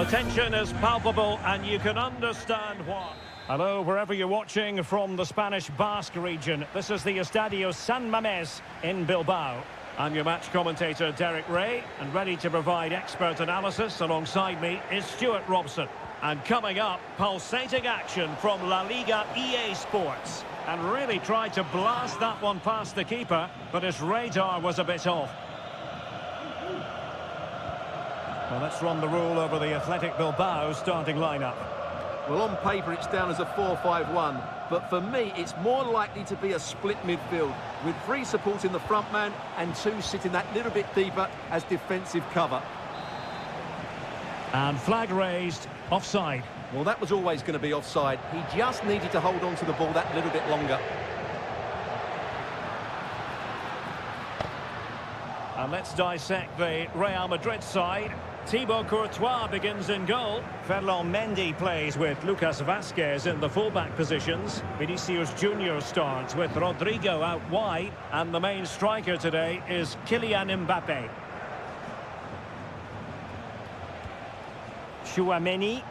The tension is palpable and you can understand why. Hello, wherever you're watching from the Spanish Basque region. This is the Estadio San Mamés in Bilbao. I'm your match commentator, Derek Ray, and ready to provide expert analysis alongside me is Stuart Robson. And coming up, pulsating action from La Liga EA Sports. And really tried to blast that one past the keeper, but his radar was a bit off. Well, let's run the rule over the Athletic Bilbao starting lineup. Well, on paper it's down as a 4-5-1, but for me it's more likely to be a split midfield, with 3 supporting the front man and 2 sitting that little bit deeper as defensive cover. And flag raised, offside. Well, that was always going to be offside. He just needed to hold on to the ball that little bit longer. And let's dissect the Real Madrid side. Thibaut Courtois begins in goal. Ferland Mendy plays with Lucas Vazquez in the fullback positions. Vinicius Junior starts with Rodrigo out wide. And the main striker today is Kylian Mbappe. Tchouaméni.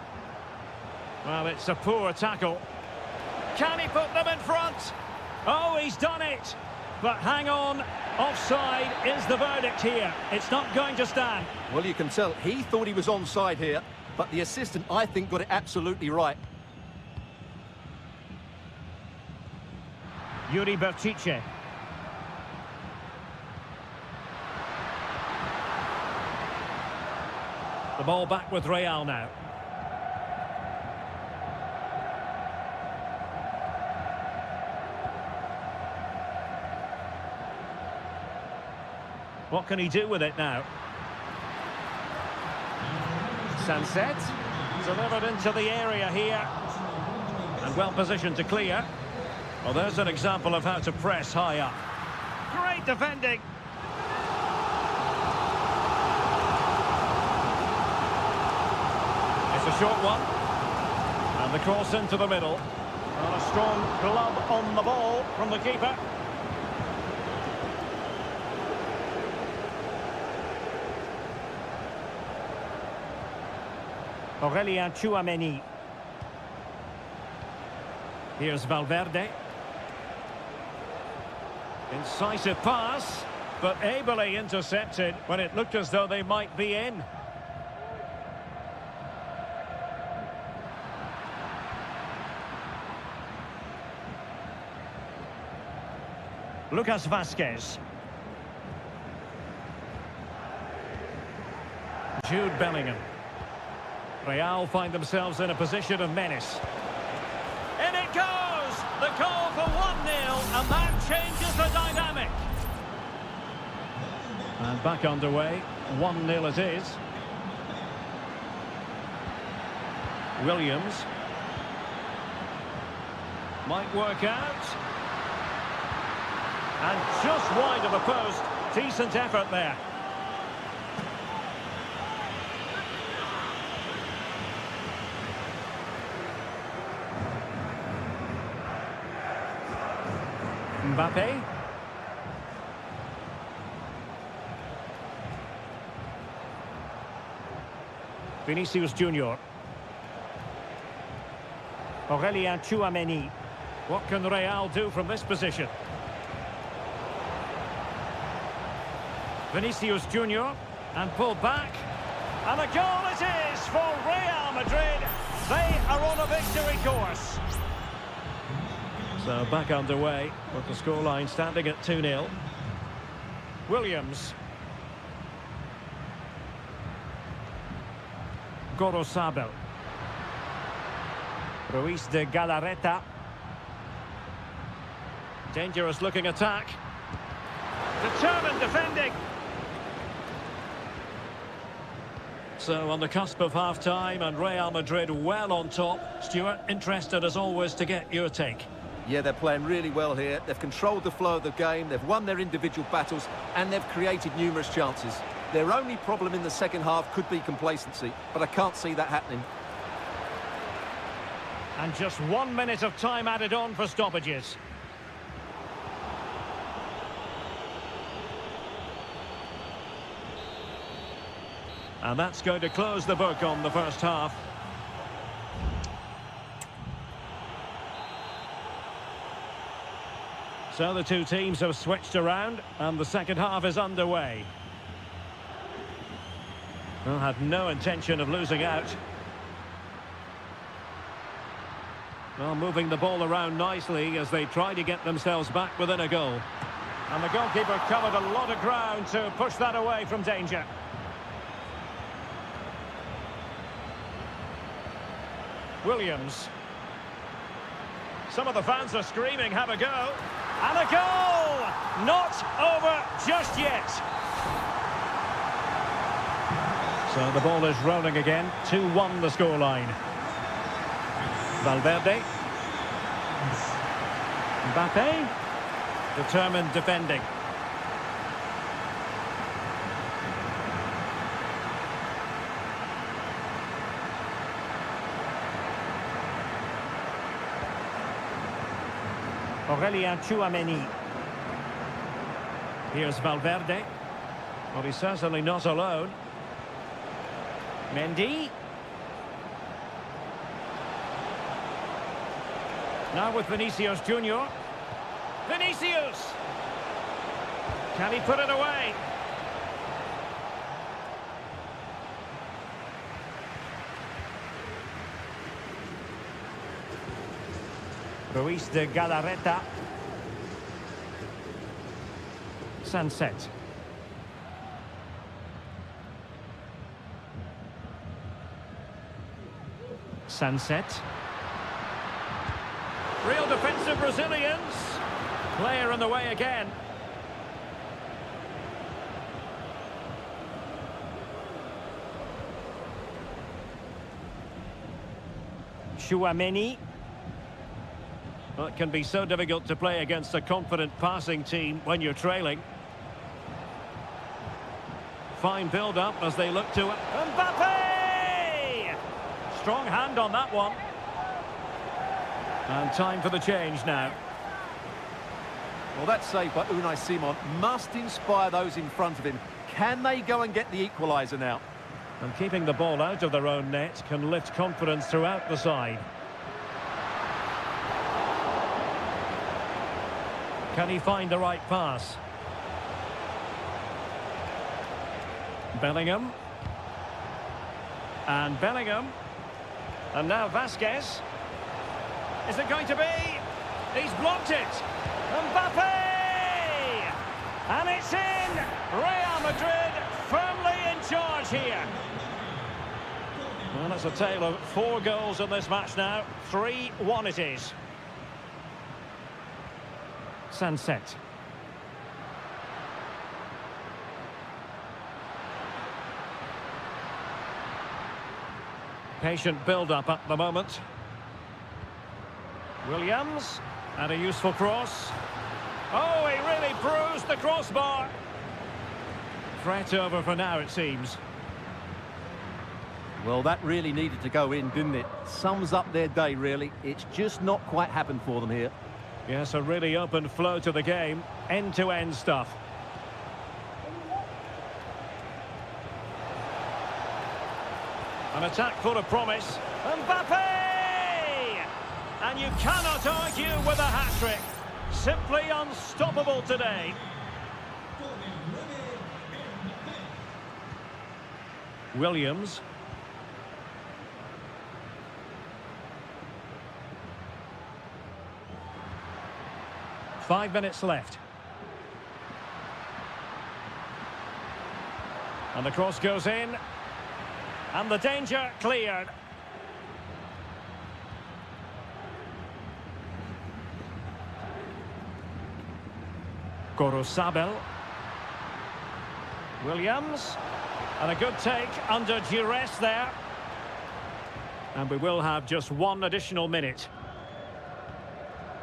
Well, it's a poor tackle. Can he put them in front? Oh, he's done it. But hang on, offside is the verdict here. It's not going to stand. Well, you can tell he thought he was onside here, but the assistant, I think, got it absolutely right. Yuri Berchiche. The ball back with Real now. What can he do with it now? Sunset. Delivered into the area here. And well positioned to clear. Well, there's an example of how to press high up. Great defending. It's a short one. And the cross into the middle. And a strong glove on the ball from the keeper. Aurélien Tchouaméni. Here's Valverde. Incisive pass, but ably intercepted when it looked as though they might be in. Lucas Vazquez. Jude Bellingham. Real find themselves in a position of menace. In it goes! The goal for 1-0, and that changes the dynamic. And back underway, 1-0 it is. Williams. Might work out. And just wide of the post. Decent effort there. Mbappe. Vinicius Junior. Aurélien Tchouaméni. What can Real do from this position? Vinicius Junior. And pulled back. And a goal it is for Real Madrid. They are on a victory course. So back underway with the scoreline standing at 2-0. Williams. Gorosabel. Ruiz de Galarreta. Dangerous looking attack. Determined defending. So on the cusp of half-time and Real Madrid well on top. Stuart, interested as always to get your take. Yeah, they're playing really well here. They've controlled the flow of the game, they've won their individual battles, and they've created numerous chances. Their only problem in the second half could be complacency, but I can't see that happening. And just 1 minute of time added on for stoppages. And that's going to close the book on the first half. So the two teams have switched around and the second half is underway. Well, had no intention of losing out. Well, moving the ball around nicely as they try to get themselves back within a goal. And the goalkeeper covered a lot of ground to push that away from danger. Williams. Some of the fans are screaming, have a go. And a goal! Not over just yet. So the ball is rolling again. 2-1 the scoreline. Valverde. Mbappe. Determined defending. Tchouaméni. Here's Valverde. Well, he's certainly not alone. Mendy. Now with Vinicius Junior. Vinicius! Can he put it away? Ruiz de Galarreta. Sunset. Sunset. Real defensive resilience. Player in the way again. Tchouaméni. Well, it can be so difficult to play against a confident passing team when you're trailing. Fine build-up as they look to it. Mbappe! Strong hand on that one. And time for the change now. Well, that save by Unai Simon must inspire those in front of him. Can they go and get the equaliser now? And keeping the ball out of their own net can lift confidence throughout the side. Can he find the right pass? Bellingham. And Bellingham. And now Vasquez. Is it going to be? He's blocked it. Mbappe! And it's in! Real Madrid firmly in charge here. Well, it's a tale of 4 goals in this match now. 3-1 it is. Sunset. Patient build-up at the moment. Williams, and a useful cross. Oh, he really bruised the crossbar. Threat over for now, it seems. Well, that really needed to go in, didn't it? Sums up their day, really. It's just not quite happened for them here. Yes, a really open flow to the game. End-to-end stuff. An attack full of promise. Mbappe! And you cannot argue with a hat-trick. Simply unstoppable today. Williams. Five minutes left. And the cross goes in. And the danger cleared. Gorosabel. Williams. And a good take under duress there. And we will have just one additional minute.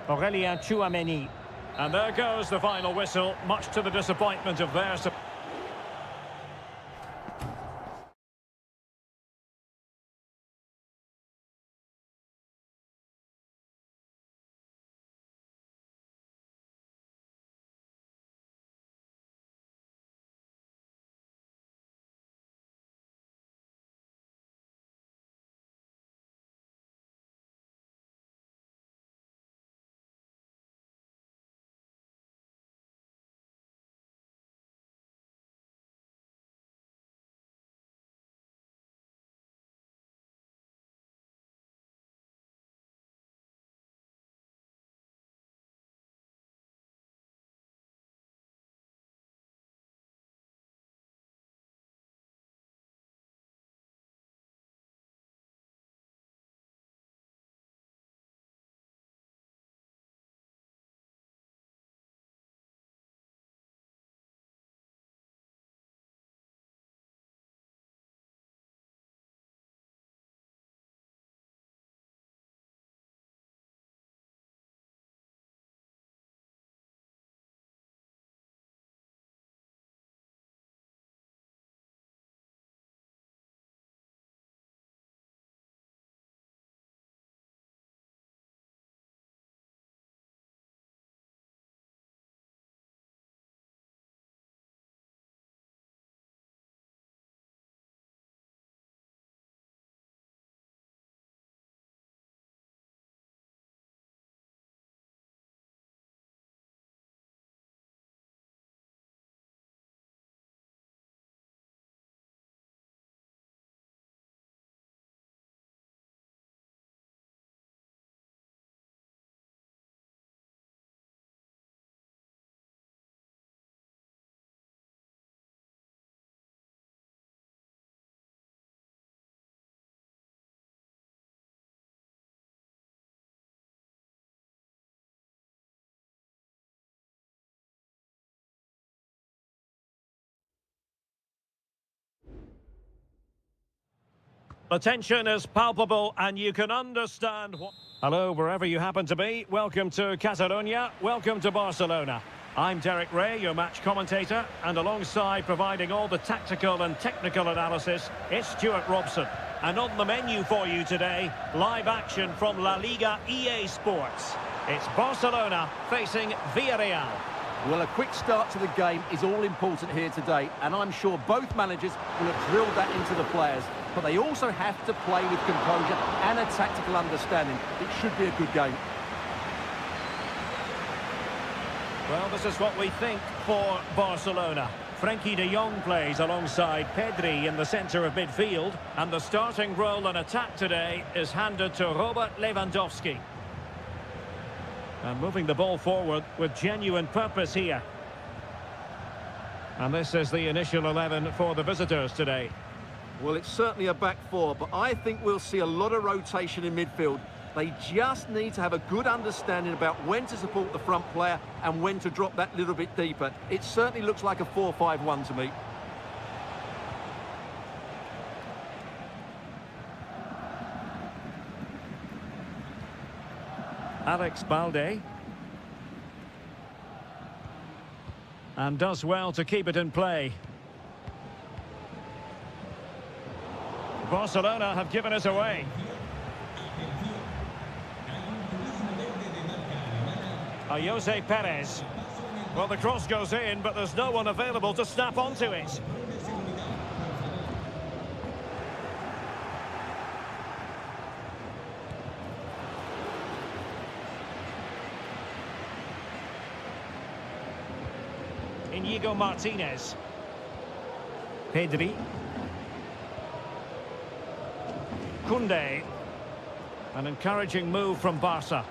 Tchouaméni. And there goes the final whistle, much to the disappointment of their support. The tension is palpable and you can understand what... Hello, wherever you happen to be. Welcome to Catalonia. Welcome to Barcelona. I'm Derek Ray, your match commentator, and alongside providing all the tactical and technical analysis, it's Stuart Robson. And on the menu for you today, live action from La Liga EA Sports. It's Barcelona facing Villarreal. Well, a quick start to the game is all important here today, and I'm sure both managers will have drilled that into the players. But they also have to play with composure and a tactical understanding. It should be a good game. Well, this is what we think for Barcelona. Frenkie de Jong plays alongside Pedri in the centre of midfield, and the starting role in attack today is handed to Robert Lewandowski. And moving the ball forward with genuine purpose here. And this is the initial 11 for the visitors today. Well, it's certainly a back four, but I think we'll see a lot of rotation in midfield. They just need to have a good understanding about when to support the front player and when to drop that little bit deeper. It certainly looks like a 4-5-1 to me. Alex Balde. And does well to keep it in play. Barcelona have given us away. Jose Perez. Well, the cross goes in, but there's no one available to snap onto it. Inigo Martinez. Pedri. Koundé. An encouraging move from Barca.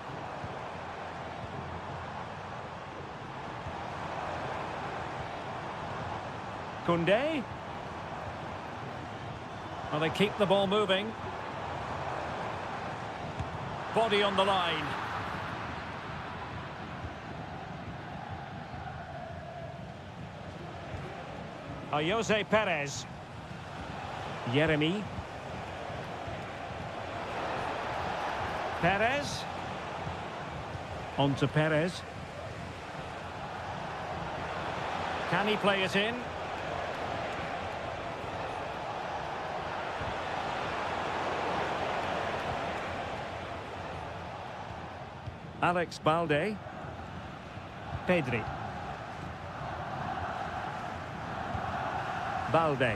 Koundé. Well, they keep the ball moving. Body on the line. Jose Perez. Yeremy. Perez. On to Perez. Can he play it in? Alex Balde. Pedri. Balde.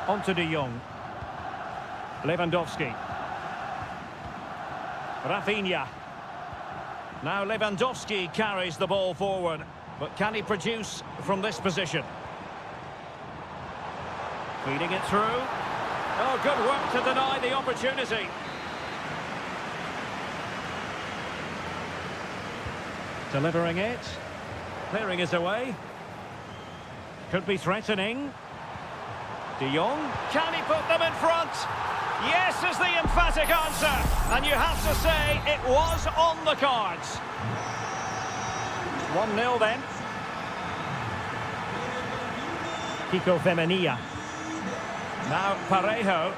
On to de Jong. Lewandowski. Rafinha. Now Lewandowski carries the ball forward, but can he produce from this position? Feeding it through. Oh, good work to deny the opportunity. Delivering it. Clearing it away. Could be threatening. De Jong. Can he put them in front? Yes is the emphatic answer. And you have to say it was on the cards. 1-0 then. Kiko Femenia. Now Parejo.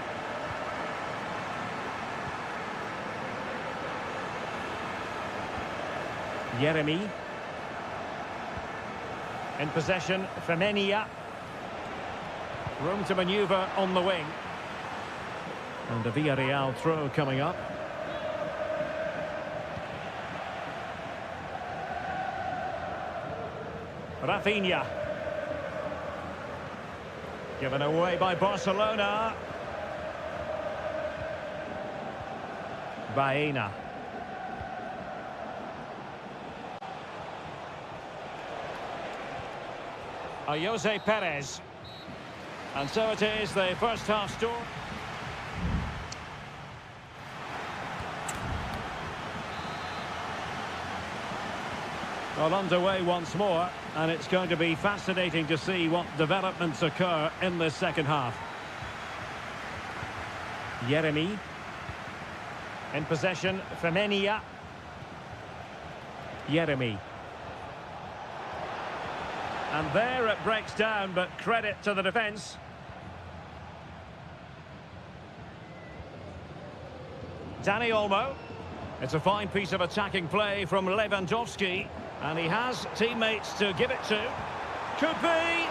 Yeremy. In possession, Femenia. Room to manoeuvre on the wing. And a Villarreal throw coming up. Rafinha. Given away by Barcelona. Baena. Jose Perez. And so it is, the first half score. Well, underway once more, and it's going to be fascinating to see what developments occur in this second half. Yeremy. In possession, Femenia. Yeremy. And there it breaks down, but credit to the defence. Danny Olmo. It's a fine piece of attacking play from Lewandowski. And he has teammates to give it to. Could be.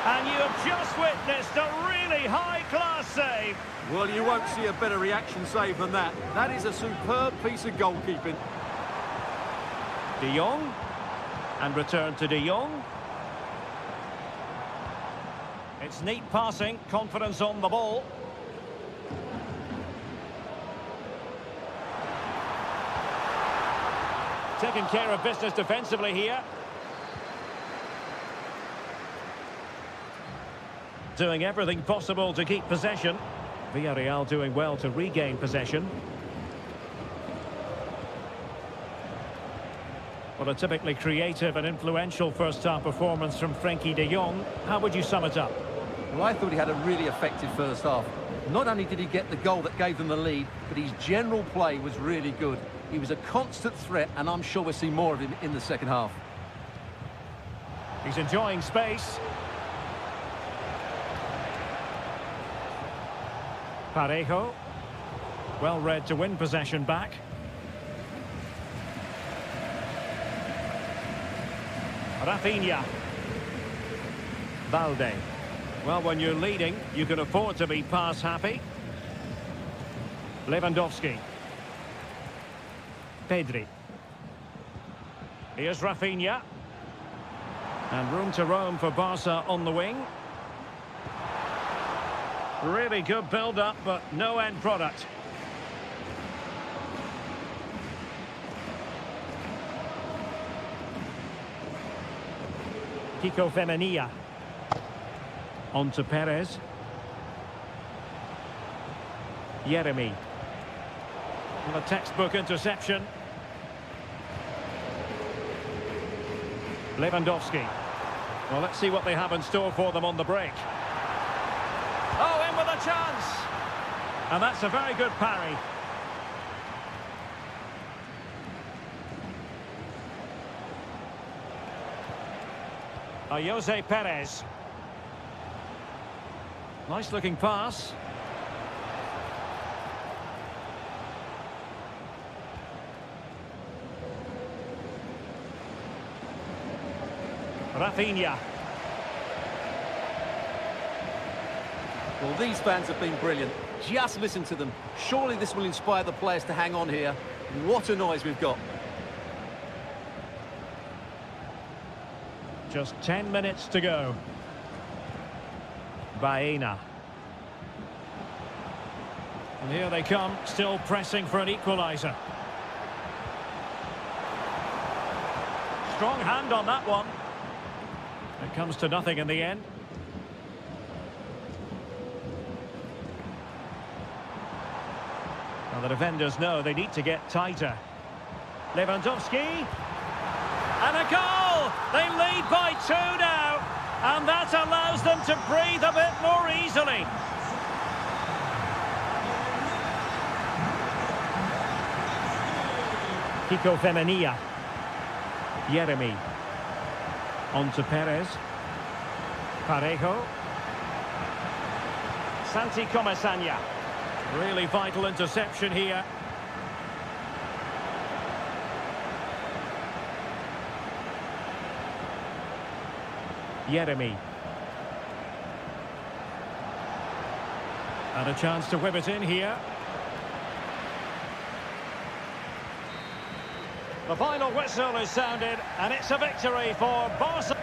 And you have just witnessed a really high-class save. Well, you won't see a better reaction save than that. That is a superb piece of goalkeeping. De Jong. And return to De Jong. It's neat passing, confidence on the ball. Taking care of business defensively here. Doing everything possible to keep possession. Villarreal doing well to regain possession. Well, a typically creative and influential first-half performance from Frenkie de Jong. How would you sum it up? Well, I thought he had a really effective first half. Not only did he get the goal that gave them the lead, but his general play was really good. He was a constant threat, and I'm sure we'll see more of him in the second half. He's enjoying space. Parejo. Well read to win possession back. Rafinha. Valde. Well, when you're leading, you can afford to be pass happy. Lewandowski. Pedri. Here's Rafinha. And room to roam for Barca on the wing. Really good build-up, but no end product. Kiko Femenia. On to Perez. Yeremy. And a textbook interception. Lewandowski. Well, let's see what they have in store for them on the break. Oh, in with a chance! And that's a very good parry. Jose Perez. Nice looking pass. Rafinha. Well, these fans have been brilliant. Just listen to them. Surely this will inspire the players to hang on here. What a noise we've got. Just 10 minutes to go. Baena. And here they come, still pressing for an equaliser. Strong hand on that one. It comes to nothing in the end. Well, the defenders know they need to get tighter. Lewandowski. And a goal! They lead by 2 now. And that allows them to breathe a bit more easily. Kiko Femenia. Yeremy. On to Perez. Parejo. Santi Comesaña. Really vital interception here. Yeremy. And a chance to whip it in here. The final whistle is sounded, and it's a victory for Barca.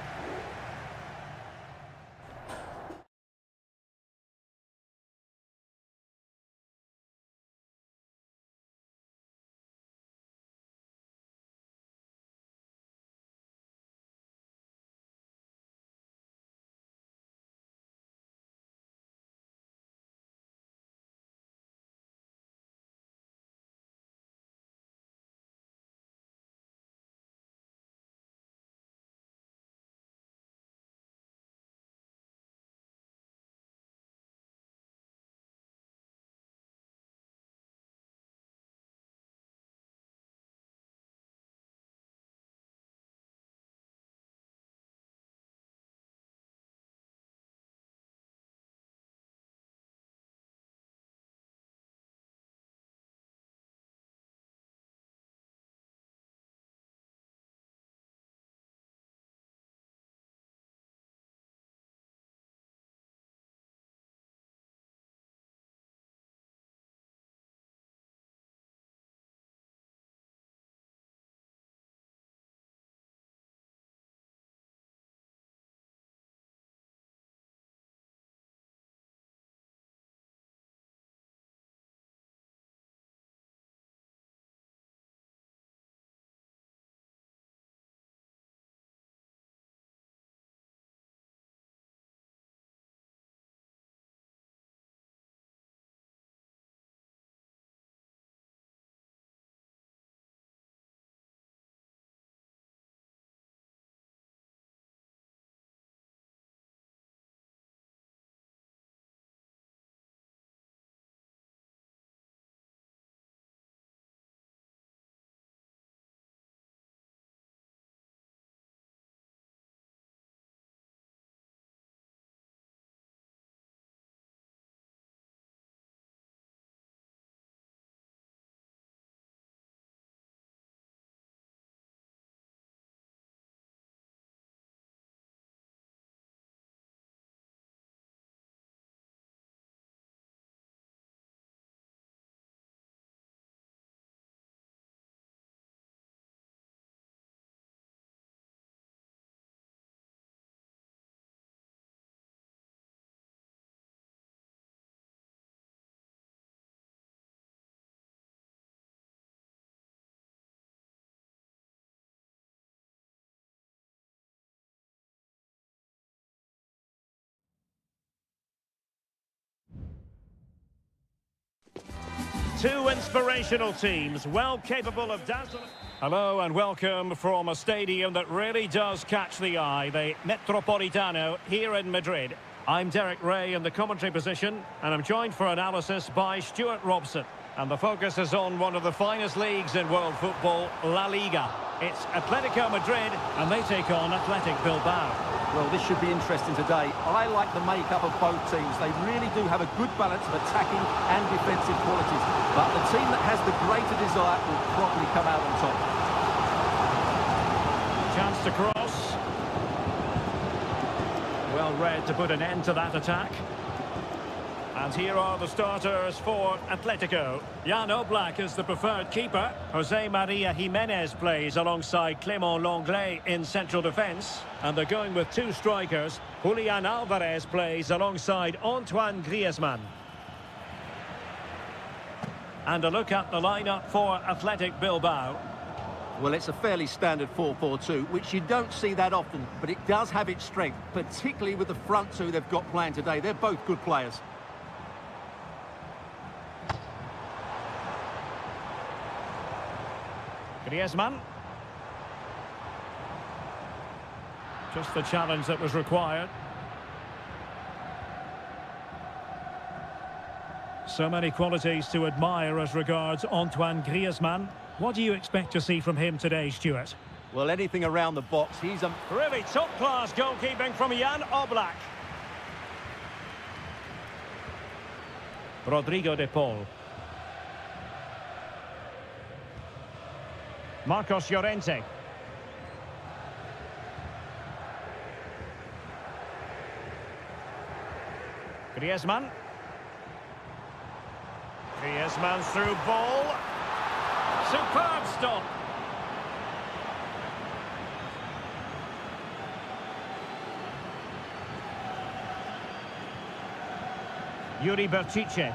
Two inspirational teams, well capable of dazzling. Hello and welcome from a stadium that really does catch the eye, the Metropolitano here in Madrid. I'm Derek Ray in the commentary position, and I'm joined for analysis by Stuart Robson. And the focus is on one of the finest leagues in world football, La Liga. It's Atletico Madrid, and they take on Athletic Bilbao. Well, this should be interesting today. I like the makeup of both teams. They really do have a good balance of attacking and defensive qualities. But the team that has the greater desire will probably come out on top. Chance to cross. Well read to put an end to that attack. And here are the starters for Atletico. Jan Oblak is the preferred keeper. Jose Maria Jimenez plays alongside Clément Lenglet in central defence. And they're going with two strikers. Julian Alvarez plays alongside Antoine Griezmann. And a look at the lineup for Athletic Bilbao. Well, it's a fairly standard 4-4-2, which you don't see that often, but it does have its strength, particularly with the front two they've got playing today. They're both good players. Griezmann. Just the challenge that was required. So many qualities to admire as regards Antoine Griezmann. What do you expect to see from him today, Stuart? Well, anything around the box. He's a really top-class goalkeeping from Jan Oblak. Rodrigo de Paul. Marcos Llorente. Griezmann. Griezmann's through ball. Superb stop. Yuri Berchiche.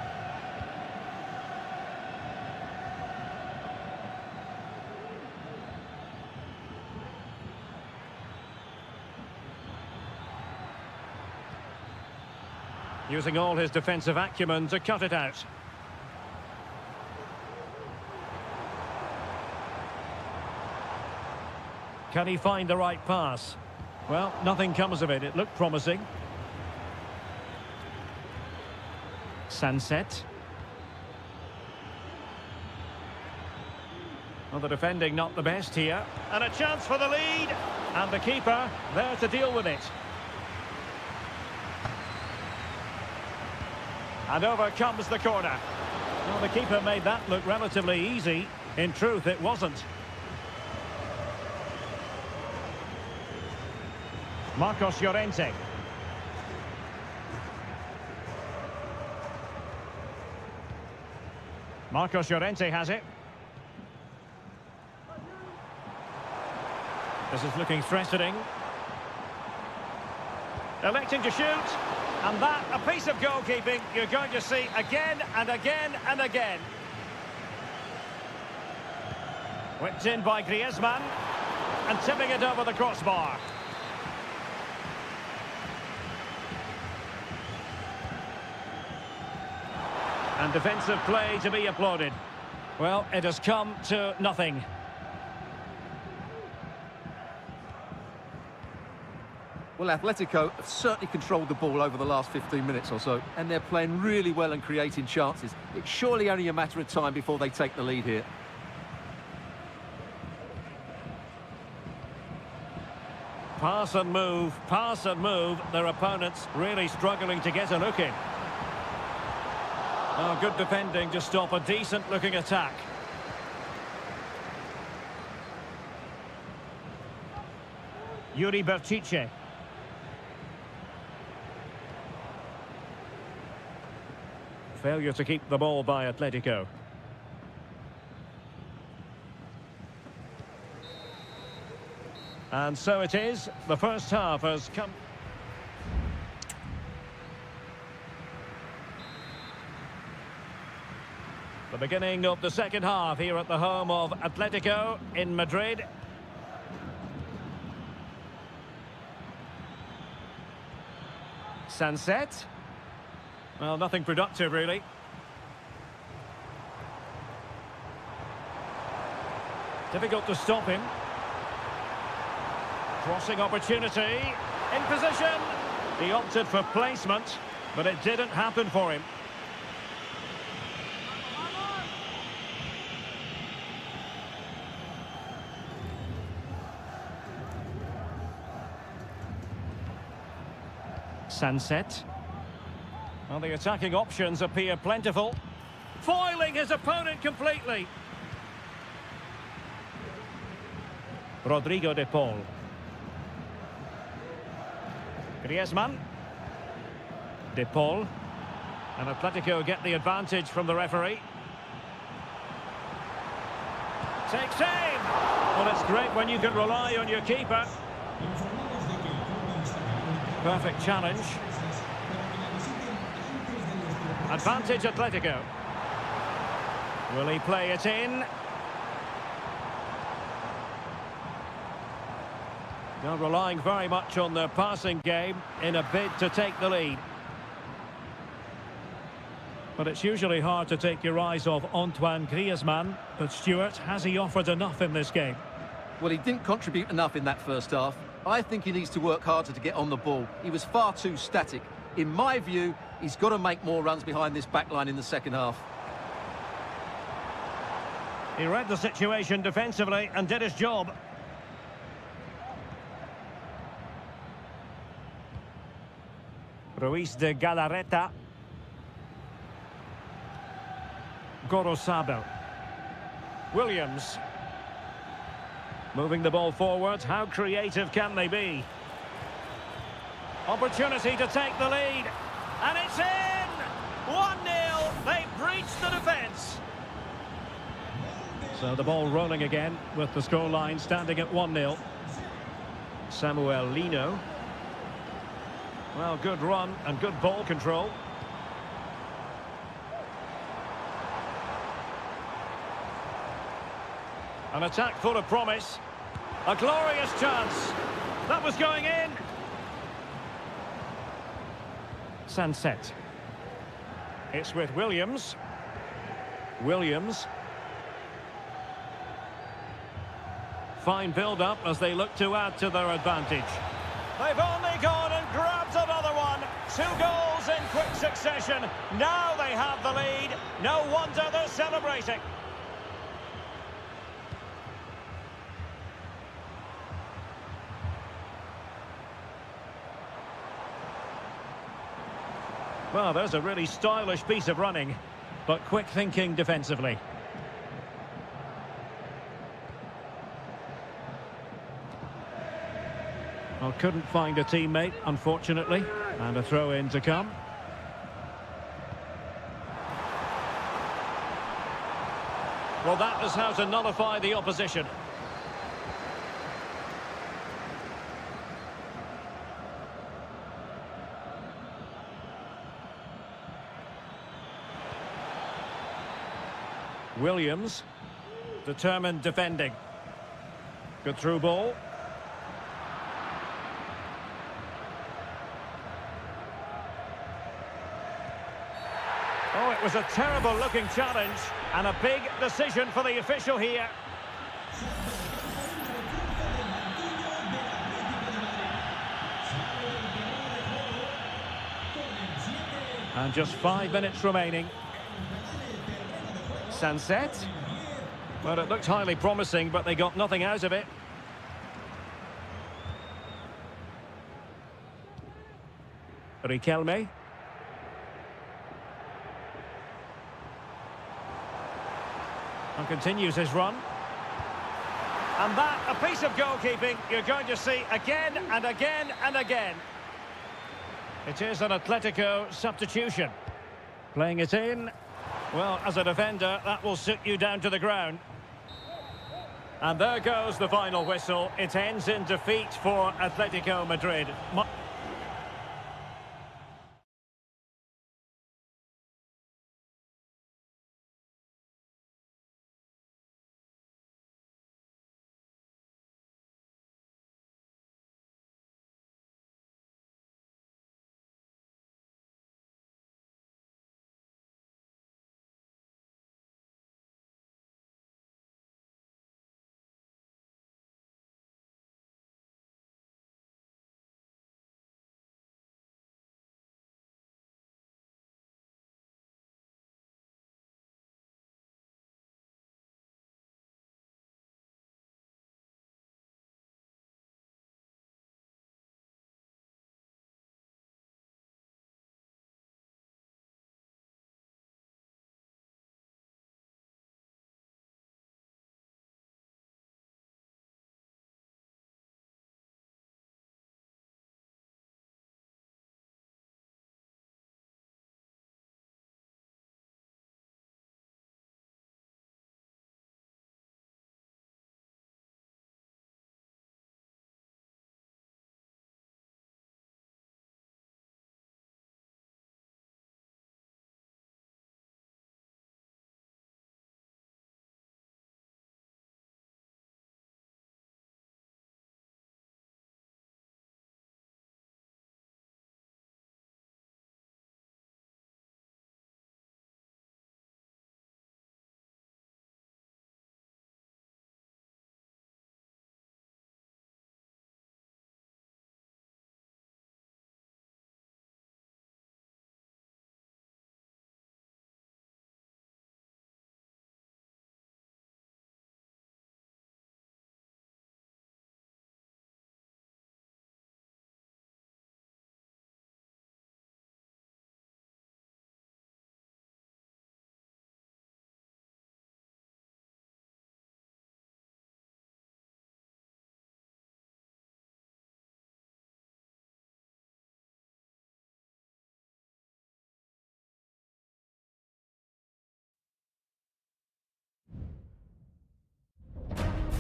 Using all his defensive acumen to cut it out. Can he find the right pass? Well, nothing comes of it. It looked promising. Sunset. Well, the defending not the best here. And a chance for the lead. And the keeper there to deal with it. And over comes the corner. Well, the keeper made that look relatively easy. In truth, it wasn't. Marcos Llorente. Marcos Llorente has it. This is looking threatening. Electing to shoot. And that, a piece of goalkeeping you're going to see again and again and again. Whipped in by Griezmann. And tipping it over the crossbar. And defensive play to be applauded. Well, it has come to nothing. Well, Atletico have certainly controlled the ball over the last 15 minutes or so, and they're playing really well and creating chances. It's surely only a matter of time before they take the lead here. Pass and move, their opponents really struggling to get a look in. Oh, good defending to stop a decent-looking attack. Yuri Berchiche. Failure to keep the ball by Atletico. And so it is. The first half has come. The beginning of the second half here at the home of Atletico in Madrid. Sunset. Well, nothing productive, really. Difficult to stop him. Crossing opportunity. In position. He opted for placement, but it didn't happen for him. Sunset. Well, the attacking options appear plentiful. Foiling his opponent completely. Rodrigo de Paul. Griezmann. De Paul. And Atletico get the advantage from the referee. Takes aim. Well, it's great when you can rely on your keeper. Perfect challenge. Advantage Atletico. Will he play it in? They're relying very much on their passing game in a bid to take the lead. But it's usually hard to take your eyes off Antoine Griezmann. But Stuart, has he offered enough in this game? Well, he didn't contribute enough in that first half. I think he needs to work harder to get on the ball. He was far too static. In my view, he's got to make more runs behind this back line in the second half. He read the situation defensively and did his job. Ruiz de Galarreta. Gorosabel. Williams. Moving the ball forward. How creative can they be? Opportunity to take the lead. And it's in! 1-0. They breached the defence. So the ball rolling again with the scoreline standing at 1-0. Samuel Lino. Well, good run and good ball control. An attack full of promise. A glorious chance. That was going in. Sunset. It's with Williams. Williams. Fine build-up as they look to add to their advantage. They've only gone and grabbed another one. 2 goals in quick succession. Now they have the lead. No wonder they're celebrating. Well, there's a really stylish piece of running, but quick thinking defensively. Well, couldn't find a teammate, unfortunately, and a throw-in to come. Well, that is how to nullify the opposition. Williams, determined defending. Good through ball. Oh, it was a terrible looking challenge and a big decision for the official here. And just 5 minutes remaining. Sunset. Well, it looked highly promising, but they got nothing out of it. Riquelme. And continues his run. And that, a piece of goalkeeping you're going to see again and again and again. It is an Atletico substitution. Playing it in. Well, as a defender, that will sit you down to the ground. And there goes the final whistle. It ends in defeat for Atletico Madrid.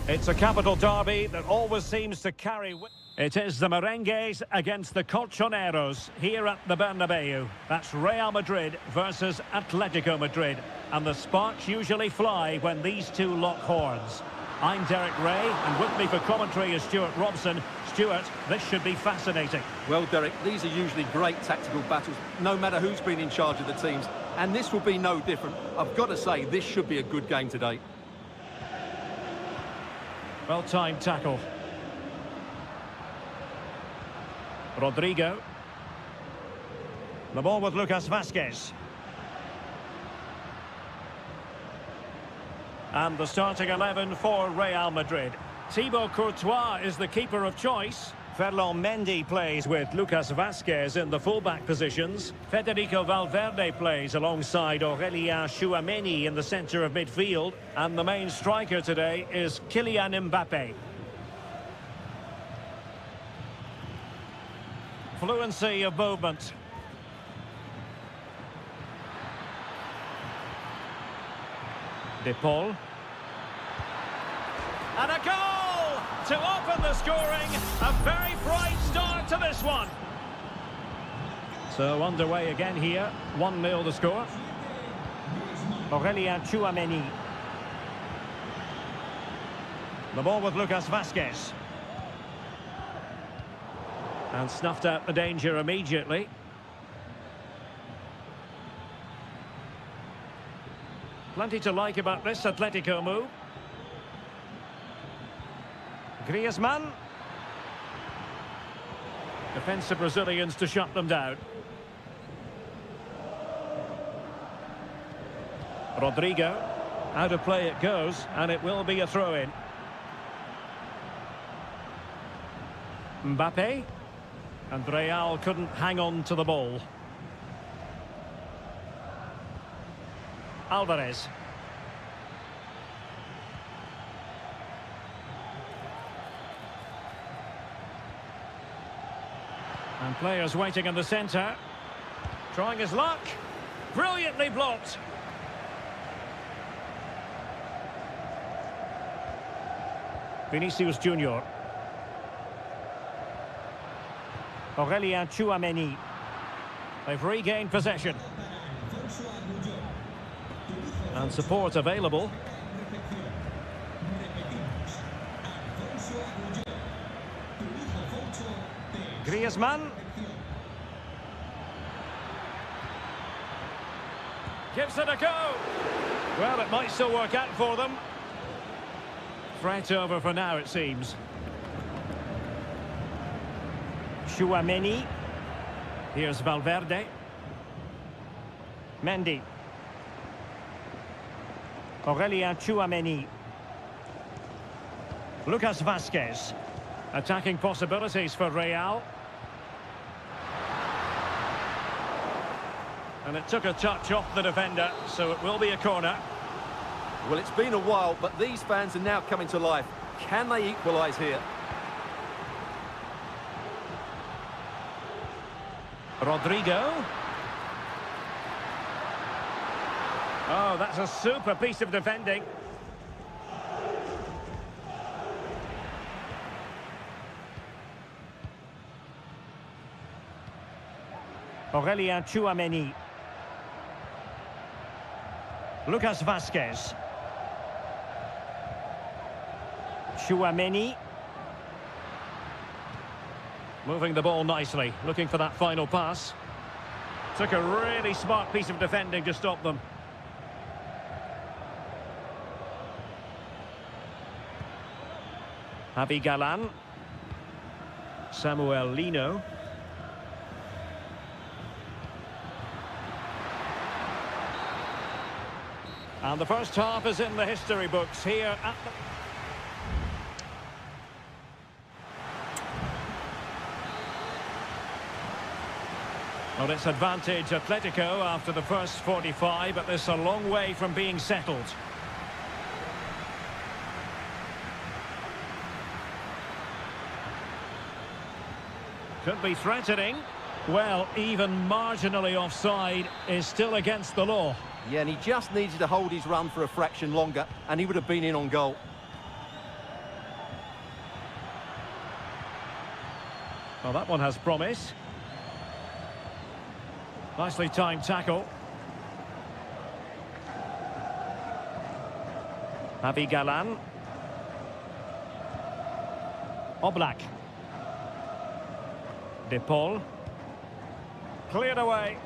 It's a capital derby that always seems to carry... It is the Merengues against the Colchoneros here at the Bernabeu. That's Real Madrid versus Atletico Madrid. And the sparks usually fly when these two lock horns. I'm Derek Ray, and with me for commentary is Stuart Robson. Stuart, this should be fascinating. Well, Derek, these are usually great tactical battles, no matter who's been in charge of the teams. And this will be no different. I've got to say, this should be a good game today. Well-timed tackle. Rodrigo. The ball with Lucas Vazquez. And the starting 11 for Real Madrid. Thibaut Courtois is the keeper of choice. Ferland Mendy plays with Lucas Vazquez in the fullback positions. Federico Valverde plays alongside Aurélien Tchouameni in the centre of midfield. And the main striker today is Kylian Mbappé. Fluency of movement. De Paul. And a goal to open the scoring. A very bright start to this one. So underway again here. 1-0 the score. Aurélien Tchouameni. The ball with Lucas Vazquez. And snuffed out the danger immediately. Plenty to like about this Atletico move. Griezmann. Defensive Brazilians to shut them down. Rodrigo. Out of play it goes, and it will be a throw-in. Mbappé. And Real couldn't hang on to the ball. Alvarez. And players waiting in the centre. Trying his luck. Brilliantly blocked. Vinicius Junior. Aurélien Tchouameni. They've regained possession. And support available. Griezmann. Gives it a go. Well, it might still work out for them. Threat over for now, it seems. Tchouameni. Here's Valverde. Mendy. Aurélien Tchouameni. Lucas Vazquez. Attacking possibilities for Real. And it took a touch off the defender, so it will be a corner. Well, it's been a while, but these fans are now coming to life. Can they equalise here? Rodrigo. Oh, that's a super piece of defending. Aurélien Tchouameni. Lucas Vazquez. Tchouameni. Moving the ball nicely, looking for that final pass. Took a really smart piece of defending to stop them. Javi Galan. Samuel Lino. And the first half is in the history books here at the... Well, it's advantage Atletico after the first 45, but this a long way from being settled. Could be threatening. Well, even marginally offside is still against the law. Yeah, and he just needed to hold his run for a fraction longer, and he would have been in on goal. Well, that one has promise. Nicely timed tackle. Javi Galan. Oblak. De Paul. Cleared away.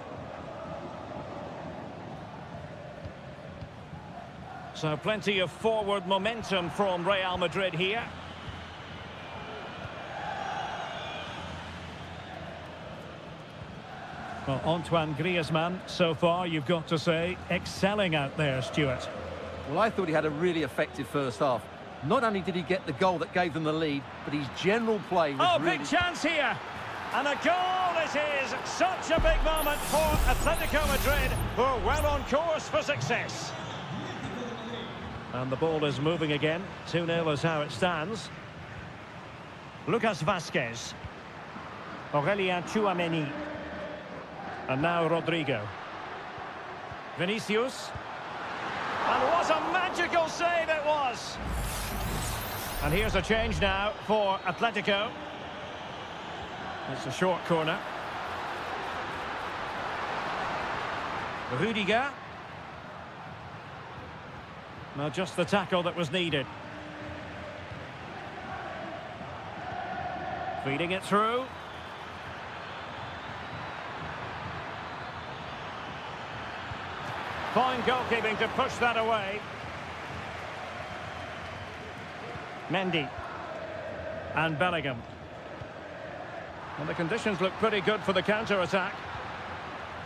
So plenty of forward momentum from Real Madrid here. Well, Antoine Griezmann, so far, you've got to say, excelling out there, Stuart. Well, I thought he had a really effective first half. Not only did he get the goal that gave them the lead, but his general play was really... big chance here! And a goal it is! Such a big moment for Atletico Madrid, who are well on course for success. And the ball is moving again. 2-0 is how it stands. Lucas Vazquez. Aurelien Tchouameni. And now Rodrigo. Vinicius. And what a magical save it was! And here's a change now for Atletico. It's a short corner. Rudiger. Now just the tackle that was needed. Feeding it through. Fine goalkeeping to push that away. Mendy. And Bellingham. And the conditions look pretty good for the counter-attack.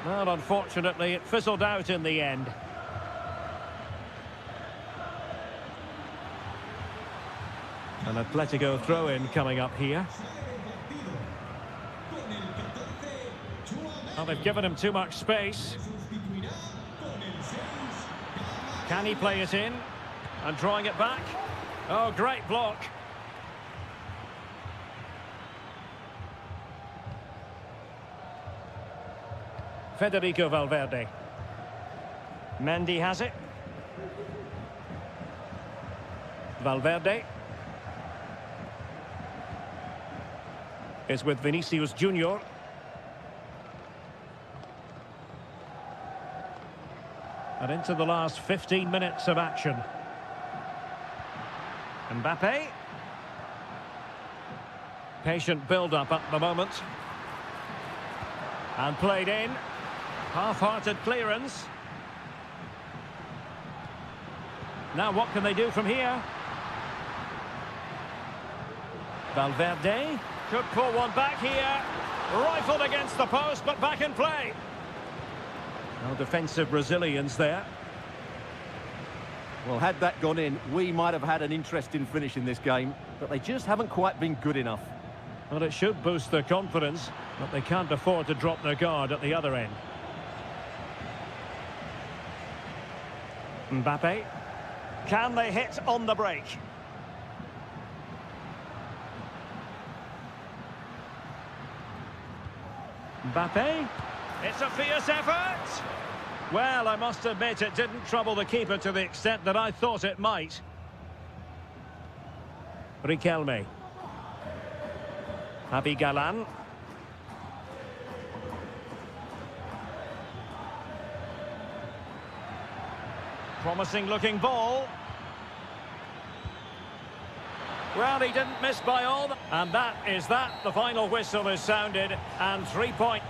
Well, unfortunately, it fizzled out in the end. An Atletico throw-in coming up here. Well, they've given him too much space. Can he play it in? And drawing it back. Oh, great block. Federico Valverde. Mendy has it. Valverde is with Vinicius Junior. And into the last 15 minutes of action. Mbappe. Patient build-up at the moment. And played in. Half-hearted clearance. Now what can they do from here? Valverde could pull one back here. Rifled against the post, but back in play. No defensive resilience there. Well, had that gone in, we might have had an interesting finish in this game, but they just haven't quite been good enough. Well, it should boost their confidence, but they can't afford to drop their guard at the other end. Mbappe. Can they hit on the break? Mbappe. It's a fierce effort. Well, I must admit it didn't trouble the keeper to the extent that I thought it might. Riquelme. Javi Galan. Promising looking ball. Well, he didn't miss by all. And that is that. The final whistle is sounded. And 3 points.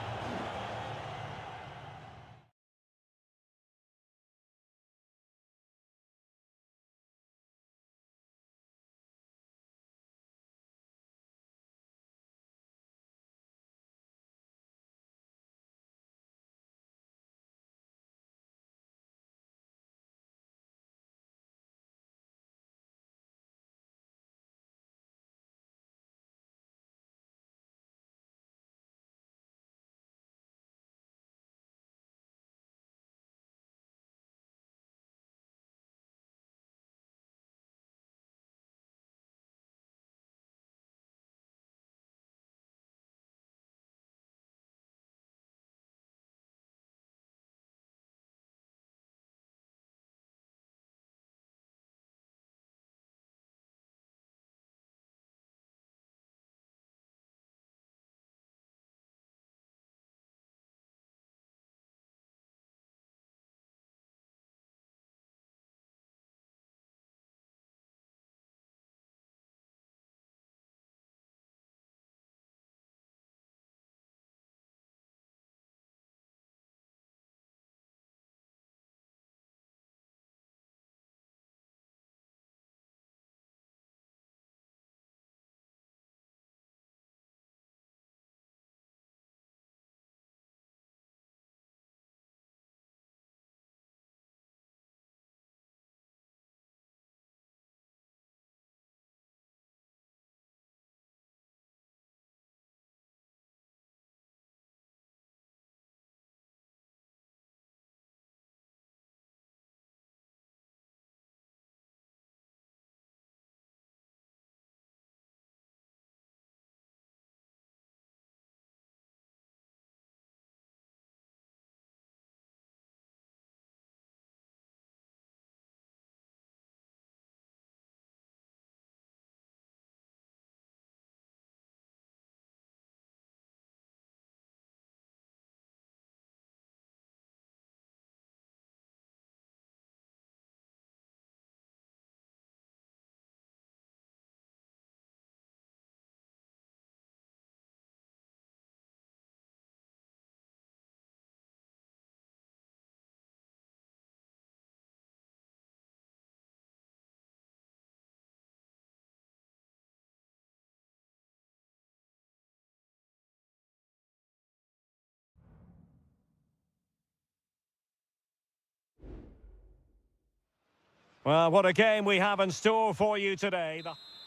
Well, what a game we have in store for you today.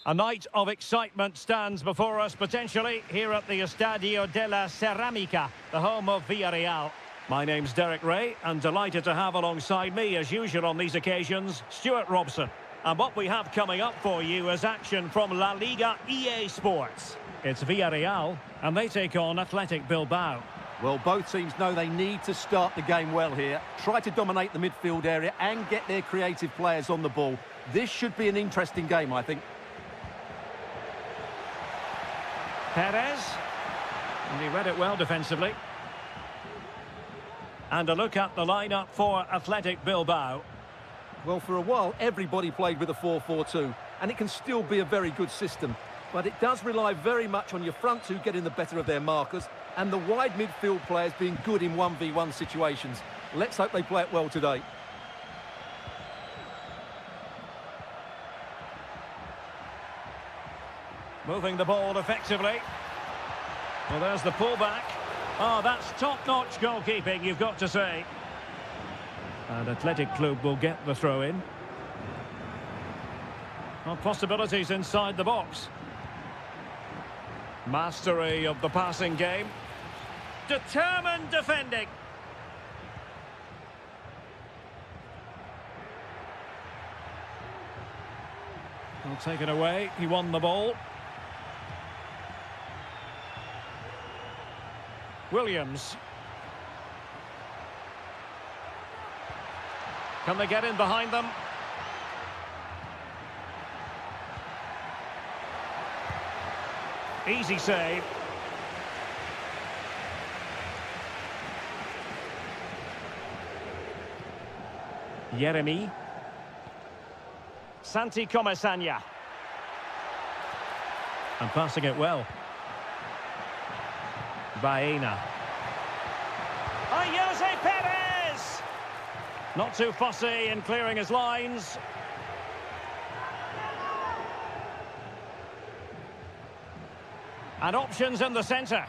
A night of excitement stands before us, potentially, here at the Estadio de la Ceramica, the home of Villarreal. My name's Derek Ray, and delighted to have alongside me, as usual on these occasions, Stuart Robson. And what we have coming up for you is action from La Liga EA Sports. It's Villarreal, and they take on Athletic Bilbao. Well, both teams know they need to start the game well here. Try to dominate the midfield area and get their creative players on the ball. This should be an interesting game, I think. Perez. And he read it well defensively. And a look at the lineup for Athletic Bilbao. Well, for a while, everybody played with a 4-4-2, and it can still be a very good system. But it does rely very much on your front two getting the better of their markers and the wide midfield players being good in 1v1 situations. Let's hope they play it well today. Moving the ball effectively. Well, there's the pullback. Oh, that's top-notch goalkeeping, you've got to say. And Athletic Club will get the throw-in. Well, possibilities inside the box. Mastery of the passing game. Determined defending. Well, taken away. He won the ball. Williams. Can they get in behind them? Easy save. Yeremi. Santi Comesaña. And passing it well. Baena. Jose Perez! Not too fussy in clearing his lines. And options in the centre.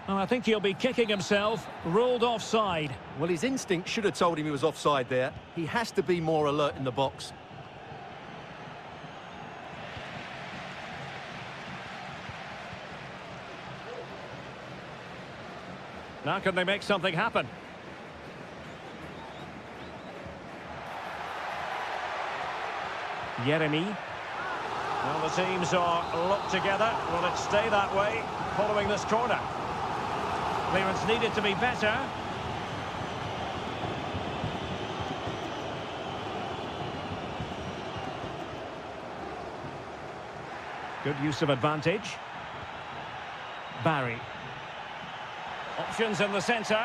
Oh, I think he'll be kicking himself. Ruled offside. Well, his instinct should have told him he was offside there. He has to be more alert in the box. Now can they make something happen? Yeremi. Well, the teams are locked together. Will it stay that way following this corner? Clearance needed to be better. Good use of advantage. Barry. Options in the centre.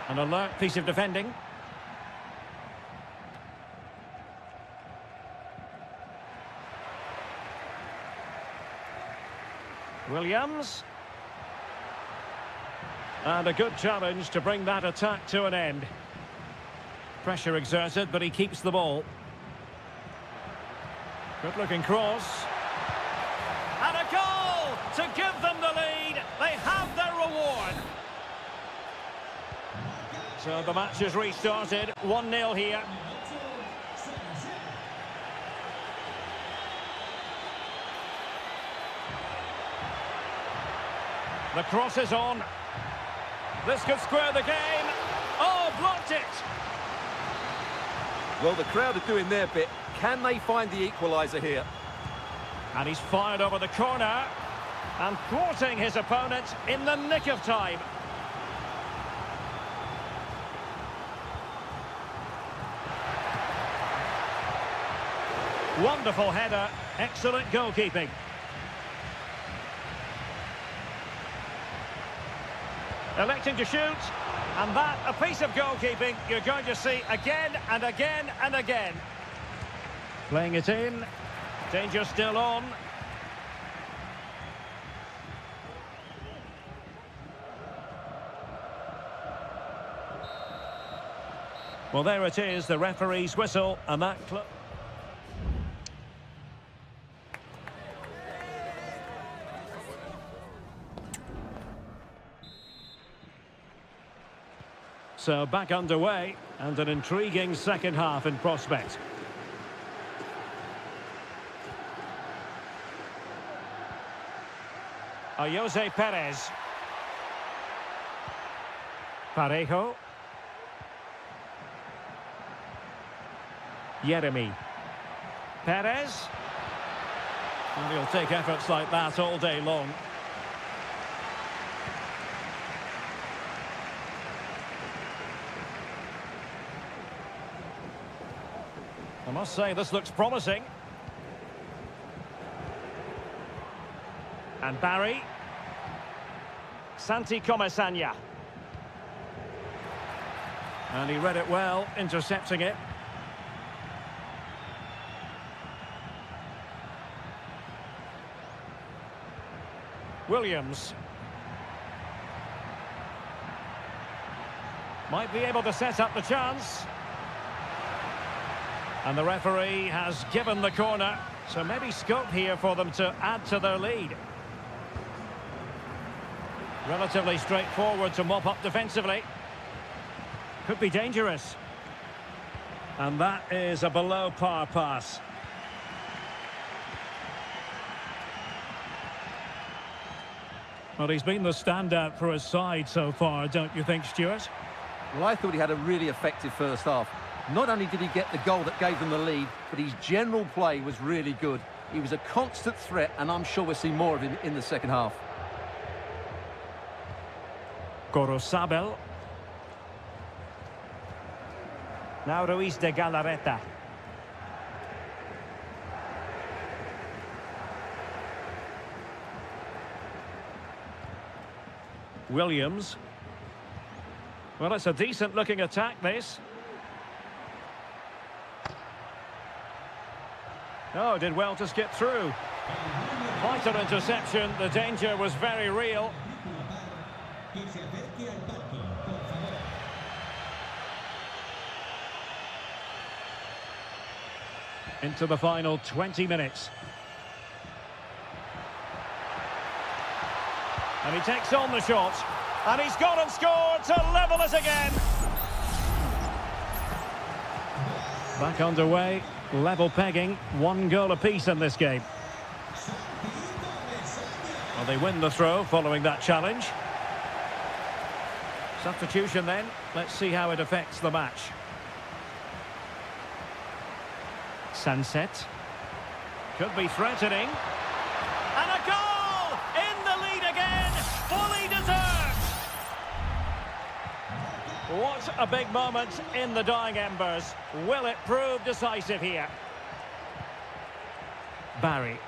An alert piece of defending. Williams. And a good challenge to bring that attack to an end. Pressure exerted, but he keeps the ball. Good looking cross. And a goal to give them the lead. They have their reward. So the match has restarted. 1-0 here. The cross is on. This could square the game. Oh, blocked it. Well, the crowd are doing their bit. Can they find the equaliser here? And he's fired over the corner and thwarting his opponent in the nick of time. Wonderful header, excellent goalkeeping. Electing to shoot, and that a piece of goalkeeping you're going to see again and again and again. Playing it in. Danger still on. Well, there it is, the referee's whistle, and that... So back underway, and an intriguing second half in prospect. Jose Perez. Parejo. Jeremy. Perez. And he'll take efforts like that all day long. I must say, this looks promising. And Barry. Santi Comesaña. And he read it well, intercepting it. Williams. Might be able to set up the chance. And the referee has given the corner, so maybe scope here for them to add to their lead. Relatively straightforward to mop up defensively. Could be dangerous. And that is a below-par pass. Well, he's been the standout for his side so far, don't you think, Stuart? Well, I thought he had a really effective first half. Not only did he get the goal that gave them the lead, but his general play was really good. He was a constant threat, and I'm sure we'll see more of him in the second half. Gorosabel. Now Ruiz de Galarreta. Williams. Well, it's a decent-looking attack, this. Oh, did well to skip through. Quite an interception. The danger was very real. Into the final 20 minutes. And he takes on the shot. And he's gone and scored to level it again. Back underway. Level pegging. 1 goal apiece in this game. Well, they win the throw following that challenge. Substitution then. Let's see how it affects the match. Sunset. Could be threatening. And a goal! In the lead again! Fully deserved! What a big moment in the dying embers. Will it prove decisive here? Barry.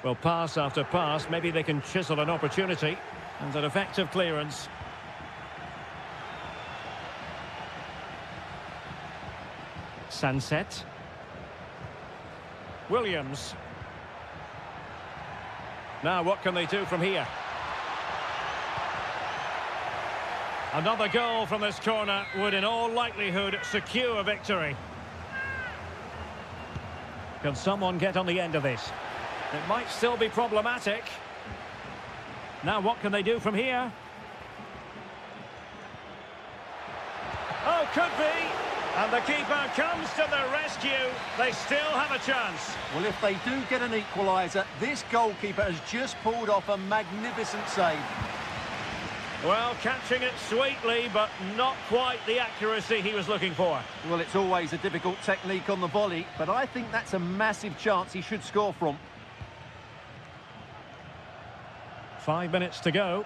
Well, pass after pass, maybe they can chisel an opportunity. And an effective clearance. Sunset. Williams. Now what can they do from here? Another goal from this corner would in all likelihood secure victory. Can someone get on the end of this? It might still be problematic. Now what can they do from here? Oh, could be! And the keeper comes to the rescue. They still have a chance. Well, if they do get an equaliser, this goalkeeper has just pulled off a magnificent save. Well, catching it sweetly, but not quite the accuracy he was looking for. Well, it's always a difficult technique on the volley, but I think that's a massive chance he should score from. 5 minutes to go.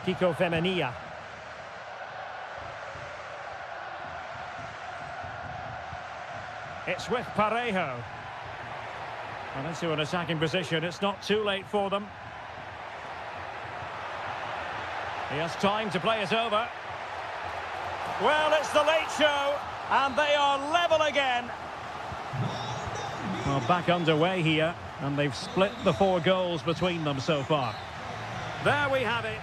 Kiko Femenia. It's with Parejo. And into an attacking position. It's not too late for them. He has time to play it over. Well, it's the late show, and they are level again. Well, back underway here, and they've split the 4 goals between them so far. There we have it.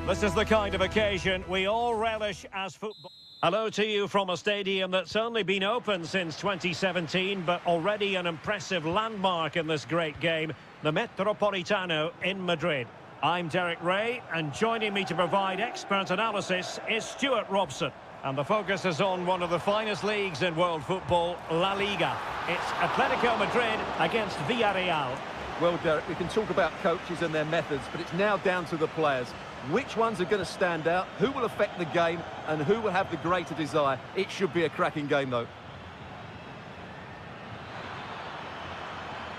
This is the kind of occasion we all relish as football. Hello to you from a stadium that's only been open since 2017, but already an impressive landmark in this great game, the Metropolitano in Madrid. I'm Derek Ray, and joining me to provide expert analysis is Stuart Robson. And the focus is on one of the finest leagues in world football, La Liga. It's Atletico Madrid against Villarreal. Well, Derek, we can talk about coaches and their methods, but it's now down to the players. Which ones are going to stand out, who will affect the game, and who will have the greater desire? It should be a cracking game, though.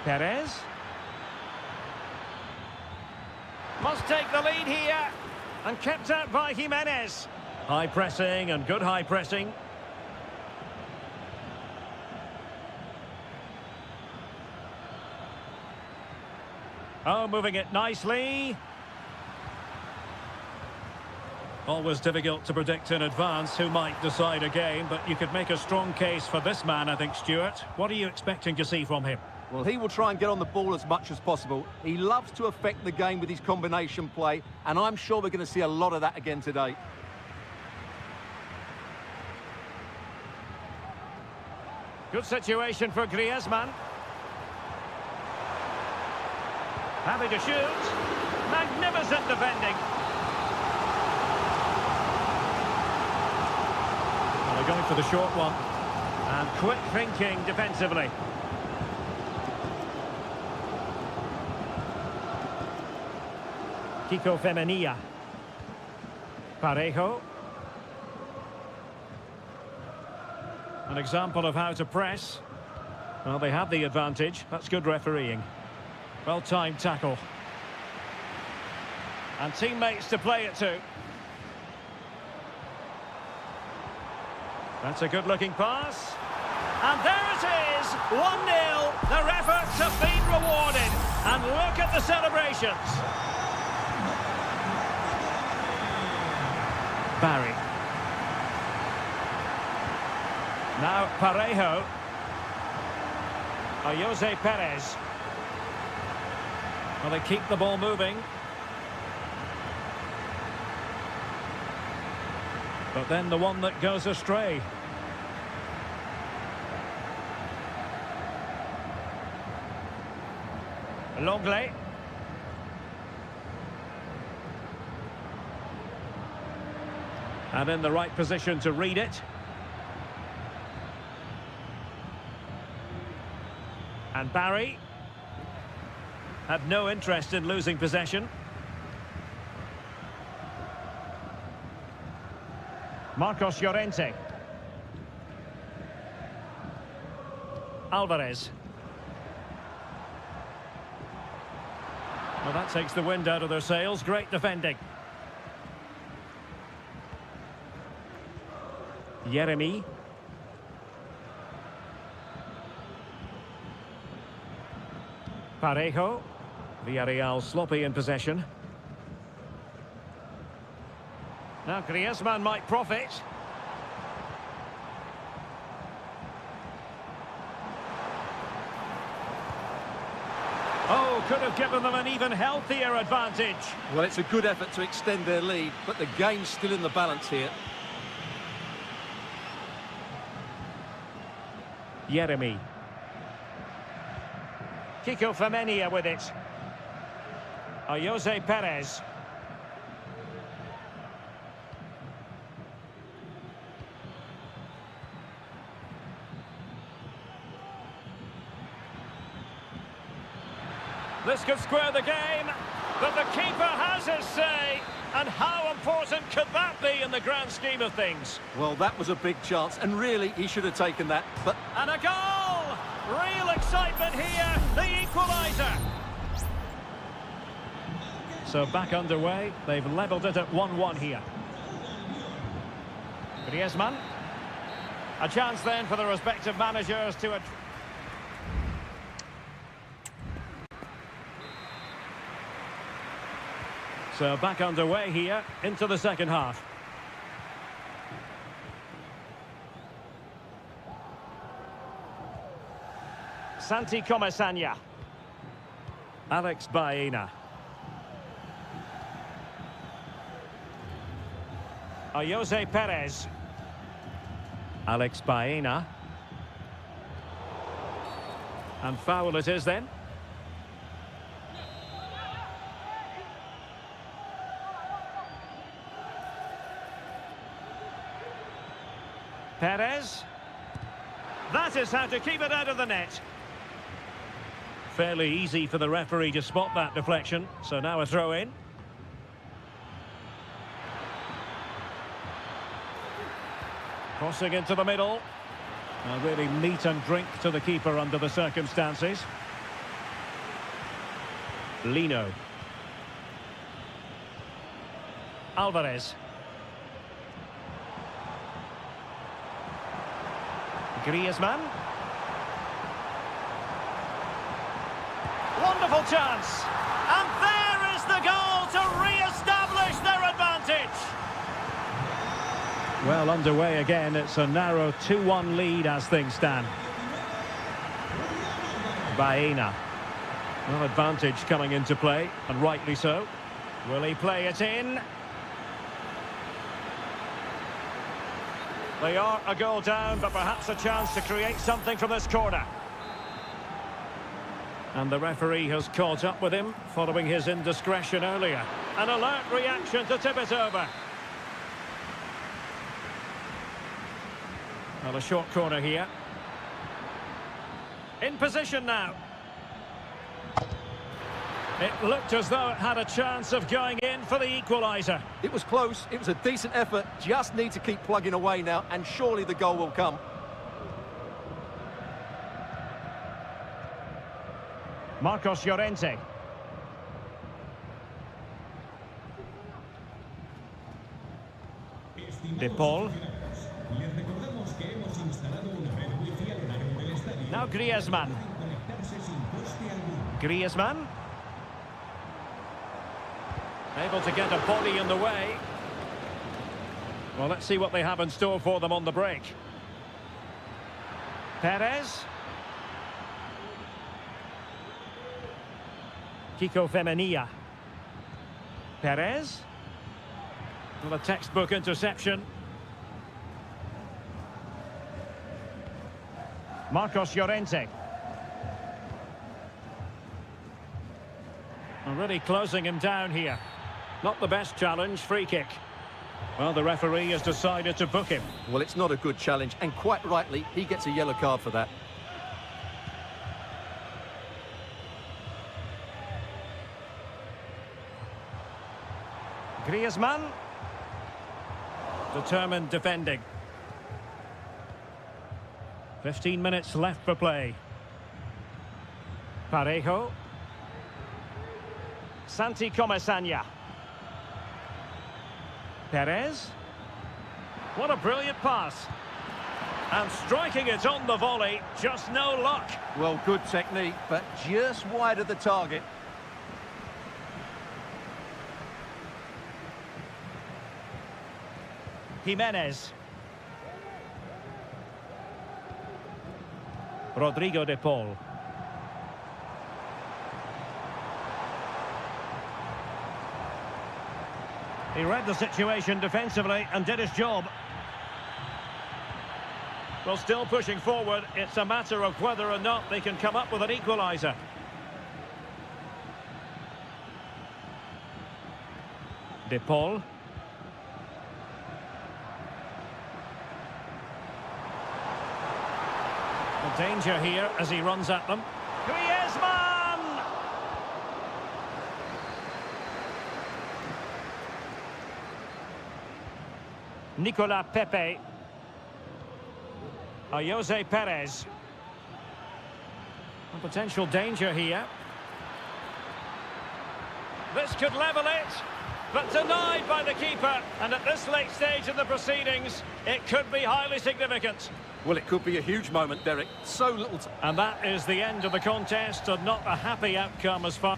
Perez. Must take the lead here, and kept out by Jimenez. High pressing and good high pressing. Oh, moving it nicely. Always difficult to predict in advance who might decide a game, but you could make a strong case for this man, I think, Stuart. What are you expecting to see from him? Well, he will try and get on the ball as much as possible. He loves to affect the game with his combination play, and I'm sure we're going to see a lot of that again today. Good situation for Griezmann. Happy to shoot. Magnificent defending. Well, they're going for the short one. And quick thinking defensively. Kiko Femenia. Parejo. An example of how to press. Well, they have the advantage. That's good refereeing. Well-timed tackle. And teammates to play it to. That's a good-looking pass. And there it is, 1-0. Their efforts have been rewarded. And look at the celebrations. Barry. Now Parejo. Jose Perez. Well, they keep the ball moving. But then the one that goes astray. Longley. And in the right position to read it. And Barry had no interest in losing possession. Marcos Llorente. Alvarez. Well, that takes the wind out of their sails. Great defending. Yeremy. Parejo. Villarreal sloppy in possession. Now Griezmann might profit. Oh, could have given them an even healthier advantage. Well, it's a good effort to extend their lead, but the game's still in the balance here. Yeremy. Kiko Femenia with it. Jose Perez. This could square the game, but the keeper has his say. And how important could that be in the grand scheme of things? Well, that was a big chance, and really, he should have taken that. But and a goal! Real excitement here, the equaliser. So back underway, they've levelled it at 1-1 here. Griezmann. A chance then for the respective managers to... So back underway here into the second half. Santi Comesaña. Alex Baena. Jose Perez. Alex Baena. And foul it is then. Perez. That is how to keep it out of the net. Fairly easy for the referee to spot that deflection. So now a throw in. Crossing into the middle. Really meat and drink to the keeper under the circumstances. Lino. Alvarez. Griezmann. Wonderful chance. And there is the goal to re-establish their advantage. Well, underway again. It's a narrow 2-1 lead as things stand. Baena. Well, advantage coming into play, and rightly so. Will he play it in? They are a goal down, but perhaps a chance to create something from this corner. And the referee has caught up with him following his indiscretion earlier. An alert reaction to tip it over. Well, a short corner here. In position now. It looked as though it had a chance of going in for the equaliser. It was close, it was a decent effort, just need to keep plugging away now, and surely the goal will come. Marcos Llorente. De Paul. Now Griezmann. Griezmann. Able to get a body in the way. Well, let's see what they have in store for them on the break. Perez. Kiko Femenia. Perez. Well, a textbook interception. Marcos Llorente. And really closing him down here. Not the best challenge, free kick. Well, the referee has decided to book him. Well, it's not a good challenge, and quite rightly, he gets a yellow card for that. Griezmann. Determined defending. 15 minutes left for play. Parejo. Santi Comesaña. Perez. What a brilliant pass. And striking it on the volley, just no luck. Well, good technique, but just wide of the target. Jimenez. Rodrigo de Paul. He read the situation defensively and did his job. Well, still pushing forward. It's a matter of whether or not they can come up with an equaliser. De Paul. The danger here as he runs at them. Griezmann! Nicolas Pepe. Jose Perez. A potential danger here. This could level it, but denied by the keeper. And at this late stage of the proceedings, it could be highly significant. Well, it could be a huge moment, Derek. So little time. And that is the end of the contest, and not a happy outcome as far...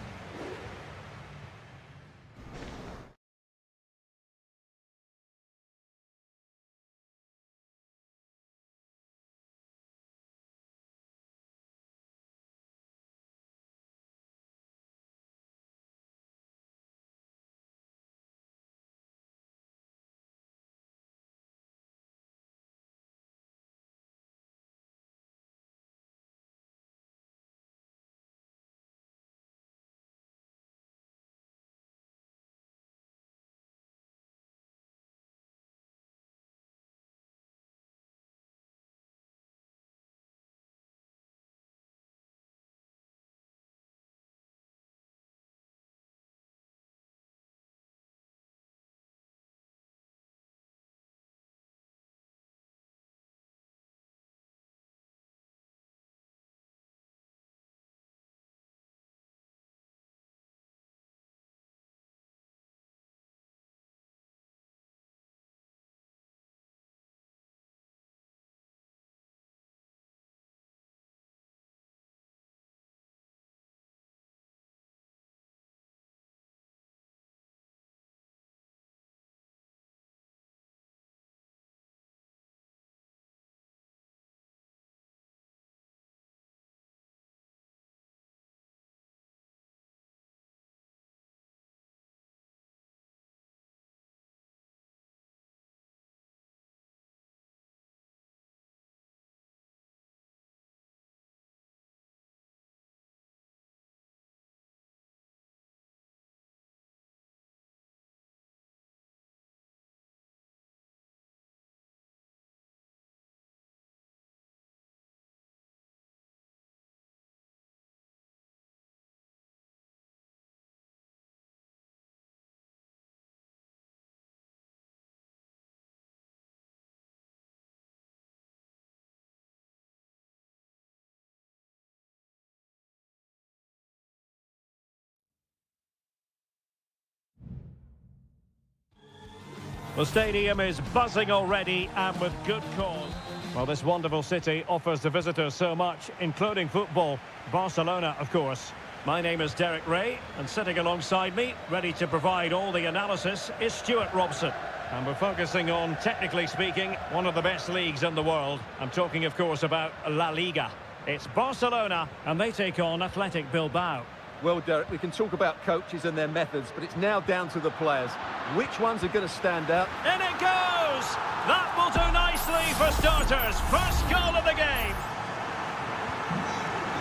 The stadium is buzzing already, and with good cause. Well, this wonderful city offers the visitors so much, including football. Barcelona, of course. My name is Derek Ray, and sitting alongside me, ready to provide all the analysis, is Stuart Robson. And we're focusing on, technically speaking, one of the best leagues in the world. I'm talking, of course, about La Liga. It's Barcelona, and they take on Athletic Bilbao. Well, Derek, we can talk about coaches and their methods, but it's now down to the players. Which ones are going to stand out? In it goes! That will do nicely for starters. First goal of the game.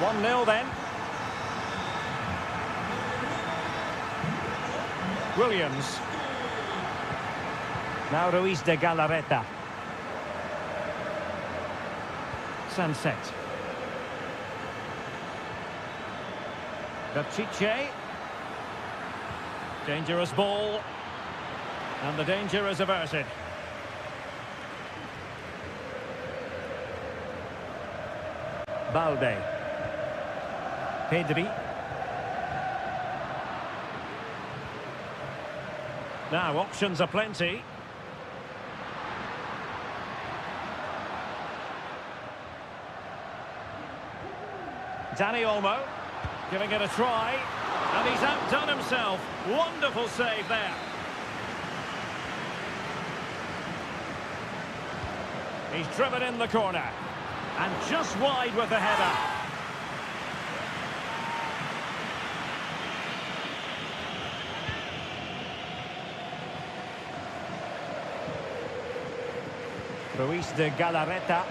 1-0 then. Williams. Now Ruiz de Galarreta. Sunset. Chiche. Dangerous ball. And the danger is averted. Balde. Pedri. Now, options are plenty. Dani Olmo. Giving it a try, and he's outdone himself. Wonderful save there. He's driven in the corner, and just wide with the header. Ruiz de Galarreta.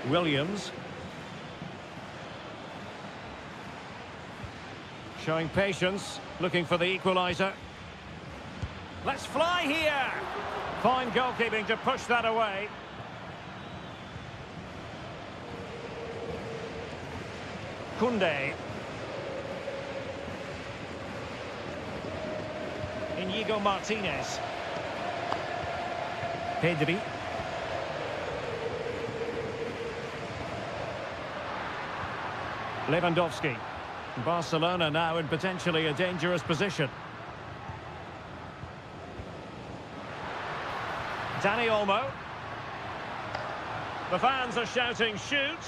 Williams. Showing patience, looking for the equaliser. Let's fly here! Fine goalkeeping to push that away. Koundé. Inigo Martinez. Pedri. Lewandowski. Barcelona now in potentially a dangerous position. Dani Olmo. The fans are shouting, shoot!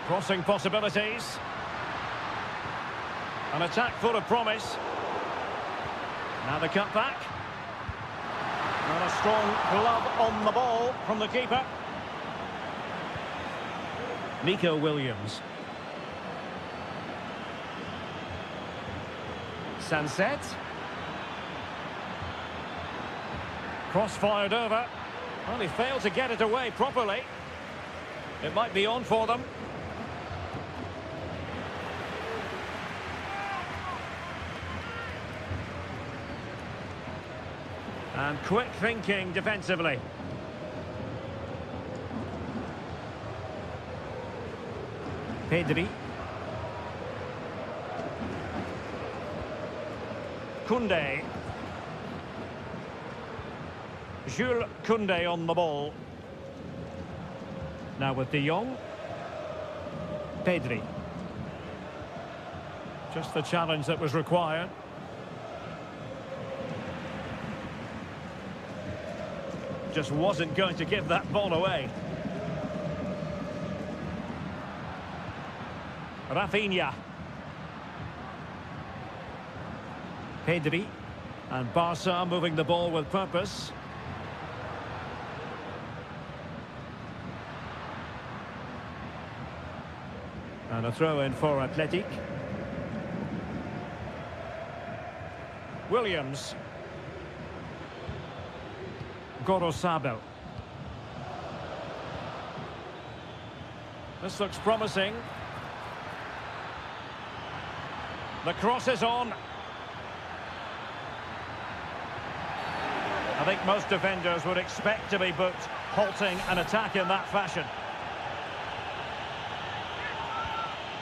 Crossing possibilities. An attack full of promise. Now the cutback. And a strong glove on the ball from the keeper. Nico Williams. Sunset. Cross fired over. Well, he failed to get it away properly. It might be on for them. And quick thinking defensively. Pedri. Koundé. Jules Koundé on the ball. Now with De Jong. Pedri. Just the challenge that was required. Just wasn't going to give that ball away. Rafinha. Pedri. And Barca moving the ball with purpose. And a throw in for Athletic. Williams. Gorosabel. This looks promising. The cross is on. I think most defenders would expect to be booked, halting an attack in that fashion.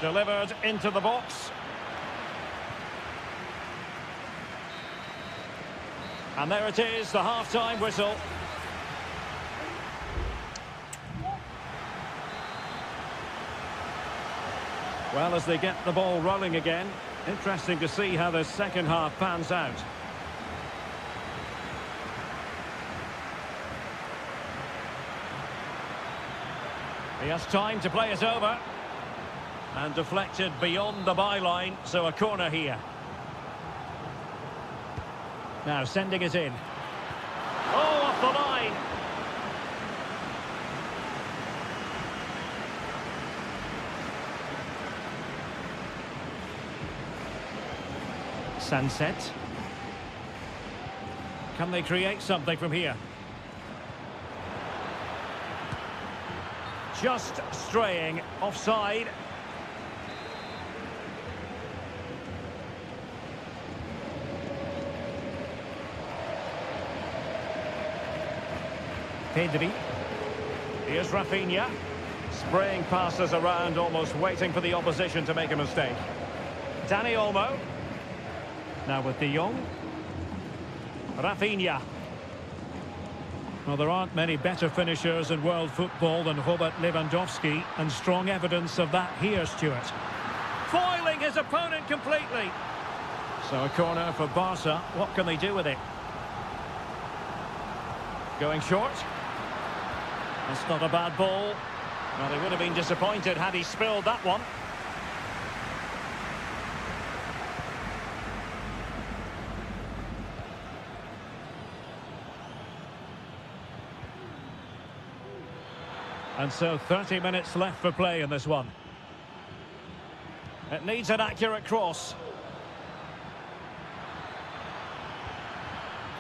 Delivered into the box. And there it is, the half-time whistle. Well, as they get the ball rolling again, interesting to see how the second half pans out. He has time to play it over. And deflected beyond the byline, so a corner here. Now sending it in. Oh, off the line. Sunset. Can they create something from here? Just straying offside. Pedri. Here's Rafinha. Spraying passes around, almost waiting for the opposition to make a mistake. Dani Olmo. Now with De Jong. Rafinha. Well, there aren't many better finishers in world football than Robert Lewandowski, and strong evidence of that here, Stuart. Foiling his opponent completely. So a corner for Barca. What can they do with it? Going short. That's not a bad ball. Well, he would have been disappointed had he spilled that one. And so 30 minutes left for play in this one. It needs an accurate cross.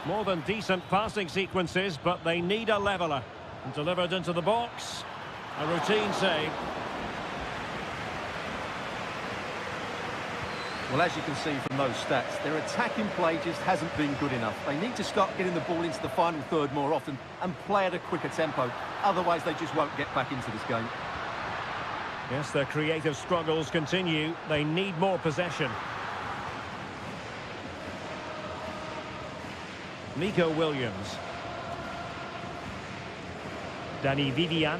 More than decent passing sequences, but they need a leveller. And delivered into the box. A routine save. Well, as you can see from those stats, their attacking play just hasn't been good enough. They need to start getting the ball into the final third more often and play at a quicker tempo. Otherwise, they just won't get back into this game. Yes, their creative struggles continue. They need more possession. Nico Williams. Dani Vivian.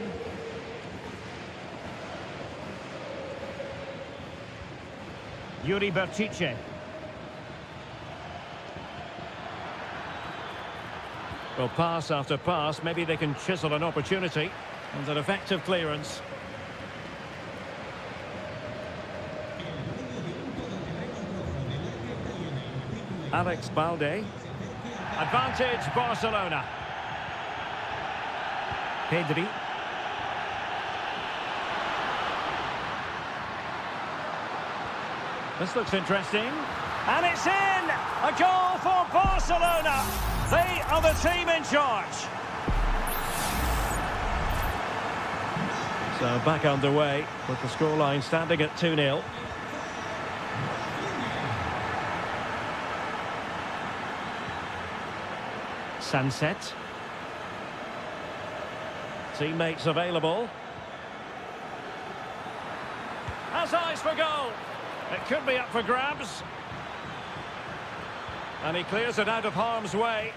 Yuri Bertice. Well, pass after pass, maybe they can chisel an opportunity. And an effective clearance. Alex Balde. Advantage Barcelona. Pedri. This looks interesting. And it's in! A goal for Barcelona! They are the team in charge. So back underway with the scoreline standing at 2-0. Sunset. Teammates available. Has eyes for goal. It could be up for grabs. And he clears it out of harm's way.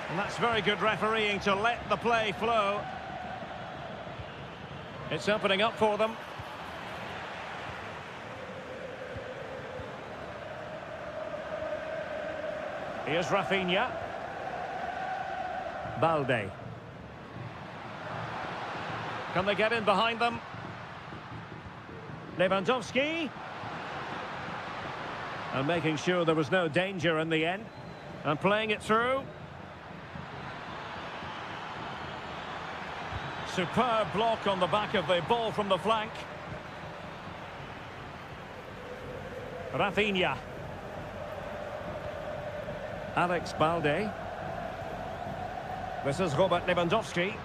And that's very good refereeing to let the play flow. It's opening up for them. Here's Rafinha. Balde. Can they get in behind them? Lewandowski. And making sure there was no danger in the end. And playing it through. Superb block on the back of the ball from the flank. Rafinha. Alex Balde. This is Robert Lewandowski.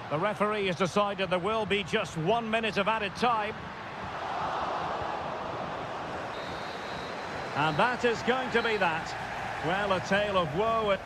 The referee has decided there will be just 1 minute of added time. And that is going to be that. Well, a tale of woe.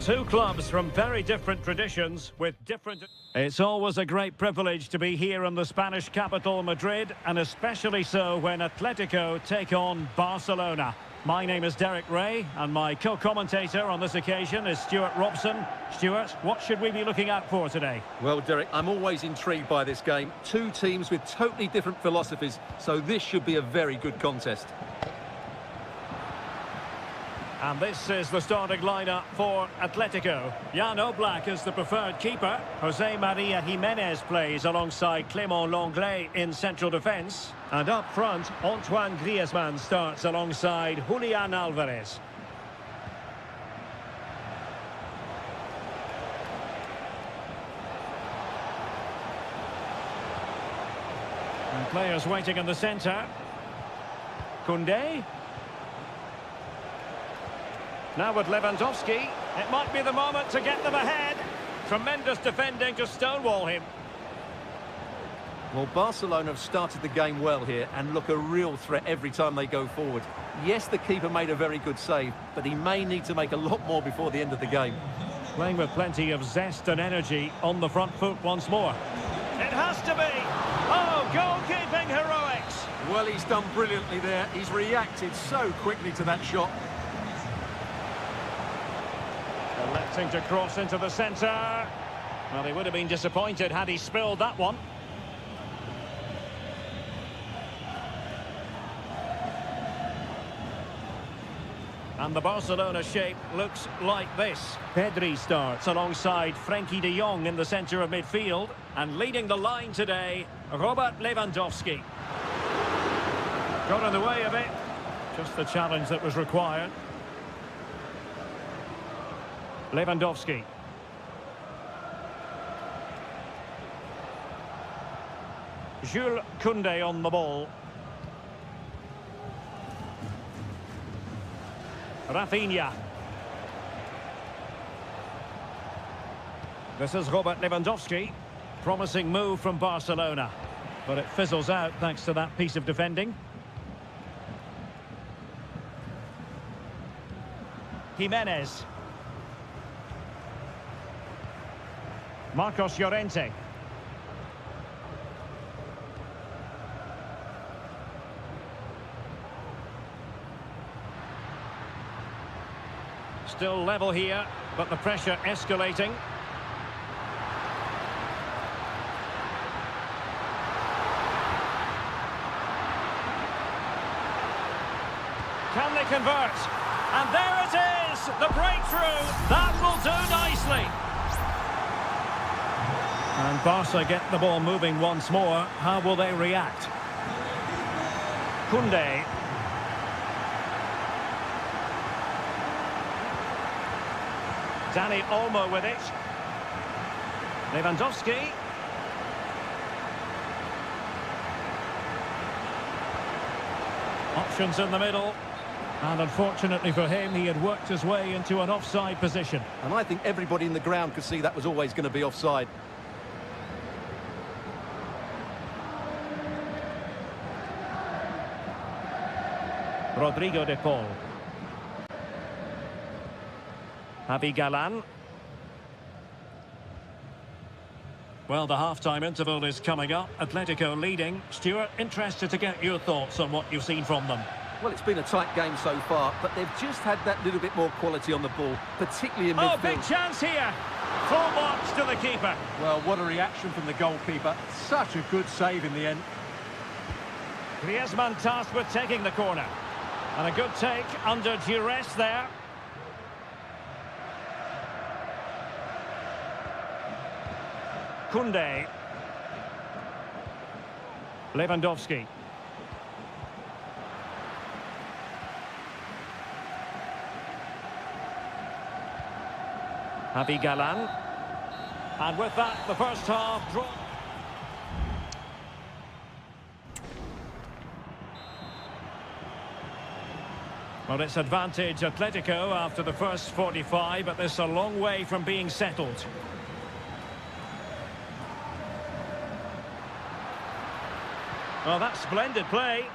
Two clubs from very different traditions with different... It's always a great privilege to be here in the Spanish capital, Madrid, and especially so when Atletico take on Barcelona. My name is Derek Ray, and my co-commentator on this occasion is Stuart Robson. Stuart, what should we be looking out for today? Well, Derek, I'm always intrigued by this game. Two teams with totally different philosophies, so this should be a very good contest. And this is the starting lineup for Atletico. Jan Oblak is the preferred keeper. Jose Maria Jimenez plays alongside Clément Lenglet in central defence. And up front, Antoine Griezmann starts alongside Julian Alvarez. And players waiting in the centre. Koundé. Now with Lewandowski, it might be the moment to get them ahead. Tremendous defending to stonewall him. Well, Barcelona have started the game well here and look a real threat every time they go forward. Yes, the keeper made a very good save, but he may need to make a lot more before the end of the game. Playing with plenty of zest and energy on the front foot once more. It has to be! Oh, goalkeeping heroics! Well, he's done brilliantly there. He's reacted so quickly to that shot. Electing to cross into the centre. Well, he would have been disappointed had he spilled that one. And the Barcelona shape looks like this. Pedri starts alongside Frenkie de Jong in the centre of midfield. And leading the line today, Robert Lewandowski. Got in the way of it. Just the challenge that was required. Lewandowski. Jules Koundé on the ball. Rafinha. This is Robert Lewandowski. Promising move from Barcelona. But it fizzles out thanks to that piece of defending. Jimenez. Marcos Llorente. Still level here, but the pressure escalating. Can they convert? And there it is! The breakthrough! That will do nicely! And Barca get the ball moving once more. How will they react? Koundé. Dani Olmo with it. Lewandowski. Options in the middle. And unfortunately for him, he had worked his way into an offside position. And I think everybody in the ground could see that was always going to be offside. Rodrigo de Paul. Javi Galán. Well, the half-time interval is coming up. Atletico leading. Stuart, interested to get your thoughts on what you've seen from them. Well, it's been a tight game so far, but they've just had that little bit more quality on the ball, particularly in midfield. Oh, big chance here. Full marks to the keeper. Well, what a reaction from the goalkeeper. Such a good save in the end. Griezmann tasked with taking the corner. And a good take under duress there. Koundé. Lewandowski. Javi Galán. And with that, the first half draw. Well, it's advantage Atletico after the first 45, but this is a long way from being settled. Well, that's splendid play.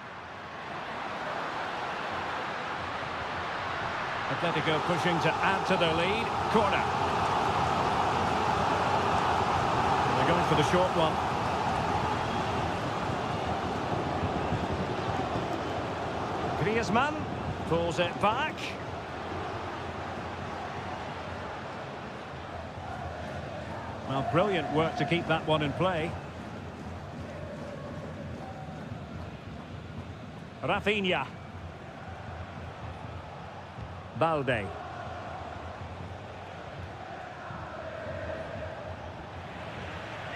Atletico pushing to add to their lead. Corner. They're going for the short one. Griezmann pulls it back. Well, brilliant work to keep that one in play. Rafinha. Balde.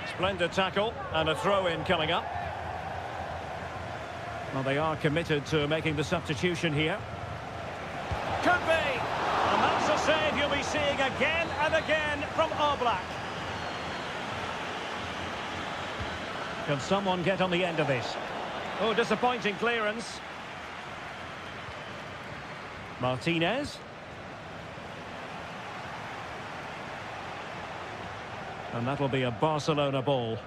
Splendid tackle and a throw-in coming up. Well, they are committed to making the substitution here. Could be! And that's a save you'll be seeing again and again from Oblak. Can someone get on the end of this? Oh, disappointing clearance. Martinez. And that'll be a Barcelona ball.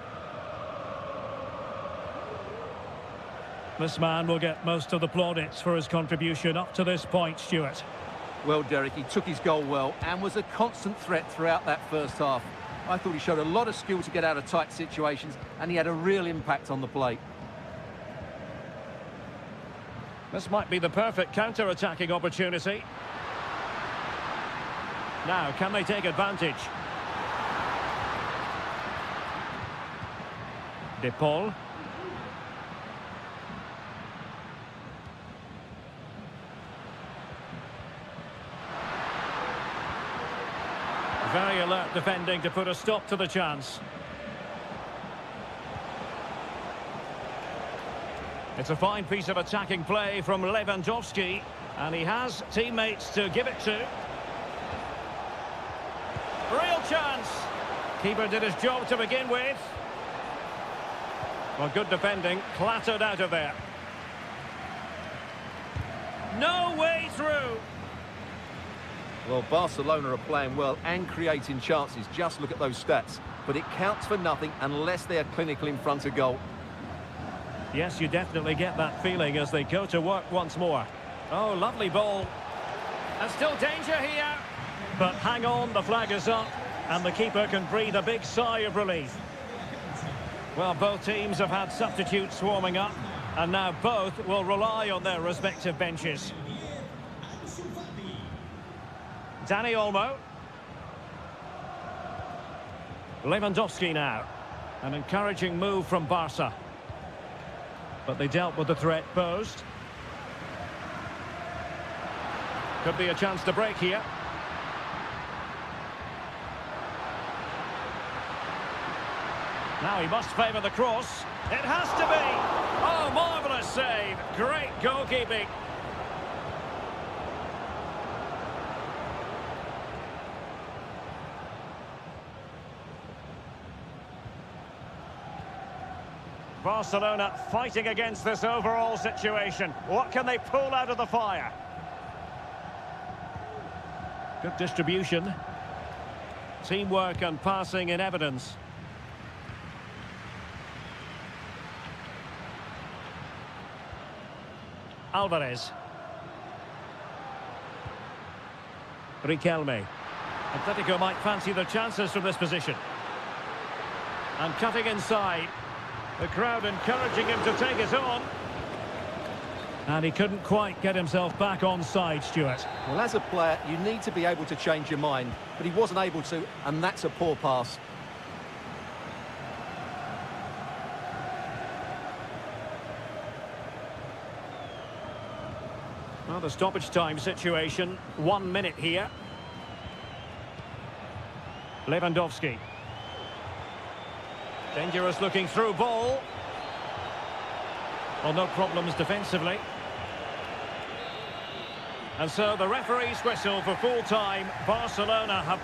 This man will get most of the plaudits for his contribution up to this point, Stuart. Well, Derek, he took his goal well and was a constant threat throughout that first half. I thought he showed a lot of skill to get out of tight situations, and he had a real impact on the plate. This might be the perfect counter-attacking opportunity. Now, can they take advantage? De Paul. Very alert defending to put a stop to the chance. It's a fine piece of attacking play from Lewandowski, and he has teammates to give it to. Real chance. Keeper did his job to begin with. Well, good defending, clattered out of there. No way through. Well, Barcelona are playing well and creating chances. Just look at those stats. But it counts for nothing unless they are clinical in front of goal. Yes, you definitely get that feeling as they go to work once more. Oh, lovely ball. And still danger here. But hang on, the flag is up. And the keeper can breathe a big sigh of relief. Well, both teams have had substitutes warming up. And now both will rely on their respective benches. Dani Olmo. Lewandowski now. An encouraging move from Barca. But they dealt with the threat posed. Could be a chance to break here. Now he must favour the cross. It has to be! Oh, marvellous save! Great goalkeeping. Barcelona fighting against this overall situation. What can they pull out of the fire? Good distribution. Teamwork and passing in evidence. Alvarez. Riquelme. Atletico might fancy their chances from this position. And cutting inside. The crowd encouraging him to take it on. And he couldn't quite get himself back on side, Stuart. Well, as a player, you need to be able to change your mind. But he wasn't able to, and that's a poor pass. Well, the stoppage time situation, 1 minute here. Lewandowski. Dangerous looking through ball. Well, no problems defensively. And so the referee's whistle for full time. Barcelona have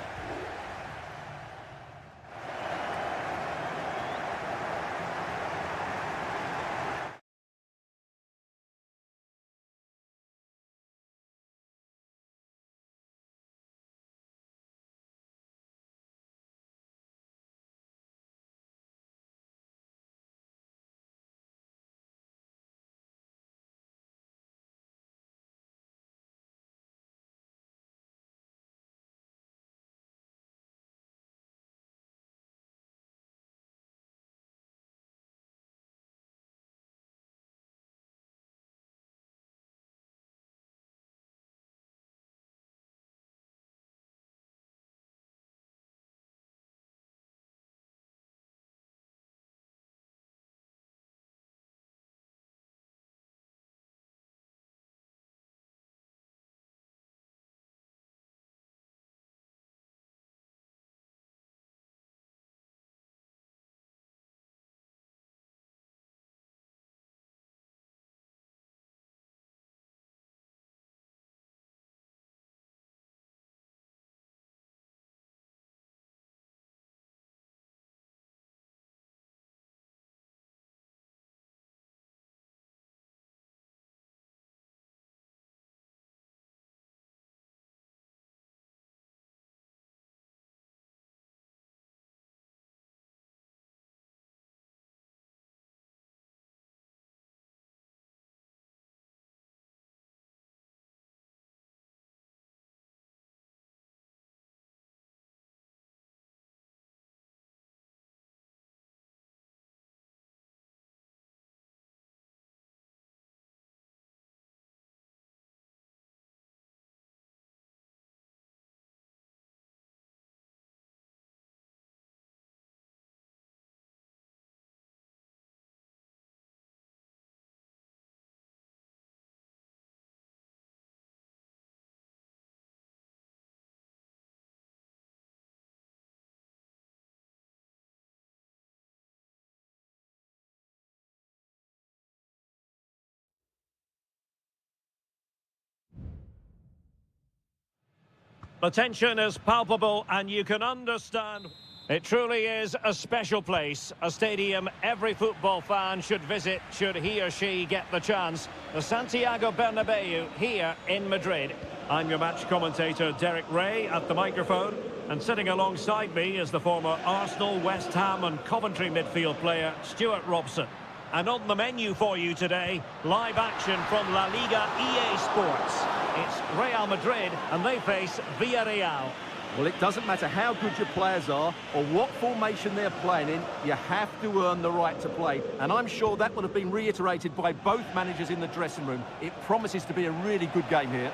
The tension is palpable and you can understand. It truly is a special place, a stadium every football fan should visit should he or she get the chance. The Santiago Bernabeu here in Madrid. I'm your match commentator Derek Ray at the microphone, and sitting alongside me is the former Arsenal, West Ham and Coventry midfield player Stuart Robson. And on the menu for you today, live action from La Liga EA Sports. It's Real Madrid and they face Villarreal. Well, it doesn't matter how good your players are or what formation they're playing in, you have to earn the right to play. And I'm sure that would have been reiterated by both managers in the dressing room. It promises to be a really good game here.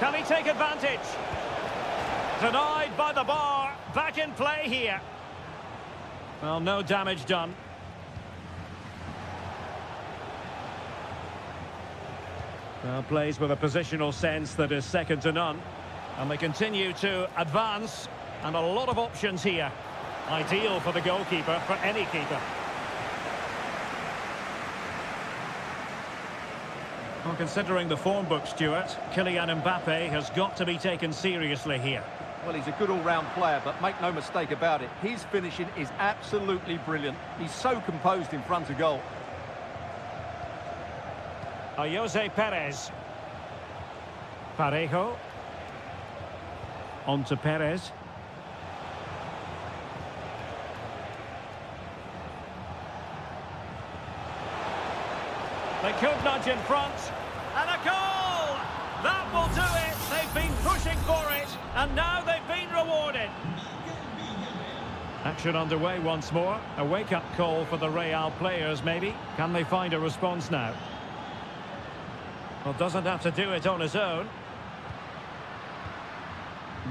Can he take advantage? Denied by the bar. Back in play here. Well, no damage done. Well, plays with a positional sense that is second to none. And they continue to advance, and a lot of options here. Ideal for the goalkeeper, for any keeper. Well, considering the form book, Stuart, Kylian Mbappe has got to be taken seriously here. Well, he's a good all-round player, but make no mistake about it, his finishing is absolutely brilliant. He's so composed in front of goal. Jose Perez. Parejo. On to Perez. They could nudge in front. And a goal! That will do it. They've been pushing for it. And now they've been rewarded. Action underway once more. A wake-up call for the Real players, maybe. Can they find a response now? Well, doesn't have to do it on his own.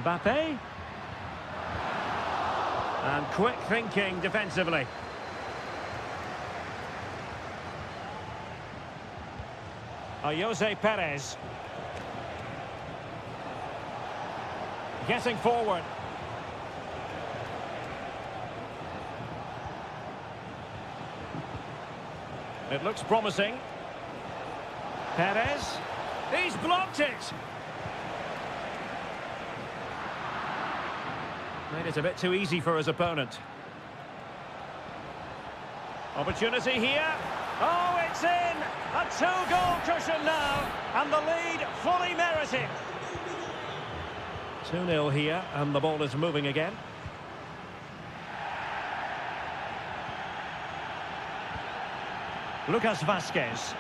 Mbappe. And quick thinking defensively. Jose Perez. Getting forward. It looks promising. Perez. He's blocked it. Made it a bit too easy for his opponent. Opportunity here. Oh, it's in! A two-goal cushion now, and the lead fully merited. 2-0 here, and the ball is moving again. Lucas Vazquez.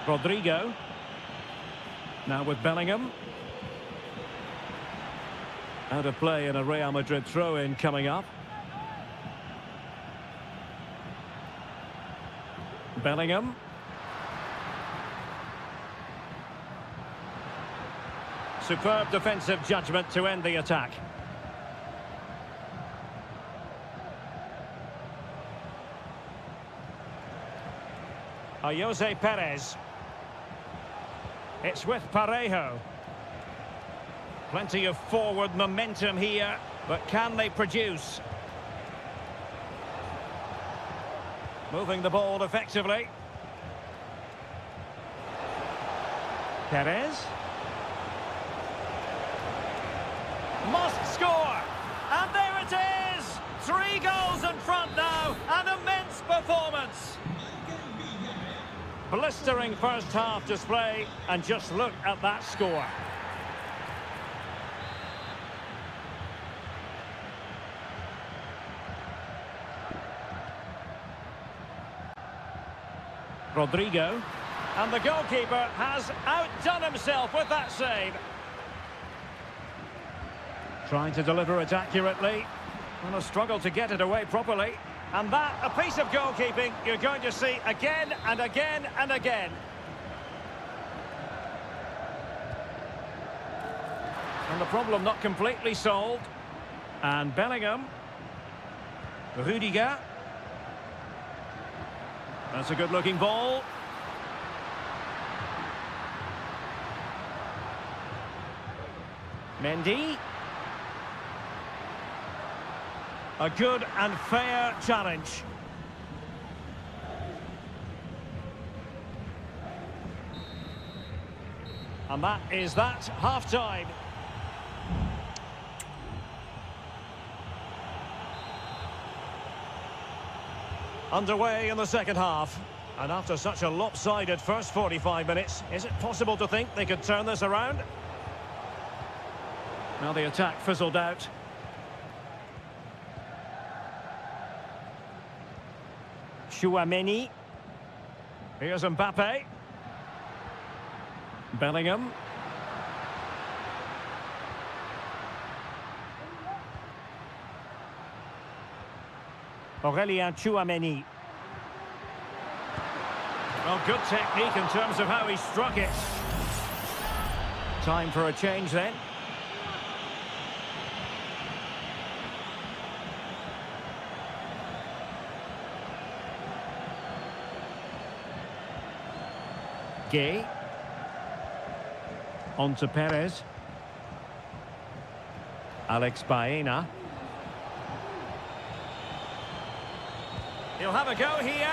Rodrigo. Now with Bellingham. Out of play and a Real Madrid throw-in coming up. Bellingham. Superb defensive judgment to end the attack. Jose Perez. It's with Parejo. Plenty of forward momentum here, but can they produce? Moving the ball effectively. Perez. Must score! And there it is! 3 goals in front now, an immense performance! Blistering first half display, and just look at that score. Rodrigo, and the goalkeeper has outdone himself with that save. Trying to deliver it accurately, and a struggle to get it away properly. And that, a piece of goalkeeping you're going to see again and again and again. And the problem not completely solved. And Bellingham. Rudiger. That's a good-looking ball. Mendy. A good and fair challenge. And that is that, half-time. Underway in the second half. And after such a lopsided first 45 minutes, is it possible to think they could turn this around? Now the attack fizzled out. Chouameni. Here's Mbappe. Bellingham. Aurélien Chouameni. Well, good technique in terms of how he struck it. Time for a change then. Gay. On to Perez. Alex Baena. He'll have a go here.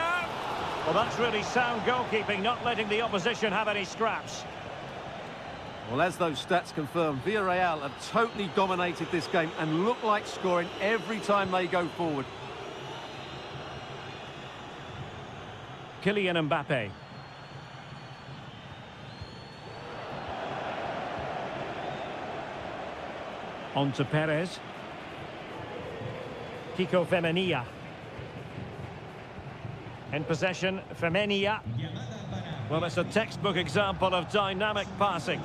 Well, that's really sound goalkeeping, not letting the opposition have any scraps. Well, as those stats confirm, Villarreal have totally dominated this game and look like scoring every time they go forward. Kylian Mbappe. On to Perez. Kiko Femenia. In possession, Femenia. Well, it's a textbook example of dynamic passing.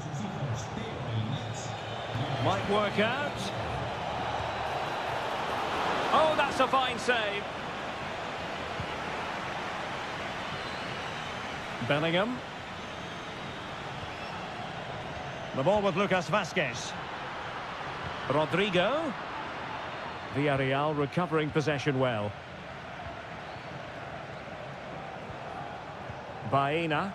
Might work out. Oh, that's a fine save. Bellingham. The ball with Lucas Vazquez. Rodrigo. Villarreal recovering possession well. Baena.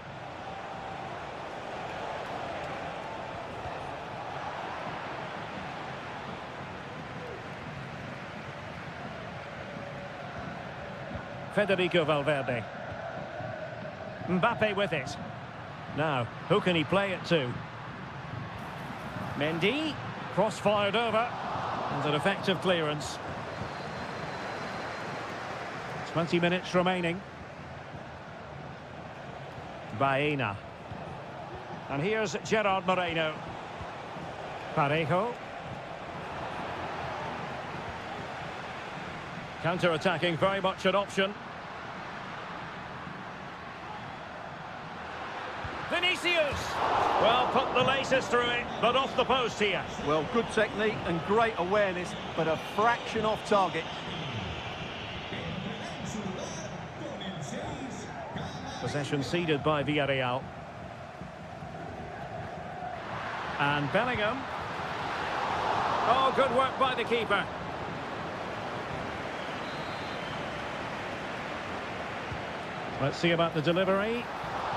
Federico Valverde. Mbappe with it. Now, who can he play it to? Mendy. Cross-fired over. And an effective clearance. 20 minutes remaining. Baena. And here's Gerard Moreno. Parejo. Counter-attacking, very much an option. Vinicius! Well, put the laces through it, but off the post here. Well, good technique and great awareness, but a fraction off target. Possession ceded by Villarreal. And Bellingham. Oh, good work by the keeper. Let's see about the delivery.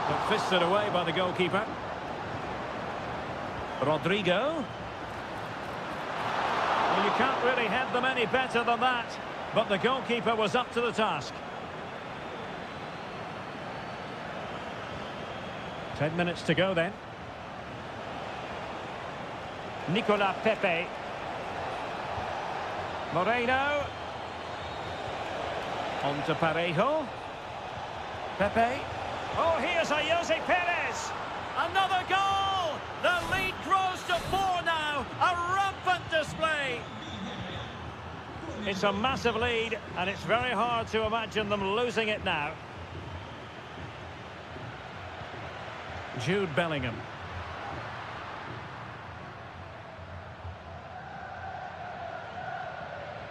But fisted away by the goalkeeper. Rodrigo. Well, you can't really head them any better than that. But the goalkeeper was up to the task. 10 minutes to go then. Nicolas Pepe. Moreno. On to Parejo. Pepe. Oh, here's a Jose Perez. Another goal! The lead grows to 4 now. A rampant display. It's a massive lead, and it's very hard to imagine them losing it now. Jude Bellingham.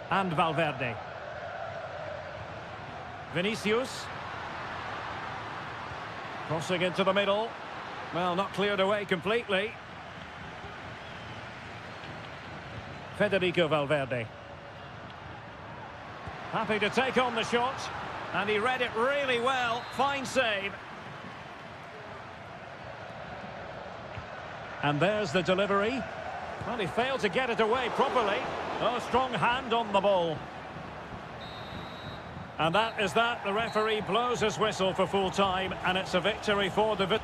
And Valverde. Vinicius. Crossing into the middle. Well, not cleared away completely. Federico Valverde. Happy to take on the shot. And he read it really well. Fine save. And there's the delivery. Well, he failed to get it away properly. Oh, strong hand on the ball. And that is that. The referee blows his whistle for full time, and it's a victory for the...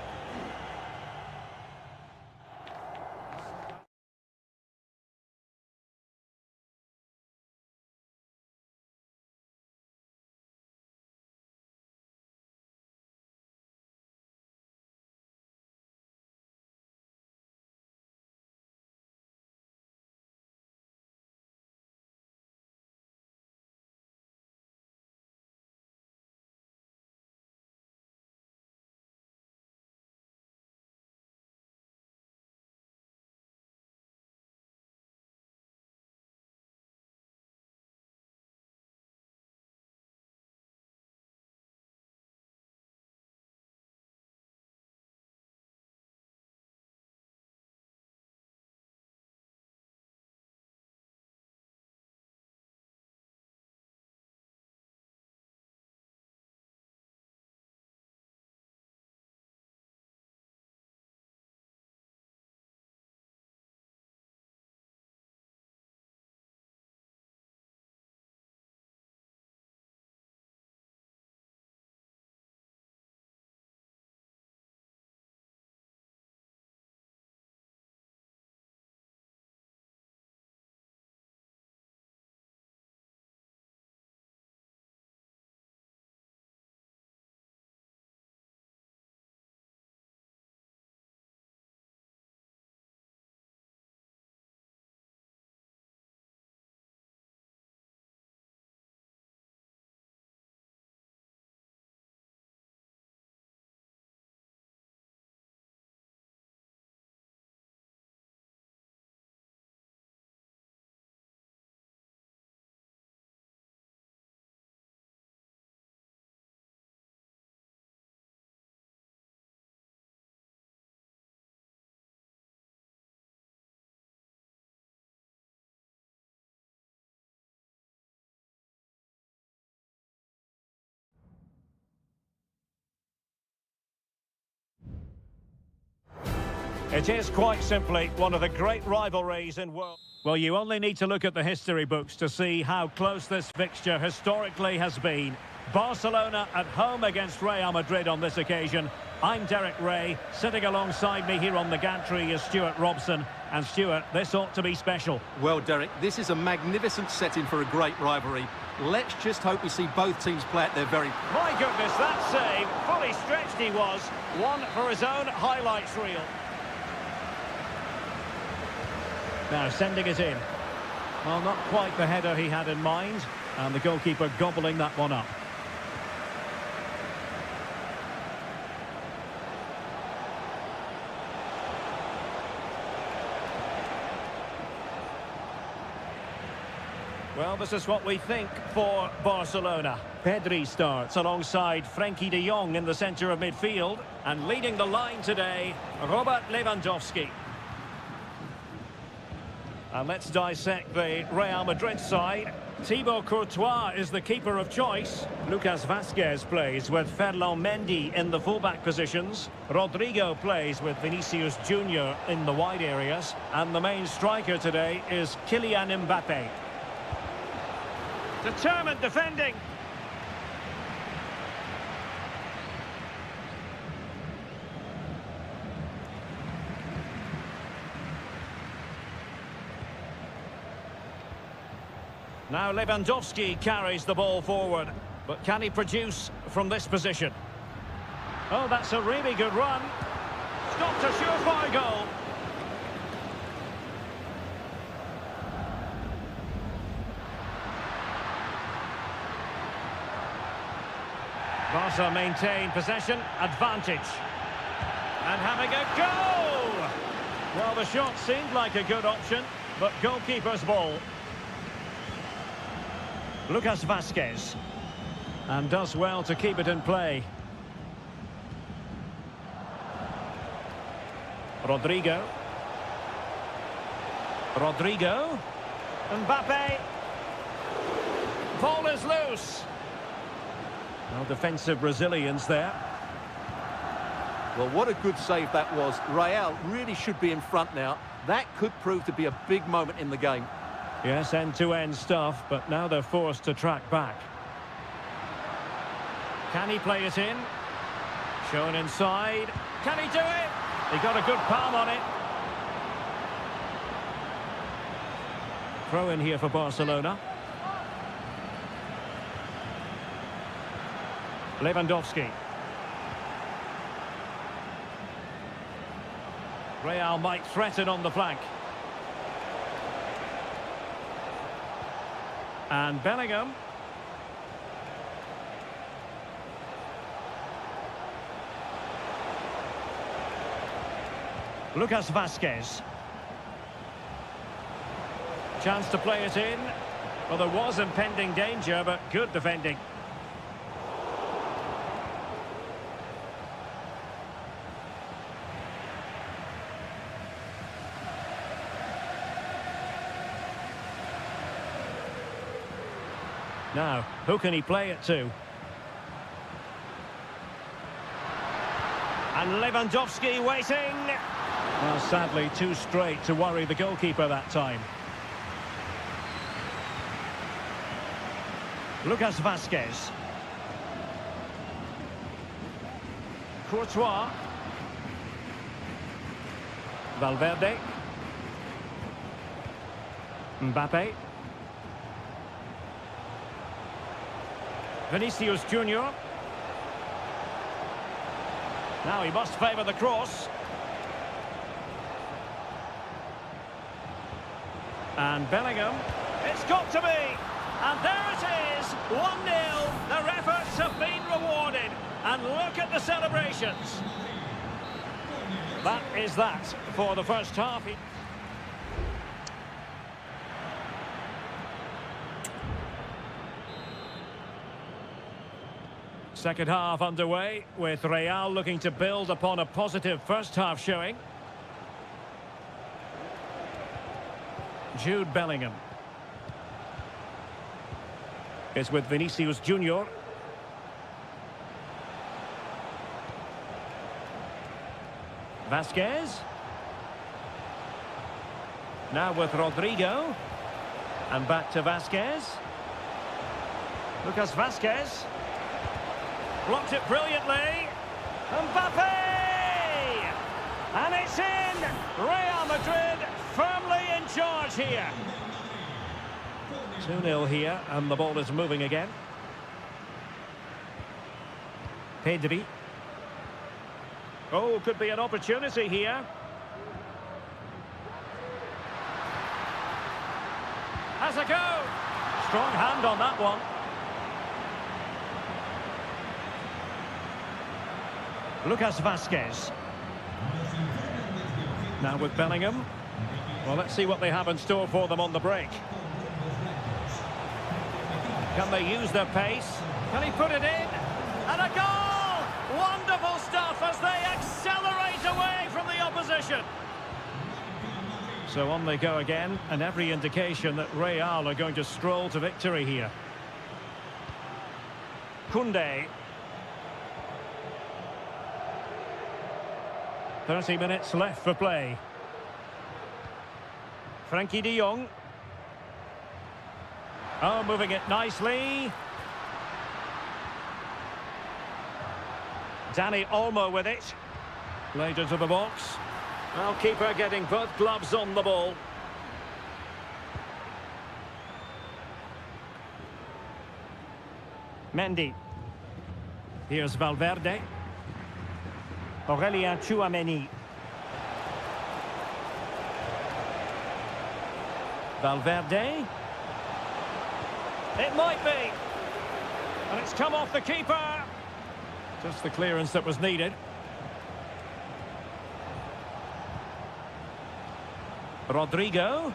It is quite simply one of the great rivalries in world. Well, you only need to look at the history books to see how close this fixture historically has been. Barcelona at home against Real Madrid on this occasion. I'm Derek Ray. Sitting alongside me here on the gantry is Stuart Robson. And Stuart, this ought to be special. Well, Derek, this is a magnificent setting for a great rivalry. Let's just hope we see both teams play at their very... My goodness, that save. Fully stretched he was. One for his own highlights reel. Now sending it in. Well, not quite the header he had in mind. And the goalkeeper gobbling that one up. Well, this is what we think for Barcelona. Pedri starts alongside Frenkie de Jong in the centre of midfield. And leading the line today, Robert Lewandowski. And let's dissect the Real Madrid side. Thibaut Courtois is the keeper of choice. Lucas Vazquez plays with Ferland Mendy in the fullback positions. Rodrigo plays with Vinicius Junior in the wide areas. And the main striker today is Kylian Mbappe. Determined defending. Now Lewandowski carries the ball forward. But can he produce from this position? Oh, that's a really good run. Stopped a surefire goal. Barca maintain possession, advantage. And having a go! Well, the shot seemed like a good option, but goalkeeper's ball. Lucas Vazquez. And does well to keep it in play. Rodrigo. Rodrigo. Mbappe. Ball is loose. Well, defensive resilience there. Well, what a good save that was. Real really should be in front now. That could prove to be a big moment in the game. Yes, end-to-end stuff, but now they're forced to track back. Can he play it in? Shown inside. Can he do it? He got a good palm on it. Throw in here for Barcelona. Lewandowski. Real might threaten on the flank. And Bellingham. Lucas Vazquez. Chance to play it in. Well, there was impending danger, but good defending. Now, who can he play it to? And Lewandowski waiting. Well, sadly, too straight to worry the goalkeeper that time. Lucas Vazquez. Courtois. Valverde. Mbappe. Vinicius Junior. Now he must favour the cross. And Bellingham. It's got to be. And there it is. 1-0. Their efforts have been rewarded. And look at the celebrations. That is that for the first half. Second half underway, with Real looking to build upon a positive first half showing. Jude Bellingham. It's with Vinicius Junior. Vazquez. Now with Rodrigo. And back to Vasquez. Lucas Vasquez. Blocked it brilliantly. Mbappe! And it's in! Real Madrid firmly in charge here. 2-0 here, and the ball is moving again. Pedri. Oh, could be an opportunity here. Has a go! Strong hand on that one. Lucas Vasquez. Now with Bellingham. Well, let's see what they have in store for them on the break. Can they use their pace? Can he put it in? And a goal! Wonderful stuff as they accelerate away from the opposition. So on they go again, and every indication that Real are going to stroll to victory here. Koundé. 30 minutes left for play. Frankie de Jong. Oh, moving it nicely. Dani Olmo with it. Played into the box. Well, keeper getting both gloves on the ball. Mendy. Here's Valverde. Aurelien Tchouameni. Valverde. It might be. And it's come off the keeper. Just the clearance that was needed. Rodrigo.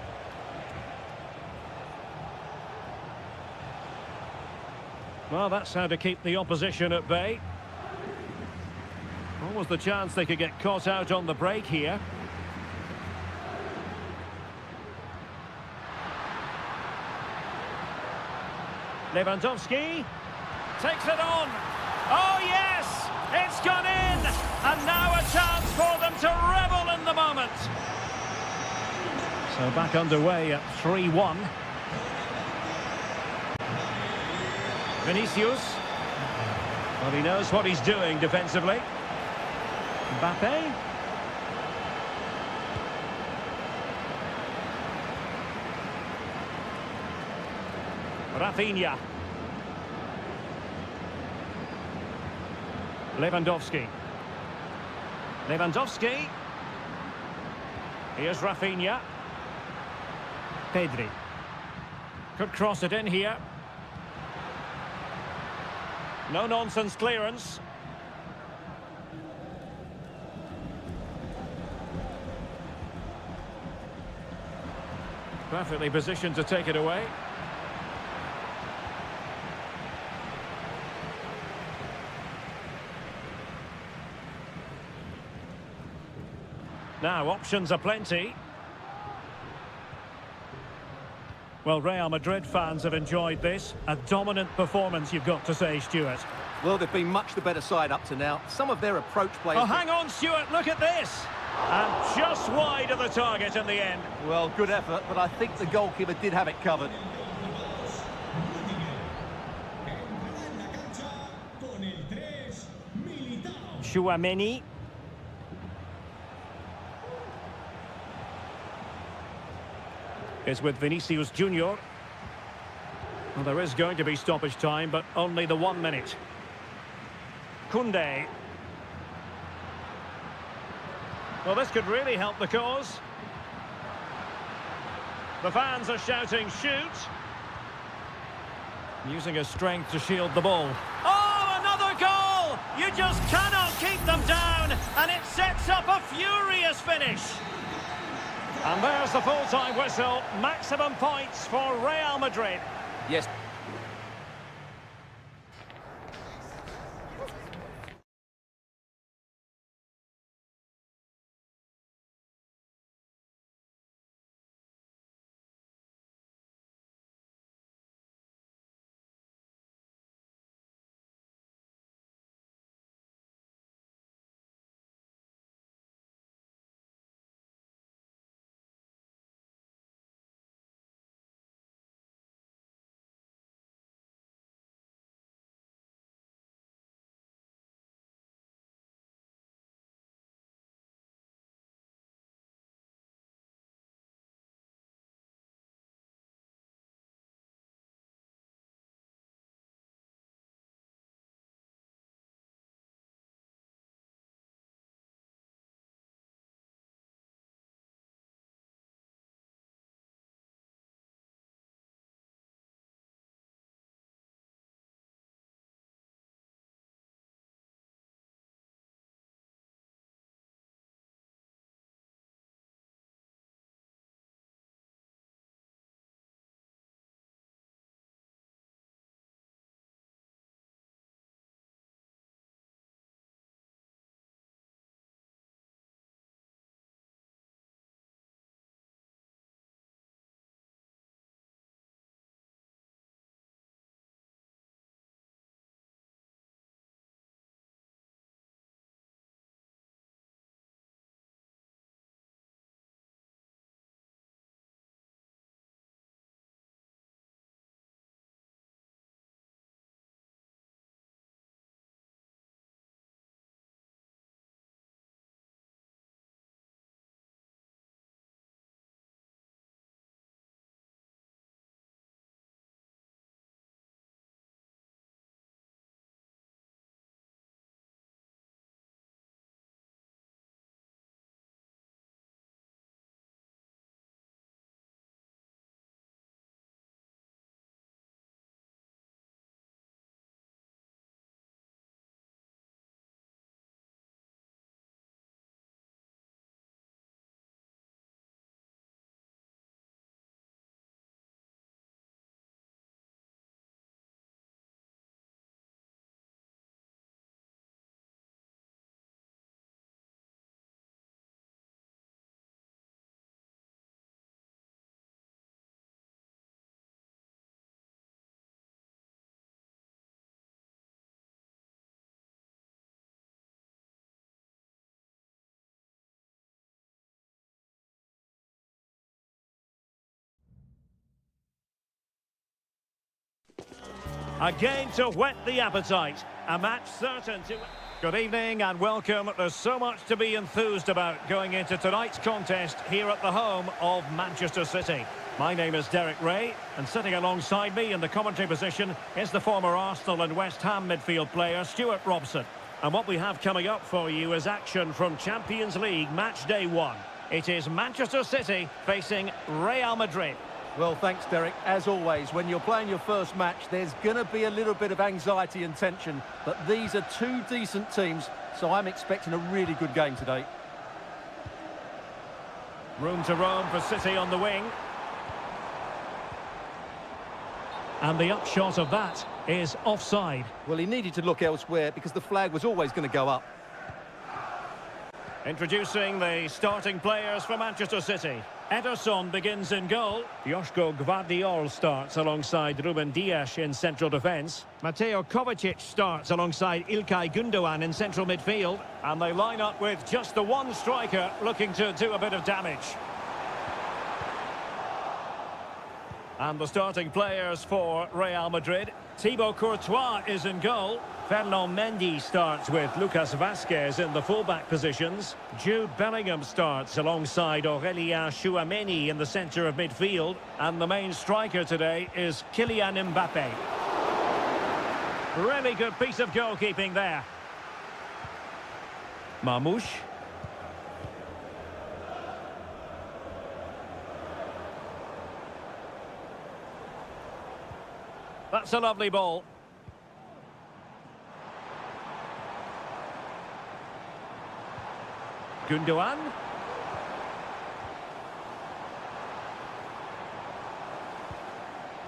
Well, that's how to keep the opposition at bay. What was the chance they could get caught out on the break here? Lewandowski takes it on. Oh, yes! It's gone in! And now a chance for them to revel in the moment. So back underway at 3-1. Vinicius. Well, he knows what he's doing defensively. Mbappe. Rafinha. Lewandowski. Lewandowski. Here's Rafinha. Pedri. Could cross it in here. No-nonsense clearance. Perfectly positioned to take it away. Now, options are plenty. Well, Real Madrid fans have enjoyed this. A dominant performance, you've got to say, Stuart. Well, they've been much the better side up to now. Some of their approach play... Oh, hang on, Stuart, look at this! And just wide of the target in the end. Well, good effort, but I think the goalkeeper did have it covered. Tchouameni. Is with Vinicius Junior. Well, there is going to be stoppage time, but only the 1 minute. Koundé. Well, this could really help the cause. The fans are shouting, shoot! Using his strength to shield the ball. Oh, another goal! You just cannot keep them down, and it sets up a furious finish. And there's the full-time whistle. Maximum points for Real Madrid. Yes. Again to whet the appetite. A match certain to... Good evening and welcome. There's so much to be enthused about going into tonight's contest here at the home of Manchester City. My name is Derek Ray, and sitting alongside me in the commentary position is the former Arsenal and West Ham midfield player Stuart Robson. And what we have coming up for you is action from Champions League match day 1. It is Manchester City facing Real Madrid. Well, thanks, Derek. As always, when you're playing your first match, there's going to be a little bit of anxiety and tension. But these are two decent teams, so I'm expecting a really good game today. Room to roam for City on the wing. And the upshot of that is offside. Well, he needed to look elsewhere because the flag was always going to go up. Introducing the starting players for Manchester City. Ederson begins in goal. Joško Gvardiol starts alongside Ruben Dias in central defence. Mateo Kovacic starts alongside Ilkay Gundogan in central midfield. And they line up with just the one striker looking to do a bit of damage. And the starting players for Real Madrid. Thibaut Courtois is in goal. Fernand Mendy starts with Lucas Vazquez in the fullback positions. Jude Bellingham starts alongside Aurélien Tchouameni in the centre of midfield. And the main striker today is Kylian Mbappe. Really good piece of goalkeeping there. Marmoush. That's a lovely ball. Gundogan.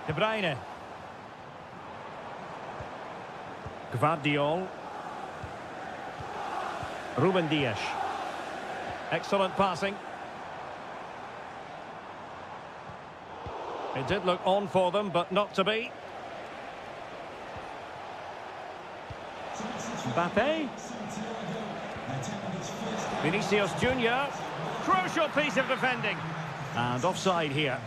De Bruyne. Gvardiol. Ruben Dias. Excellent passing. It did look on for them, but not to be. Mbappe. Vinicius Junior. Crucial piece of defending. And offside here.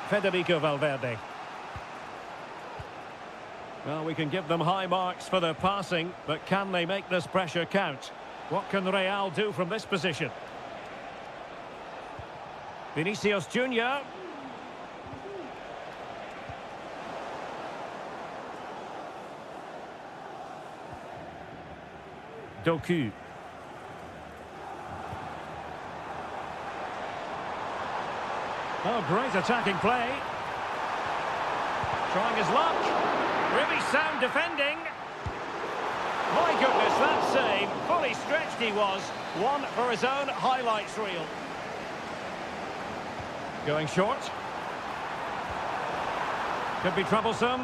Federico Valverde. Well, we can give them high marks for their passing, but can they make this pressure count? What can Real do from this position? Vinicius Junior. Doku. Oh, great attacking play. Trying his luck. Really sound defending. My goodness, that save. Fully stretched he was. One for his own highlights reel. Going short. Could be troublesome.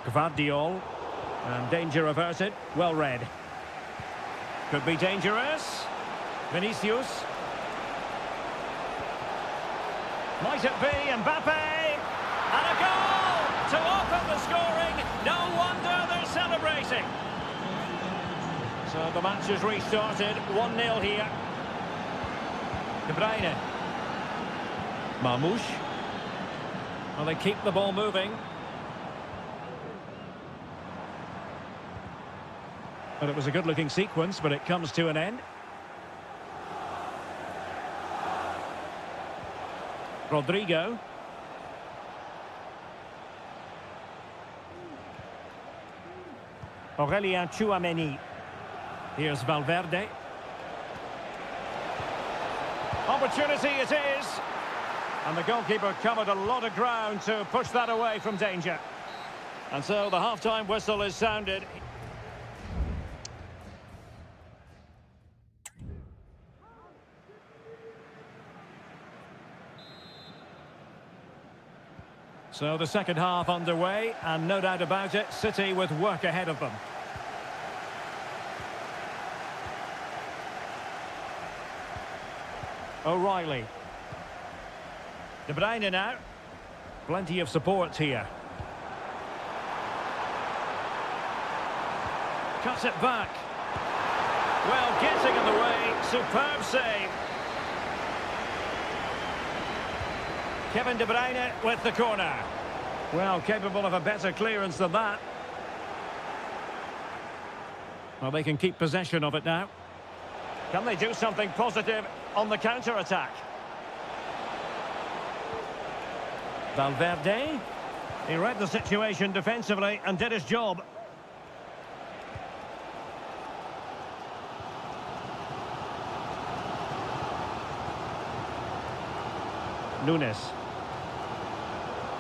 Gvardiol. And danger averted. Well read. Could be dangerous. Vinicius. Might it be Mbappe? And a goal to open the scoring. No wonder they're celebrating. So the match has restarted. 1-0 here. De Bruyne. Marmoush. Well, they keep the ball moving. But it was a good-looking sequence, but it comes to an end. Rodrigo. Aurélien Tchouameni. Here's Valverde. Opportunity it is. And the goalkeeper covered a lot of ground to push that away from danger. And so the half-time whistle is sounded. So the second half underway, and no doubt about it, City with work ahead of them. O'Reilly. De Bruyne now. Plenty of support here. Cuts it back. Well, getting in the way. Superb save. Kevin De Bruyne with the corner. Well, capable of a better clearance than that. Well, they can keep possession of it now. Can they do something positive on the counter-attack? Valverde. He read the situation defensively and did his job. Nunes.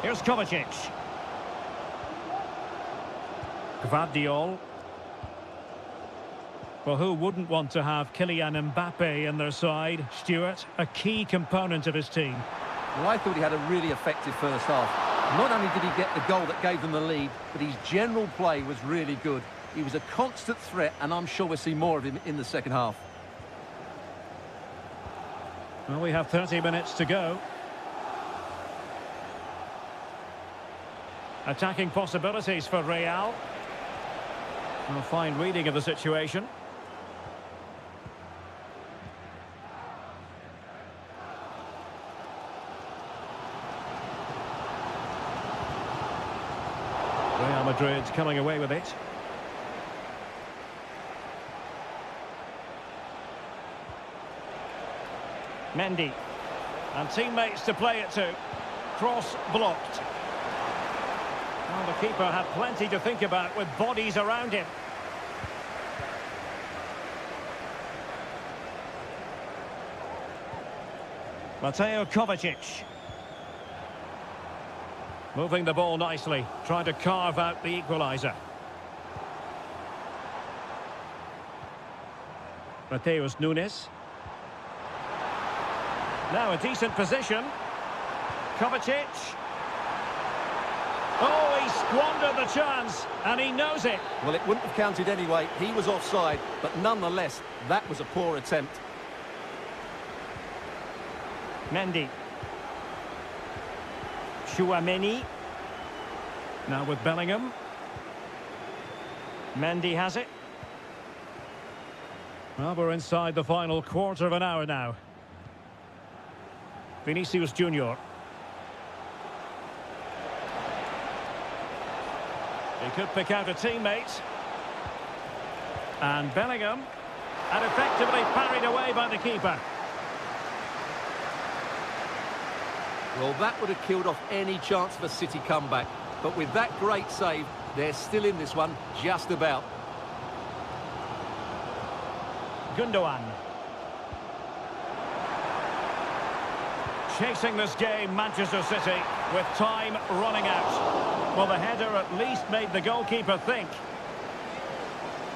Here's Kovacic. Gvardiol. Well, who wouldn't want to have Kylian Mbappe in their side? Stuart, a key component of his team. Well, I thought he had a really effective first half. Not only did he get the goal that gave them the lead, but his general play was really good. He was a constant threat, and I'm sure we'll see more of him in the second half. Well, we have 30 minutes to go. Attacking possibilities for Real. A fine reading of the situation. Real Madrid coming away with it. Mendy. And teammates to play it to. Cross blocked. Well, the keeper had plenty to think about with bodies around him. Mateo Kovacic. Moving the ball nicely, trying to carve out the equaliser. Mateus Nunes. Now a decent position. Kovacic. Oh, he squandered the chance, and he knows it. Well, it wouldn't have counted anyway. He was offside, but nonetheless, that was a poor attempt. Mendy. Chouameni. Now with Bellingham. Mendy has it. Well, we're inside the final quarter of an hour now. Vinicius Junior. He could pick out a teammate. And Bellingham. And effectively parried away by the keeper. Well, that would have killed off any chance of a City comeback. But with that great save, they're still in this one, just about. Gundogan. Chasing this game, Manchester City, with time running out. Well, the header at least made the goalkeeper think.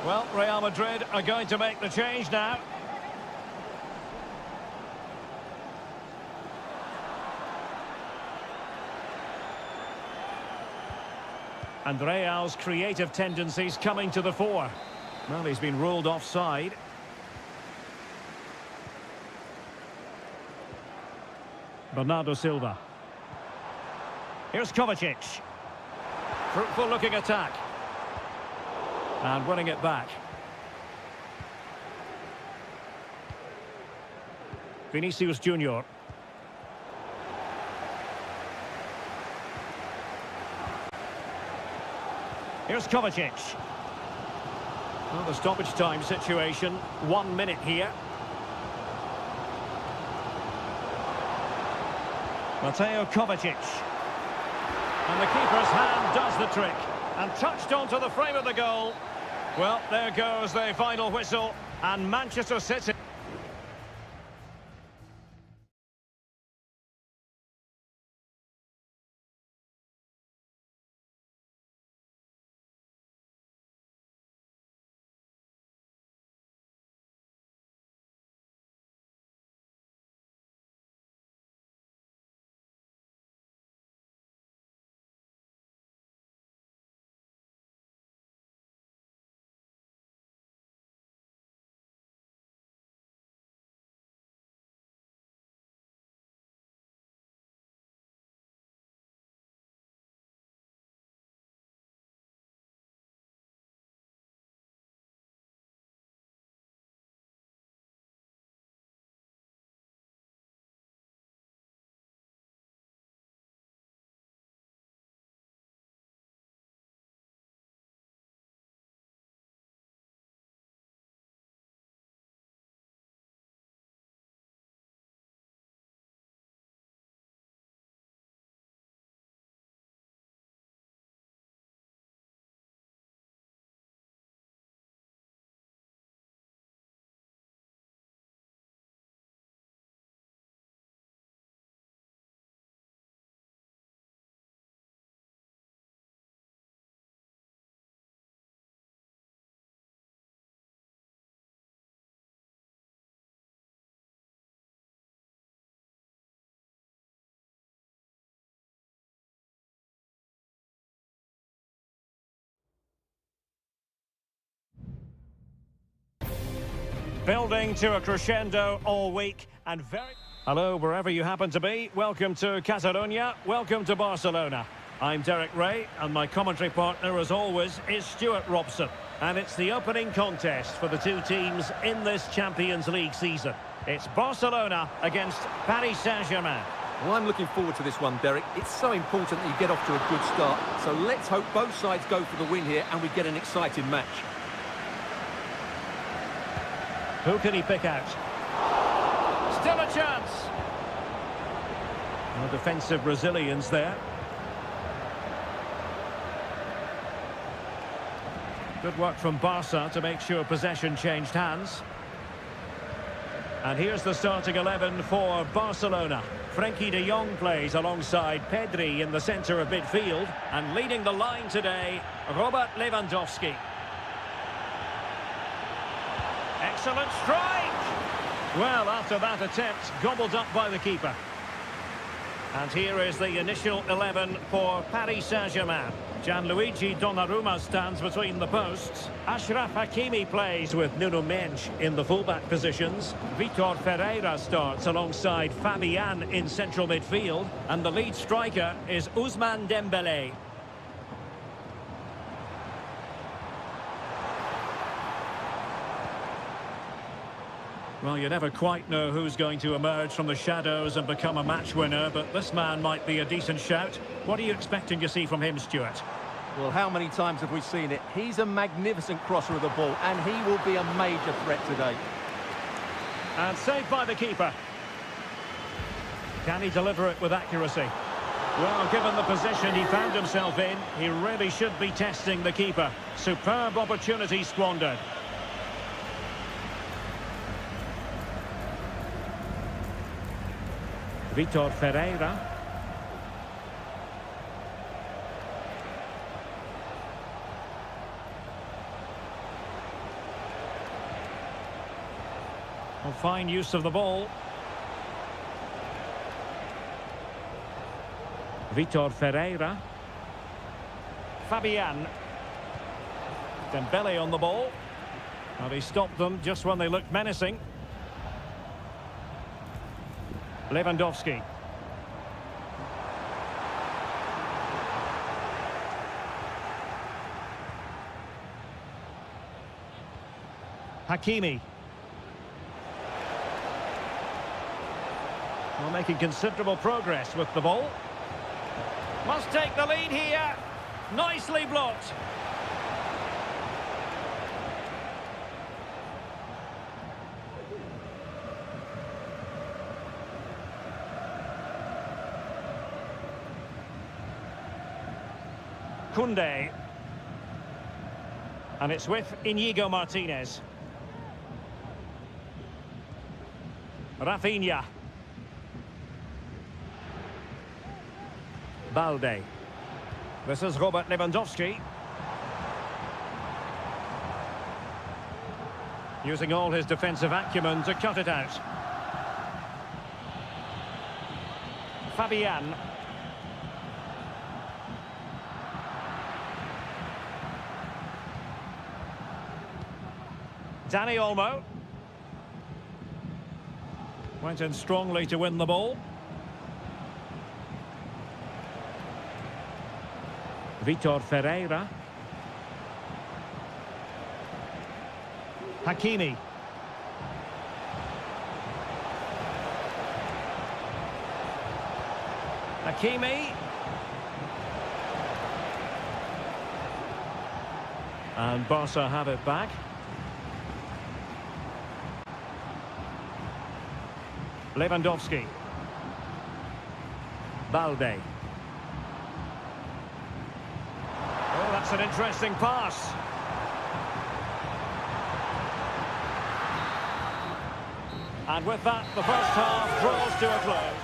Well, Real Madrid are going to make the change now. And Real's creative tendencies coming to the fore. Well, he's been ruled offside. Bernardo Silva. Here's Kovacic. Fruitful looking attack. And winning it back. Vinicius Junior. Here's Kovacic. Well, the stoppage time situation, 1 minute here. Mateo Kovacic. And the keeper's hand does the trick. And touched onto the frame of the goal. Well, there goes the final whistle. And Manchester City... Building to a crescendo all week and very... Hello, wherever you happen to be. Welcome to Catalonia. Welcome to Barcelona. I'm Derek Ray, and my commentary partner, as always, is Stuart Robson. And it's the opening contest for the two teams in this Champions League season. It's Barcelona against Paris Saint-Germain. Well, I'm looking forward to this one, Derek. It's so important that you get off to a good start. So let's hope both sides go for the win here and we get an exciting match. Who can he pick out? Still a chance. No defensive resilience there. Good work from Barca to make sure possession changed hands. And here's the starting 11 for Barcelona. Frenkie de Jong plays alongside Pedri in the centre of midfield. And leading the line today, Robert Lewandowski. Excellent strike! Well, after that attempt, gobbled up by the keeper. And here is the initial 11 for Paris Saint-Germain. Gianluigi Donnarumma stands between the posts. Achraf Hakimi plays with Nuno Mendes in the fullback positions. Vitor Ferreira starts alongside Fabian in central midfield. And the lead striker is Ousmane Dembélé. Well, you never quite know who's going to emerge from the shadows and become a match winner, but this man might be a decent shout. What are you expecting to see from him, Stuart? Well, how many times have we seen it? He's a magnificent crosser of the ball, and he will be a major threat today. And saved by the keeper. Can he deliver it with accuracy? Well, given the position he found himself in, he really should be testing the keeper. Superb opportunity squandered. Vitor Ferreira. Well, fine use of the ball. Vitor Ferreira. Fabian. Dembélé on the ball. And he stopped them just when they looked menacing. Lewandowski. Hakimi. Well, making considerable progress with the ball. Must take the lead here. Nicely blocked. Koundé. And it's with Inigo Martinez. Rafinha. Balde. This is Robert Lewandowski. Using all his defensive acumen to cut it out. Fabian. Dani Olmo. Went in strongly to win the ball. Vitor Ferreira. Hakimi. Hakimi. And Barca have it back. Lewandowski. Balde. Oh, that's an interesting pass. And with that, the first half draws to a close.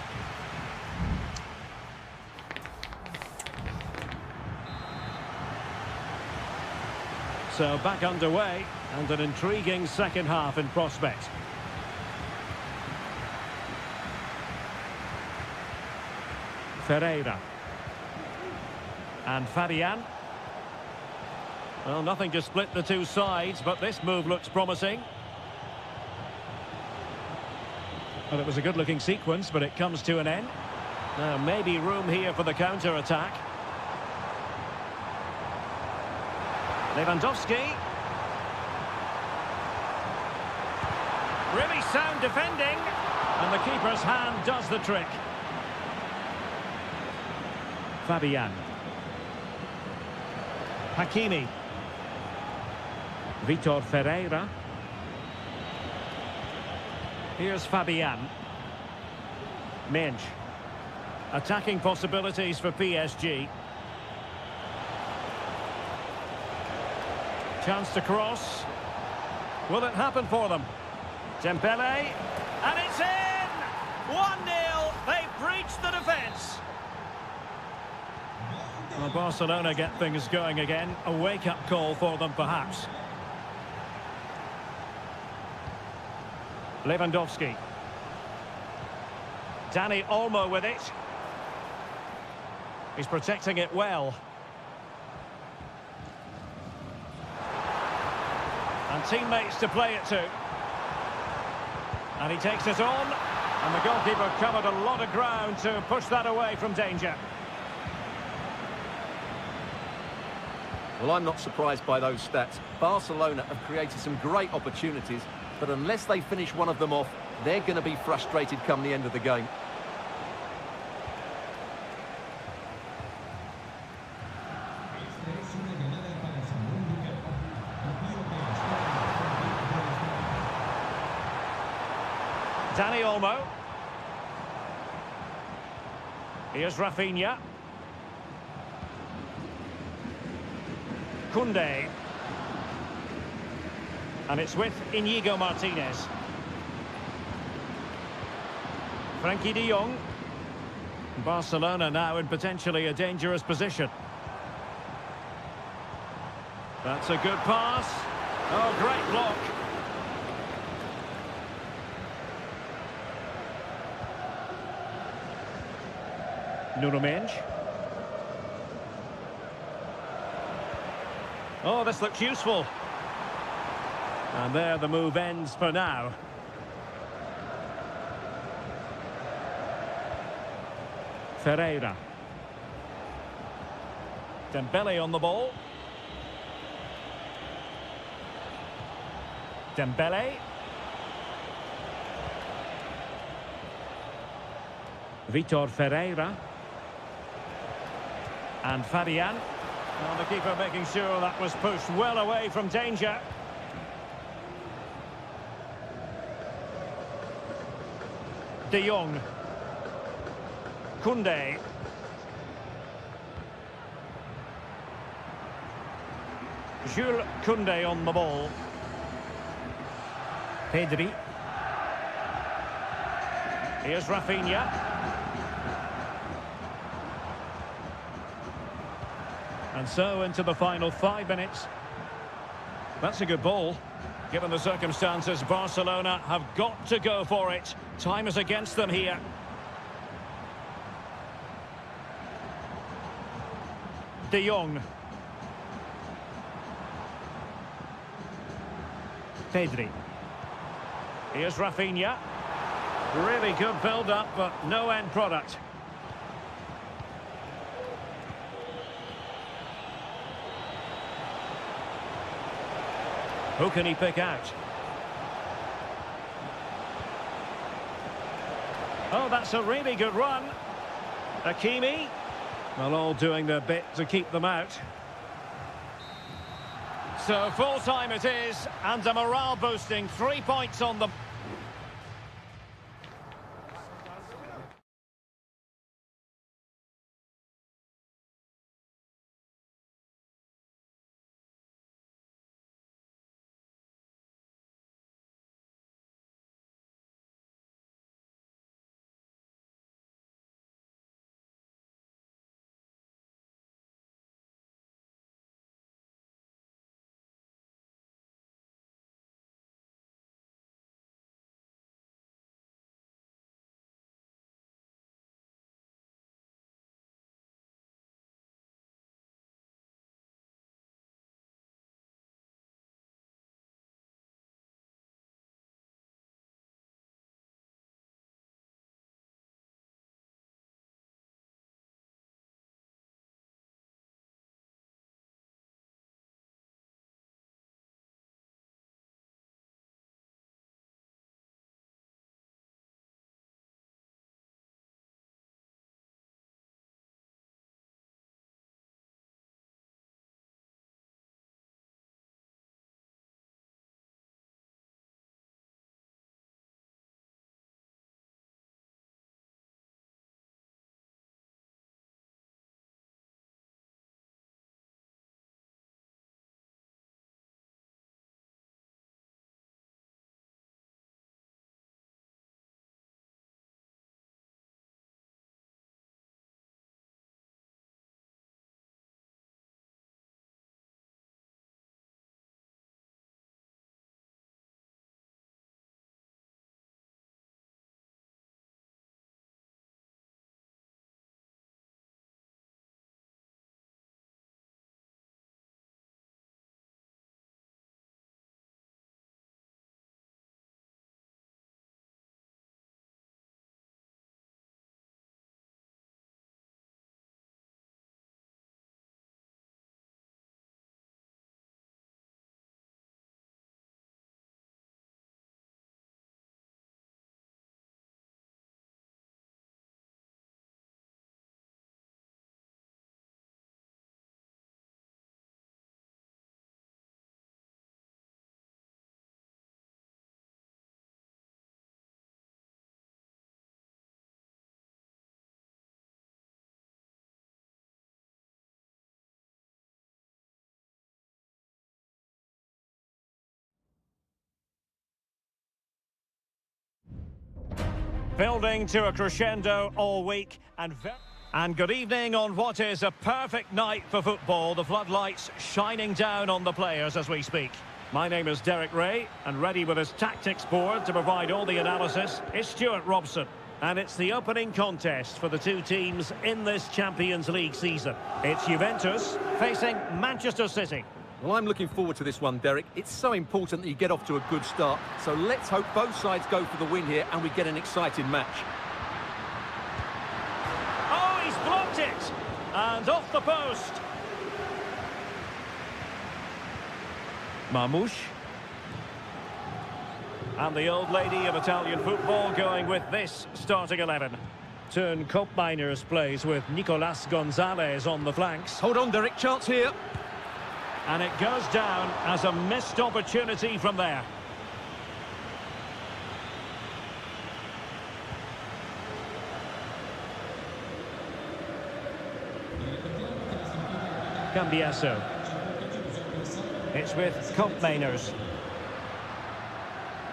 So back underway, and an intriguing second half in prospect. Ferreira. And Fabian. Well, nothing to split the two sides, but this move looks promising. Well, it was a good-looking sequence, but it comes to an end. Now, maybe room here for the counter-attack. Lewandowski. Really sound defending. And the keeper's hand does the trick. Fabian. Hakimi. Vitor Ferreira. Here's Fabian. Mensch. Attacking possibilities for PSG. Chance to cross. Will it happen for them? Dembele. And it's in! 1-0. They've breached the defence. Well, Barcelona get things going again. A wake-up call for them, perhaps. Lewandowski. Dani Olmo with it. He's protecting it well. And teammates to play it to. And he takes it on. And the goalkeeper covered a lot of ground to push that away from danger. Well, I'm not surprised by those stats. Barcelona have created some great opportunities, but unless they finish one of them off, they're going to be frustrated come the end of the game. Dani Olmo. Here's Rafinha. Koundé. And it's with Inigo Martinez. Frankie de Jong. Barcelona now in potentially a dangerous position. That's a good pass. Oh, great block. Nuno Mendes. Oh, this looks useful. And there the move ends for now. Ferreira. Dembele on the ball. Dembele. Vitor Ferreira. And Fabian. Well, the keeper making sure that was pushed well away from danger. De Jong. Koundé. Jules Koundé on the ball. Pedri. Here's Rafinha. And so into the final 5 minutes. That's a good ball. Given the circumstances, Barcelona have got to go for it. Time is against them here. De Jong. Pedri. Here's Rafinha. Really good build-up, but no end product. Who can he pick out? Oh, that's a really good run. Hakimi. Well, all doing their bit to keep them out. So full time it is, and a morale boosting 3 points on the... Building to a crescendo all week and good evening on what is a perfect night for football. The floodlights shining down on the players as we speak. My name is Derek Ray, and ready with his tactics board to provide all the analysis is Stuart Robson. And it's the opening contest for the two teams in this Champions League season. It's Juventus facing Manchester City. Well, I'm looking forward to this one, Derek. It's so important that you get off to a good start. So let's hope both sides go for the win here and we get an exciting match. Oh, he's blocked it! And off the post. Marmoush. And the old lady of Italian football going with this starting 11. Turn Koopmeiners plays with Nicolas Gonzalez on the flanks. Hold on, Derek, chance here. And it goes down as a missed opportunity from there. Cambiasso. It's with Koopmeiners.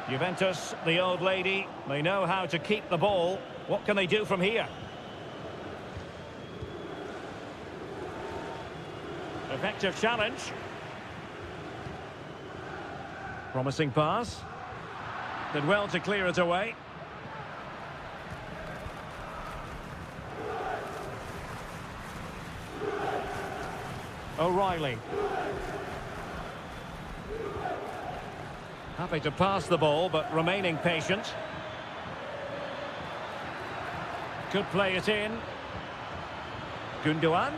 Juventus, the old lady, they know how to keep the ball. What can they do from here? Effective challenge. Promising pass. Did well to clear it away. O'Reilly. Happy to pass the ball, but remaining patient. Could play it in. Gundogan.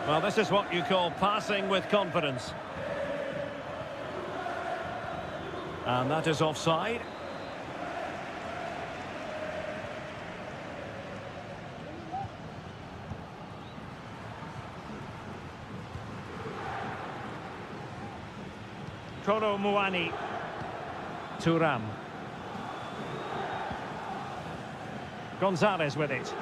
Well, this is what you call passing with confidence. And that is offside. Kolo Muani. Thuram. Gonzalez with it.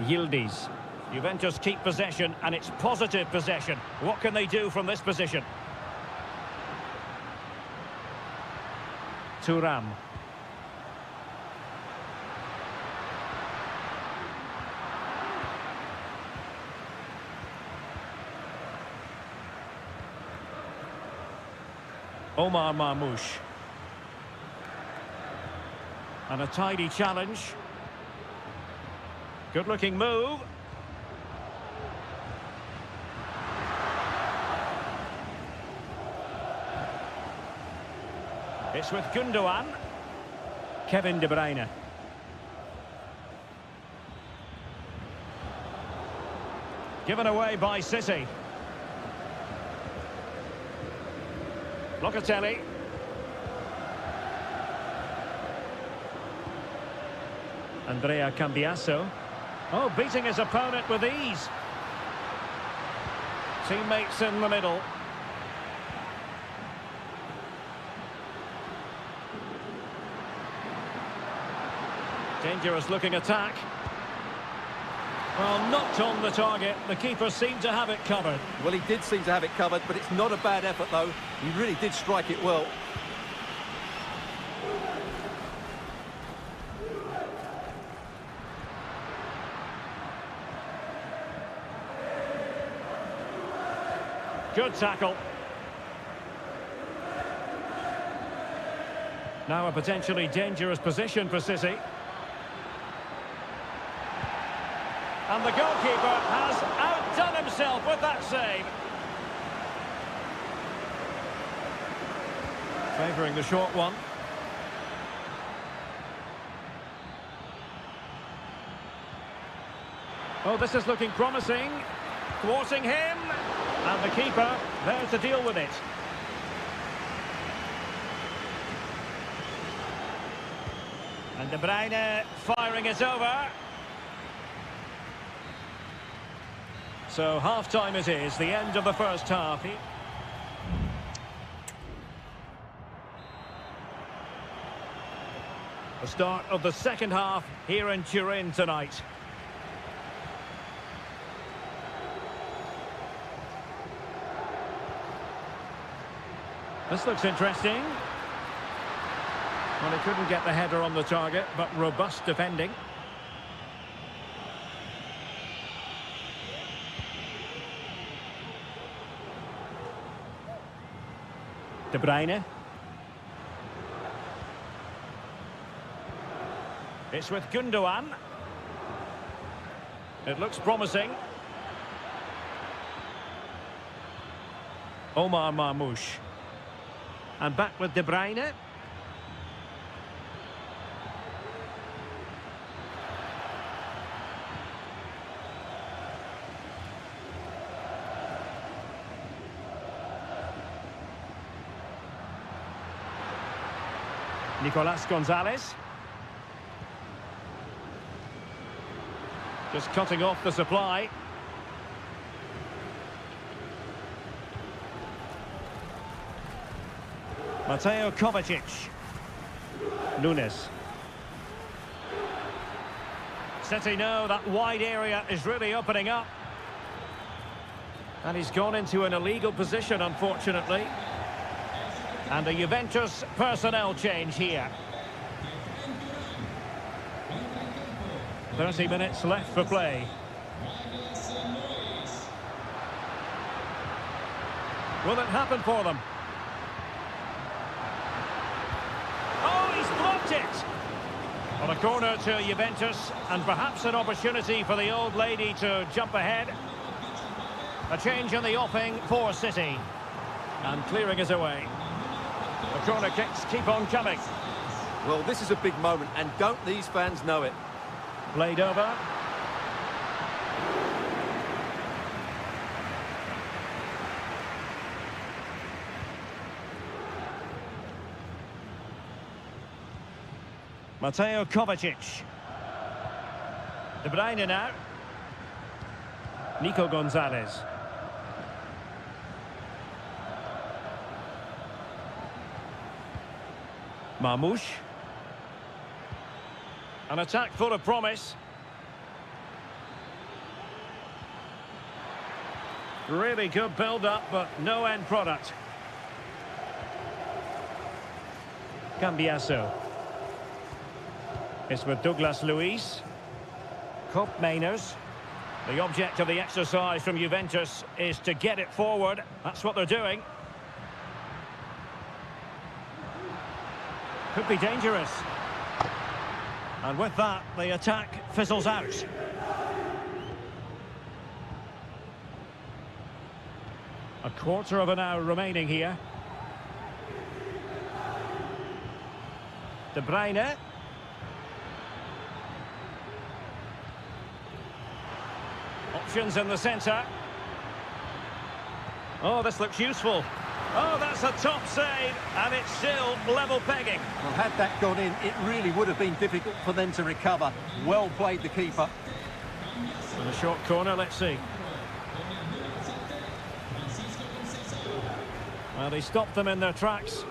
Yildiz. Juventus keep possession, and it's positive possession. What can they do from this position? Thuram. Omar Marmoush. And a tidy challenge. Good-looking move. It's with Gundogan. Kevin De Bruyne. Given away by City. Locatelli. Andrea Cambiasso. Oh, beating his opponent with ease. Teammates in the middle. Dangerous looking attack. Well, not on the target. The keeper seemed to have it covered. Well, he did seem to have it covered, but it's not a bad effort, though. He really did strike it well. Good tackle. Now a potentially dangerous position for City. And the goalkeeper has outdone himself with that save. Favouring the short one. Oh, this is looking promising. Thwarting him. And the keeper there to deal with it. And De Bruyne firing it over. So half-time it is, the end of the first half. The start of the second half here in Turin tonight. This looks interesting. Well, he couldn't get the header on the target, but robust defending. De Bruyne. It's with Gundogan. It looks promising. Omar Marmoush. And back with De Bruyne. Nicolas Gonzalez. Just cutting off the supply. Mateo Kovacic. Nunes. City know that wide area is really opening up. And he's gone into an illegal position, unfortunately. And a Juventus personnel change here. 30 minutes left for play. Will it happen for them? Oh, he's blocked it! On a corner to Juventus, and perhaps an opportunity for the old lady to jump ahead. A change in the offing for City. And clearing is away. The corner kicks keep on coming. Well, this is a big moment, and don't these fans know it? Played over. Mateo Kovacic. De Bruyne now. Nico Gonzalez. Marmoush. An attack full of promise. Really good build-up, but no end product. Cambiasso. It's with Douglas Luiz. Cop Mainers. The object of the exercise from Juventus is to get it forward. That's what they're doing. Could be dangerous. And with that, the attack fizzles out. A quarter of an hour remaining here. De Bruyne. Options in the centre. Oh, this looks useful. Oh, that's a top save, and it's still level pegging. Well, had that gone in, it really would have been difficult for them to recover. Well played, the keeper. In a short corner, let's see. Well, they stopped them in their tracks.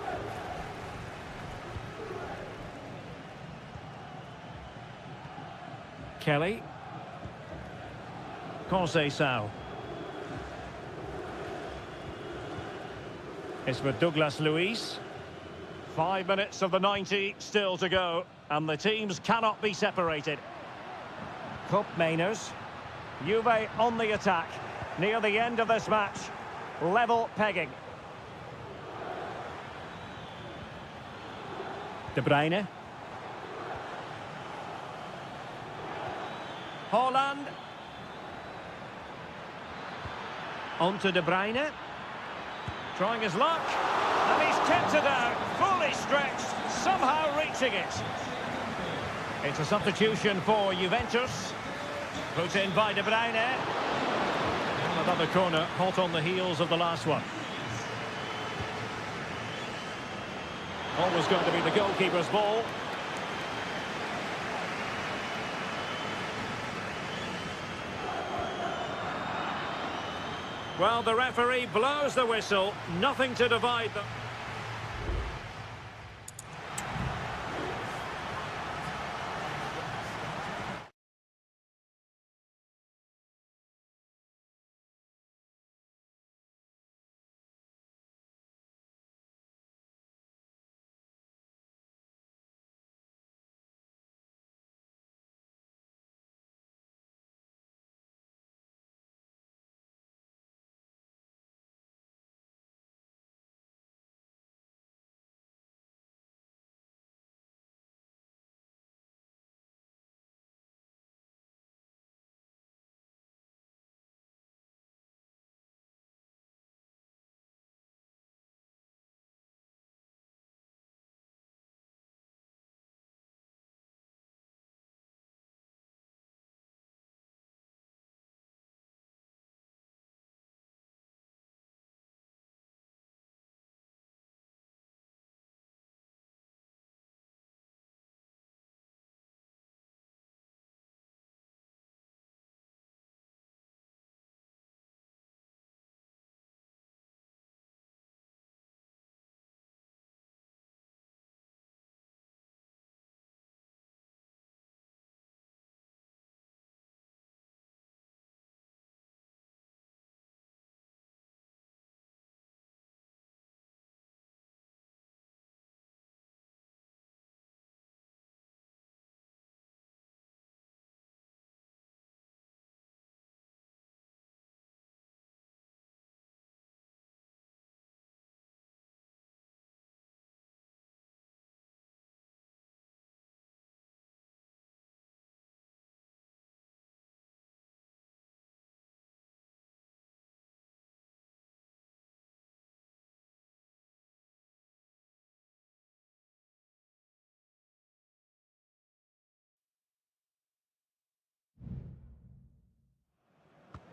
Kelly. Conceição. It's with Douglas Luiz. 5 minutes of the 90 still to go, and the teams cannot be separated. Cup Mainers. Juve on the attack. Near the end of this match. Level pegging. De Bruyne. Haaland. On to De Bruyne. Trying his luck. And he's kept it out. Fully stretched. Somehow reaching it. It's a substitution for Juventus. Put in by De Bruyne. Another corner, hot on the heels of the last one. Always going to be the goalkeeper's ball. Well, the referee blows the whistle. Nothing to divide them.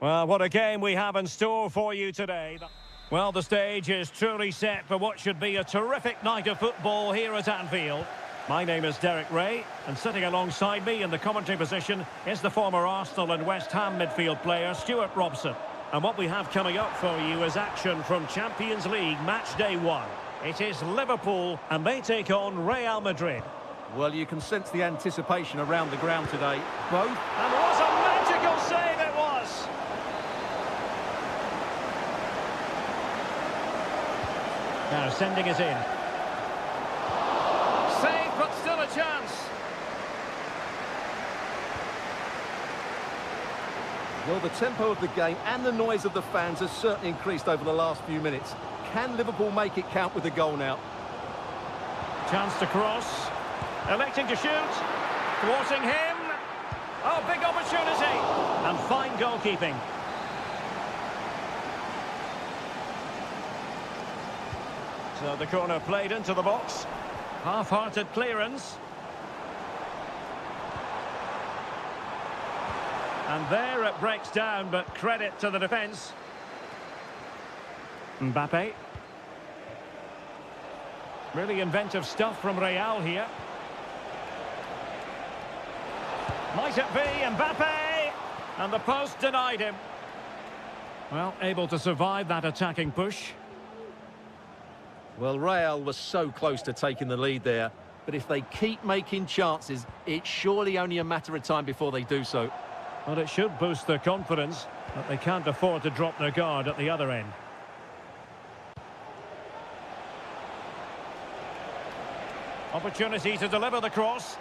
Well, what a game we have in store for you today. Well, the stage is truly set for what should be a terrific night of football here at Anfield. My name is Derek Ray, and sitting alongside me in the commentary position is the former Arsenal and West Ham midfield player Stuart Robson. And what we have coming up for you is action from Champions League match day 1. It is Liverpool, and they take on Real Madrid. Well, you can sense the anticipation around the ground today. Both. And what a magical save it was! Now sending it in. Save, but still a chance. Well, the tempo of the game and the noise of the fans has certainly increased over the last few minutes. Can Liverpool make it count with a goal now? Chance to cross. Electing to shoot. Thwarting him. Oh, big opportunity. And fine goalkeeping. So the corner played into the box. Half-hearted clearance. And there it breaks down, but credit to the defence. Mbappe. Really inventive stuff from Real here. Might it be Mbappe? And the post denied him. Well, able to survive that attacking push. Well, Real was so close to taking the lead there, but if they keep making chances, it's surely only a matter of time before they do so. Well, it should boost their confidence, but they can't afford to drop their guard at the other end. Opportunity to deliver the cross.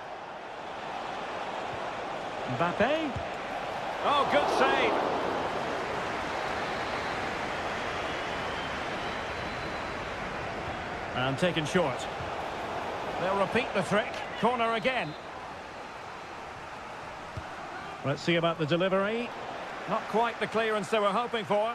Mbappe. Oh, good save. And taken short. They'll repeat the trick. Corner again. Let's see about the delivery. Not quite the clearance they were hoping for.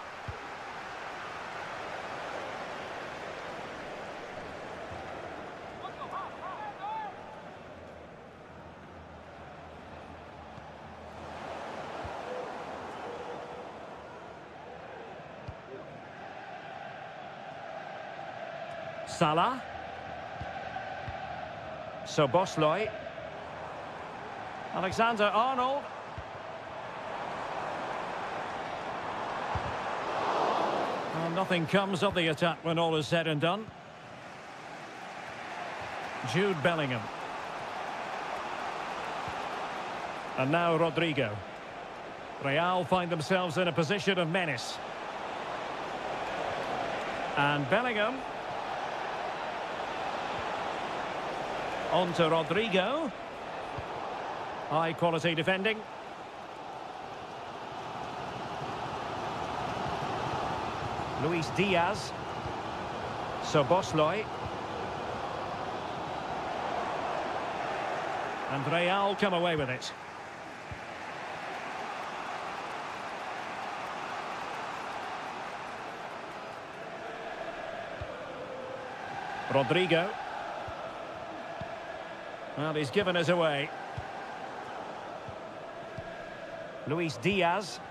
Salah. Szoboszlai. Alexander-Arnold. Well, nothing comes of the attack when all is said and done. Jude Bellingham. And now Rodrigo. Real find themselves in a position of menace. And Bellingham. On to Rodrigo. High quality defending. Luis Diaz. Szoboszlai. And Real come away with it. Rodrigo. Well, he's given us away. Luis Diaz.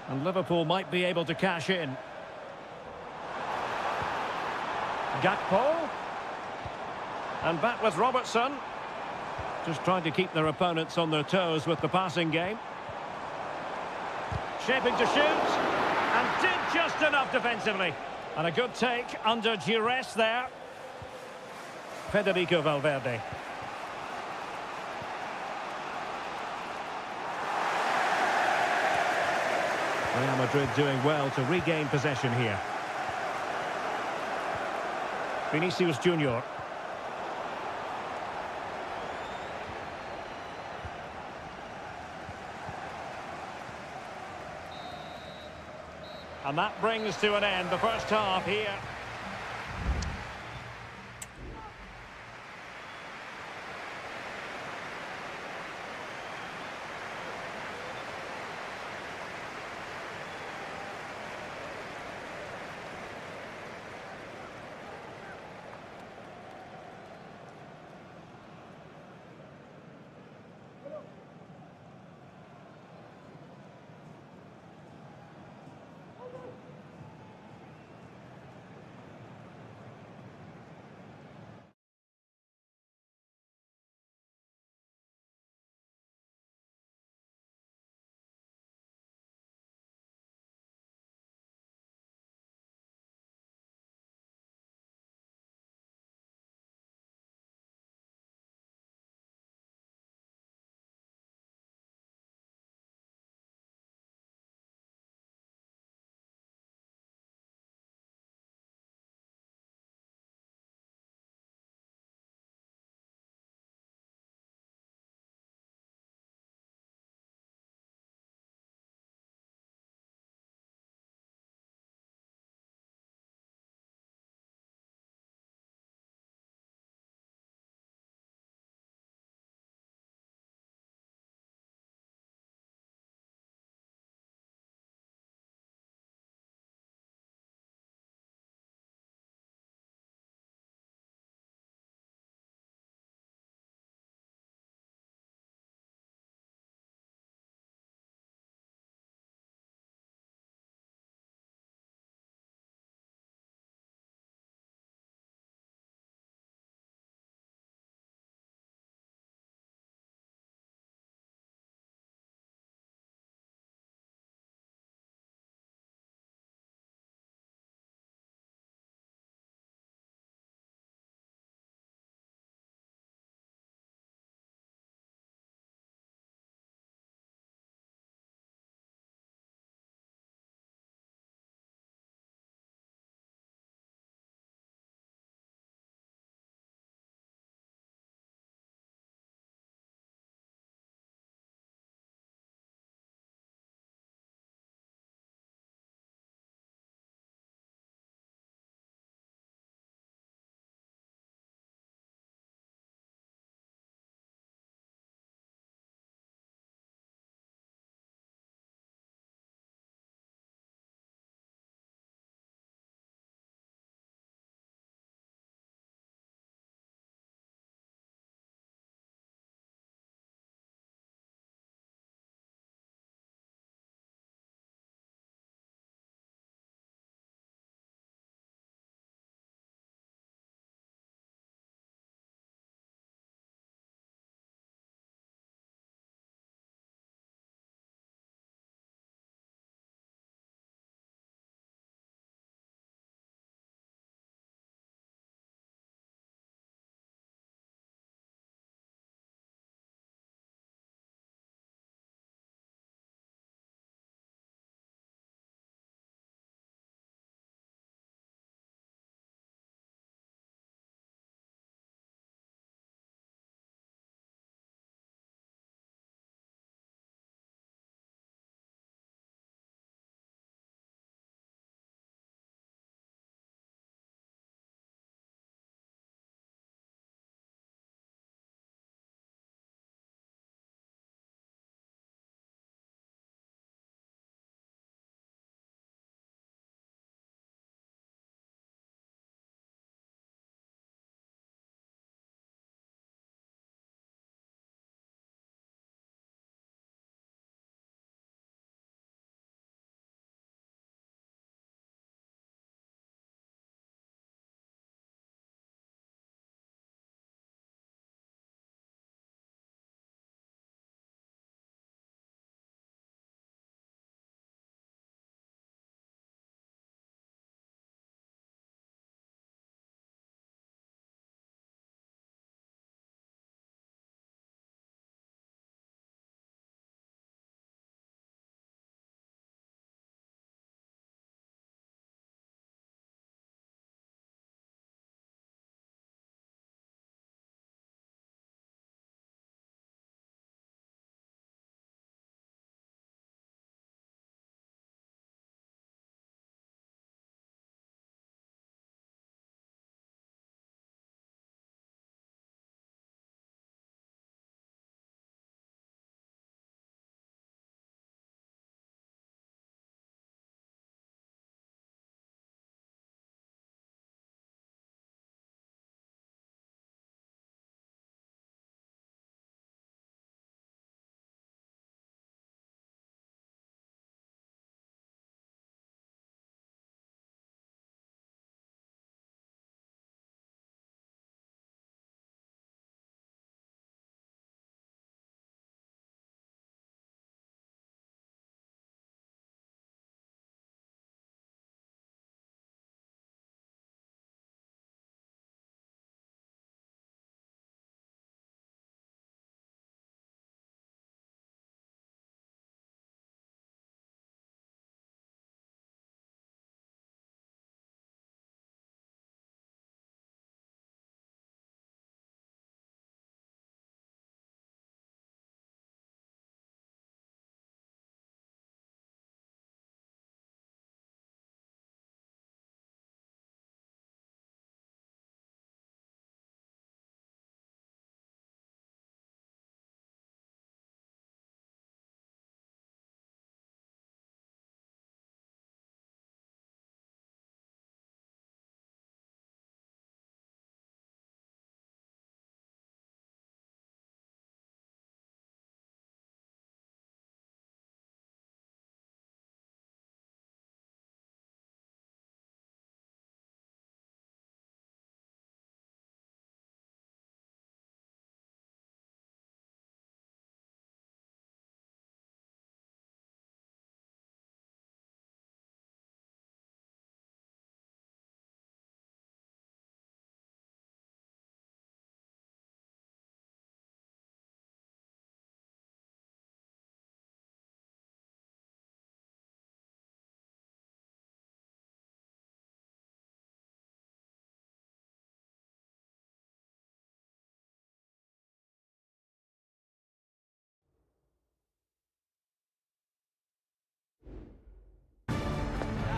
And Liverpool might be able to cash in. Gakpo. And back with Robertson. Just trying to keep their opponents on their toes with the passing game. Shaping to shoot. And did just enough defensively. And a good take under duress there. Federico Valverde. Real Madrid doing well to regain possession here. Vinicius Junior. And that brings to an end the first half here.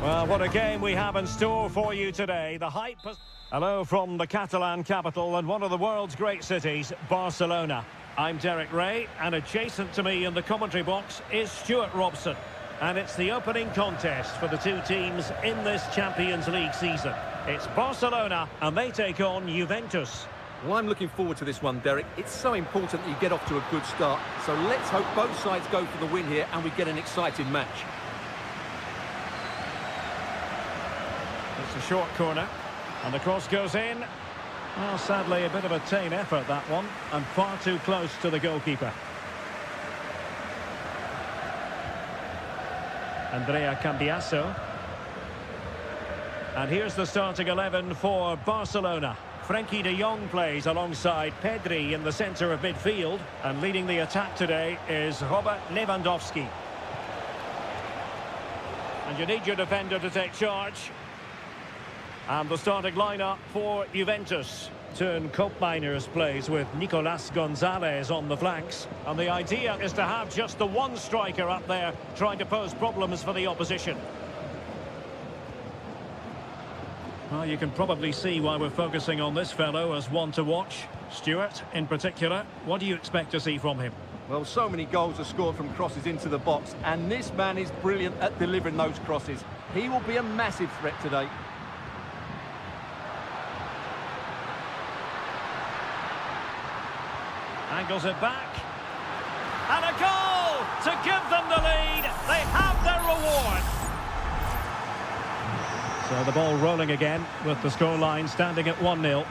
Well, what a game we have in store for you today. The hype has... Hello from the Catalan capital and one of the world's great cities, Barcelona. I'm Derek Ray, and adjacent to me in the commentary box is Stuart Robson. And it's the opening contest for the two teams in this Champions League season. It's Barcelona, and they take on Juventus. Well, I'm looking forward to this one, Derek. It's so important that you get off to a good start. So let's hope both sides go for the win here and we get an exciting match. It's a short corner, and the cross goes in. Well, sadly, a bit of a tame effort, that one, and far too close to the goalkeeper. Andrea Cambiasso. And here's the starting 11 for Barcelona. Frenkie de Jong plays alongside Pedri in the centre of midfield. And leading the attack today is Robert Lewandowski. And you need your defender to take charge. And the starting lineup for Juventus. Turn Koopmeiners plays with Nicolas Gonzalez on the flanks. And the idea is to have just the one striker up there trying to pose problems for the opposition. Well, you can probably see why we're focusing on this fellow as one to watch. Stuart, in particular, what do you expect to see from him? Well, so many goals are scored from crosses into the box, and this man is brilliant at delivering those crosses. He will be a massive threat today. Angles it back. And a goal to give them the lead. They have their reward. So the ball rolling again with the scoreline standing at 1-0.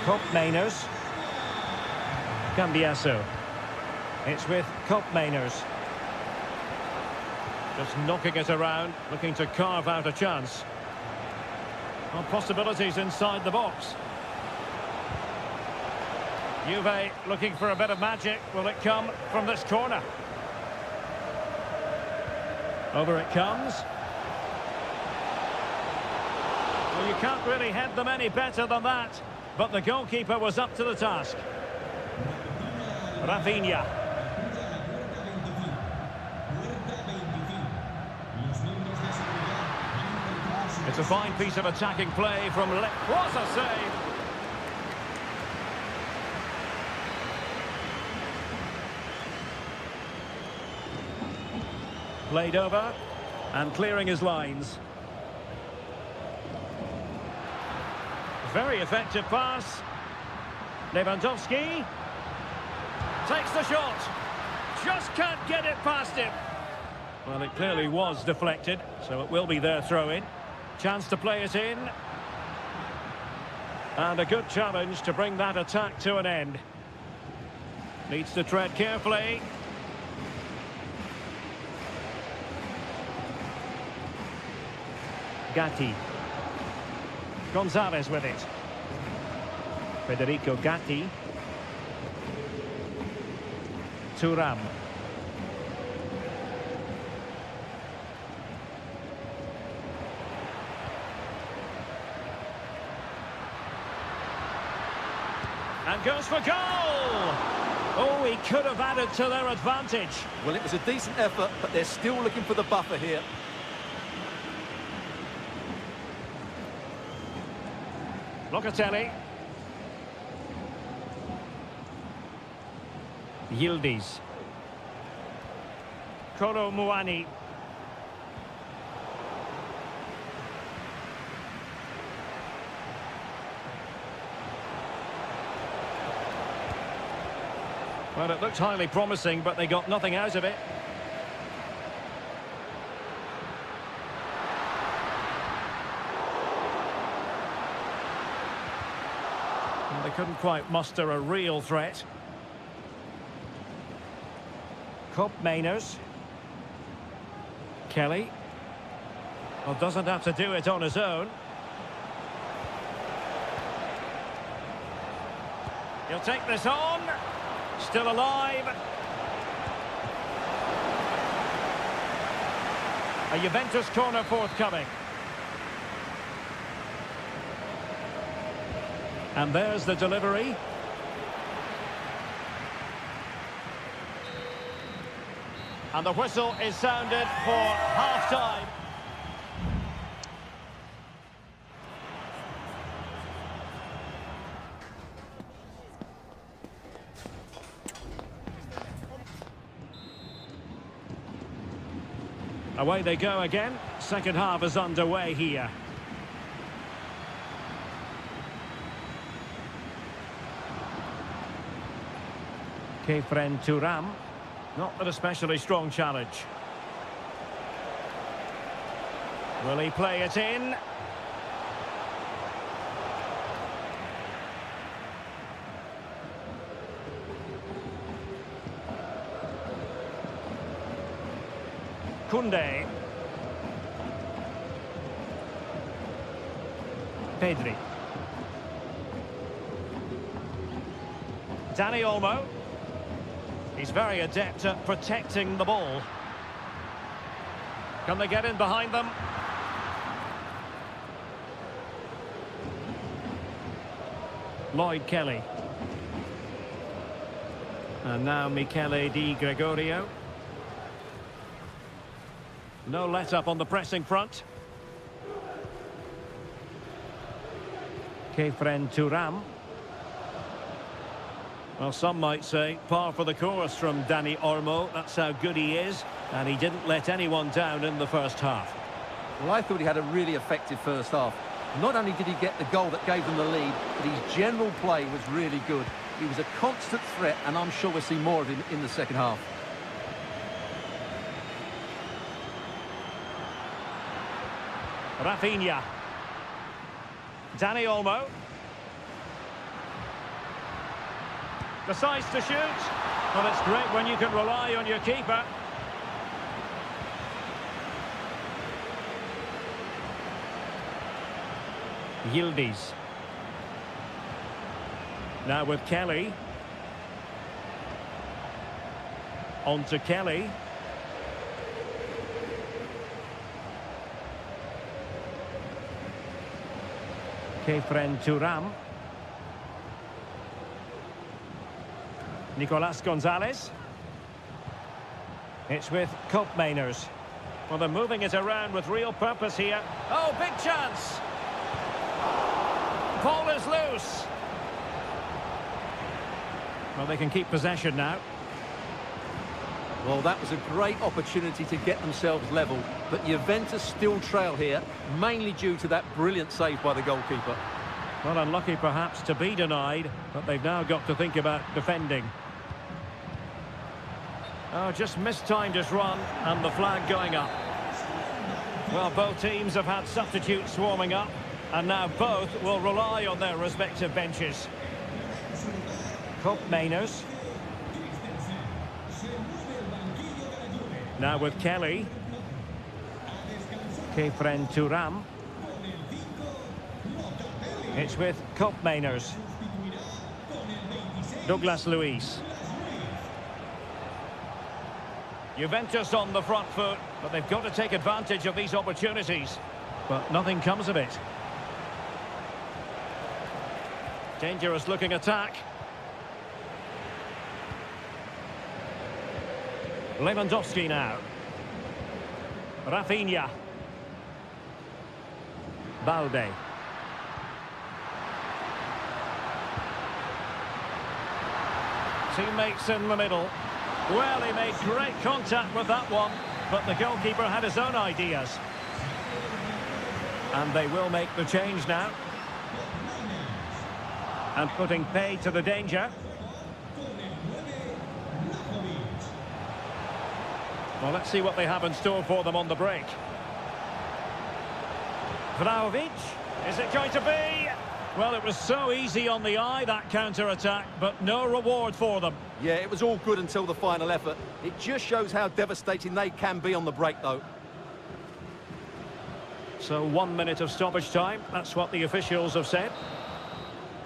Koopmeiners. Cambiasso. It's with Koopmeiners. Just knocking it around, looking to carve out a chance. Well, possibilities inside the box. Juve looking for a bit of magic. Will it come from this corner? Over it comes. Well, you can't really head them any better than that. But the goalkeeper was up to the task. Rafinha. It's a fine piece of attacking play from What a save! Played over and clearing his lines. Very effective pass. Lewandowski takes the shot. Just can't get it past him. Well, it clearly was deflected, so it will be their throw-in. Chance to play it in. And a good challenge to bring that attack to an end. Needs to tread carefully. Gatti. Gonzalez with it. Federico Gatti. Thuram. And goes for goal! Oh, he could have added to their advantage. Well, it was a decent effort, but they're still looking for the buffer here. Locatelli. Yildiz. Kolo Muani. Well, it looked highly promising, but they got nothing out of it. And they couldn't quite muster a real threat. Koopmeiners. Kelly. Well, doesn't have to do it on his own. He'll take this on. Still alive. A Juventus corner forthcoming. And there's the delivery. And the whistle is sounded for half-time. Away they go again. Second half is underway here. Kefren Turam. Not an especially strong challenge. Will he play it in? Koundé. Pedri. Dani Olmo. He's very adept at protecting the ball. Can they get in behind them? Lloyd Kelly. And now Michele Di Gregorio. No let-up on the pressing front. Kefren Turam. Well, some might say par for the course from Dani Olmo. That's how good he is. And he didn't let anyone down in the first half. Well, I thought he had a really effective first half. Not only did he get the goal that gave them the lead, but his general play was really good. He was a constant threat, and I'm sure we'll see more of him in the second half. Rafinha. Dani Olmo. Decides to shoot. Well, it's great when you can rely on your keeper. Yildiz. Now with Kelly. On to Kelly. Kefren Turam. Nicolas Gonzalez. It's with Koopmeiners. Well, they're moving it around with real purpose here. Oh, big chance! Ball is loose. Well, they can keep possession now. Well, that was a great opportunity to get themselves level, but Juventus still trail here, mainly due to that brilliant save by the goalkeeper. Well, unlucky perhaps to be denied, but they've now got to think about defending. Oh, just mistimed his run, and the flag going up. Well, both teams have had substitutes warming up, and now both will rely on their respective benches. Koopmeiners. Now with Kelly. Kefren Turam. It's with Koopmeiners. Douglas Luiz. Juventus on the front foot, but they've got to take advantage of these opportunities. But nothing comes of it. Dangerous looking attack. Lewandowski now. Rafinha. Balde. Teammates in the middle. Well, he made great contact with that one, but the goalkeeper had his own ideas. And they will make the change now. And putting pay to the danger. Well, let's see what they have in store for them on the break. Vlahovic, is it going to be? Well, it was so easy on the eye, that counter-attack, but no reward for them. Yeah, it was all good until the final effort. It just shows how devastating they can be on the break, though. So 1 minute of stoppage time, that's what the officials have said.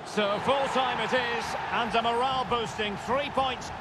So full time it is, and a morale-boosting 3 points.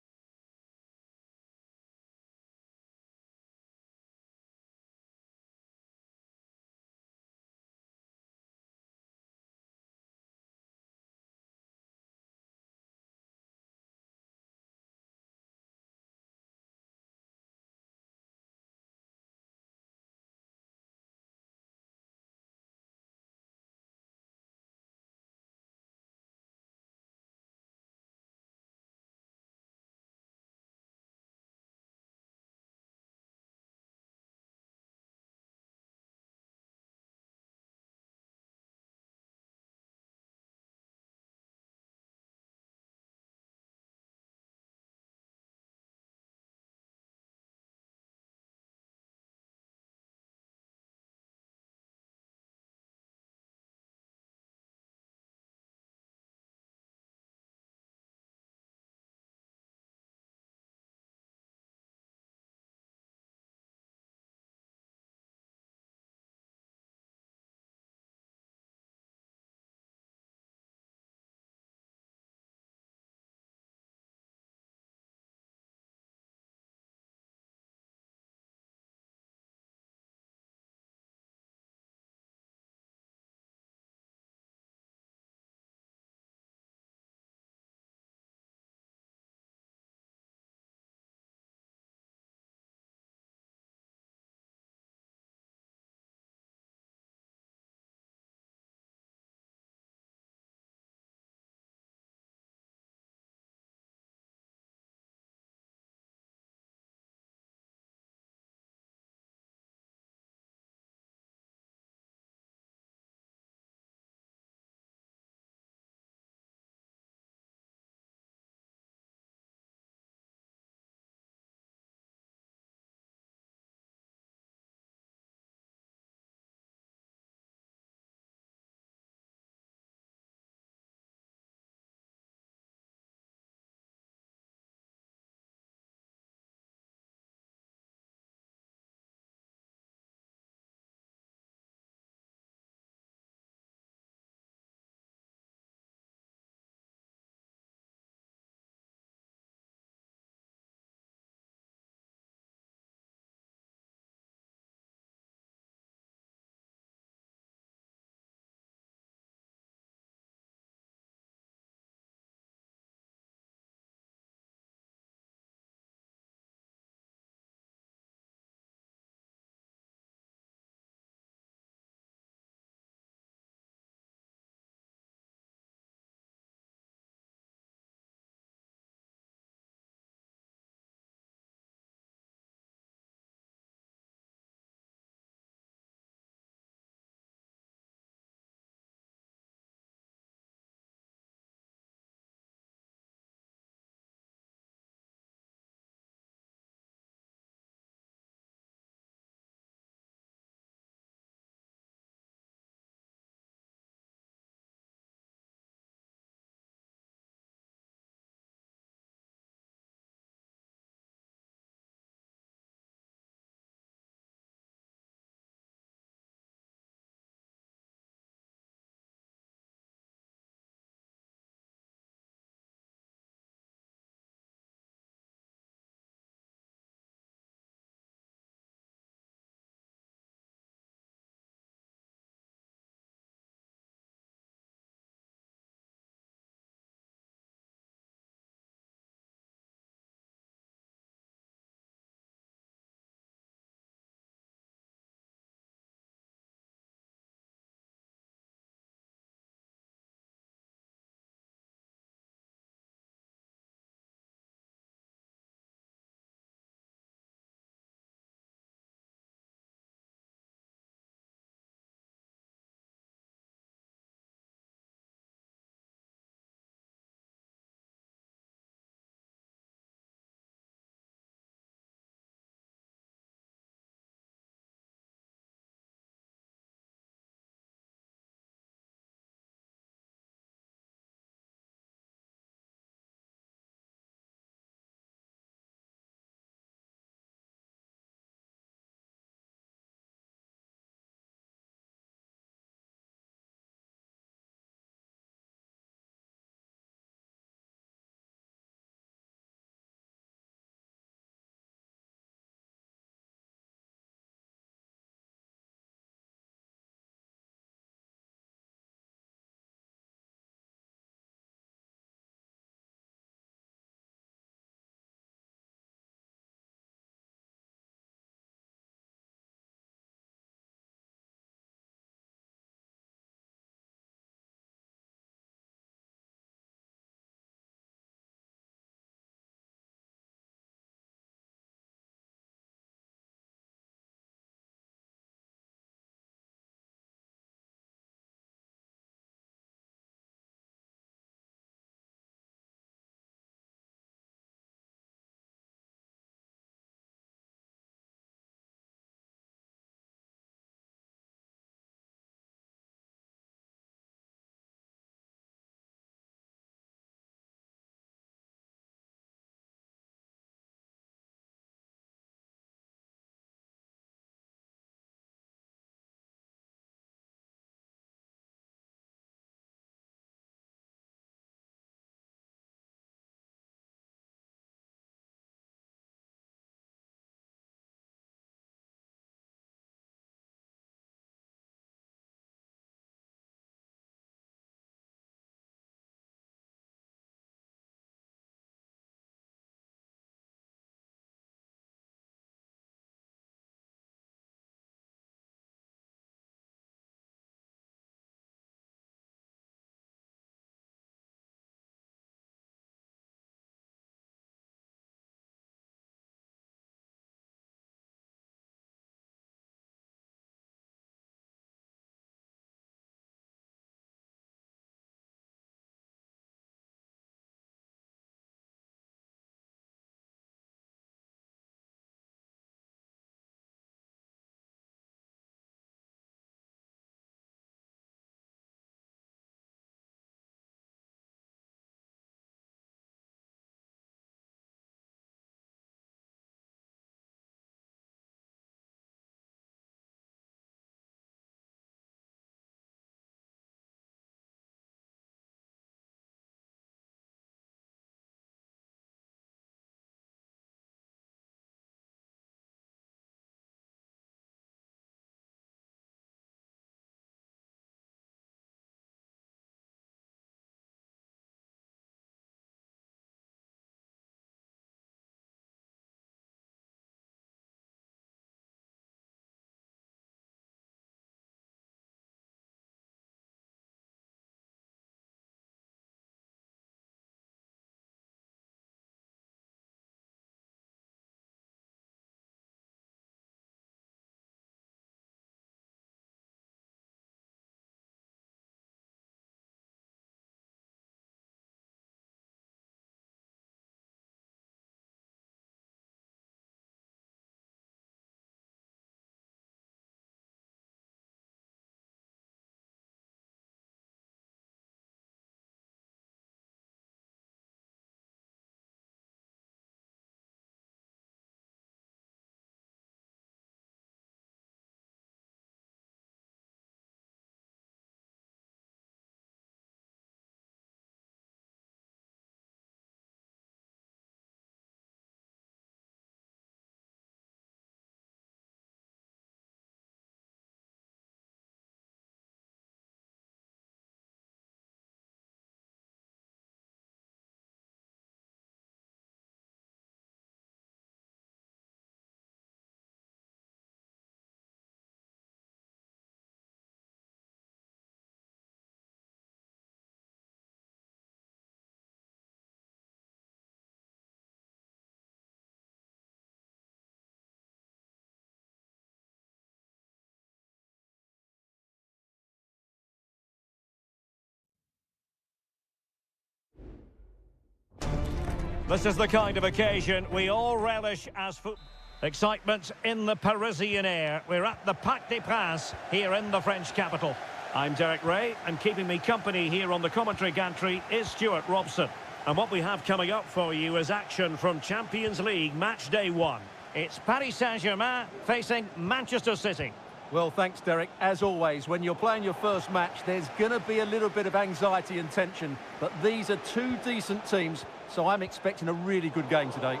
This is the kind of occasion we all relish as football. Excitement in the Parisian air. We're at the Parc des Princes here in the French capital. I'm Derek Ray, and keeping me company here on the commentary gantry is Stuart Robson. And what we have coming up for you is action from Champions League match day 1. It's Paris Saint-Germain facing Manchester City. Well, thanks, Derek. As always, when you're playing your first match, there's going to be a little bit of anxiety and tension. But these are two decent teams, so I'm expecting a really good game today.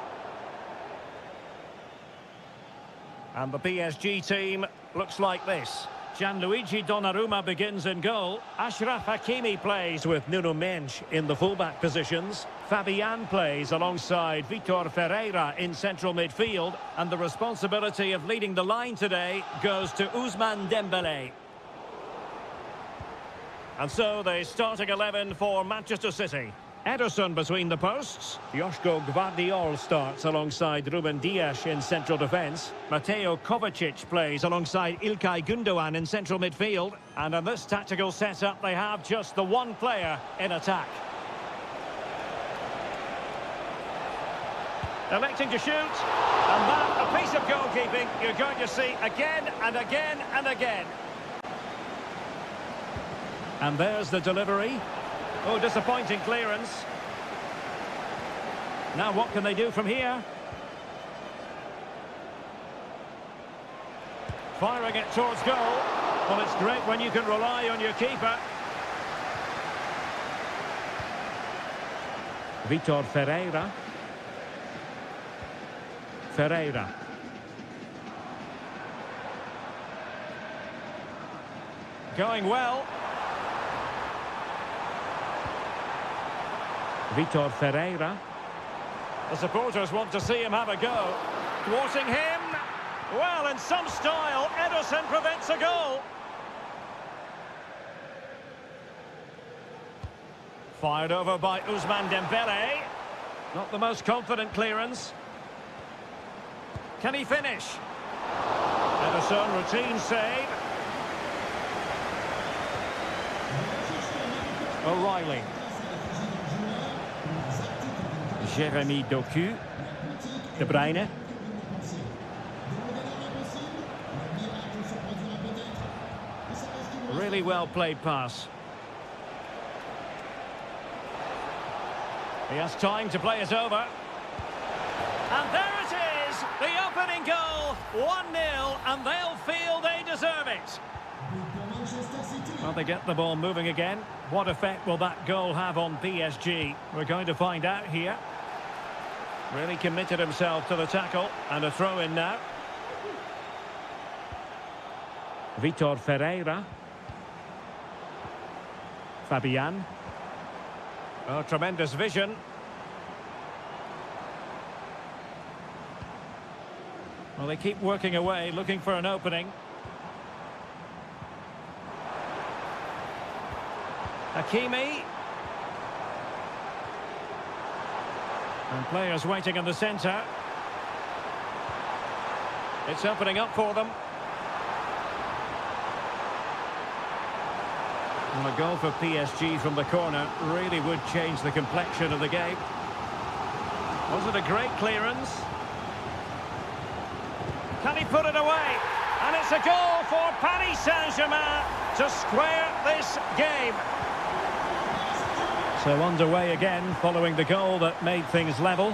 And the PSG team looks like this. Gianluigi Donnarumma begins in goal. Achraf Hakimi plays with Nuno Mendes in the fullback positions. Fabian plays alongside Vitor Ferreira in central midfield. And the responsibility of leading the line today goes to Ousmane Dembélé. And so the starting 11 for Manchester City. Ederson between the posts. Joško Gvardiol starts alongside Ruben Dias in central defence. Mateo Kovacic plays alongside Ilkay Gundogan in central midfield. And in this tactical setup, they have just the one player in attack. Electing to shoot. And that, a piece of goalkeeping you're going to see again and again and again. And there's the delivery. Oh, disappointing clearance. Now what can they do from here? Firing it towards goal. Well, it's great when you can rely on your keeper. Vitor Ferreira. Ferreira. Going well. Vitor Ferreira. The supporters want to see him have a go. Thwarting him. Well, in some style, Ederson prevents a goal. Fired over by Ousmane Dembélé. Not the most confident clearance. Can he finish? Ederson, routine save. O'Reilly. Jeremy Doku. De Bruyne. Really well played pass. He has time to play it over. And there it is! The opening goal! 1-0, and they'll feel they deserve it. Well, they get the ball moving again. What effect will that goal have on PSG? We're going to find out here. Really committed himself to the tackle, and a throw-in now. Vitor Ferreira. Fabian. Oh, tremendous vision. Well, they keep working away, looking for an opening. Hakimi. And players waiting in the centre. It's opening up for them. And a goal for PSG from the corner really would change the complexion of the game. Was it a great clearance? Can he put it away? And it's a goal for Paris Saint-Germain to square this game. So underway again following the goal that made things level.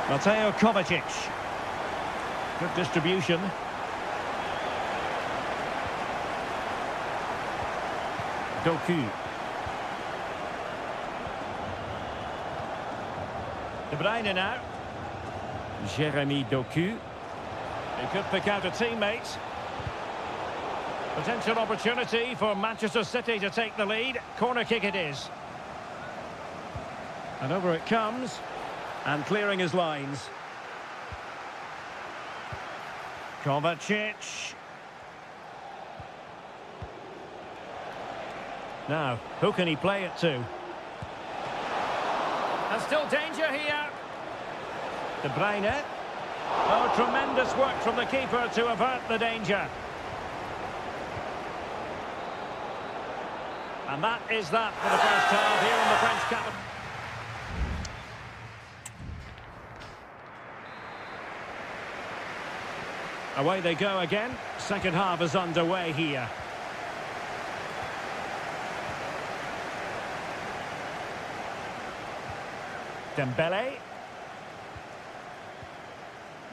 Mateo Kovacic. Good distribution. Doku. De Bruyne now. Jeremy Doku. He could pick out a teammate. Potential opportunity for Manchester City to take the lead. Corner kick it is. And over it comes. And clearing his lines. Kovacic. Now, who can he play it to? And still danger here. De Bruyne. Oh, tremendous work from the keeper to avert the danger. And that is that for the first half here in the French capital. Away they go again. Second half is underway here. Dembele.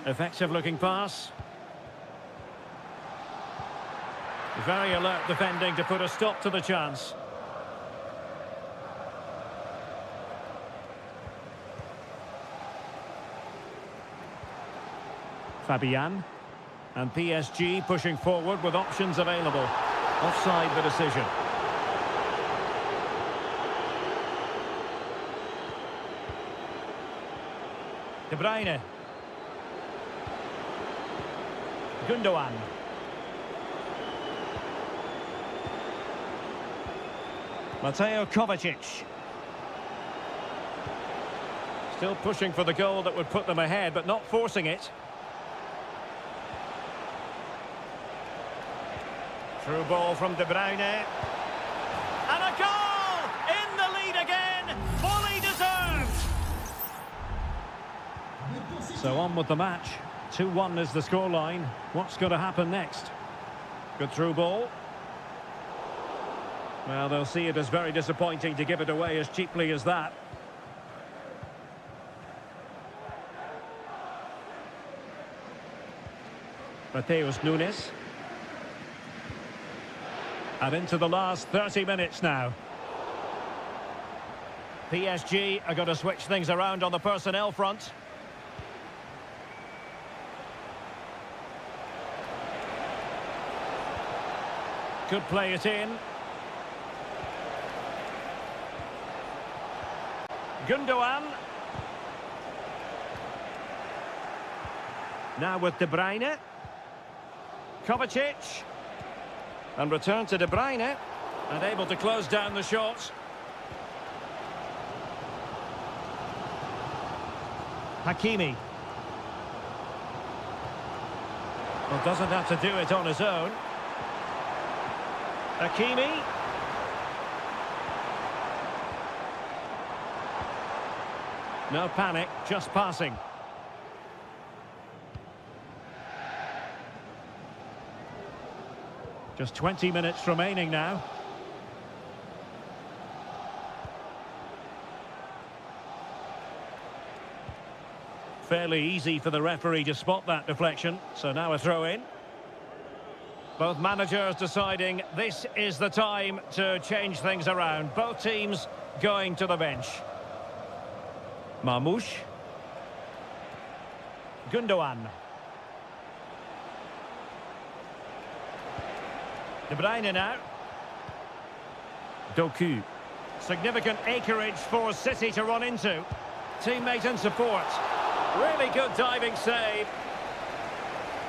Effective looking pass. Very alert defending to put a stop to the chance. Fabian. And PSG pushing forward with options available. Offside the decision. De Bruyne. Gundogan. Mateo Kovacic. Still pushing for the goal that would put them ahead, but not forcing it. Through ball from De Bruyne. And a goal! In the lead again! Fully deserved! So on with the match. 2-1 is the scoreline. What's going to happen next? Good through ball. Well, they'll see it as very disappointing to give it away as cheaply as that. Mateus Nunes. And into the last 30 minutes now. PSG are going to switch things around on the personnel front. Could play it in. Gundogan. Now with De Bruyne. Kovacic. And return to De Bruyne. And able to close down the shots. Hakimi. Well, doesn't have to do it on his own. Hakimi. No panic, just passing. Just 20 minutes remaining now. Fairly easy for the referee to spot that deflection. So now a throw in. Both managers deciding this is the time to change things around. Both teams going to the bench. Marmoush. Gundogan. De Bruyne now. Doku. Significant acreage for City to run into. Teammate and support. Really good diving save.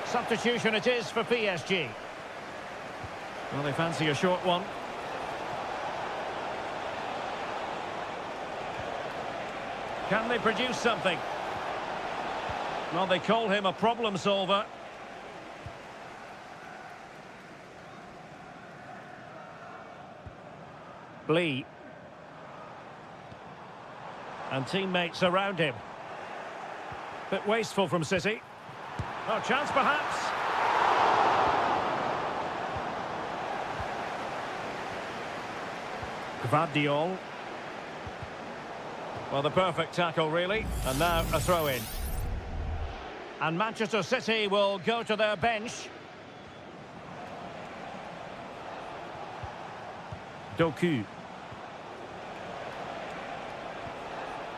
Substitution it is for PSG. Well, they fancy a short one. Can they produce something? Well, they call him a problem solver. Lee. And teammates around him. Bit wasteful from City. Oh, chance perhaps. Gvardiol. Well, the perfect tackle, really. And now a throw-in. And Manchester City will go to their bench. Doku.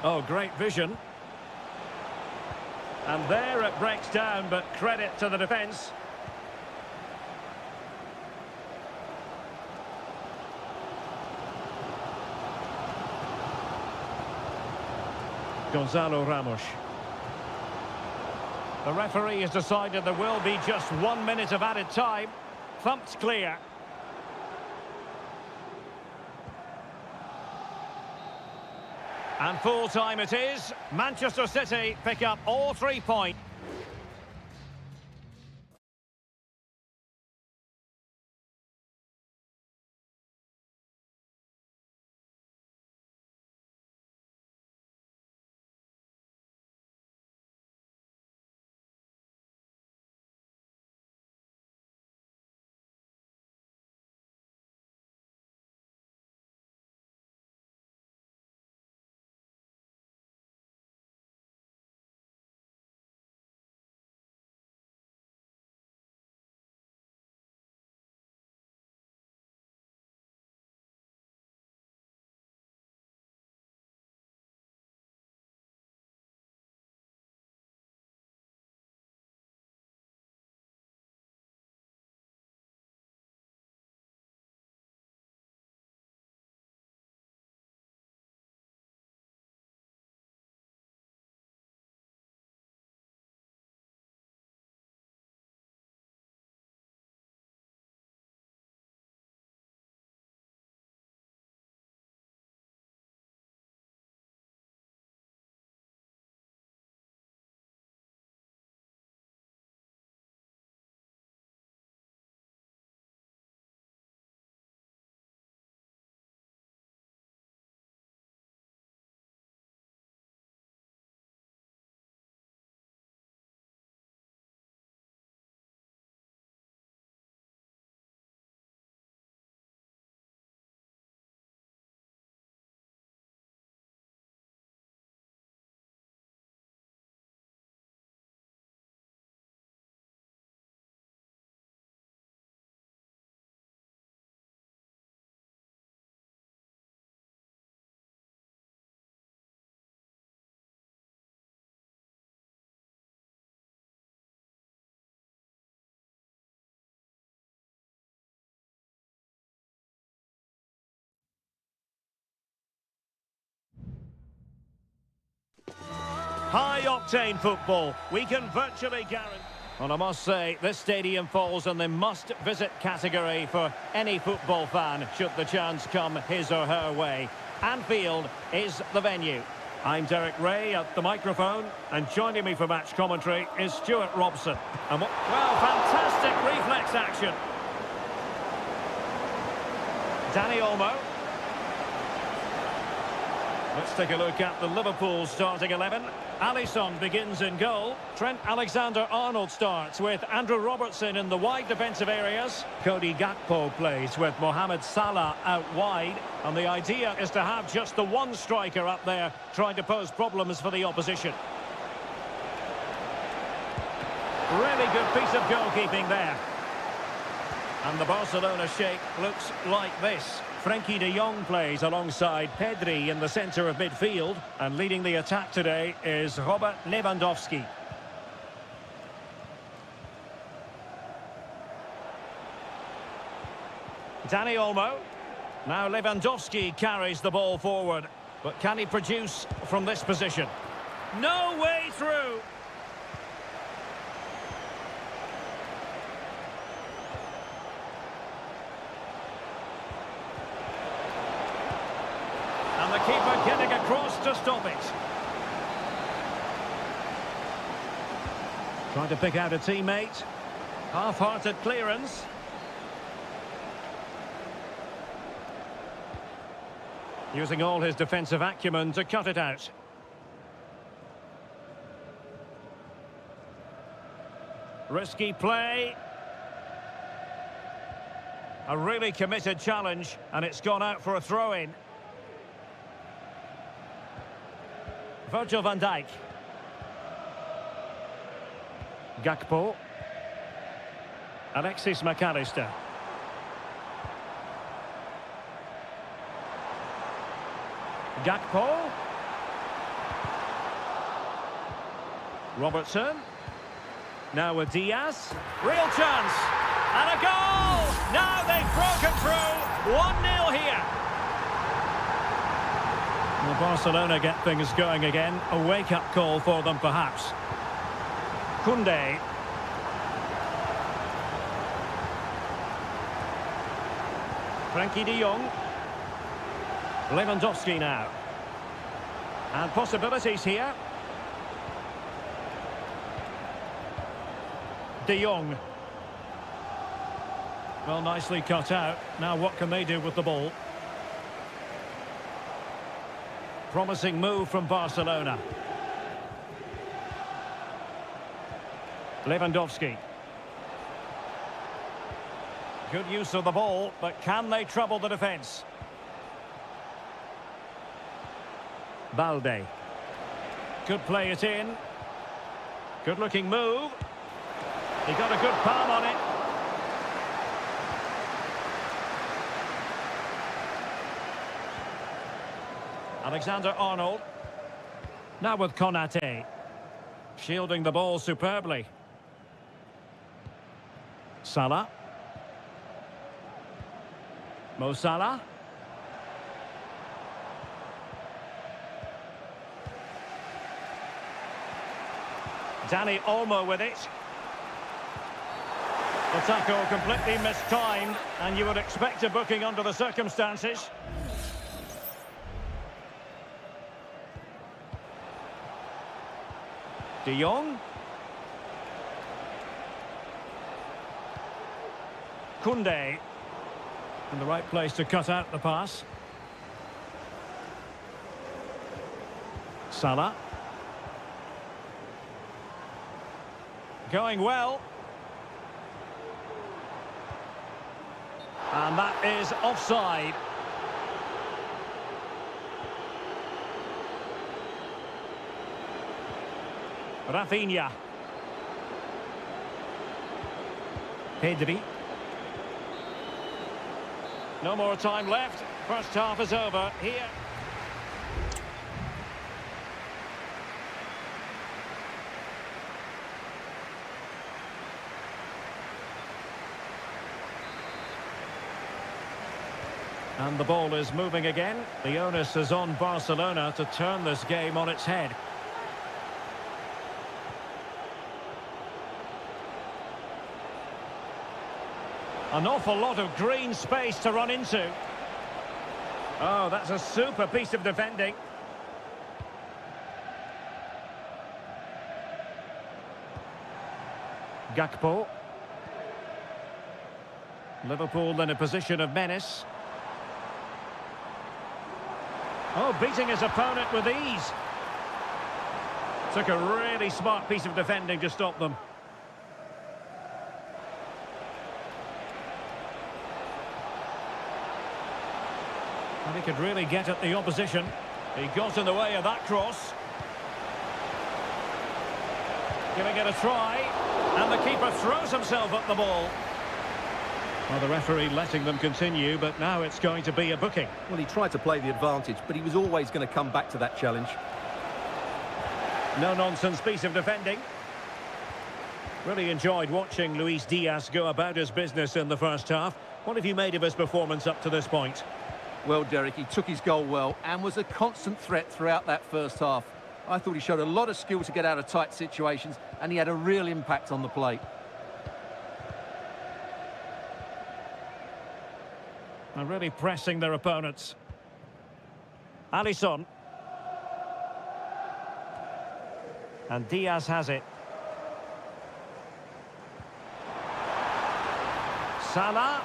Oh, great vision. And there it breaks down, but credit to the defence. Gonzalo Ramos. The referee has decided there will be just 1 minute of added time. Thumped clear. And full time it is. Manchester City pick up all 3 points. High-octane football. We can virtually guarantee... And I must say, this stadium falls in the must-visit category for any football fan, should the chance come his or her way. Anfield is the venue. I'm Derek Ray at the microphone, and joining me for match commentary is Stuart Robson. And well, fantastic reflex action. Danny Olmo. Let's take a look at the Liverpool starting 11. Alisson begins in goal. Trent Alexander-Arnold starts with Andrew Robertson in the wide defensive areas. Cody Gakpo plays with Mohamed Salah out wide. And the idea is to have just the one striker up there trying to pose problems for the opposition. Really good piece of goalkeeping there. And the Barcelona shape looks like this. Frenkie de Jong plays alongside Pedri in the centre of midfield. And leading the attack today is Robert Lewandowski. Danny Olmo. Now Lewandowski carries the ball forward. But can he produce from this position? No way through. And the keeper getting across to stop it. Trying to pick out a teammate. Half-hearted clearance. Using all his defensive acumen to cut it out. Risky play. A really committed challenge, and it's gone out for a throw-in. Virgil van Dijk. Gakpo. Alexis McAllister. Gakpo. Robertson. Now with Diaz. Real chance. And a goal! Now they've broken through. 1-0 here. Well, Barcelona get things going again. A wake-up call for them, perhaps. Koundé. Frenkie de Jong. Lewandowski now. And possibilities here. De Jong. Well, nicely cut out. Now what can they do with the ball? Promising move from Barcelona. Lewandowski. Good use of the ball, but can they trouble the defence? Balde. Could play it in. Good looking move. He got a good palm on it. Alexander-Arnold. Now with Konate. Shielding the ball superbly. Salah. Mo Salah. Danny Olmo with it. The tackle completely mistimed, and you would expect a booking under the circumstances. De Jong. Koundé. In the right place to cut out the pass. Salah. Going well. And that is offside. Rafinha. Pedri. No more time left. First half is over here. And the ball is moving again. The onus is on Barcelona to turn this game on its head. An awful lot of green space to run into. Oh, that's a super piece of defending. Gakpo. Liverpool in a position of menace. Oh, beating his opponent with ease. Took a really smart piece of defending to stop them. And he could really get at the opposition. He got in the way of that cross. Giving it a try. And the keeper throws himself at the ball. Well, the referee letting them continue, but now it's going to be a booking. Well, he tried to play the advantage, but he was always going to come back to that challenge. No-nonsense piece of defending. Really enjoyed watching Luis Diaz go about his business in the first half. What have you made of his performance up to this point? Well, Derek, he took his goal well and was a constant threat throughout that first half. I thought he showed a lot of skill to get out of tight situations, and he had a real impact on the plate. And really pressing their opponents. Alisson. And Diaz has it. Salah.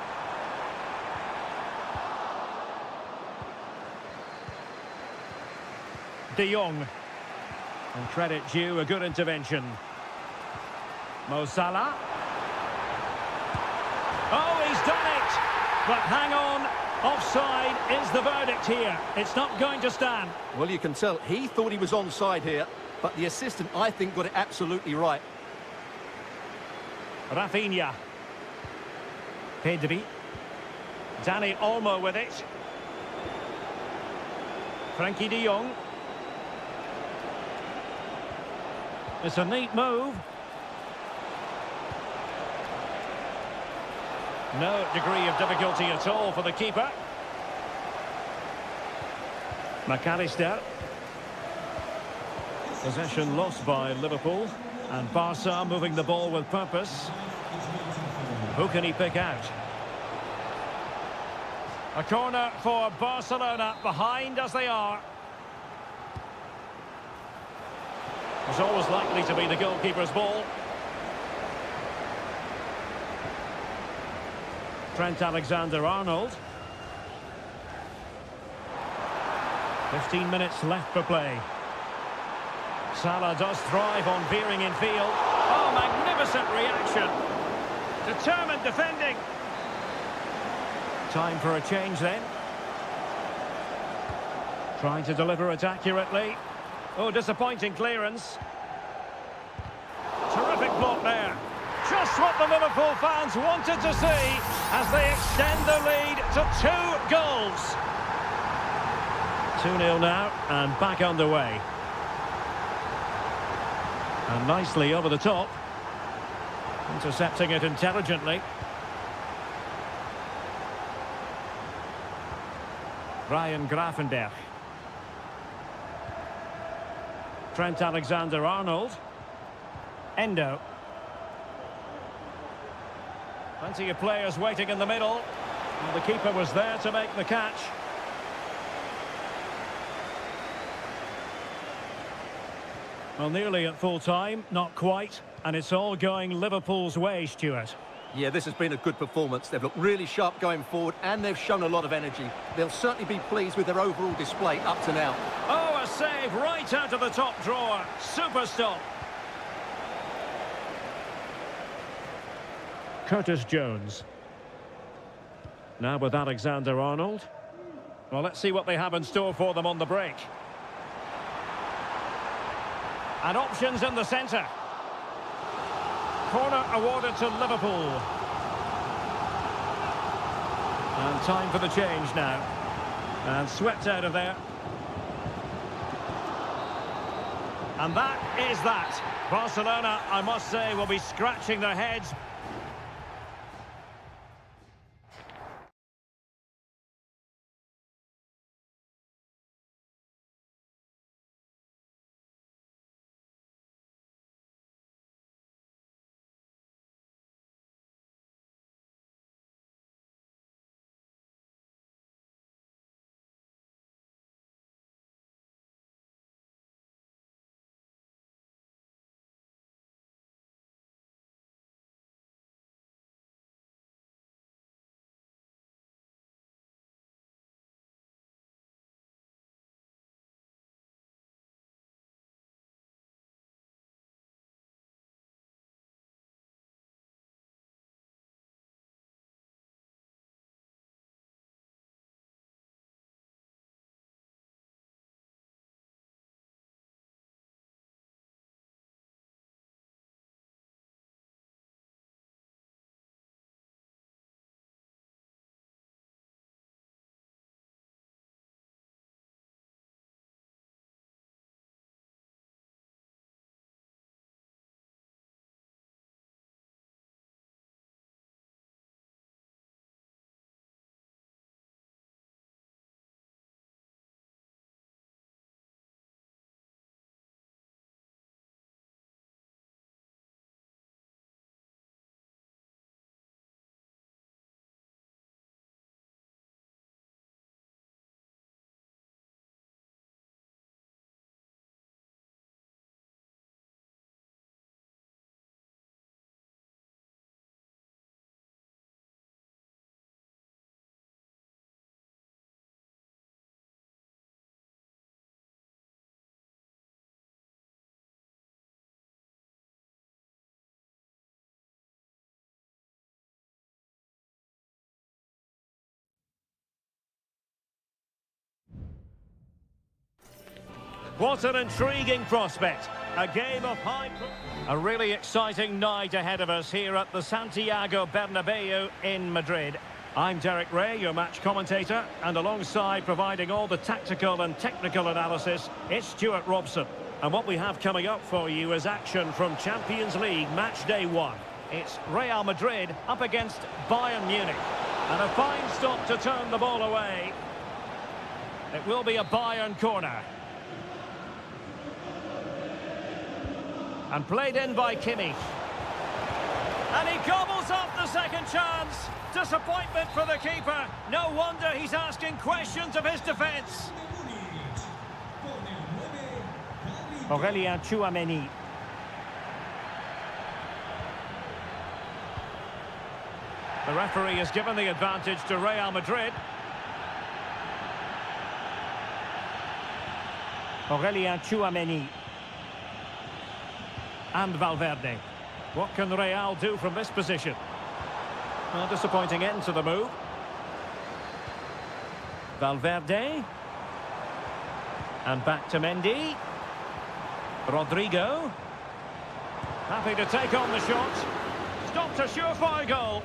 De Jong. And credit due, a good intervention. Mo Salah. Oh, he's done it! But hang on, offside is the verdict here. It's not going to stand. Well, you can tell he thought he was onside here, but the assistant, I think, got it absolutely right. Rafinha. Pedri. Dani Olmo with it. Frankie de Jong. It's a neat move. No degree of difficulty at all for the keeper. McAllister. Possession lost by Liverpool. And Barca moving the ball with purpose. Who can he pick out? A corner for Barcelona, behind as they are. It's always likely to be the goalkeeper's ball. Trent Alexander-Arnold. 15 minutes left for play. Salah does thrive on veering in field. Oh, magnificent reaction. Determined defending. Time for a change then. Trying to deliver it accurately. Oh, disappointing clearance. Terrific block there. Just what the Liverpool fans wanted to see as they extend the lead to 2 goals. 2-0 now and back underway. And nicely over the top. Intercepting it intelligently. Ryan Gravenberch. Trent Alexander-Arnold. Endo. Plenty of players waiting in the middle. And the keeper was there to make the catch. Well, nearly at full time, not quite. And it's all going Liverpool's way, Stuart. Yeah, this has been a good performance. They've looked really sharp going forward and they've shown a lot of energy. They'll certainly be pleased with their overall display up to now. Oh, a save right out of the top drawer. Super stop. Curtis Jones. Now with Alexander-Arnold. Well, let's see what they have in store for them on the break. And options in the centre. Corner awarded to Liverpool. And time for the change now. And swept out of there. And that is that. Barcelona, I must say, will be scratching their heads. What an intriguing prospect. A game of high... A really exciting night ahead of us here at the Santiago Bernabeu in Madrid. I'm Derek Ray, your match commentator, and alongside providing all the tactical and technical analysis, it's Stuart Robson. And what we have coming up for you is action from Champions League Match Day 1. It's Real Madrid up against Bayern Munich. And a fine stop to turn the ball away. It will be a Bayern corner. And played in by Kimmich. And he gobbles up the second chance. Disappointment for the keeper. No wonder he's asking questions of his defence. Aurélien Tchouameni. The referee has given the advantage to Real Madrid. Aurélien Tchouameni. And Valverde. What can Real do from this position? A disappointing end to the move. Valverde. And back to Mendy. Rodrigo. Happy to take on the shot. Stopped a surefire goal.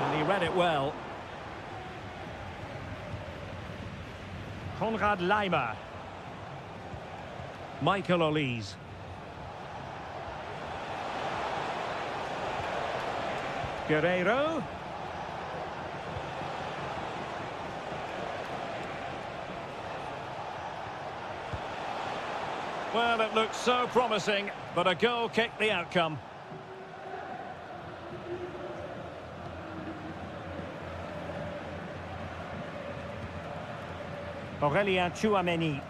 And he read it well. Konrad Laimer. Michael Olise. Guerreiro. Well, it looked so promising, but a goal kicked the outcome. Aurélien Tchouameni.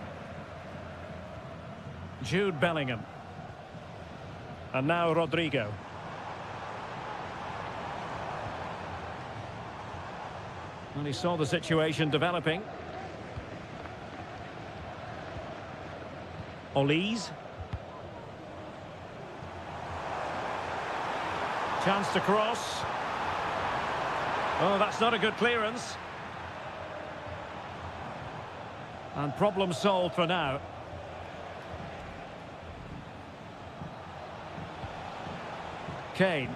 Jude Bellingham. And now Rodrigo. And he saw the situation developing. Olise. Chance to cross. Oh, that's not a good clearance. And problem solved for now. Kane.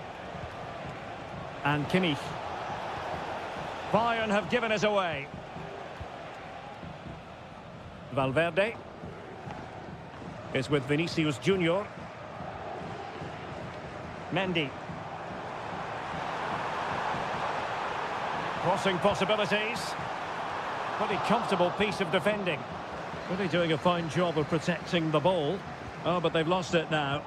And Kimmich. Bayern have given us away. Valverde is with Vinicius Junior. Mendy. Crossing possibilities. Pretty comfortable piece of defending. Really doing a fine job of protecting the ball. Oh, but they've lost it now.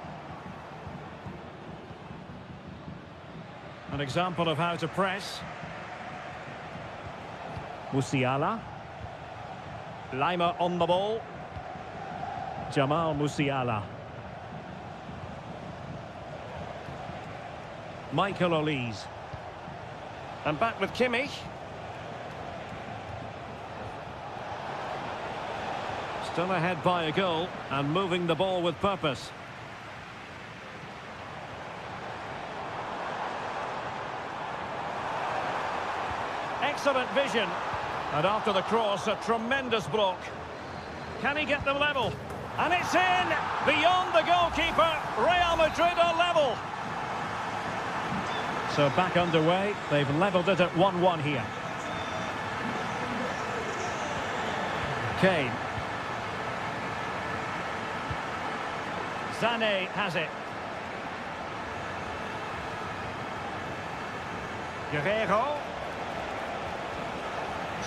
An example of how to press. Musiala. Laimer on the ball. Jamal Musiala. Michael Olise. And back with Kimmich. Still ahead by a goal and moving the ball with purpose. Excellent vision. And after the cross, a tremendous block. Can he get them level? And it's in! Beyond the goalkeeper, Real Madrid are level. So back underway, they've levelled it at 1-1 here. Kane. Sané has it. Guerreiro.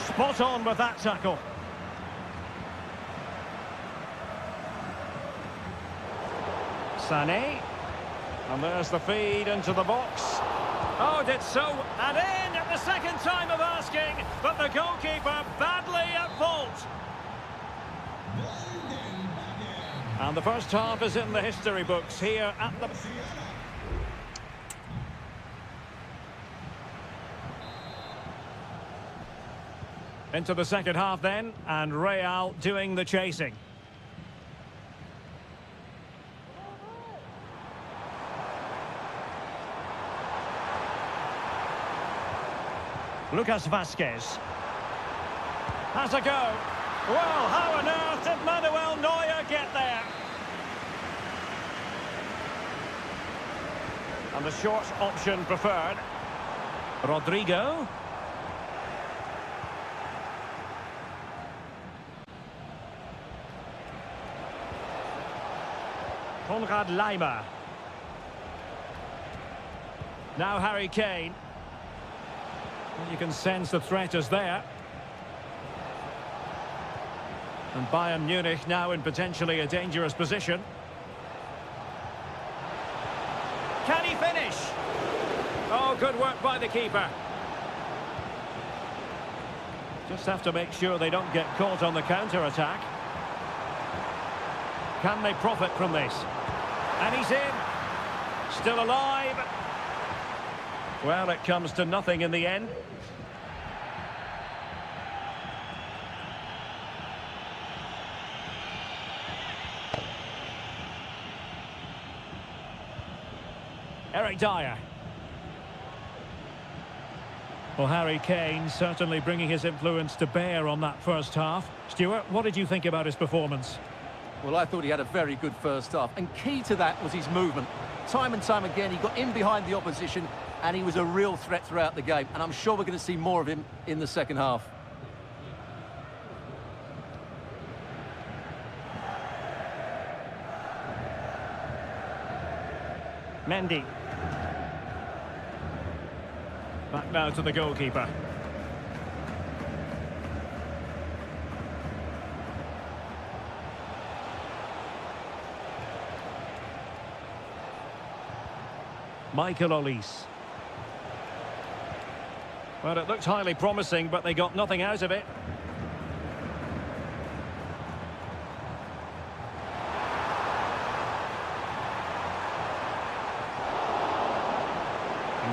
Spot on with that tackle. Sané. And there's the feed into the box. Oh, did so. And in at the second time of asking. But the goalkeeper badly at fault. And the first half is in the history books here at the... Into the second half then, and Real doing the chasing. Lucas Vasquez. Has a go. Well, how on earth did Manuel Neuer get there? And the short option preferred. Rodrigo. Konrad Laimer. Now Harry Kane. Well, you can sense the threat is there. And Bayern Munich now in potentially a dangerous position. Can he finish? Oh, good work by the keeper. Just have to make sure they don't get caught on the counter-attack. Can they profit from this? And he's in. Still alive. Well, it comes to nothing in the end. Eric Dyer. Well, Harry Kane certainly bringing his influence to bear on that first half. Stuart, what did you think about his performance? Well, I thought he had a very good first half, and key to that was his movement. Time and time again, he got in behind the opposition, and he was a real threat throughout the game, and I'm sure we're going to see more of him in the second half. Mendy. Back now to the goalkeeper. Michael Olise. Well, it looked highly promising, but they got nothing out of it.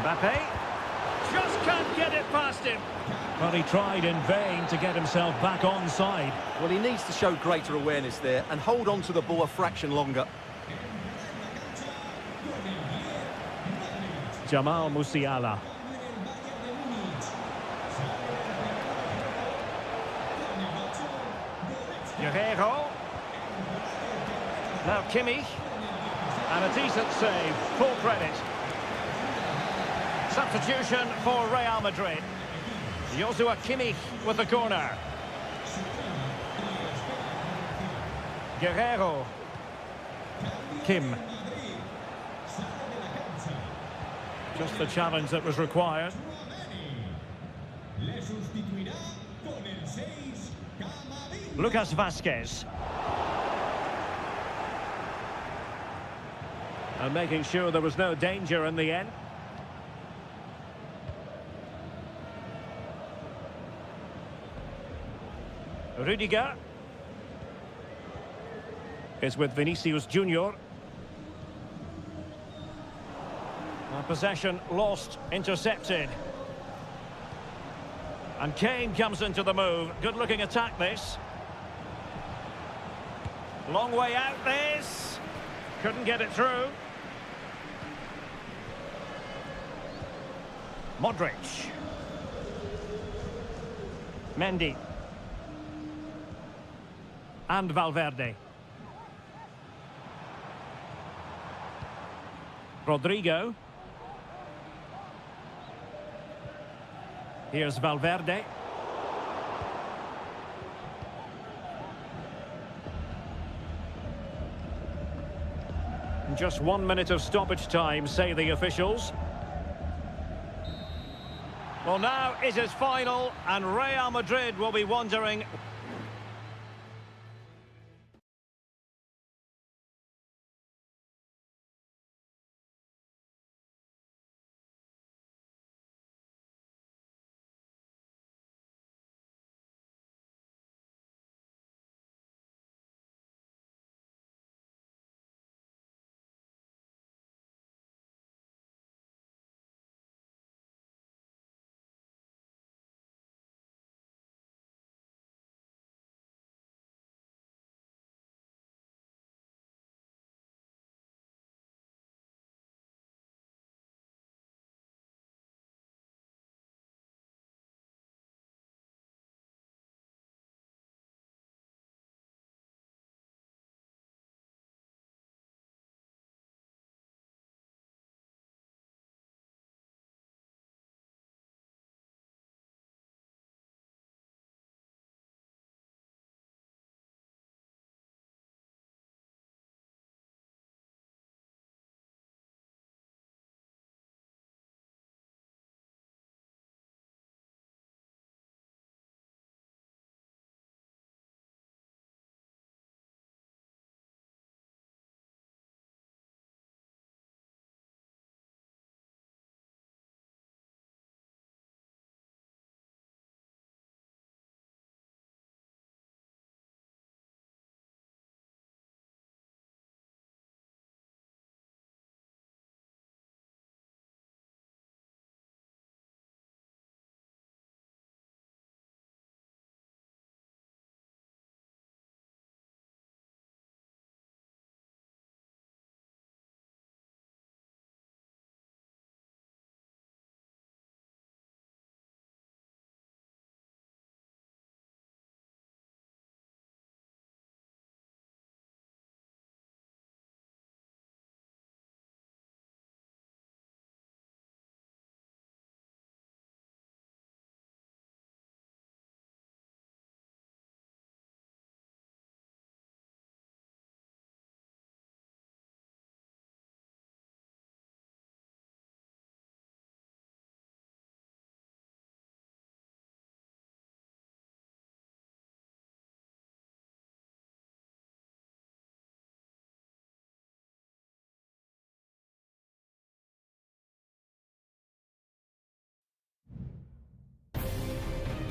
Mbappe. Just can't get it past him. Well, he tried in vain to get himself back onside. Well, he needs to show greater awareness there and hold on to the ball a fraction longer. Jamal Musiala. Guerrero. Now Kimmich. And a decent save. Full credit. Substitution for Real Madrid. Joshua Kimmich with the corner. Guerrero. Kim. Just the challenge that was required. Lucas Vasquez. And making sure there was no danger in the end. Rudiger is with Vinicius Junior. Possession lost, intercepted. And Kane comes into the move. Good looking attack this. Long way out this. Couldn't get it through. Modric. Mendy. And Valverde. Rodrigo. Here's Valverde. Just 1 minute of stoppage time, say the officials. Well, now it is final, and Real Madrid will be wondering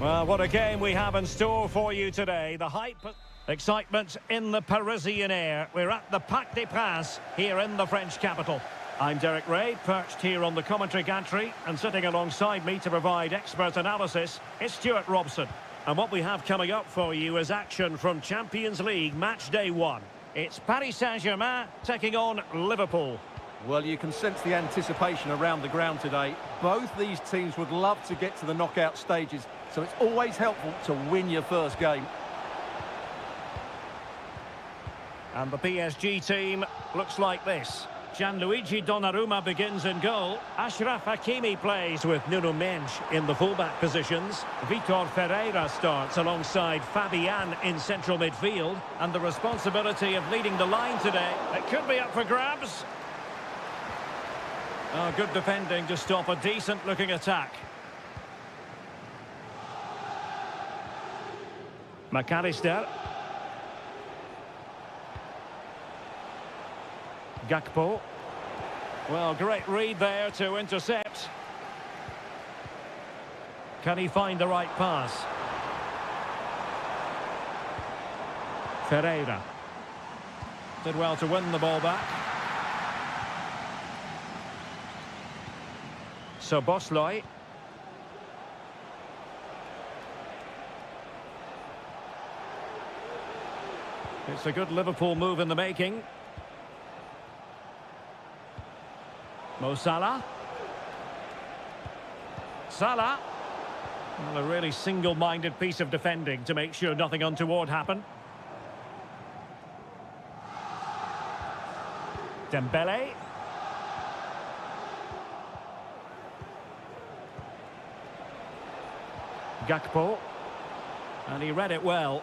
Well, what a game we have in store for you today. The hype, excitement in the Parisian air. We're at the Parc des Princes here in the French capital. I'm Derek Ray, perched here on the commentary gantry, and sitting alongside me to provide expert analysis is Stuart Robson. And what we have coming up for you is action from Champions League match day 1. It's Paris Saint-Germain taking on Liverpool. Well, you can sense the anticipation around the ground today. Both these teams would love to get to the knockout stages, so it's always helpful to win your first game. And the PSG team looks like this. Gianluigi Donnarumma begins in goal. Achraf Hakimi plays with Nuno Mendes in the fullback positions. Vitor Ferreira starts alongside Fabian in central midfield. And the responsibility of leading the line today, it could be up for grabs. Oh, good defending to stop a decent-looking attack. McAllister. Gakpo. Well, great read there to intercept. Can he find the right pass? Ferreira. Did well to win the ball back. So Bosley. It's a good Liverpool move in the making. Mo Salah. Salah. Well, a really single-minded piece of defending to make sure nothing untoward happened. Dembele. Gakpo. And he read it well.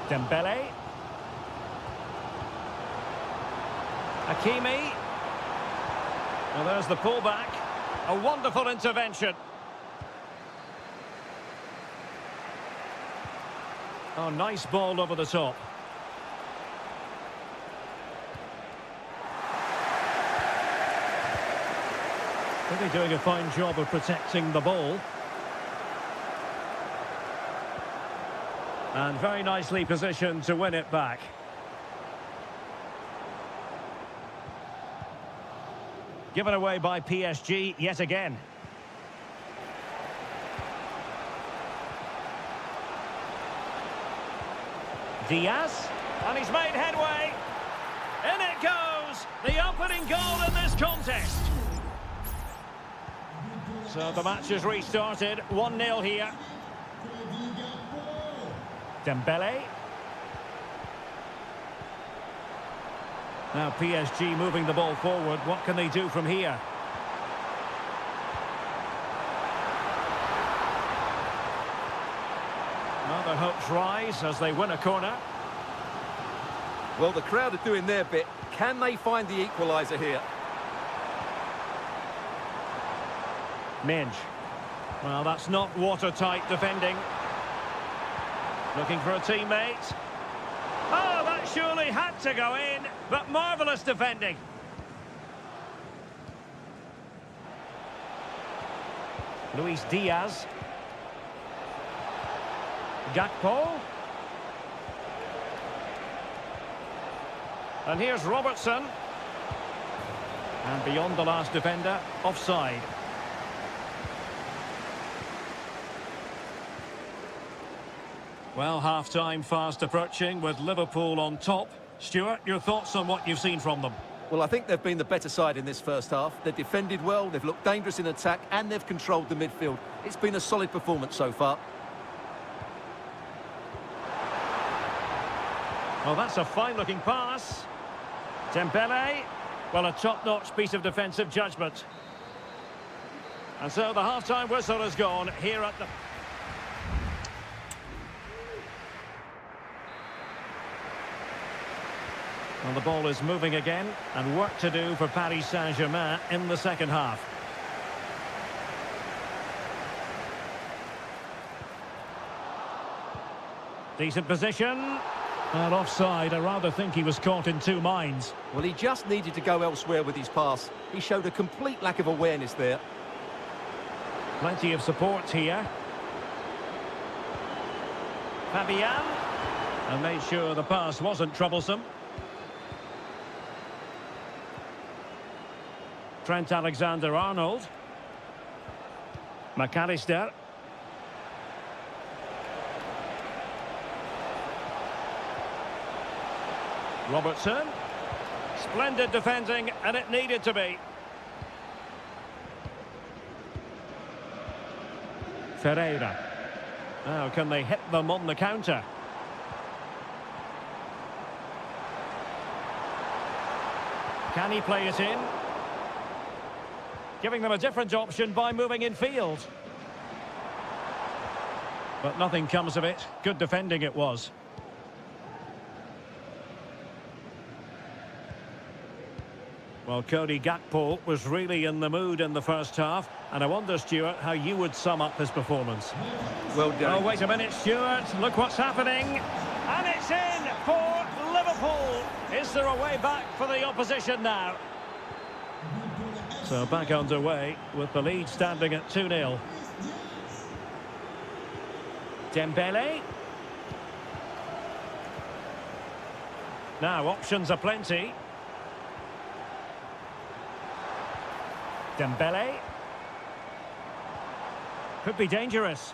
Dembele. Hakimi. Well, there's the pullback. A wonderful intervention. Oh, nice ball over the top. Really doing a fine job of protecting the ball. And very nicely positioned to win it back. Given away by PSG yet again. Diaz, and he's made headway. In it goes, the opening goal in this contest. So the match has restarted, 1-0 here. Dembele. Now PSG moving the ball forward. What can they do from here? Well, their hopes rise as they win a corner. Well, the crowd are doing their bit. Can they find the equaliser here? Mendes. Well, that's not watertight defending. Looking for a teammate. Oh, that surely had to go in, but marvellous defending. Luis Diaz. Gakpo. And here's Robertson. And beyond the last defender, offside. Well, half-time fast approaching with Liverpool on top. Stuart, your thoughts on what you've seen from them? Well, I think they've been the better side in this first half. They've defended well, they've looked dangerous in attack, and they've controlled the midfield. It's been a solid performance so far. Well, that's a fine-looking pass. Dembele. Well, a top-notch piece of defensive judgment. And so the half-time whistle has gone here at the... Well, the ball is moving again, and work to do for Paris Saint-Germain in the second half. Decent position. And offside. I rather think he was caught in two minds. Well, he just needed to go elsewhere with his pass. He showed a complete lack of awareness there. Plenty of support here. Fabian. And made sure the pass wasn't troublesome. Trent Alexander-Arnold. McAllister. Robertson. Splendid defending, and it needed to be. Ferreira. Now, can they hit them on the counter? Can he play it in? Giving them a different option by moving in field. But nothing comes of it. Good defending it was. Well, Cody Gakpo was really in the mood in the first half, and I wonder, Stuart, how you would sum up his performance. Well done. Oh, wait a minute, Stuart. Look what's happening. And it's in for Liverpool. Is there a way back for the opposition now? So back underway with the lead standing at 2-0. Dembele. Now, options are plenty. Dembele. Could be dangerous.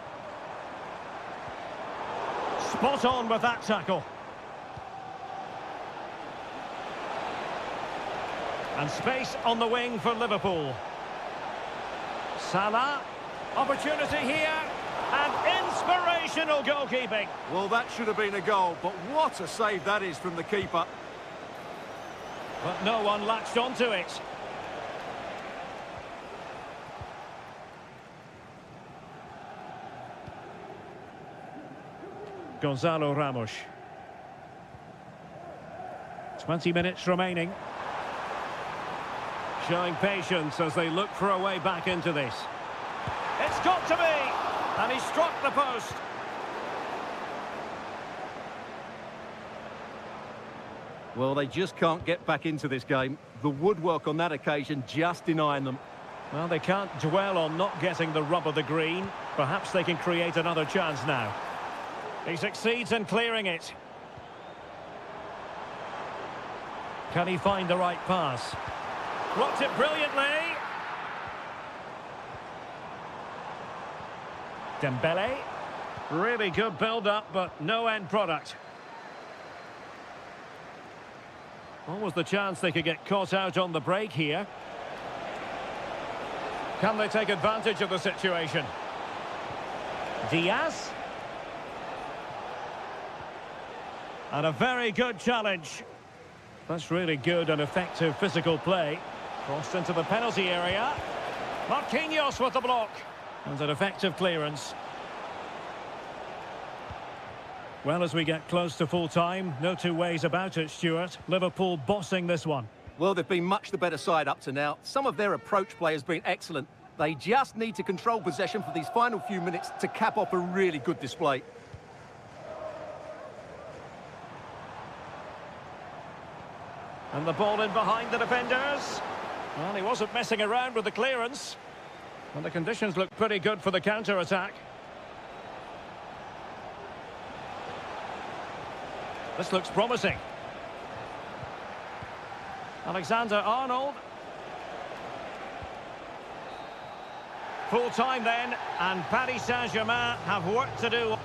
Spot on with that tackle. And space on the wing for Liverpool. Salah. Opportunity here. And inspirational goalkeeping. Well, that should have been a goal, but what a save that is from the keeper. But no one latched onto it. Gonzalo Ramos. 20 minutes remaining. Showing patience as they look for a way back into this. It's got to be! And he struck the post. Well, they just can't get back into this game. The woodwork on that occasion just denying them. Well, they can't dwell on not getting the rub of the green. Perhaps they can create another chance now. He succeeds in clearing it. Can he find the right pass? Blocked it brilliantly. Dembele. Really good build-up, but no end product. What was the chance they could get caught out on the break here? Can they take advantage of the situation? Diaz. And a very good challenge. That's really good and effective physical play. Crossed into the penalty area. Marquinhos with the block. And an effective clearance. Well, as we get close to full time, no two ways about it, Stuart. Liverpool bossing this one. Well, they've been much the better side up to now. Some of their approach play has been excellent. They just need to control possession for these final few minutes to cap off a really good display. And the ball in behind the defenders. Well, he wasn't messing around with the clearance. And the conditions look pretty good for the counter-attack. This looks promising. Alexander-Arnold. Full time then, and Paris Saint-Germain have work to do.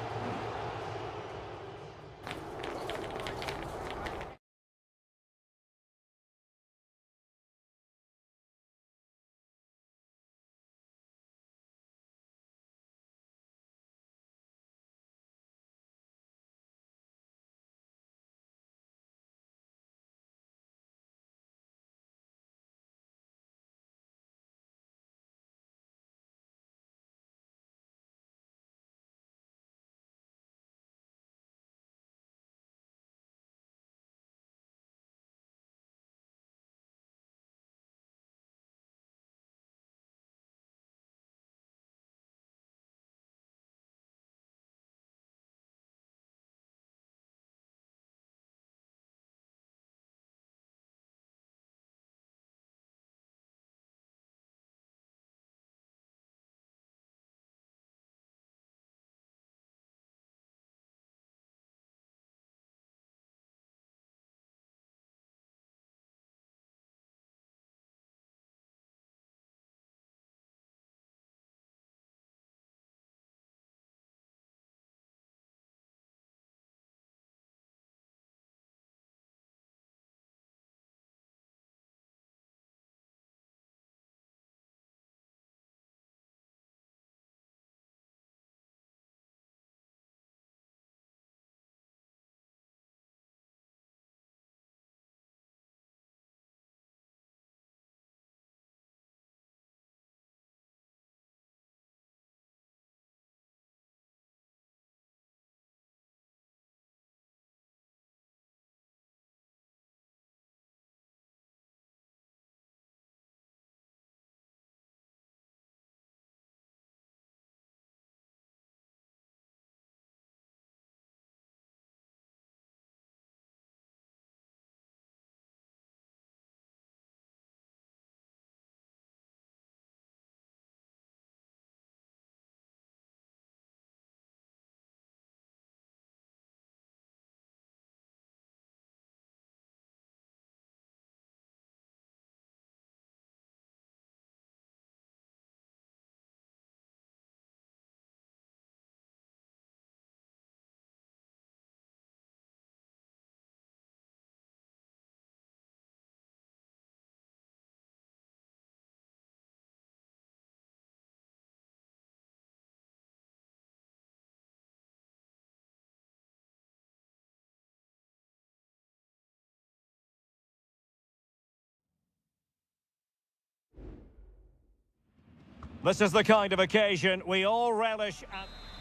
This is the kind of occasion we all relish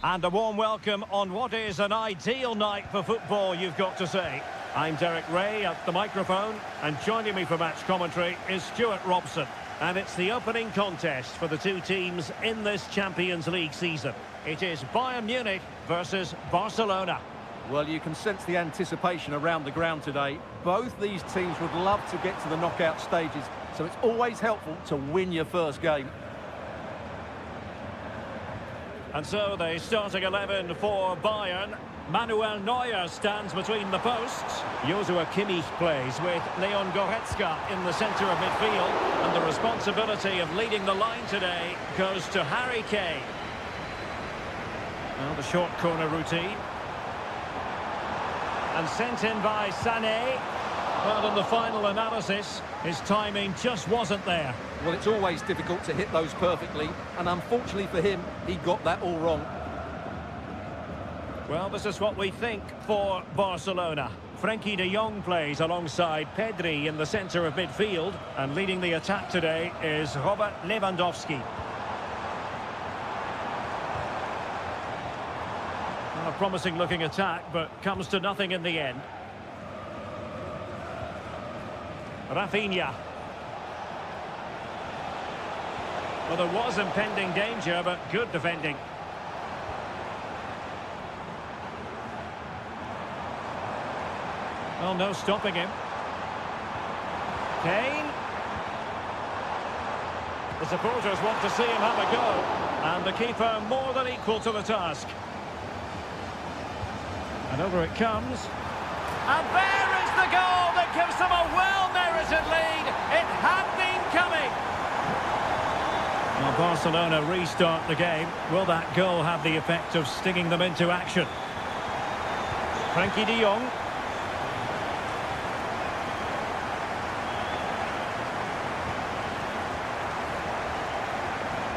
and a warm welcome on what is an ideal night for football, you've got to say. I'm Derek Ray at the microphone, and joining me for match commentary is Stuart Robson. And it's the opening contest for the two teams in this Champions League season. It is Bayern Munich versus Barcelona. Well, you can sense the anticipation around the ground today. Both these teams would love to get to the knockout stages, so it's always helpful to win your first game. And so the starting 11 for Bayern. Manuel Neuer stands between the posts. Joshua Kimmich plays with Leon Goretzka in the centre of midfield. And the responsibility of leading the line today goes to Harry Kane. Well, the short corner routine. And sent in by Sané. Well, in the final analysis, his timing just wasn't there. Well, it's always difficult to hit those perfectly, and unfortunately for him, he got that all wrong. Well, this is what we think for Barcelona. Frenkie de Jong plays alongside Pedri in the centre of midfield, and leading the attack today is Robert Lewandowski. Well, a promising looking attack, but comes to nothing in the end. Rafinha. Well, there was impending danger, but good defending. Well, no stopping him. Kane. The supporters want to see him have a go. And the keeper more than equal to the task. And over it comes. And there is the goal that gives them a well-merited lead. It had been coming. Now Barcelona restart the game. Will that goal have the effect of stinging them into action? Frenkie de Jong.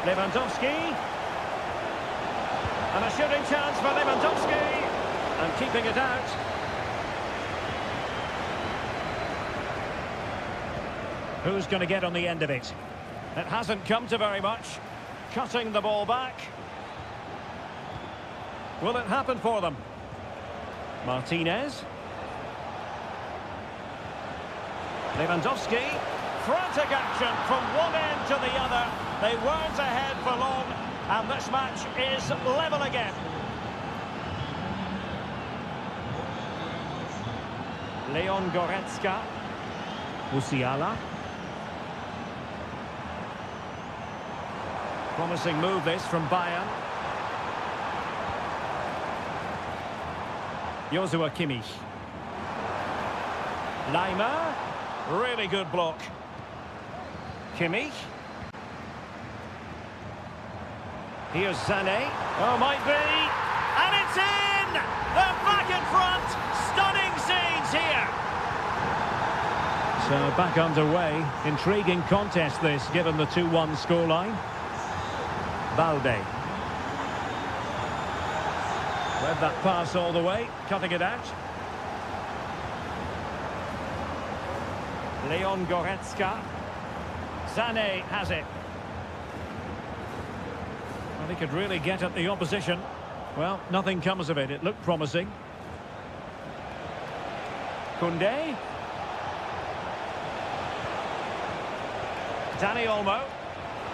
Lewandowski. And a shooting chance for Lewandowski. And keeping it out. Who's going to get on the end of it? It hasn't come to very much. Cutting the ball back. Will it happen for them? Martinez. Lewandowski. Frantic action from one end to the other. They weren't ahead for long, and this match is level again. Leon Goretzka. Musiala. Promising move this from Bayern. Joshua Kimmich. Laimer. Really good block. Kimmich. Here's Sané. Oh, might be. And it's in! They're back in front. Stunning scenes here. So back underway. Intriguing contest this, given the 2-1 scoreline. Balde. Read that pass all the way, cutting it out. Leon Goretzka. Sané has it. Well, he could really get at the opposition. Well, nothing comes of it. It looked promising. Koundé. Dani Olmo.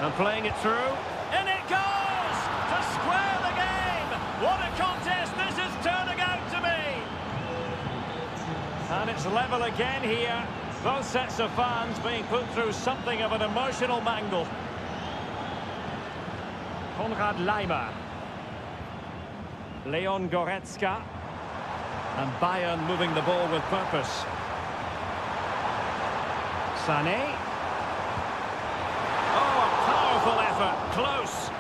And playing it through. In it goes! To square the game! What a contest this is turning out to be! And it's level again here. Both sets of fans being put through something of an emotional mangle. Konrad Laimer. Leon Goretzka. And Bayern moving the ball with purpose. Sané. Oh, a powerful effort. Close.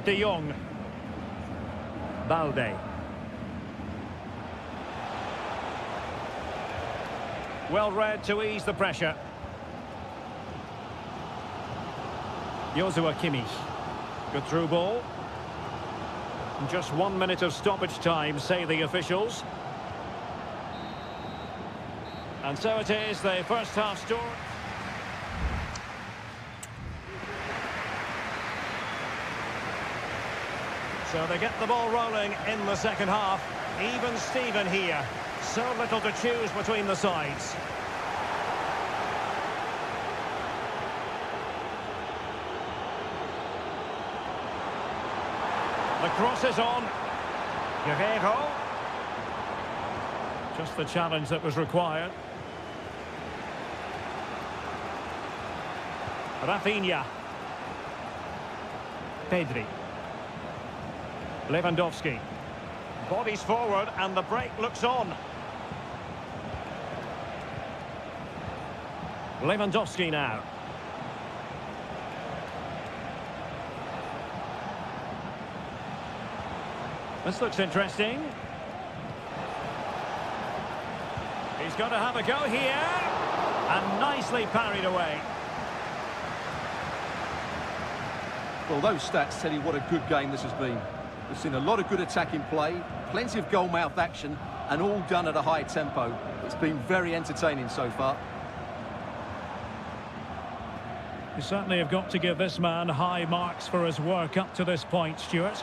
De Jong. Balde. Well read to ease the pressure. Joshua Kimmich. Good through ball. Just 1 minute of stoppage time, say the officials. And so it is, the first half score. So they get the ball rolling in the second half. Even Steven here. So little to choose between the sides. The cross is on. Guerrero. Just the challenge that was required. Rafinha. Pedri. Lewandowski. Bodies forward and the break looks on. Lewandowski now. This looks interesting. He's got to have a go here. And nicely parried away. Well, those stats tell you what a good game this has been. We've seen a lot of good attacking play, plenty of goal-mouth action, and all done at a high tempo. It's been very entertaining so far. You certainly have got to give this man high marks for his work up to this point, Stuart.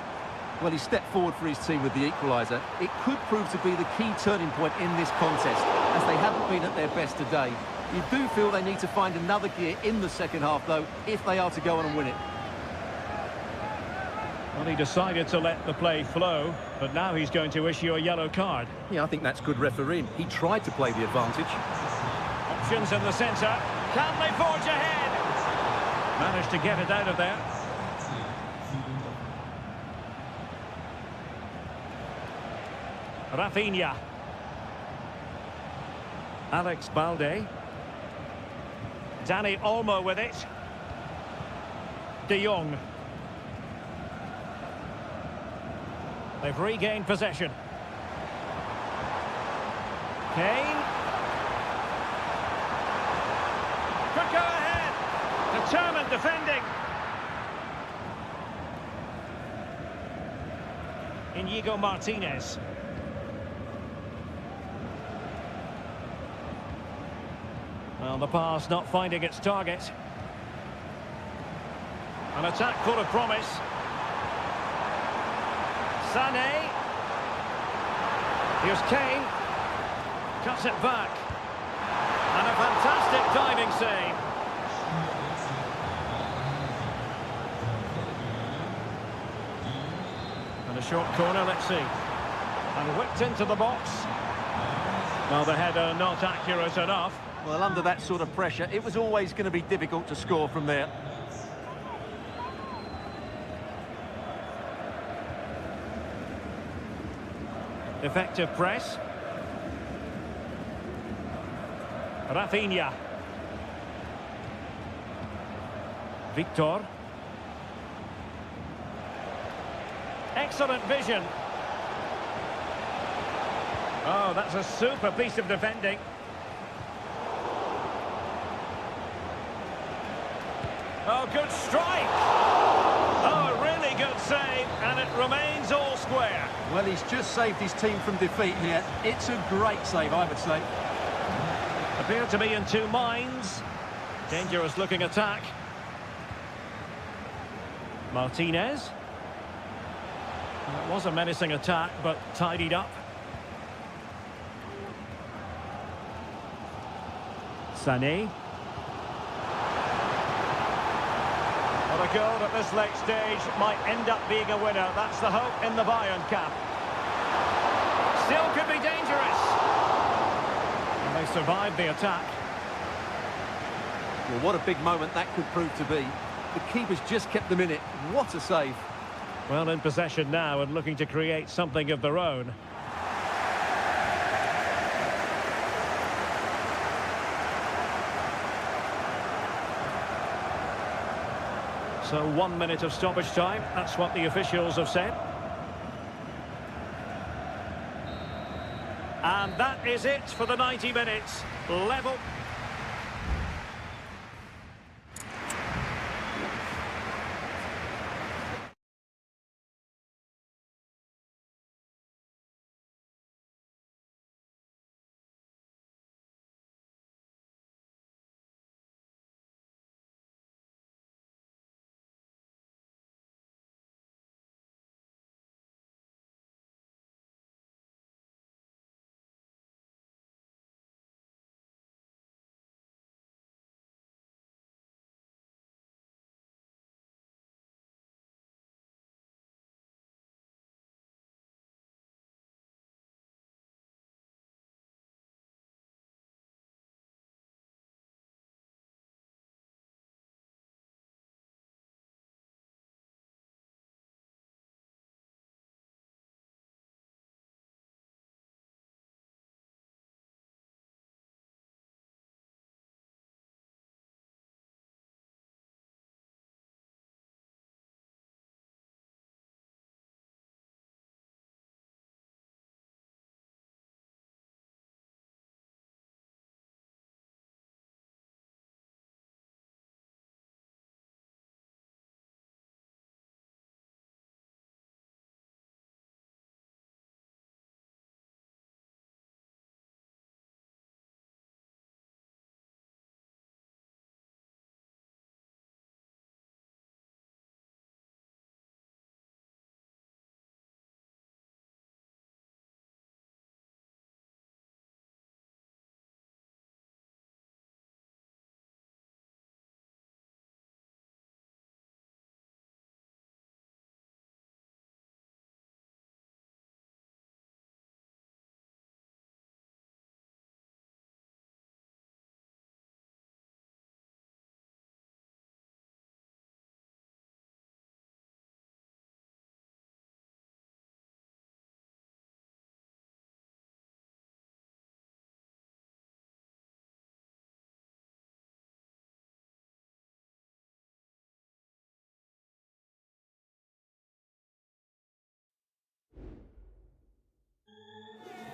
Well, he stepped forward for his team with the equaliser. It could prove to be the key turning point in this contest, as they haven't been at their best today. You do feel they need to find another gear in the second half, though, if they are to go on and win it. Well, he decided to let the play flow, but now he's going to issue a yellow card. Yeah, I think that's good refereeing. He tried to play the advantage. Options in the centre. Can they forge ahead? Managed to get it out of there. Rafinha. Alex Balde. Dani Olmo with it. De Jong. They've regained possession. Kane. Could go ahead. Determined defending. Inigo Martinez. Well, the pass not finding its target. An attack full of promise. Sané. Here's Kane. Cuts it back. And a fantastic diving save. And a short corner, let's see. And whipped into the box. Well, the header not accurate enough. Well, under that sort of pressure, it was always going to be difficult to score from there. Effective press. Rafinha. Victor. Excellent vision. Oh, that's a super piece of defending. Oh, good strike. Oh, a really good save, and it remains all square. Well, he's just saved his team from defeat here. It's a great save, I would say. Appear to be in two minds. Dangerous looking attack. Martinez. It was a menacing attack, but tidied up. Sané. What a goal at this late stage might end up being a winner. That's the hope in the Bayern camp. Still could be dangerous. And they survived the attack. Well, what a big moment that could prove to be. The keeper's just kept them in it. What a save. Well, in possession now and looking to create something of their own. So 1 minute of stoppage time, that's what the officials have said. And that is it for the 90 minutes. Level.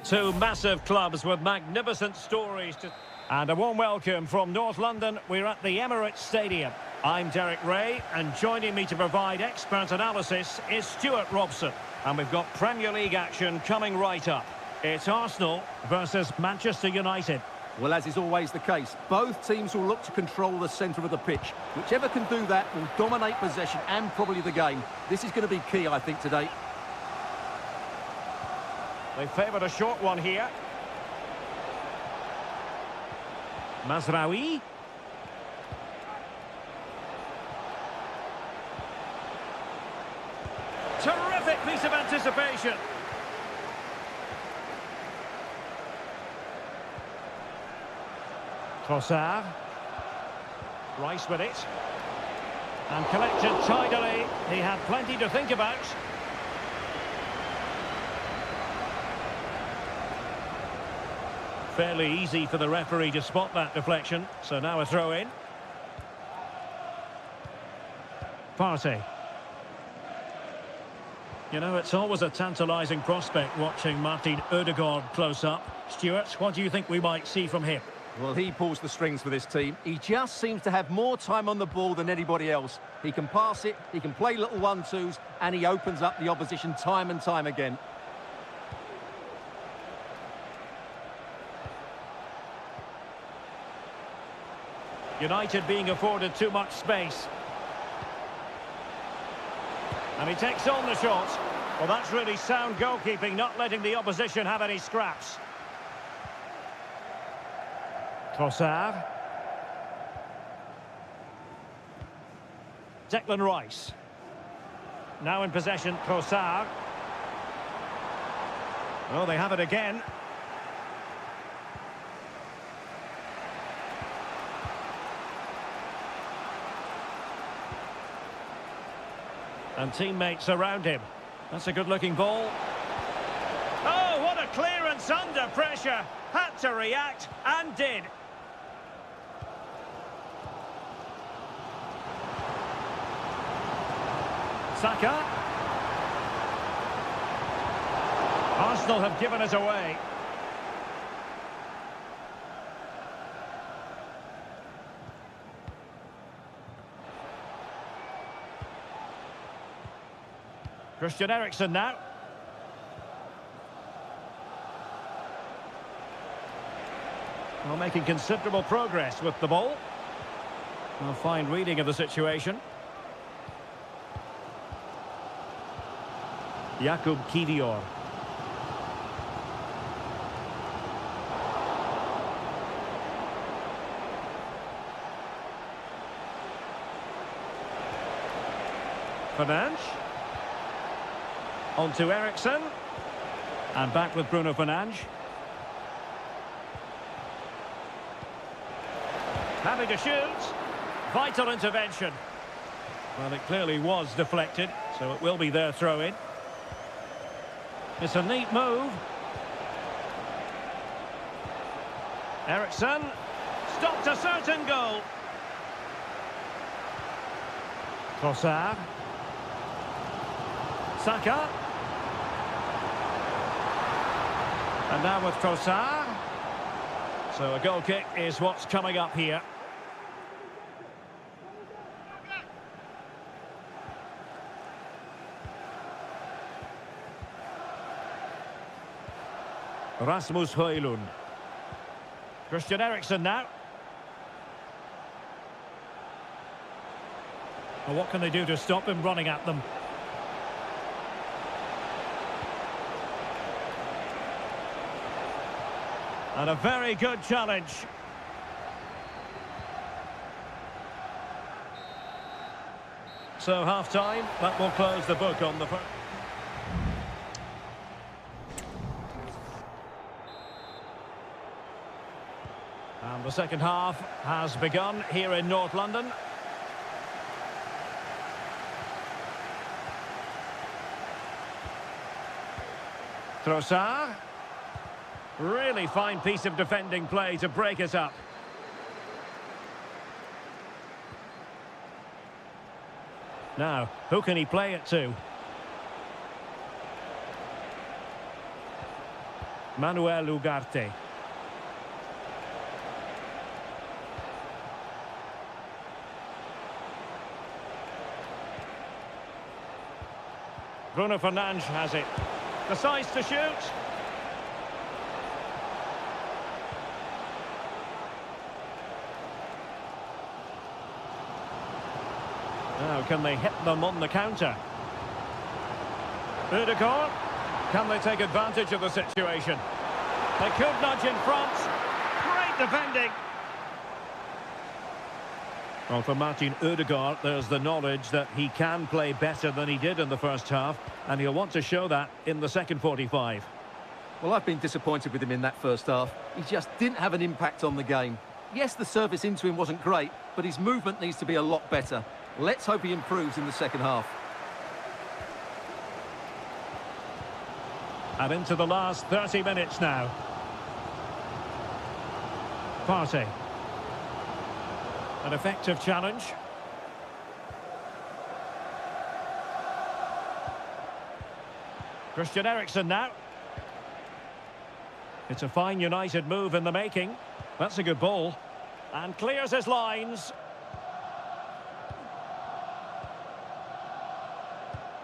Two massive clubs with magnificent stories to... And a warm welcome from North London. We're at the Emirates Stadium. I'm Derek Ray, and joining me to provide expert analysis is Stuart Robson. And we've got Premier League action coming right up. It's Arsenal versus Manchester United. Well, as is always the case, both teams will look to control the centre of the pitch. Whichever can do that will dominate possession and probably the game. This is going to be key, I think, today. They favoured a short one here. Mazraoui. Terrific piece of anticipation. Trossard. Rice with it. And collected tidily. He had plenty to think about. Fairly easy for the referee to spot that deflection. So now a throw in. Partey. You know, it's always a tantalising prospect watching Martin Ødegaard close up. Stuart, what do you think we might see from him? Well, he pulls the strings for this team. He just seems to have more time on the ball than anybody else. He can pass it, he can play little 1-2s, and he opens up the opposition time and time again. United being afforded too much space. And he takes on the shot. Well, that's really sound goalkeeping, not letting the opposition have any scraps. Trossard. Declan Rice. Now in possession, Trossard. Well, they have it again. And teammates around him. That's a good-looking ball. Oh, what a clearance under pressure. Had to react, and did. Saka. Arsenal have given it away. Christian Eriksen now. Well, making considerable progress with the ball. A fine reading of the situation. Jakub Kivior. Fernandes. On to Eriksen. And back with Bruno Fernandes. Happy to shoot. Vital intervention. Well, it clearly was deflected, so it will be their throw-in. It's a neat move. Eriksen. Stopped a certain goal. Trossard. Saka. And now with Trossard. So a goal kick is what's coming up here. Rasmus Højlund. Christian Eriksen now. Well, what can they do to stop him running at them? And a very good challenge. So half-time, that will close the book on the first. And the second half has begun here in North London. Trossard. Really fine piece of defending play to break it up. Now, who can he play it to? Manuel Ugarte. Bruno Fernandes has it. Decides to shoot. Now, can they hit them on the counter? Ødegaard. Can they take advantage of the situation? They could nudge in front. Great defending. Well, for Martin Ødegaard, there's the knowledge that he can play better than he did in the first half, and he'll want to show that in the second 45. Well, I've been disappointed with him in that first half. He just didn't have an impact on the game. Yes, the service into him wasn't great, but his movement needs to be a lot better. Let's hope he improves in the second half. And into the last 30 minutes now. Partey. An effective challenge. Christian Eriksen now. It's a fine United move in the making. That's a good ball. And clears his lines.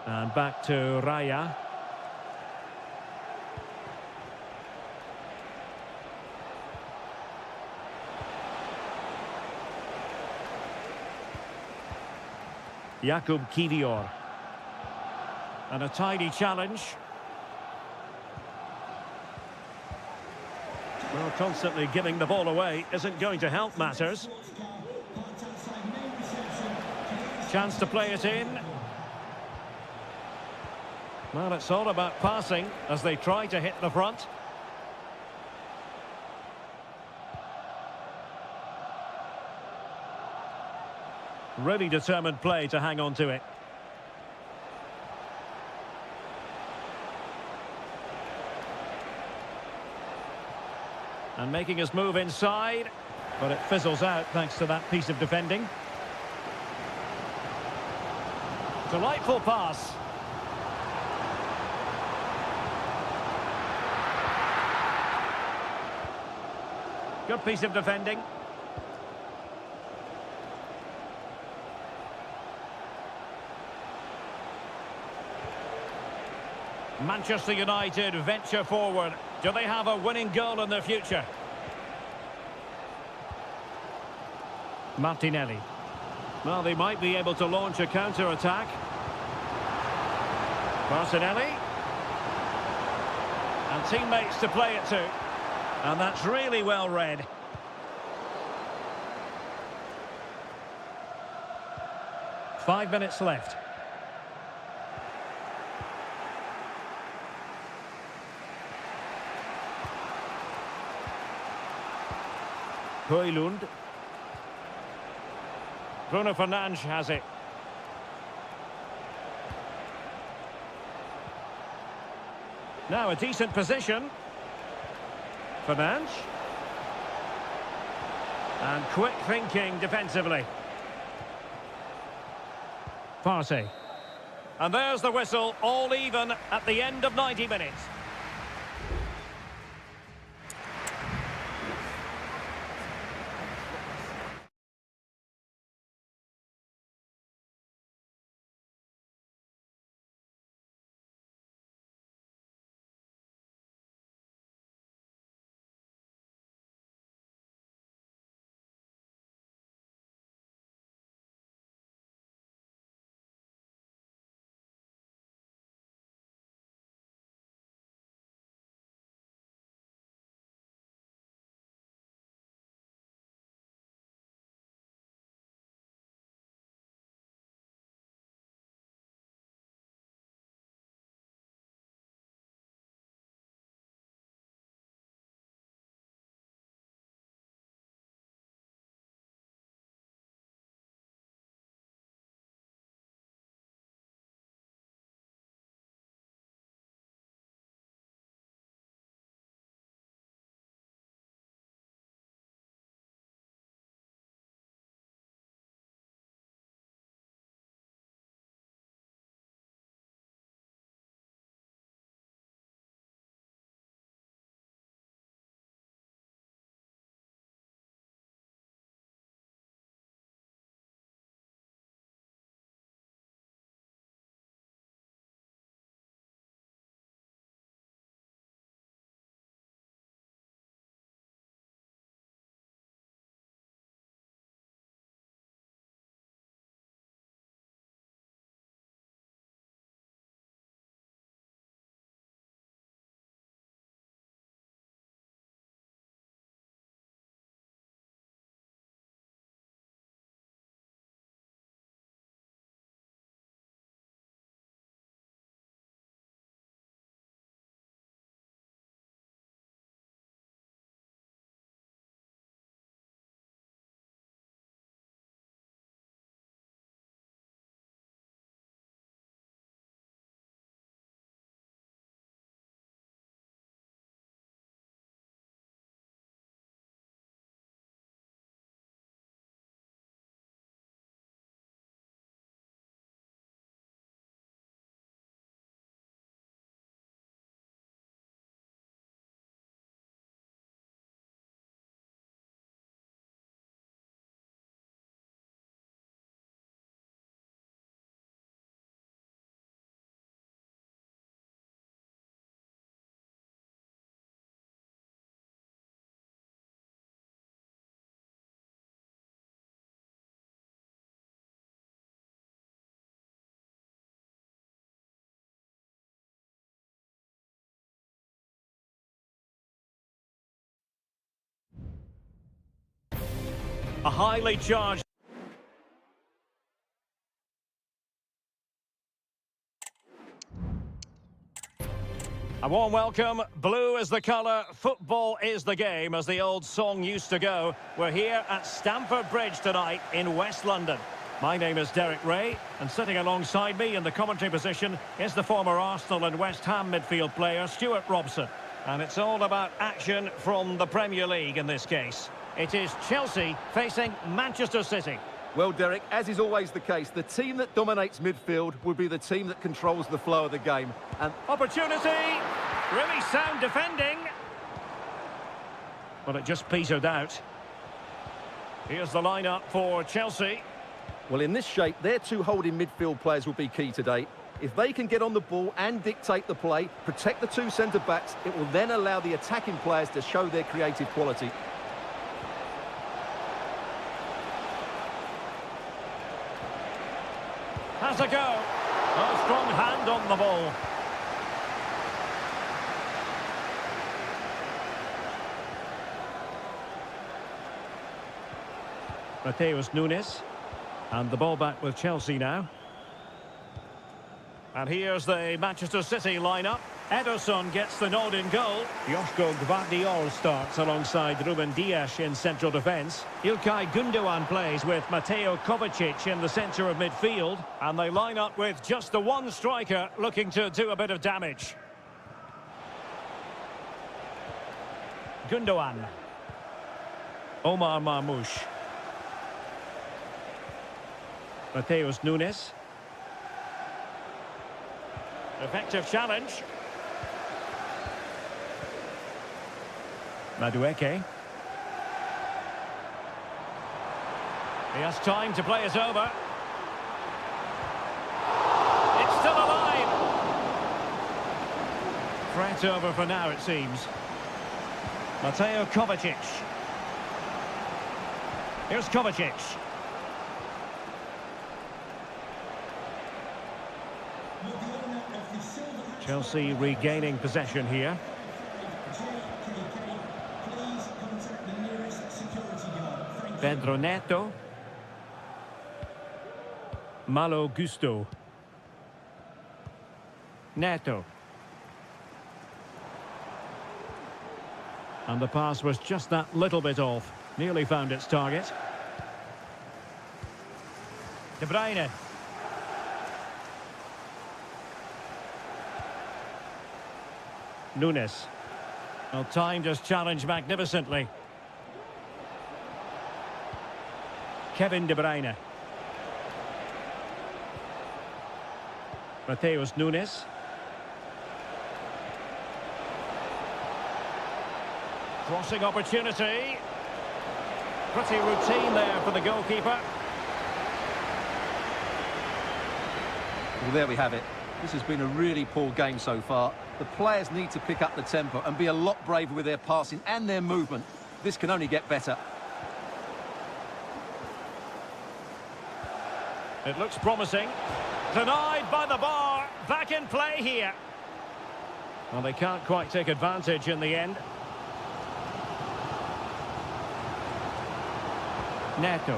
And back to Raya. Jakub Kivior. And a tidy challenge. Well, constantly giving the ball away isn't going to help matters. Chance to play it in. Well, it's all about passing as they try to hit the front. Really determined play to hang on to it. And making his move inside, but it fizzles out thanks to that piece of defending. Delightful pass. Good piece of defending. Manchester United venture forward. Do they have a winning goal in their future? Martinelli. Well, they might be able to launch a counter-attack. Martinelli. And teammates to play it to. And that's really well read. Five minutes left. Højlund. Bruno Fernandes has it. Now a decent position. Fernandes. And quick thinking defensively. Partey. And there's the whistle, all even at the end of 90 minutes. A highly charged... A warm welcome. Blue is the colour, football is the game, as the old song used to go. We're here at Stamford Bridge tonight in West London. My name is Derek Ray, and sitting alongside me in the commentary position is the former Arsenal and West Ham midfield player, Stuart Robson. And it's all about action from the Premier League in this case. It is Chelsea facing Manchester City. Well, Derek, as is always the case, the team that dominates midfield will be the team that controls the flow of the game. And opportunity! Really sound defending. Well, it just petered out. Here's the lineup for Chelsea. Well, in this shape, their two holding midfield players will be key today. If they can get on the ball and dictate the play, protect the two centre-backs, it will then allow the attacking players to show their creative quality. Has a go. A strong hand on the ball. Mateus Nunes. And the ball back with Chelsea now. And here's the Manchester City lineup. Ederson gets the nod in goal. Josko Gvardiol starts alongside Ruben Dias in central defence. İlkay Gündoğan plays with Mateo Kovacic in the centre of midfield. And they line up with just the one striker looking to do a bit of damage. Gündoğan. Omar Marmoush. Mateus Nunes. Effective challenge. Madueke. He has time to play it over. It's still alive. Threat over for now, it seems. Mateo Kovacic. Here's Kovacic. Chelsea regaining possession here. Pedro Neto. Malo Gusto. Neto. And the pass was just that little bit off. Nearly found its target. De Bruyne. Nunes. Well, timed his challenge magnificently. Kevin De Bruyne. Mateus Nunes. Crossing opportunity. Pretty routine there for the goalkeeper. Well, there we have it. This has been a really poor game so far. The players need to pick up the tempo and be a lot braver with their passing and their movement. This can only get better. It looks promising. Denied by the bar. Back in play here. Well, they can't quite take advantage in the end. Neto.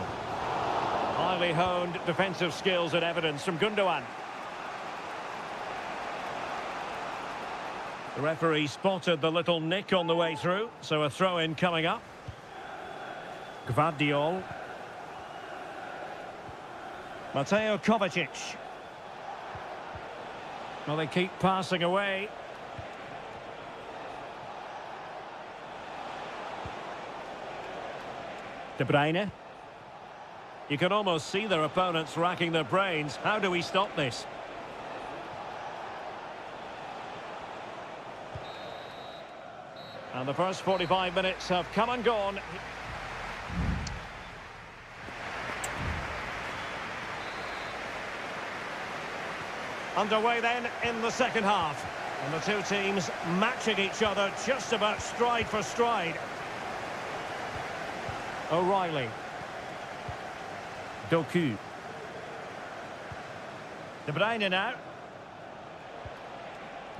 Highly honed defensive skills and evidence from Gündoğan. The referee spotted the little nick on the way through, so a throw-in coming up. Gvardiol. Mateo Kovacic. Well, they keep passing away. De Bruyne. You can almost see their opponents racking their brains. How do we stop this? And the first 45 minutes have come and gone. Underway then in the second half. And the two teams matching each other just about stride for stride. O'Reilly. Doku. De Bruyne now.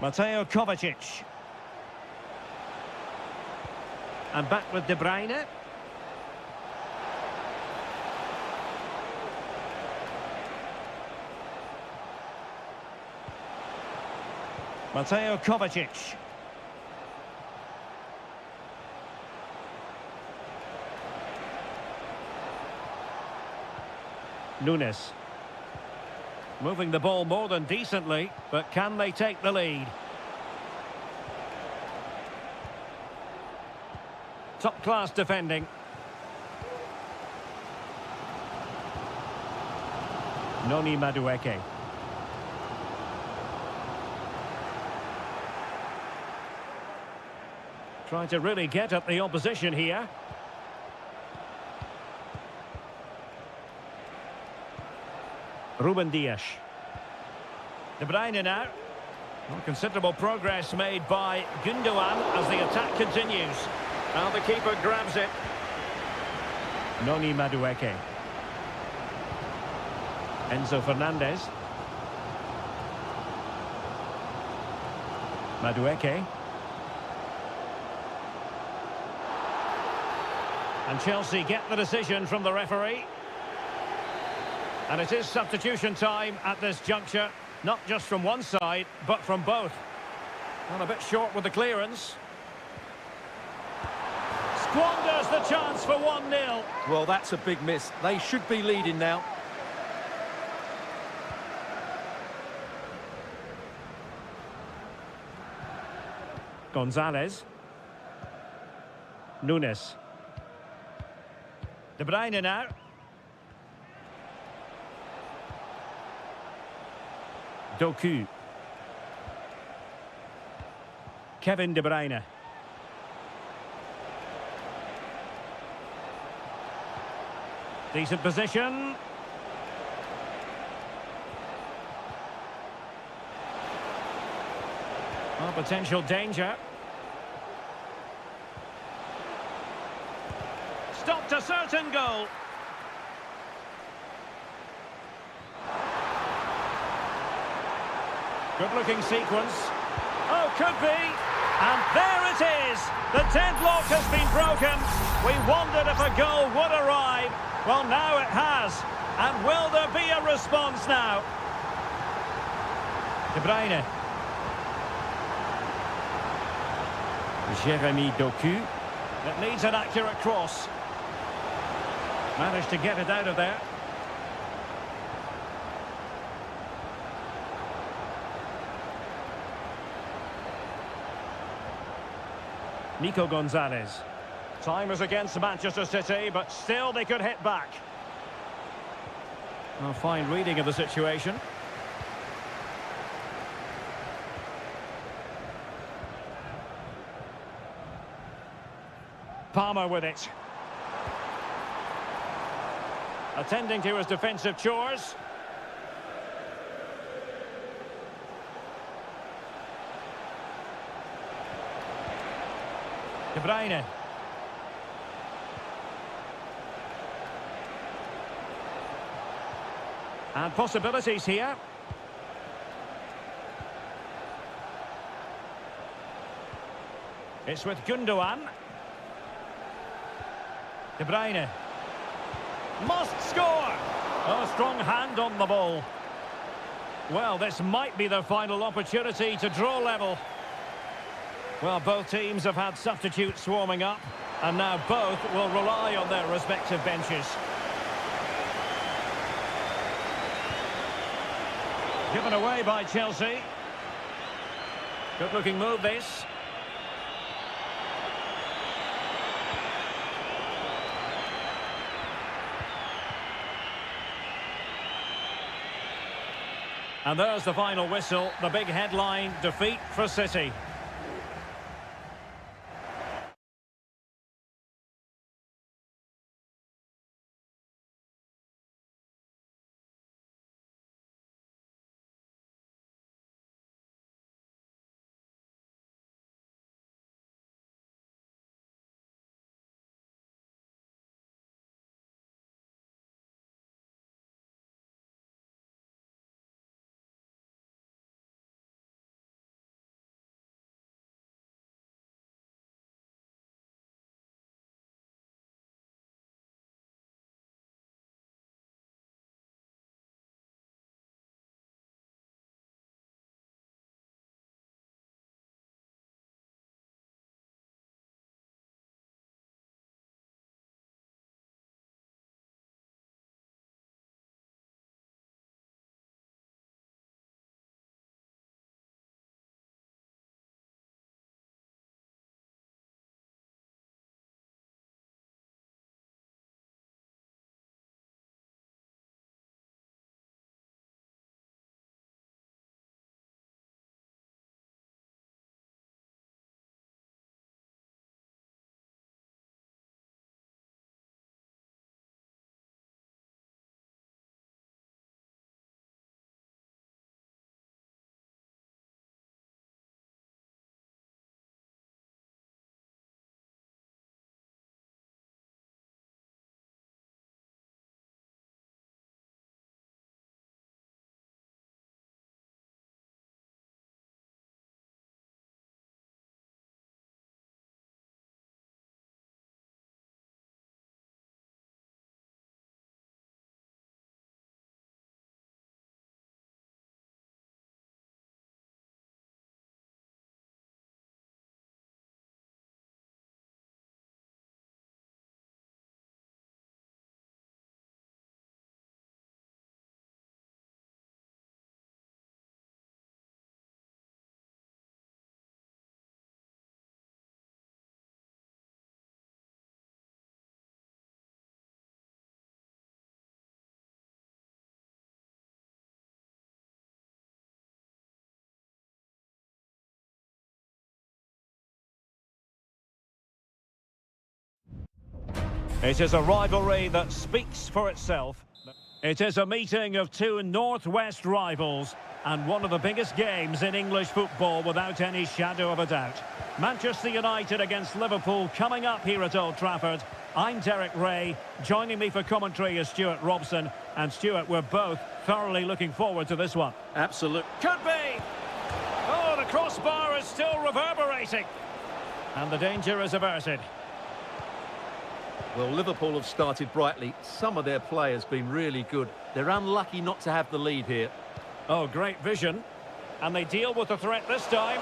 Mateo Kovacic. And back with De Bruyne. Mateo Kovacic. Nunes. Moving the ball more than decently, but can they take the lead? Top-class defending. Noni Madueke. Trying to really get at the opposition here. Ruben Dias. De Bruyne now. Well, considerable progress made by Gundogan as the attack continues. Now the keeper grabs it. Noni Madueke. Enzo Fernandez. Madueke. And Chelsea get the decision from the referee. And it is substitution time at this juncture. Not just from one side, but from both. Well, a bit short with the clearance. Squanders the chance for 1-0. Well, that's a big miss. They should be leading now. Gonzalez. Nunes. De Bruyne now. Doku. Kevin De Bruyne. Decent position. Oh, potential danger. Stopped a certain goal. Good-looking sequence. Oh, could be. And there it is. The deadlock has been broken. We wondered if a goal would arrive. Well, now it has. And will there be a response now? De Bruyne. Jeremy Doku. It needs an accurate cross. Managed to get it out of there. Nico Gonzalez. Time is against Manchester City, but still they could hit back. A fine reading of the situation. Palmer with it. Attending to his defensive chores. De Bruyne. And possibilities here. It's with Gundogan. De Bruyne. Must score! Oh, strong hand on the ball. Well, this might be their final opportunity to draw level. Well, both teams have had substitutes swarming up, and now both will rely on their respective benches. Given away by Chelsea. Good-looking move, this. And there's the final whistle, the big headline, defeat for City. It is a rivalry that speaks for itself. It is a meeting of two northwest rivals and one of the biggest games in English football without any shadow of a doubt. Manchester United against Liverpool coming up here at Old Trafford. I'm Derek Ray. Joining me for commentary is Stuart Robson. And Stuart, we're both thoroughly looking forward to this one. Absolutely. Could be! Oh, the crossbar is still reverberating. And the danger is averted. Well, Liverpool have started brightly. Some of their players been really good. They're unlucky not to have the lead here. Oh, great vision. And they deal with the threat this time.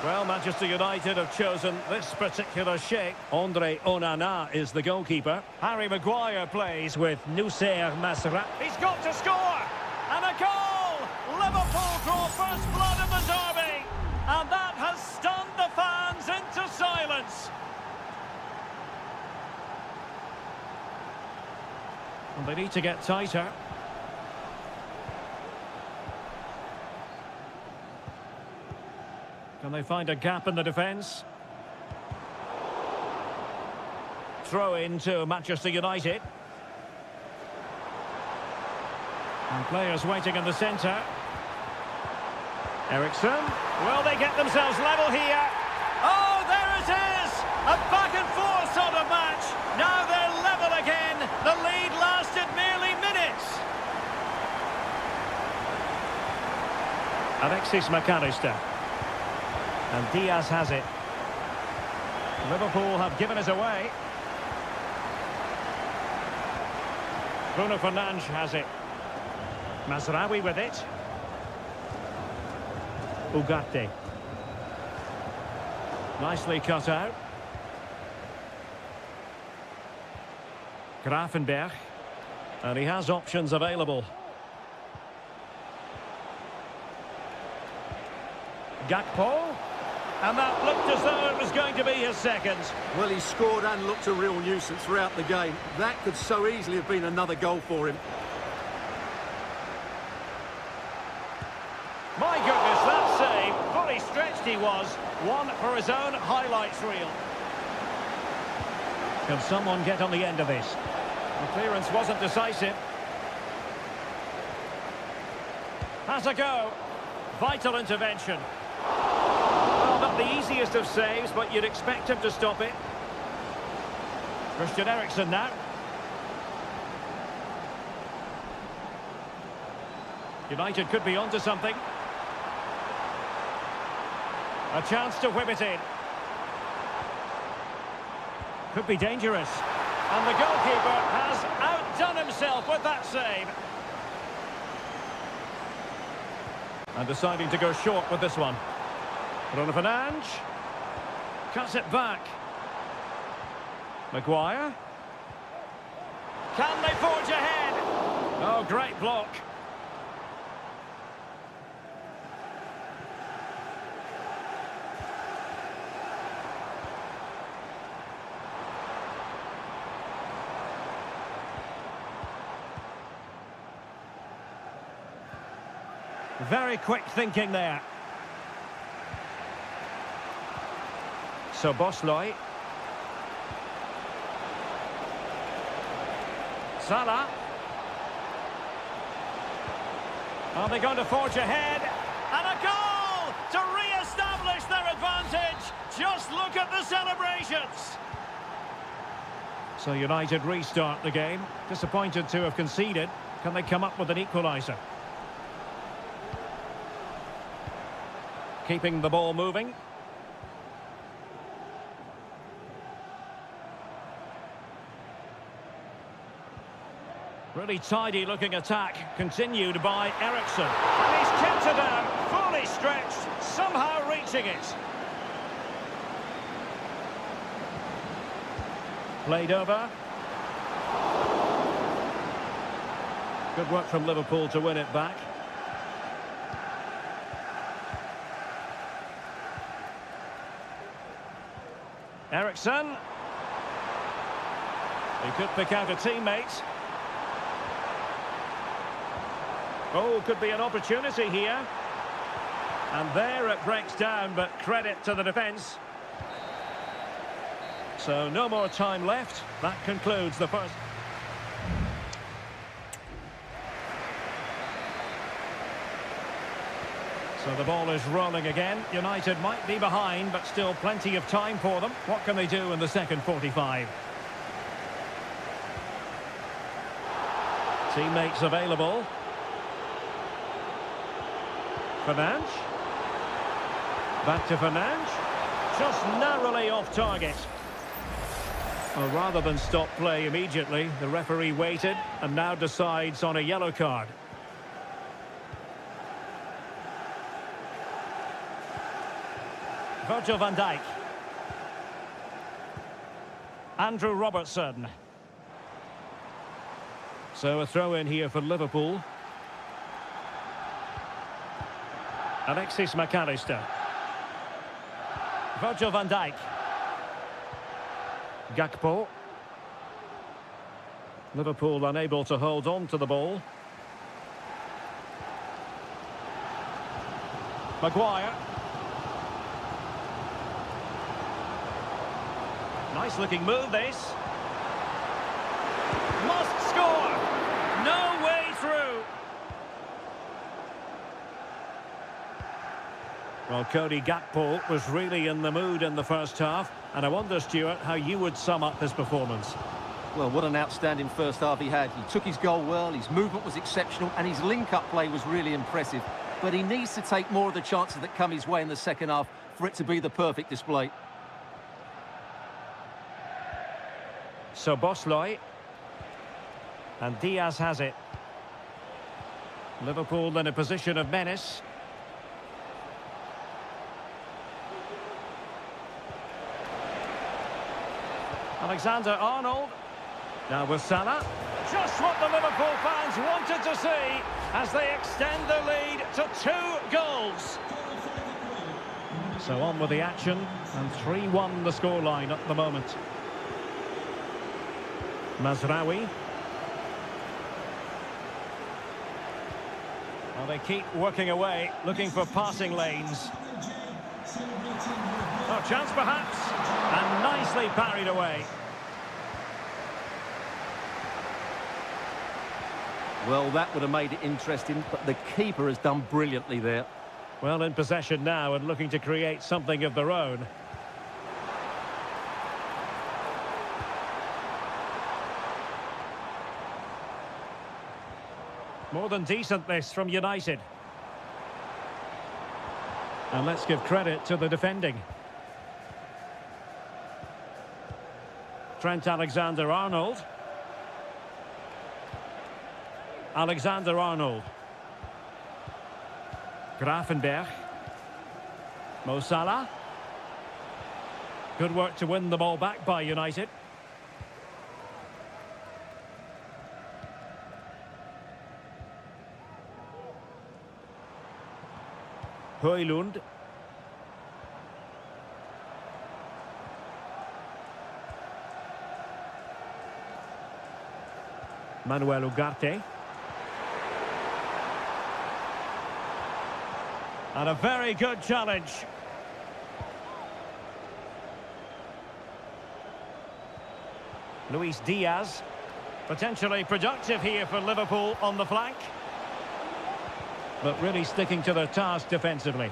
Well, Manchester United have chosen this particular shape. Andre Onana is the goalkeeper. Harry Maguire plays with Noussair Masra. He's got to score! And a goal! Liverpool draw first blood in the derby. And that has stunned the fans into silence. And they need to get tighter. Can they find a gap in the defence? Throw into Manchester United. And players waiting in the centre. Ericsson. Will they get themselves level here? Oh, there it is! A back and forth sort of match. Now they're level again. The lead lasted merely minutes. Alexis McAllister. And Diaz has it. Liverpool have given us away. Bruno Fernandes has it. Mazraoui with it. Ugarte. Nicely cut out. Gravenberch. And he has options available. Gakpo. And that looked as though it was going to be his second. Well, he scored and looked a real nuisance throughout the game. That could so easily have been another goal for him. My goodness, that save. Fully stretched he was. One for his own highlights reel. Can someone get on the end of this? The clearance wasn't decisive. Has a go. Vital intervention. Well, not the easiest of saves, but you'd expect him to stop it. Christian Eriksen now. United could be onto something. A chance to whip it in. Could be dangerous. And the goalkeeper has outdone himself with that save. And deciding to go short with this one. Bruno Fernandes. Cuts it back. Maguire. Can they forge ahead? Oh, great block. Very quick thinking there. So Bosley. Salah. Are they going to forge ahead? And a goal to re-establish their advantage. Just look at the celebrations. So United restart the game. Disappointed to have conceded. Can they come up with an equaliser? Keeping the ball moving. Really tidy looking attack, continued by Ericsson. And he's kept it out, fully stretched, somehow reaching it. Played over. Good work from Liverpool to win it back. Ericsson. He could pick out a teammate. Oh, could be an opportunity here. And there it breaks down, but credit to the defence. So no more time left. That concludes the first. So the ball is rolling again. United might be behind, but still plenty of time for them. What can they do in the second 45? Teammates available. Fernandes. Back to Fernandes. Just narrowly off target. Well, rather than stop play immediately, the referee waited and now decides on a yellow card. Virgil van Dijk. Andrew Robertson. So a throw in here for Liverpool. Alexis McAllister. Virgil van Dijk. Gakpo. Liverpool unable to hold on to the ball. Maguire. Nice looking move this. Must score. No way through. Well, Cody Gakpo was really in the mood in the first half, and I wonder, Stuart, how you would sum up his performance. Well, what an outstanding first half he had. He took his goal well, his movement was exceptional, and his link-up play was really impressive. But he needs to take more of the chances that come his way in the second half for it to be the perfect display. So Bosley. And Diaz has it. Liverpool in a position of menace. Alexander-Arnold. Now with Salah. Just what the Liverpool fans wanted to see as they extend the lead to 2 goals. So on with the action, and 3-1 the scoreline at the moment. Mazraoui. Well, they keep working away, looking for passing lanes. Oh, chance perhaps, and nicely parried away. Well, that would have made it interesting, but the keeper has done brilliantly there. Well, in possession now and looking to create something of their own. More than decent this from United. And let's give credit to the defending. Trent Alexander-Arnold. Alexander-Arnold. Gravenberch. Mo Salah. Good work to win the ball back by United. Højlund. Manuel Ugarte. And a very good challenge. Luis Diaz. Potentially productive here for Liverpool on the flank. But really sticking to their task defensively.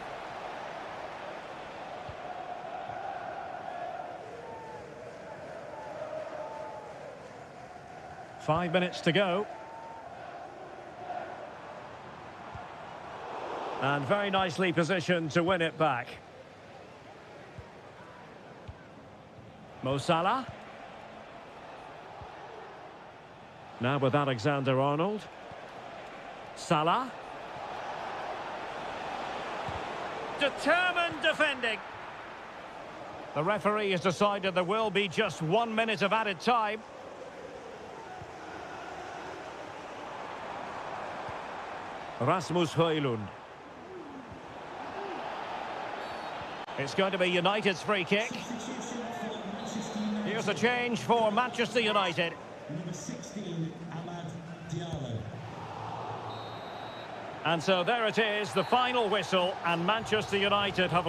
Five minutes to go. And very nicely positioned to win it back. Mo Salah. Now with Alexander-Arnold. Salah. Determined defending. The referee has decided there will be just 1 minute of added time. Rasmus Højlund. It's going to be United's free kick. Here's a change for Manchester United. Number 16, Amad Diallo. And so there it is, the final whistle, and Manchester United have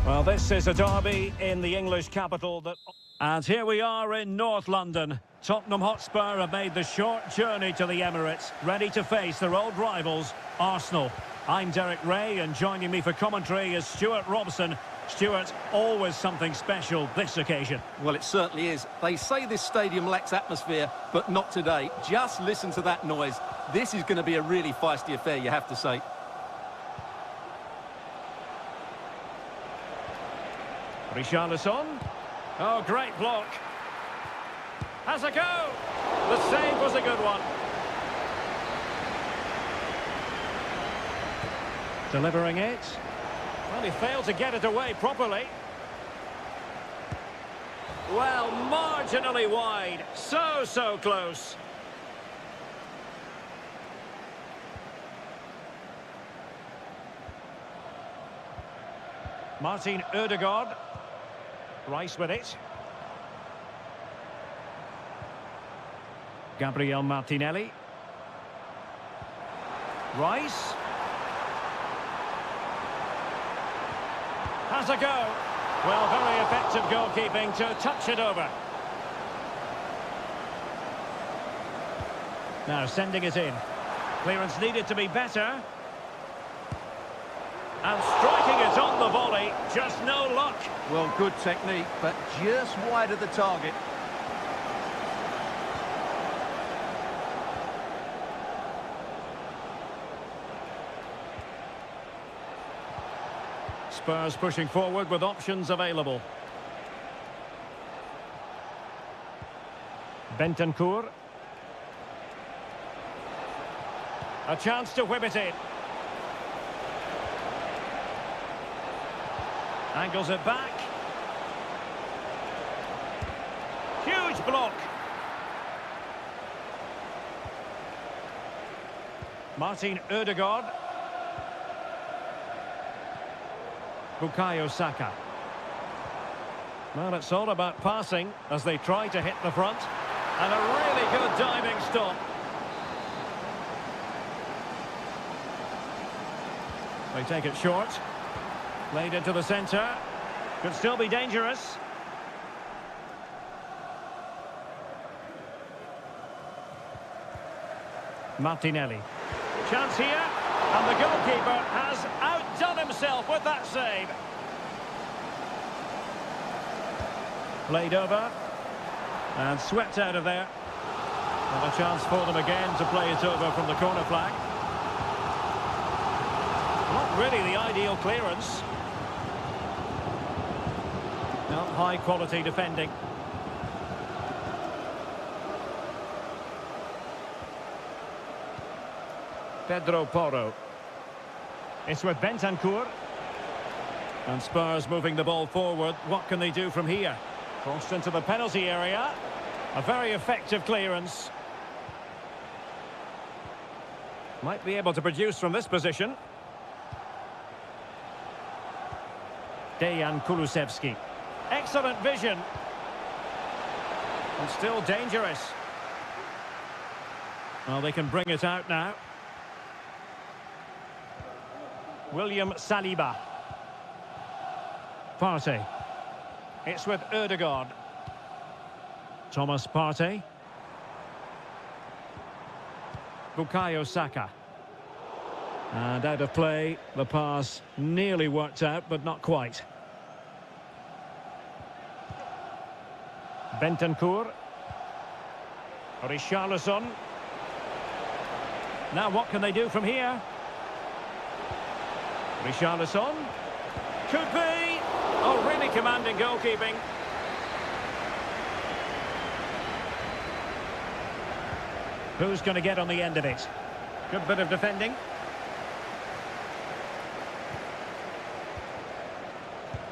Well, this is a derby in the English capital that... And here we are in North London. Tottenham Hotspur have made the short journey to the Emirates, ready to face their old rivals, Arsenal. I'm Derek Ray, and joining me for commentary is Stuart Robson. Stuart, always something special this occasion. Well, it certainly is. They say this stadium lacks atmosphere, but not today. Just listen to that noise. This is going to be a really feisty affair, you have to say. Richarlison. Oh, great block. Has a go. The save was a good one. Delivering it. Well, he failed to get it away properly. Well, marginally wide. So close. Martin Ødegaard. Rice with it. Gabriel Martinelli. Rice. Has a go. Well, very effective goalkeeping to touch it over. Now sending it in. Clearance needed to be better. And striking it on the volley, just no luck. Well, good technique, but just wide of the target. Spurs pushing forward with options available. Bentancur. A chance to whip it in. Angles it back. Huge block. Martin Ødegaard. Bukayo Saka. Well, it's all about passing as they try to hit the front. And a really good diving stop. They take it short. Played into the centre. Could still be dangerous. Martinelli. Chance here. And the goalkeeper has outdone himself with that save. Played over. And swept out of there. And a chance for them again to play it over from the corner flag. Not really the ideal clearance. Not high quality defending. Pedro Porro. It's with Bentancur. And Spurs moving the ball forward. What can they do from here? Crossed into the penalty area. A very effective clearance. Might be able to produce from this position. Dejan Kulusevski. Excellent vision. And still dangerous. Well, they can bring it out now. William Saliba. Partey. It's with Ødegaard. Thomas Partey. Bukayo Saka. And out of play, the pass nearly worked out, but not quite. Bentancur. Richarlison. Now what can they do from here? Richarlison. Could be. Oh, really commanding goalkeeping. Who's going to get on the end of it? Good bit of defending.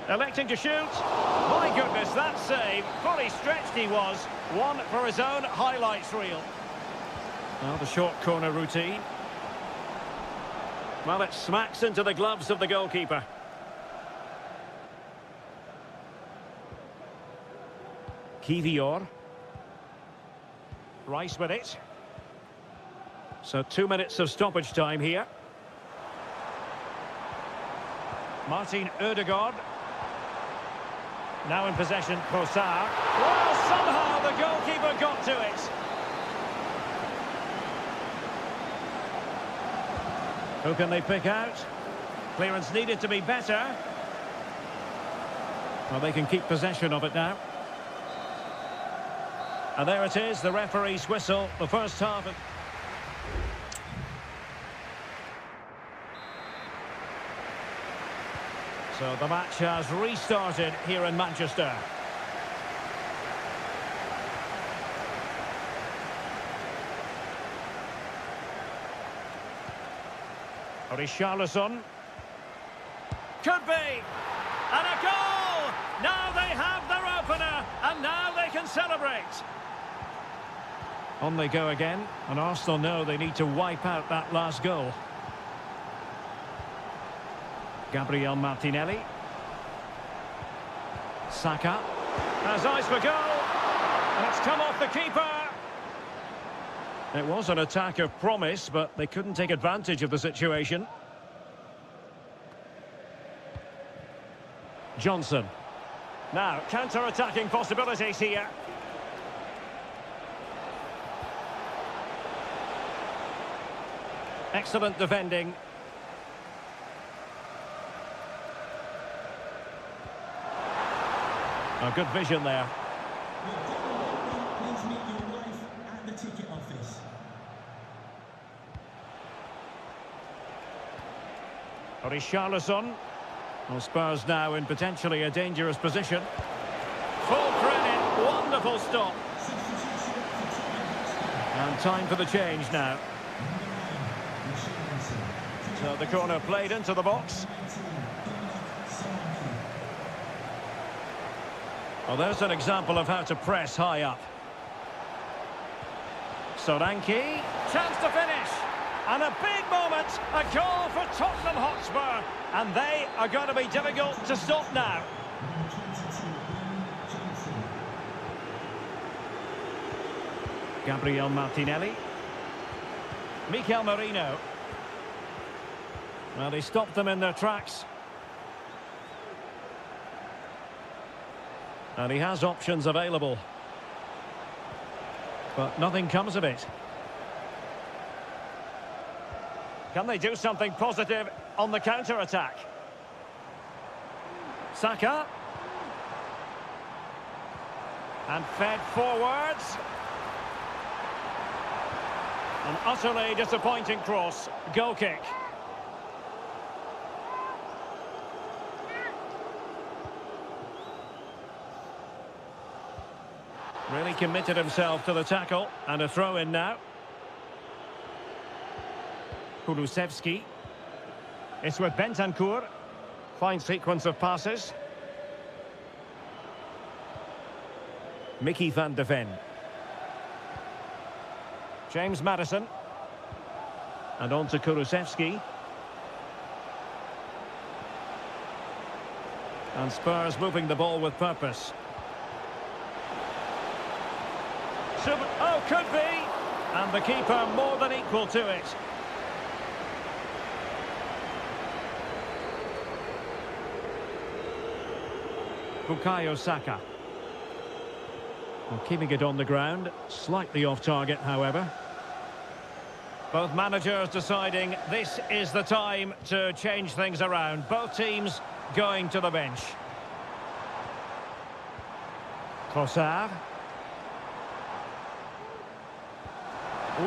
Electing to shoot. My goodness, that save. Fully stretched he was. One for his own highlights reel. Well, the short corner routine. Well, it smacks into the gloves of the goalkeeper. Kivior. Rice with it. So 2 minutes of stoppage time here. Martin Ødegaard. Now in possession, Trossard. Well, somehow the goalkeeper got to it. Who can they pick out? Clearance needed to be better. Well, they can keep possession of it now. And there it is, the referee's whistle, the first half. So the match has restarted here in Manchester. Richarlison. Could be! And a goal! Now they have their opener, and now they can celebrate. On they go again, and Arsenal know they need to wipe out that last goal. Gabriel Martinelli. Saka has eyes for goal, and it's come off the keeper. It was an attack of promise, but they couldn't take advantage of the situation. Johnson. Now, counter-attacking possibilities here. Excellent defending. A good vision there. Please meet your wife at the ticket office. Richarlison. Well, Spurs now in potentially a dangerous position. Full credit, wonderful stop. And time for the change now. So the corner played into the box. Well, there's an example of how to press high up. Solanke, chance to finish. And a big moment, a goal for Tottenham Hotspur. And they are going to be difficult to stop now. Gabriel Martinelli. Mikel Merino. Well, they stopped them in their tracks. And he has options available. But nothing comes of it. Can they do something positive on the counter-attack? Saka. And fed forwards. An utterly disappointing cross. Goal kick. Really committed himself to the tackle. And a throw-in now. Kulusevski. It's with Bentancur. Fine sequence of passes. Mickey van de Ven. James Maddison. And on to Kulusevski. And Spurs moving the ball with purpose. Oh, could be! And the keeper more than equal to it. Bukayo Saka. Well, keeping it on the ground, slightly off target, however. Both managers deciding this is the time to change things around. Both teams going to the bench. Trossard.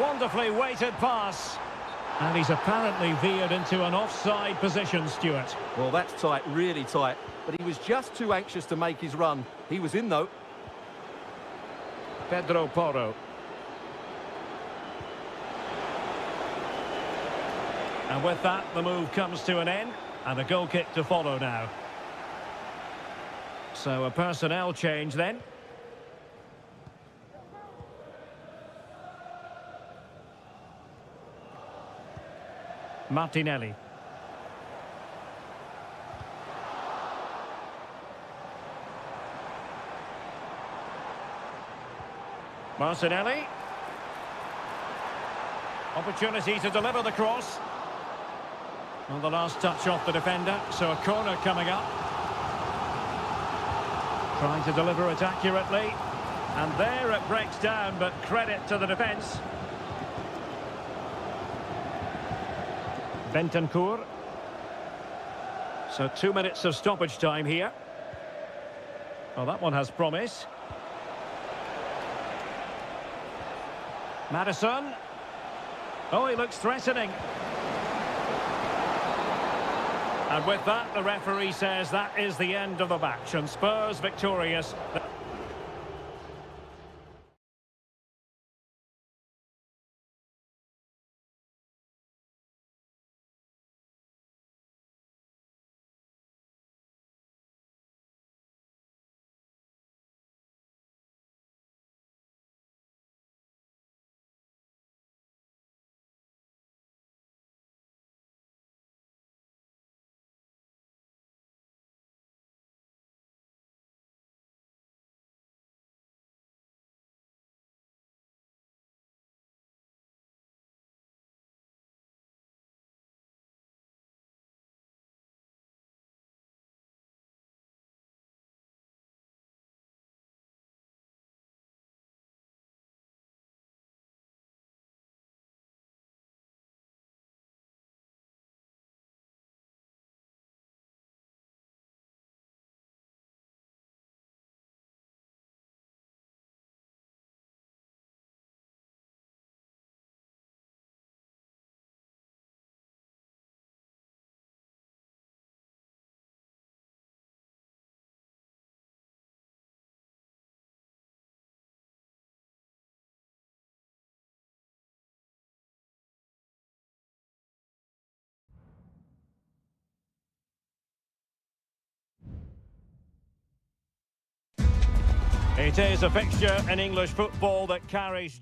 Wonderfully weighted pass. And he's apparently veered into an offside position, Stuart. Well, that's tight, really tight. But he was just too anxious to make his run. He was in, though. Pedro Porro. And with that, the move comes to an end. And a goal kick to follow now. So a personnel change then. Martinelli. Martinelli. Opportunity to deliver the cross. On the last touch off the defender, so a corner coming up. Trying to deliver it accurately. And there it breaks down, but credit to the defence. Bentancur. So 2 minutes of stoppage time here. Well, that one has promise. Maddison. Oh, he looks threatening. And with that, the referee says that is the end of the match, and Spurs victorious. It is a fixture in English football that carries...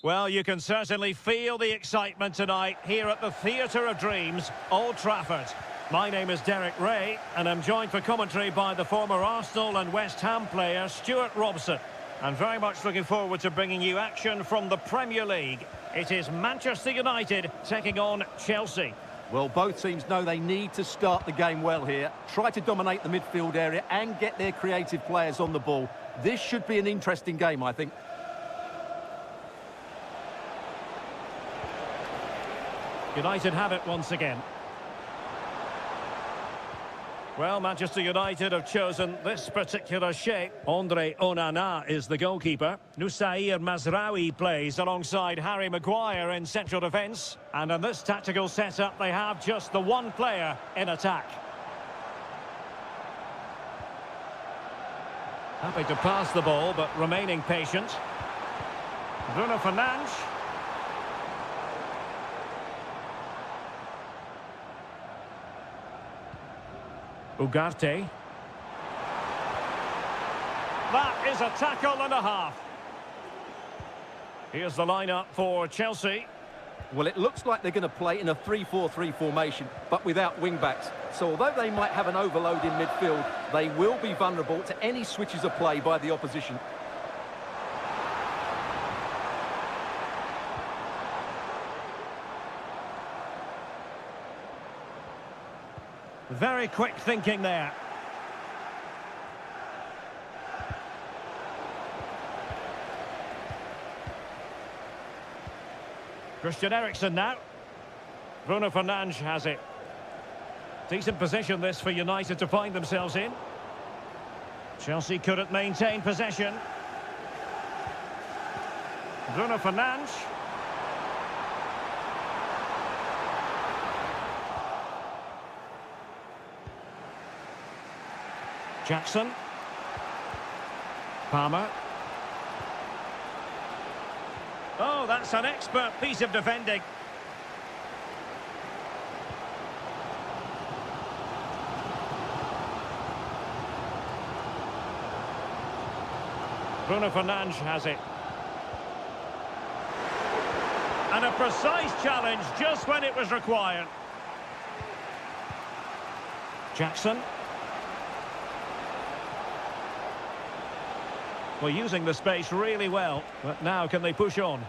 Well, you can certainly feel the excitement tonight here at the Theatre of Dreams, Old Trafford. My name is Derek Ray, and I'm joined for commentary by the former Arsenal and West Ham player Stuart Robson. I'm very much looking forward to bringing you action from the Premier League. It is Manchester United taking on Chelsea. Well, both teams know they need to start the game well here. Try to dominate the midfield area and get their creative players on the ball. This should be an interesting game, I think. United have it once again. Well, Manchester United have chosen this particular shape. Andre Onana is the goalkeeper. Nusair Mazraoui plays alongside Harry Maguire in central defence. And in this tactical setup, they have just the one player in attack. Happy to pass the ball, but remaining patient. Bruno Fernandes. Ugarte. That is a tackle and a half. Here's the lineup for Chelsea. Well, it looks like they're going to play in a 3-4-3 formation, but without wing-backs. So although they might have an overload in midfield, they will be vulnerable to any switches of play by the opposition. Very quick thinking there. Christian Eriksen now. Bruno Fernandes has it. Decent position this for United to find themselves in. Chelsea couldn't maintain possession. Bruno Fernandes. Jackson. Palmer. Oh, that's an expert piece of defending. Bruno Fernandes has it. And a precise challenge just when it was required. Jackson. Well, using the space really well, but now can they push on?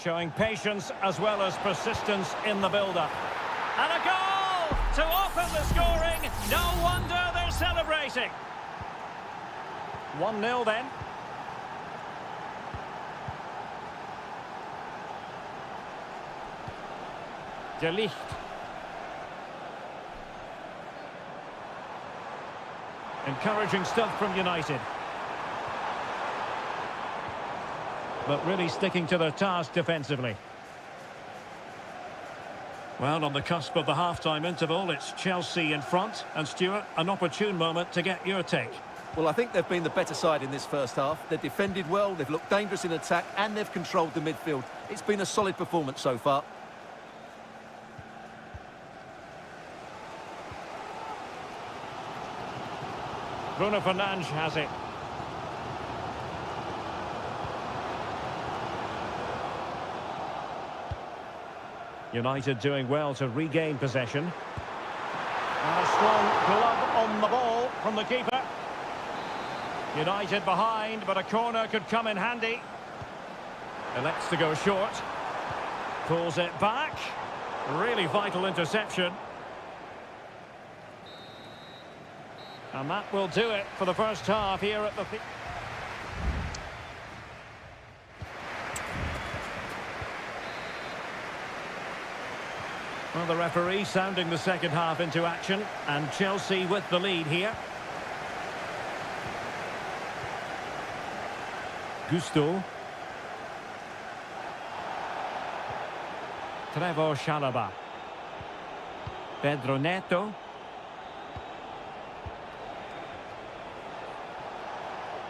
Showing patience as well as persistence in the build-up. And a goal to open the scoring. No wonder they're celebrating. 1-0 then. De Ligt. Encouraging stuff from United. But really sticking to their task defensively. Well, on the cusp of the half-time interval, it's Chelsea in front. And Stuart, an opportune moment to get your take. Well, I think they've been the better side in this first half. They've defended well, they've looked dangerous in attack, and they've controlled the midfield. It's been a solid performance so far. Bruno Fernandes has it. United doing well to regain possession. And a strong glove on the ball from the keeper. United behind, but a corner could come in handy. Elects to go short. Pulls it back. Really vital interception. And that will do it for the first half here at the... Well, the referee sounding the second half into action, and Chelsea with the lead here. Gusto. Trevor Chalobah. Pedro Neto.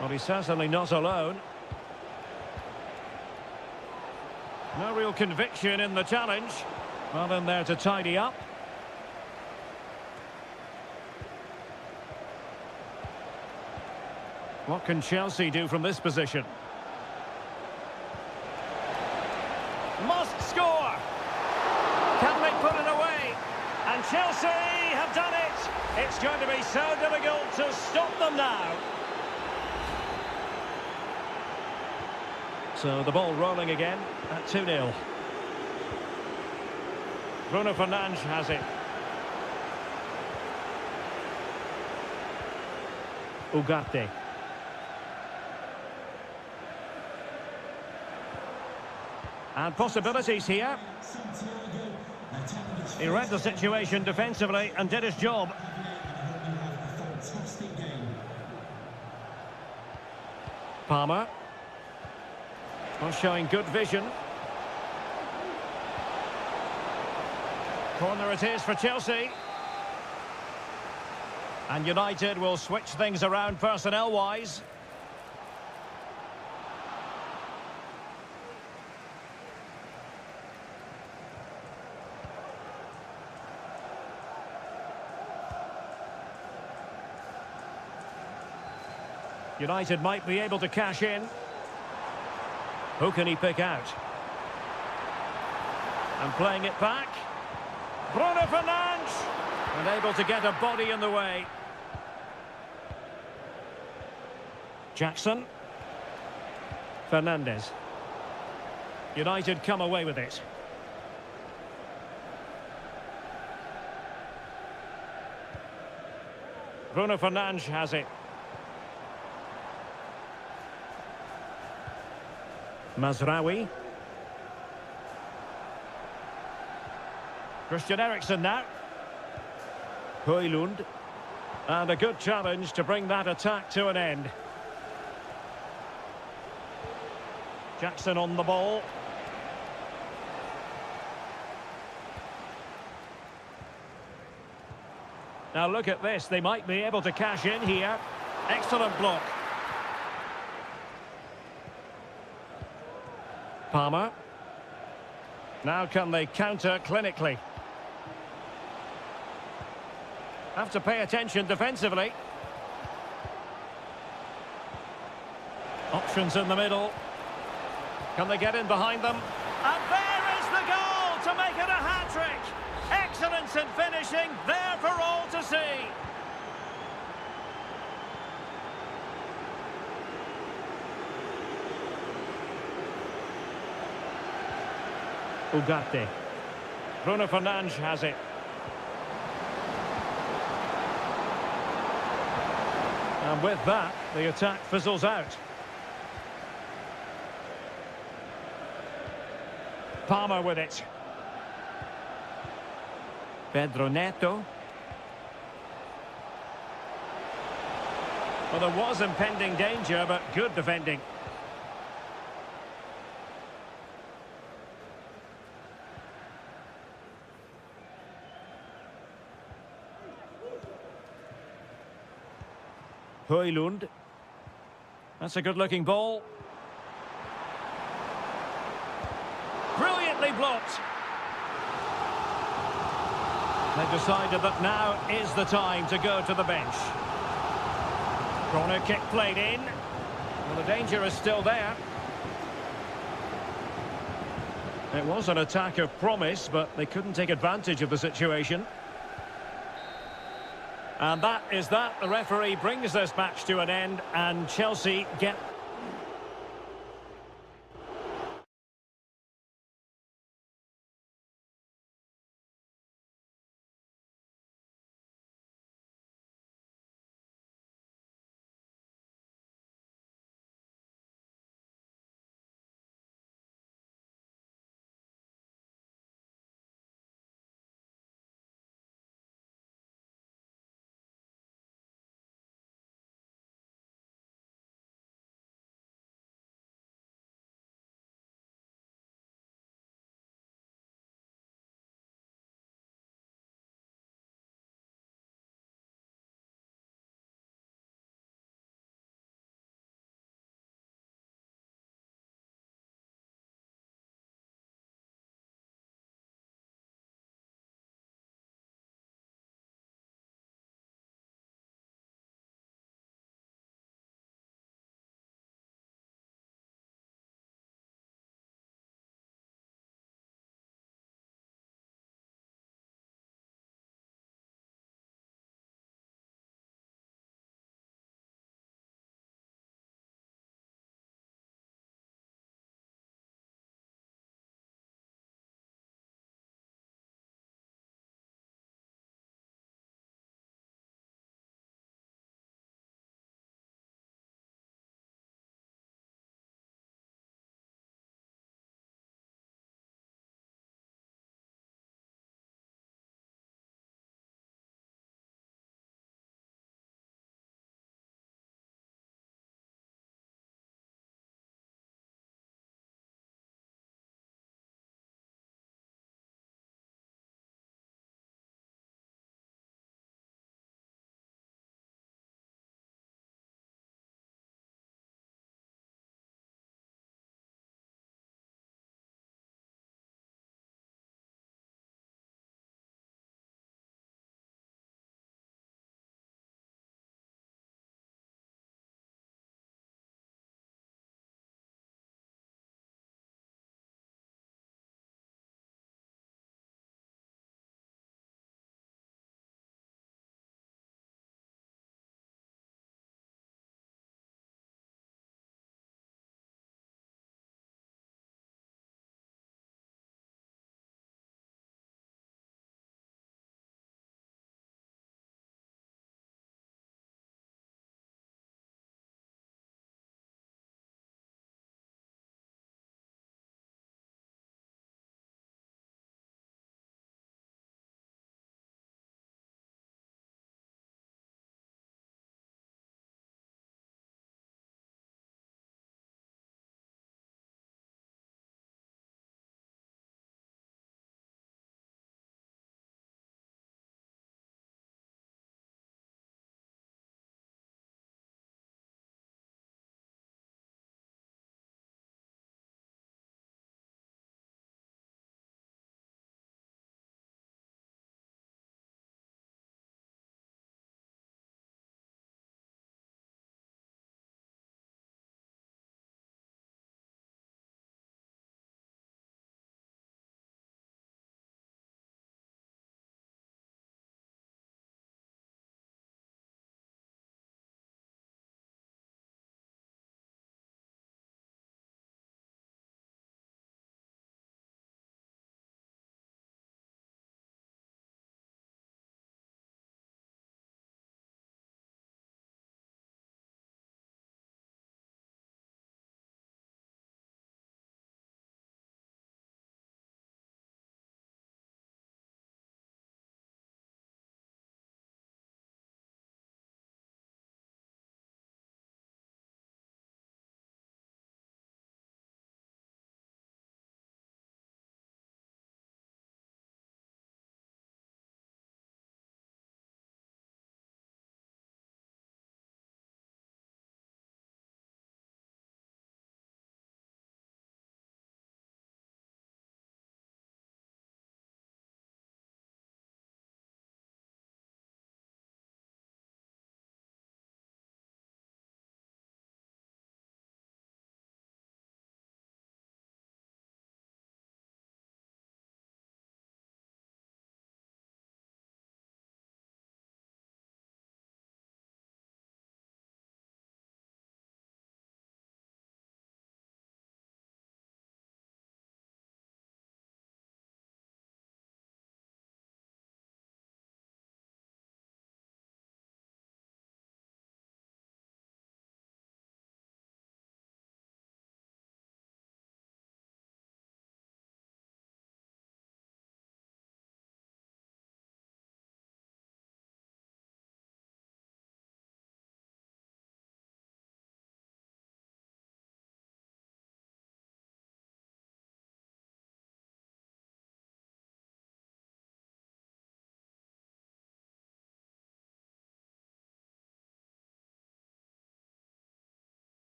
Well, he's certainly not alone. No real conviction in the challenge. Well, in there to tidy up. What can Chelsea do from this position? Must score! Can they put it away? And Chelsea have done it! It's going to be so difficult to stop them now. So the ball rolling again at 2-0. Bruno Fernandes has it. Ugarte. And possibilities here. He read the situation defensively and did his job. Palmer. Well, showing good vision. Corner it is for Chelsea. And United will switch things around personnel-wise. United might be able to cash in. Who can he pick out? And playing it back. Bruno Fernandes. And able to get a body in the way. Jackson. Fernandes. United come away with it. Bruno Fernandes has it. Mazraoui. Christian Eriksen now. Højlund. And a good challenge to bring that attack to an end. Jackson on the ball. Now look at this, they might be able to cash in here. Excellent block. Palmer. Now can they counter clinically? Have to pay attention defensively. Options in the middle. Can they get in behind them? And there is the goal to make it a hat-trick. Excellence in finishing, there for all to see. Ugarte. Bruno Fernandes has it. And with that, the attack fizzles out. Palmer with it. Pedro Neto. Well, there was impending danger, but good defending. Højlund. That's a good-looking ball. Brilliantly blocked. They decided that now is the time to go to the bench. Corner kick played in. Well, the danger is still there. It was an attack of promise, but they couldn't take advantage of the situation. And that is that. The referee brings this match to an end, and Chelsea get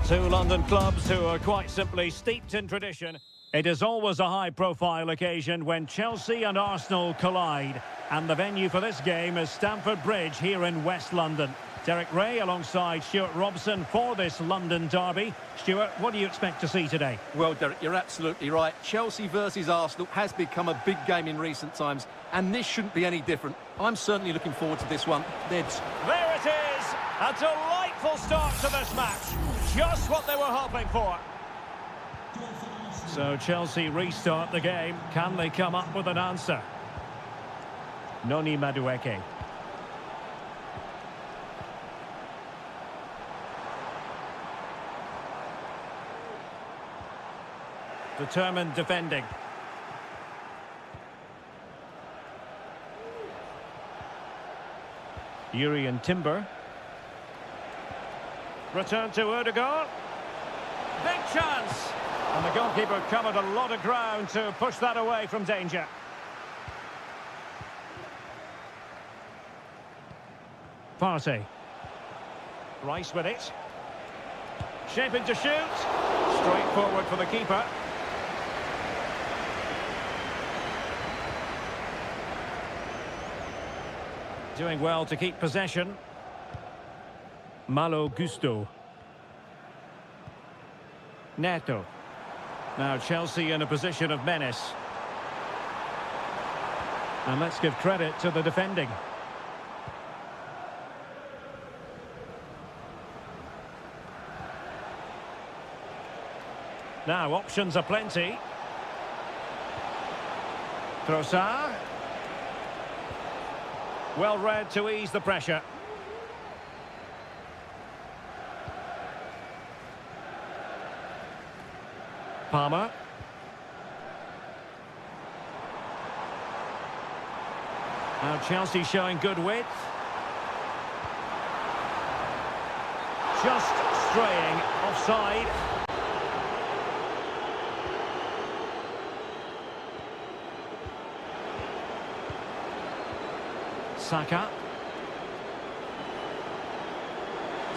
Two London clubs who are quite simply steeped in tradition. It is always a high-profile occasion when Chelsea and Arsenal collide. And the venue for this game is Stamford Bridge here in West London. Derek Ray alongside Stuart Robson for this London derby. Stuart, what do you expect to see today? Well, Derek, you're absolutely right. Chelsea versus Arsenal has become a big game in recent times, and this shouldn't be any different. I'm certainly looking forward to this one. Ned's. There it is! A delightful start to this match. Just what they were hoping for. So Chelsea restart the game. Can they come up with an answer? Noni Madueke. Determined defending. Urian Timber. Return to Odegaard. Big chance! And the goalkeeper covered a lot of ground to push that away from danger. Partey. Rice with it. Shaping to shoot. Straight forward for the keeper. Doing well to keep possession. Malo Gusto. Neto. Now Chelsea in a position of menace. And let's give credit to the defending. Now options are plenty. Trossard. Well read to ease the pressure. Palmer. Now Chelsea showing good width. Just straying offside. Saka.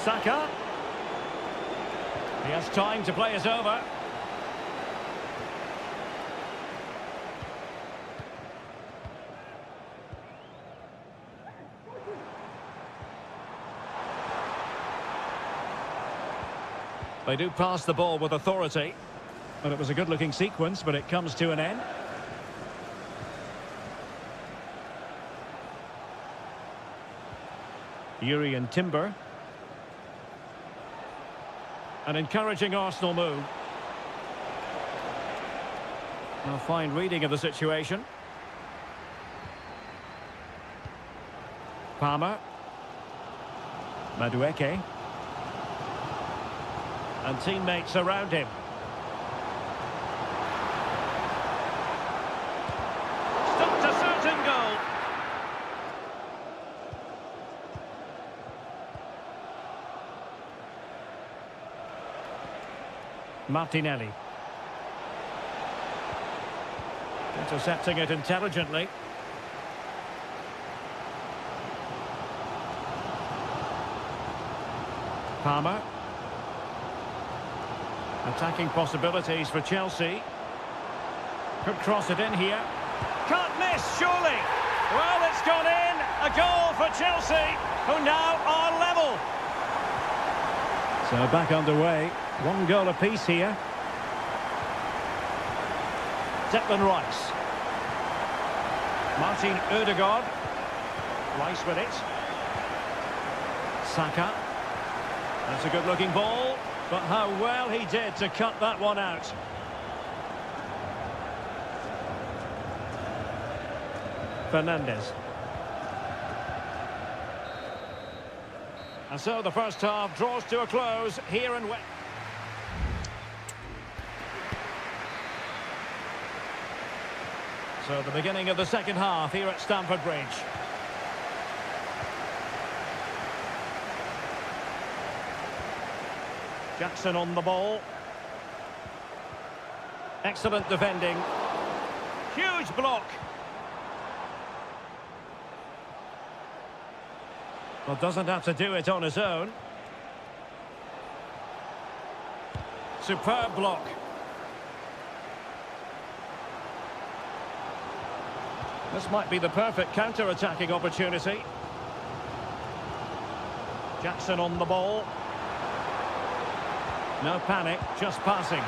Saka. He has time to play it over. They do pass the ball with authority. But it was a good-looking sequence, but it comes to an end. Urian Timber. An encouraging Arsenal move. A fine reading of the situation. Palmer. Madueke. And teammates around him. Stopped a certain goal. Martinelli. Intercepting it intelligently. Palmer. Attacking possibilities for Chelsea. Could cross it in here. Can't miss, surely. Well, it's gone in. A goal for Chelsea, who now are level. So back underway. One goal apiece here. Declan Rice. Martin Odegaard. Rice with it. Saka. That's a good-looking ball. But how well he did to cut that one out. Fernandes. And so the first half draws to a close here in West. So the beginning of the second half here at Stamford Bridge. Jackson on the ball. Excellent defending. Huge block. Well, doesn't have to do it on his own. Superb block. This might be the perfect counter-attacking opportunity. Jackson on the ball. No panic, just passing.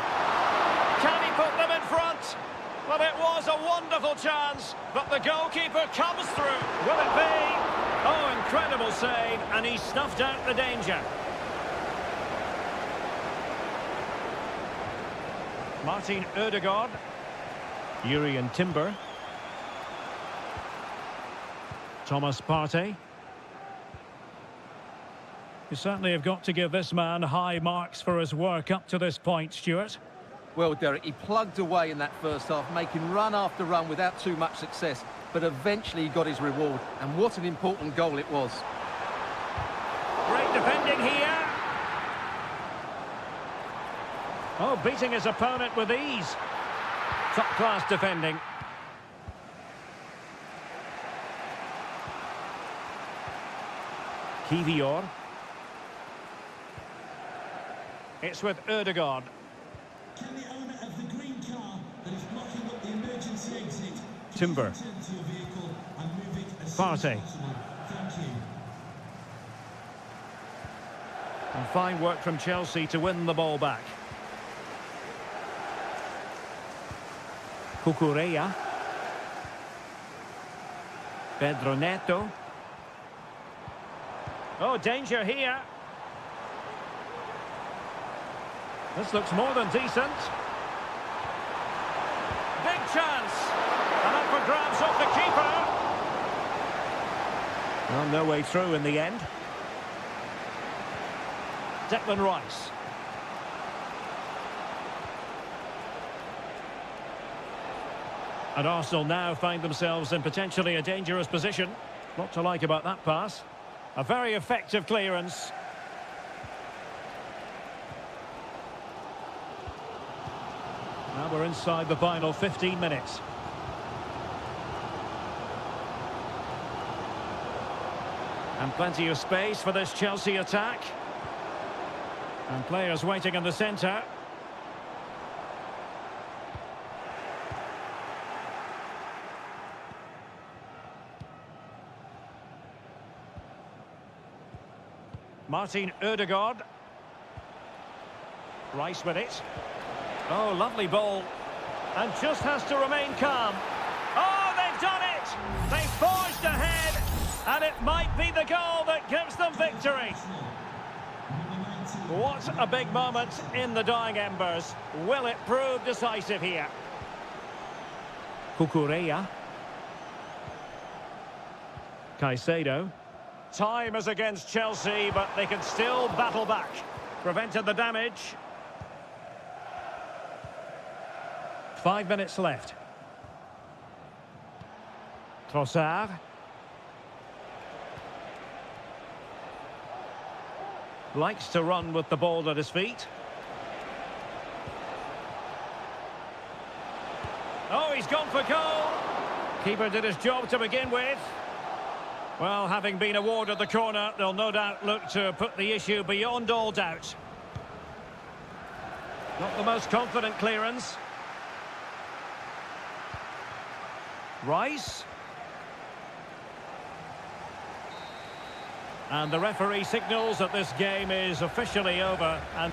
Can he put them in front? Well, it was a wonderful chance, but the goalkeeper comes through. Will it be? Oh, incredible save, and he snuffed out the danger. Martin Ødegaard. Urian Timber. Thomas Partey. You certainly have got to give this man high marks for his work up to this point, Stuart. Well, Derek, he plugged away in that first half, making run after run without too much success, but eventually he got his reward, and what an important goal it was. Great defending here. Oh, beating his opponent with ease. Top-class defending. Kivior. It's with Ødegaard. Can the owner of the green car that is blocking up the emergency exit Timber. return to your vehicle and move it as Partey. soon as possible? Thank you. And fine work from Chelsea to win the ball back. Cucurella. Pedro Neto. Oh, danger here. This looks more than decent. Big chance. And up for grabs off the keeper. Well, no way through in the end. Declan Rice. And Arsenal now find themselves in potentially a dangerous position. Not to like about that pass. A very effective clearance. Now we're inside the final 15 minutes. And plenty of space for this Chelsea attack. And players waiting in the centre. Martin Ødegaard. Rice with it. Oh, lovely ball. And just has to remain calm. Oh, they've done it! They've forged ahead. And it might be the goal that gives them victory. What a big moment in the dying embers. Will it prove decisive here? Cucurella. Caicedo. Time is against Chelsea, but they can still battle back. Prevented the damage. 5 minutes left. Trossard. Likes to run with the ball at his feet. Oh, he's gone for goal. Keeper did his job to begin with. Well, having been awarded the corner, they'll no doubt look to put the issue beyond all doubt. Not the most confident clearance. Rice. And the referee signals that this game is officially over. And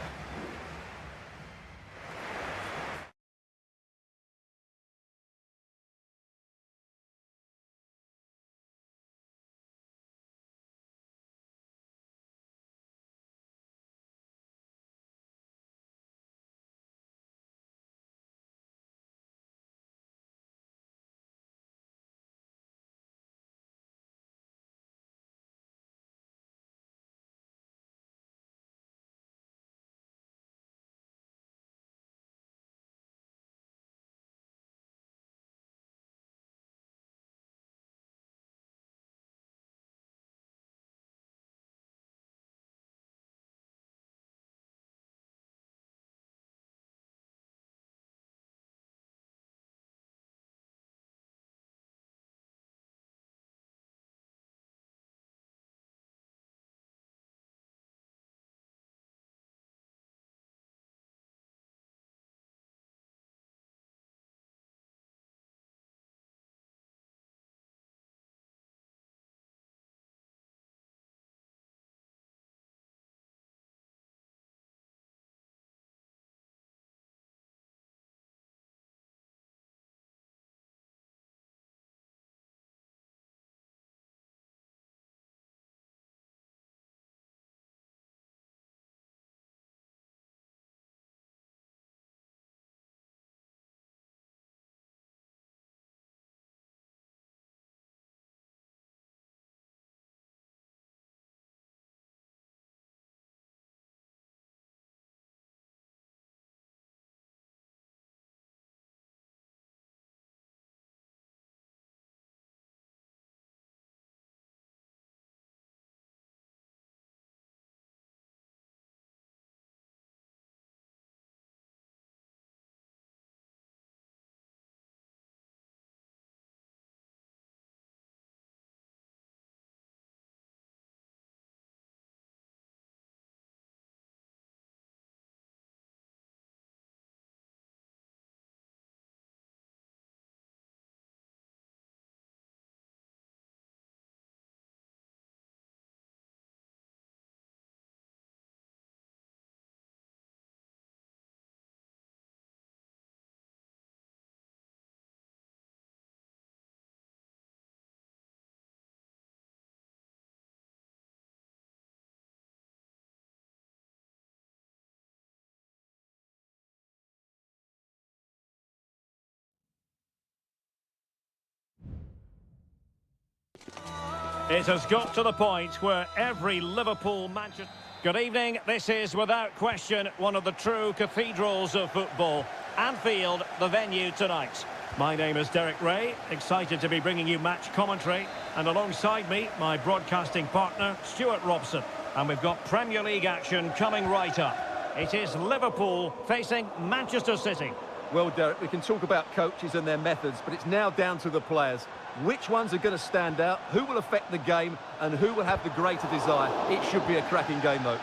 It has got to the point where every Liverpool Manchester... Good evening, this is without question one of the true cathedrals of football. Anfield, the venue tonight. My name is Derek Ray, excited to be bringing you match commentary. And alongside me, my broadcasting partner, Stuart Robson. And we've got Premier League action coming right up. It is Liverpool facing Manchester City. Well, Derek, we can talk about coaches and their methods, but it's now down to the players. Which ones are going to stand out, who will affect the game, and who will have the greater desire? It should be a cracking game, though.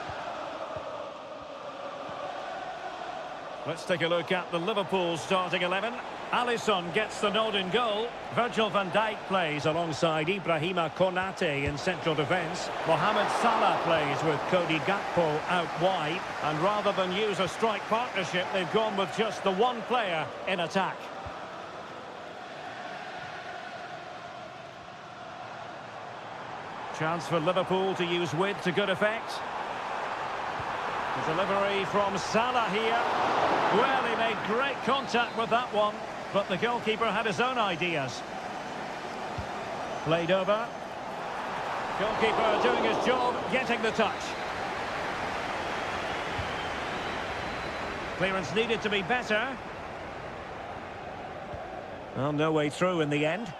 Let's take a look at the Liverpool starting 11. Alisson gets the nod in goal. Virgil van Dijk plays alongside Ibrahima Konate in central defence. Mohamed Salah plays with Cody Gakpo out wide. And rather than use a strike partnership, they've gone with just the one player in attack. Chance for Liverpool to use width to good effect. The delivery from Salah here. Well, he made great contact with that one, but the goalkeeper had his own ideas. Played over. Goalkeeper doing his job, getting the touch. Clearance needed to be better. Well, no way through in the end.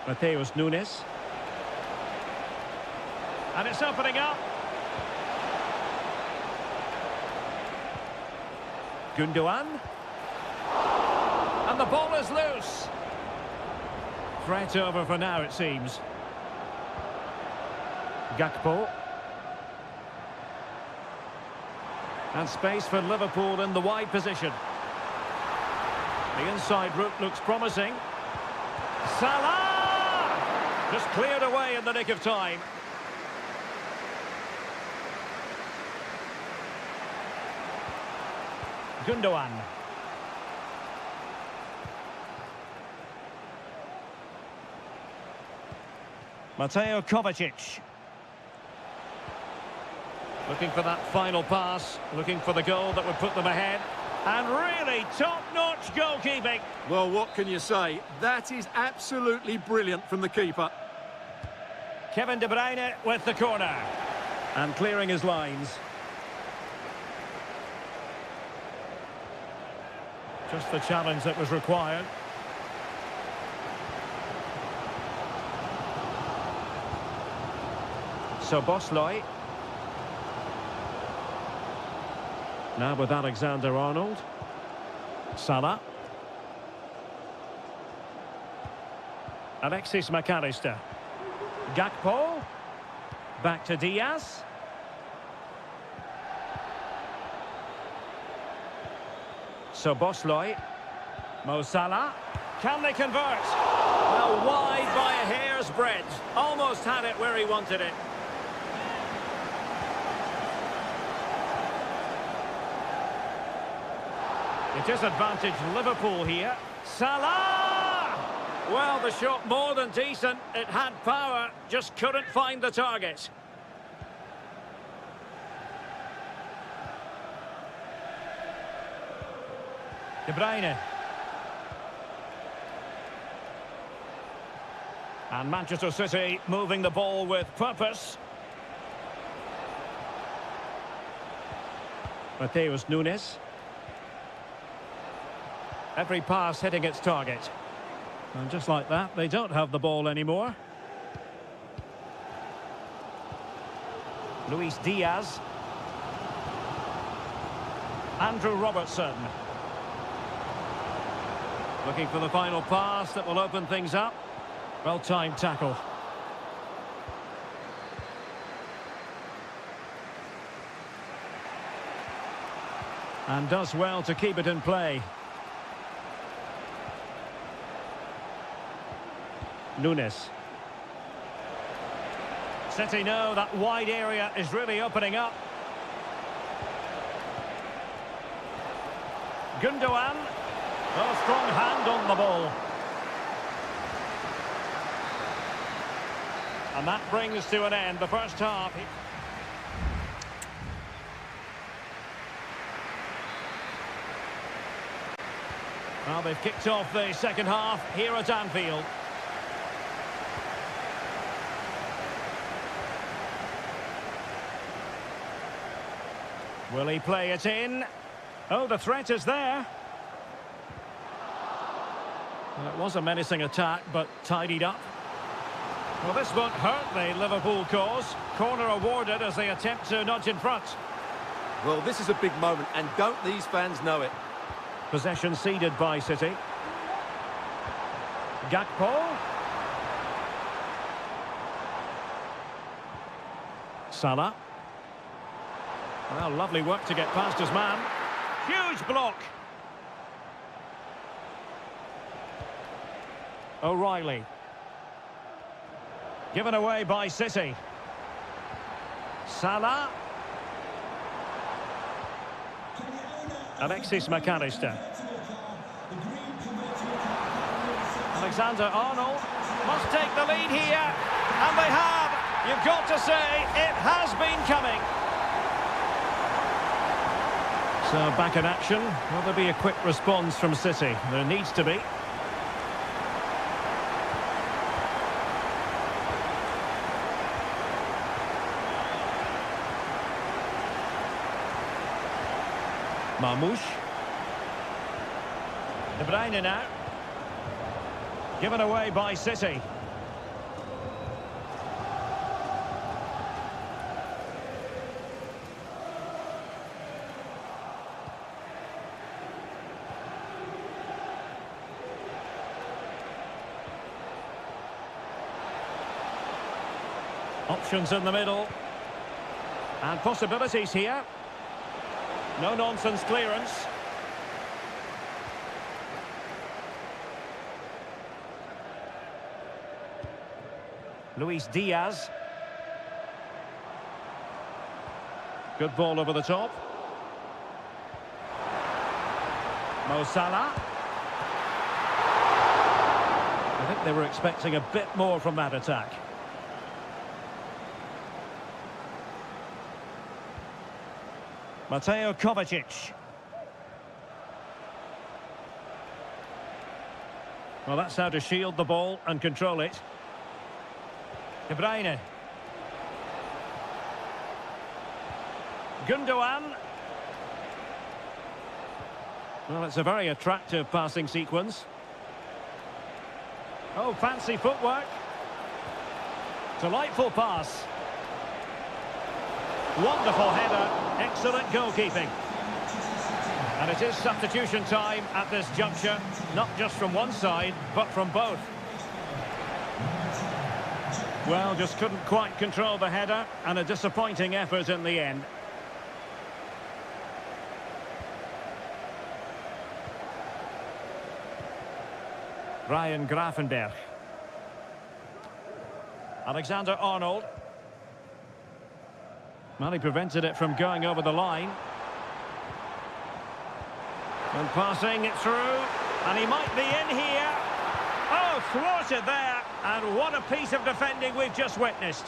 Mateus Nunes. And it's opening up. Gundogan. And the ball is loose. Threat over for now, it seems. Gakpo. And space for Liverpool in the wide position. The inside route looks promising. Salah! Just cleared away in the nick of time. Gundogan. Mateo Kovacic. Looking for that final pass, looking for the goal that would put them ahead. And really top-notch goalkeeping. Well, what can you say? That is absolutely brilliant from the keeper. Kevin De Bruyne with the corner. And clearing his lines. Just the challenge that was required. So Bosley. Now with Alexander-Arnold. Salah. Alexis McAllister. Gakpo. Back to Diaz. So Bosley. Mo Salah. Can they convert? Well, wide by a hair's breadth. Almost had it where he wanted it. It is advantage Liverpool here. Salah! Well, the shot more than decent. It had power, just couldn't find the target. De Bruyne. And Manchester City moving the ball with purpose. Mateus Nunes. Every pass hitting its target. And just like that, they don't have the ball anymore. Luis Diaz. Andrew Robertson. Looking for the final pass that will open things up. Well-timed tackle. And does well to keep it in play. Nunes. City know that wide area is really opening up. Gundogan. Oh, strong hand on the ball. And that brings to an end the first half. Well, they've kicked off the second half here at Anfield. Will he play it in? Oh, the threat is there. Well, it was a menacing attack, but tidied up. Well, this won't hurt the Liverpool cause. Corner awarded as they attempt to nudge in front. Well, this is a big moment, and don't these fans know it? Possession ceded by City. Gakpo. Salah. Well, lovely work to get past his man. Huge block. O'Reilly. Given away by City. Salah. Alexis McAllister. Alexander-Arnold must take the lead here. And they have. You've got to say, it has been coming. So back in action. Will there be a quick response from City? There needs to be. Marmoush. De Bruyne now. Given away by City. Options in the middle. And possibilities here. No-nonsense clearance. Luis Diaz. Good ball over the top. Mo Salah. I think they were expecting a bit more from that attack. Mateo Kovacic. Well, that's how to shield the ball and control it. De Bruyne. Gundogan. Well, it's a very attractive passing sequence. Oh, fancy footwork. Delightful pass. Wonderful header. Excellent goalkeeping. And it is substitution time at this juncture. Not just from one side, but from both. Well, just couldn't quite control the header, and a disappointing effort in the end. Ryan Gravenberch. Alexander-Arnold. Well, he prevented it from going over the line. And passing it through. And he might be in here. Oh, thwarted there. And what a piece of defending we've just witnessed.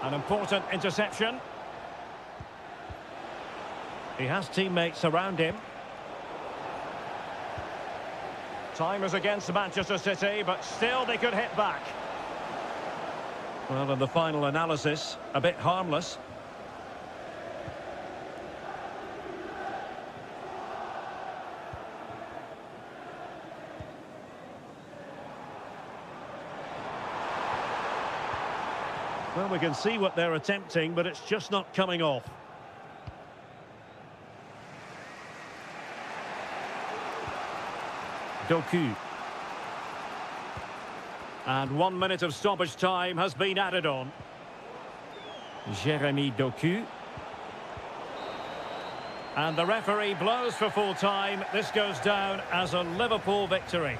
An important interception. He has teammates around him. Time is against Manchester City, but still they could hit back. Well, in the final analysis, a bit harmless. Well, we can see what they're attempting, but it's just not coming off. Doku. And 1 minute of stoppage time has been added on. Jeremy Doku. And the referee blows for full time. This goes down as a Liverpool victory.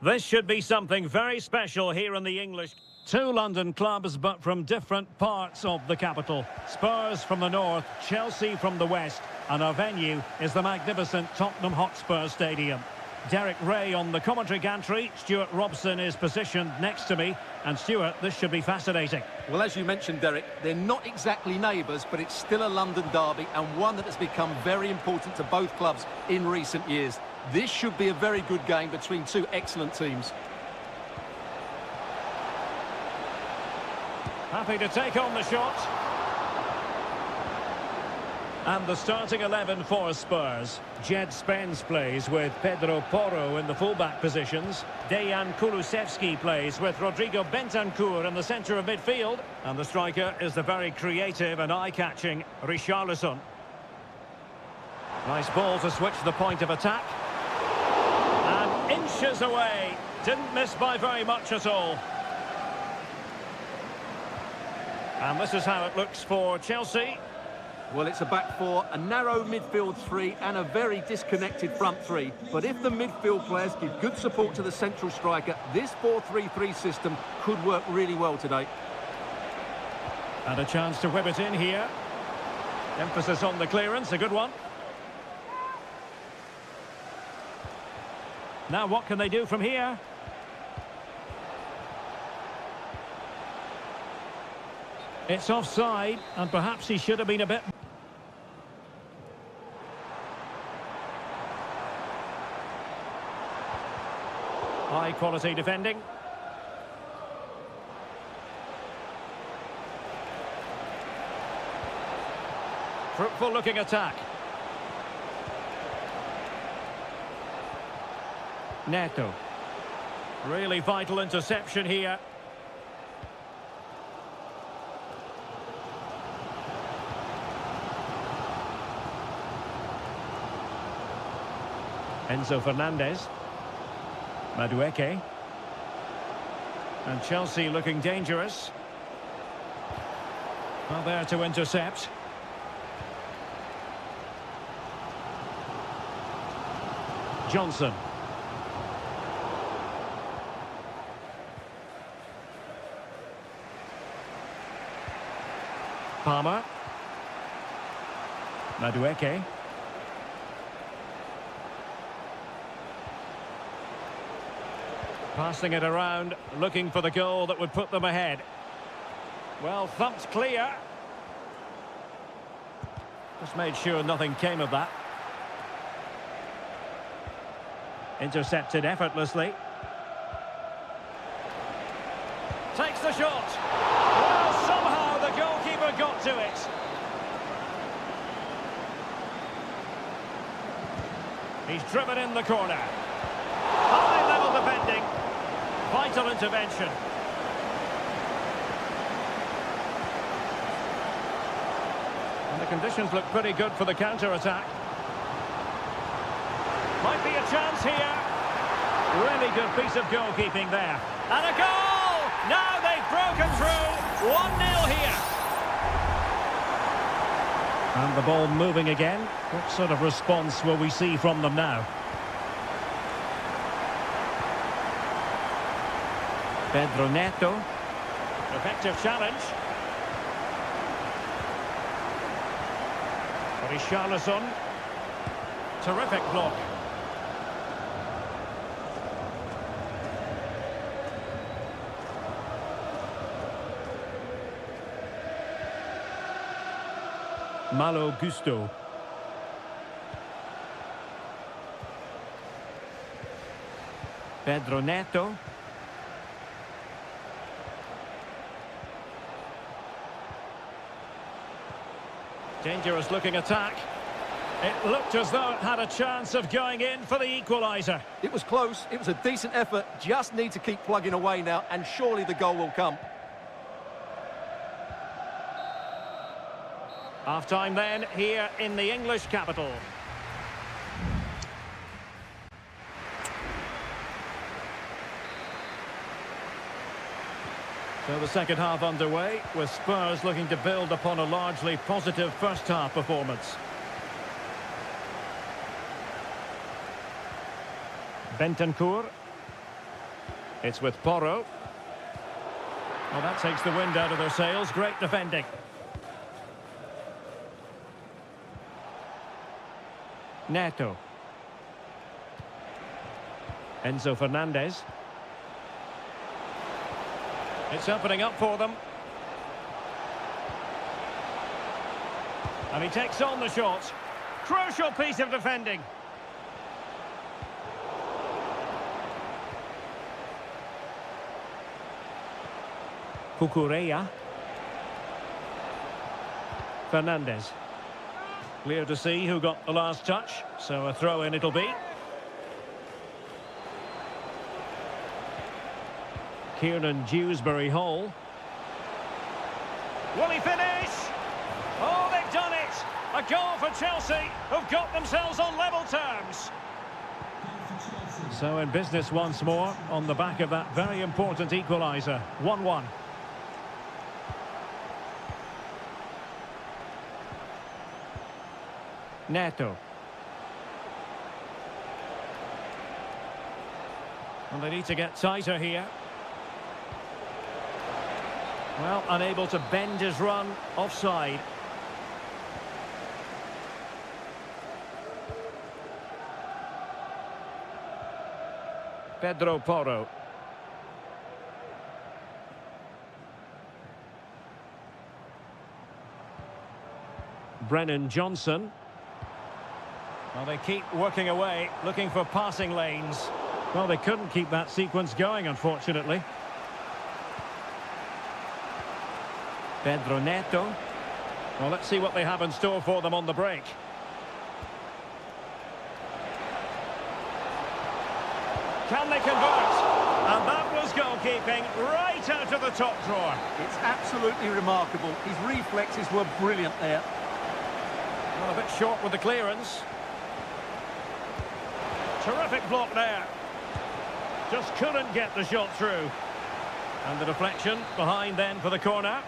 This should be something very special here in the English. Two London clubs, but from different parts of the capital. Spurs from the north, Chelsea from the west, and our venue is the magnificent Tottenham Hotspur Stadium. Derek Ray on the commentary gantry. Stuart Robson is positioned next to me. And Stuart, this should be fascinating. Well, as you mentioned, Derek, they're not exactly neighbours, but it's still a London derby and one that has become very important to both clubs in recent years. This should be a very good game between two excellent teams. Happy to take on the shot. And the starting 11 for Spurs. Jed Spence plays with Pedro Porro in the fullback positions. Dejan Kulusevski plays with Rodrigo Bentancur in the centre of midfield. And the striker is the very creative and eye-catching Richarlison. Nice ball to switch the point of attack. And inches away. Didn't miss by very much at all. And this is how it looks for Chelsea. Well, it's a back four, a narrow midfield three and a very disconnected front three. But if the midfield players give good support to the central striker, this 4-3-3 system could work really well today. And a chance to whip it in here. Emphasis on the clearance, a good one. Now what can they do from here? It's offside, and perhaps he should have been a bit... High-quality defending. Fruitful-looking attack. Neto. Really vital interception here. Enzo Fernandez. Madueke. And Chelsea looking dangerous. Well, there to intercept. Johnson. Palmer. Madueke. Passing it around, looking for the goal that would put them ahead. Well, thumped clear. Just made sure nothing came of that. Intercepted effortlessly. Takes the shot. Well, somehow the goalkeeper got to it. He's driven in the corner. High-level defending. Vital intervention. And the conditions look pretty good for the counter-attack. Might be a chance here. Really good piece of goalkeeping there. And a goal! Now they've broken through. 1-0 here. And the ball moving again. What sort of response will we see from them now? Pedro Neto. Effective challenge. Richarlison. Terrific block. Malo Gusto. Pedro Neto. Dangerous looking attack. It looked as though it had a chance of going in for the equaliser. It was close, it was a decent effort, just need to keep plugging away now and surely the goal will come. Half-time then, here in the English capital. So the second half underway, with Spurs looking to build upon a largely positive first-half performance. Bentancur. It's with Porro. Well, that takes the wind out of their sails. Great defending. Neto. Enzo Fernandez. It's opening up for them. And he takes on the shot. Crucial piece of defending. Cucurella. Fernandez. Clear to see who got the last touch, so a throw-in it'll be. Kiernan Dewsbury Hall. Will he finish? Oh, they've done it! A goal for Chelsea, who've got themselves on level terms. So in business once more, on the back of that very important equaliser. 1-1. Neto. And they need to get tighter here. Well, unable to bend his run, offside. Pedro Porro. Brennan Johnson. Well, they keep working away, looking for passing lanes. Well, they couldn't keep that sequence going, unfortunately. Pedro Neto. Well, let's see what they have in store for them on the break. Can they convert? And that was goalkeeping right out of the top drawer. It's absolutely remarkable. His reflexes were brilliant there. Well, a bit short with the clearance. Terrific block there. Just couldn't get the shot through. And the deflection behind then for the corner.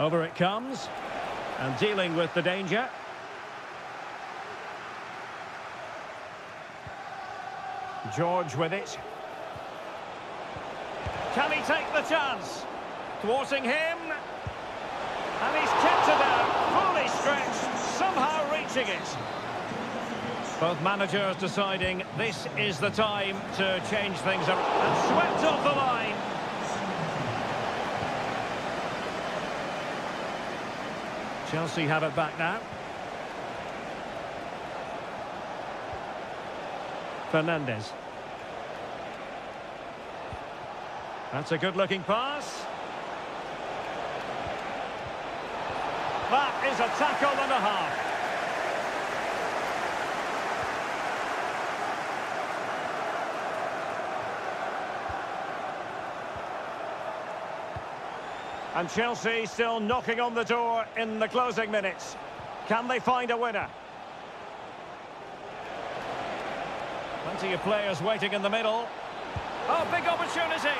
Over it comes. And dealing with the danger. George with it. Can he take the chance? Thwarting him. And he's kept it out. Fully stretched. Somehow reaching it. Both managers deciding this is the time to change things around. And swept off the line. Chelsea have it back now. Fernandez. That's a good-looking pass. That is a tackle and a half. And Chelsea still knocking on the door in the closing minutes. Can they find a winner? Plenty of players waiting in the middle. Oh, big opportunity.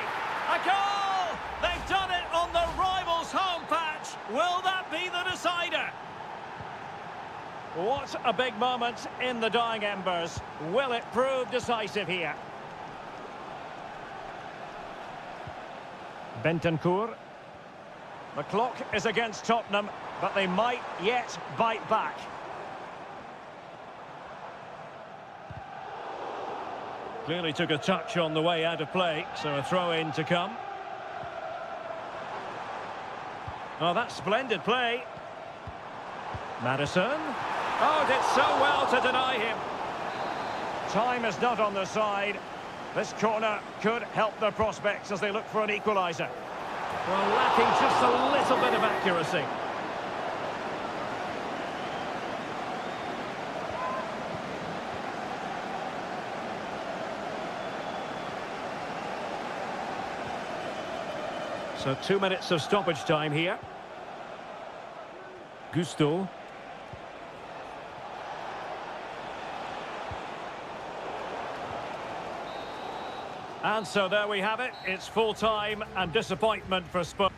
A goal! They've done it on the rivals' home patch. Will that be the decider? What a big moment in the dying embers. Will it prove decisive here? Bentancur. The clock is against Tottenham, but they might yet bite back. Clearly took a touch on the way out of play, so a throw-in to come. Oh, that's splendid play. Maddison. Oh, did so well to deny him. Time is not on their side. This corner could help their prospects as they look for an equaliser. Well, lacking just a little bit of accuracy. So 2 minutes of stoppage time here. Gusto. And so there we have it. It's full time and disappointment for Spurs.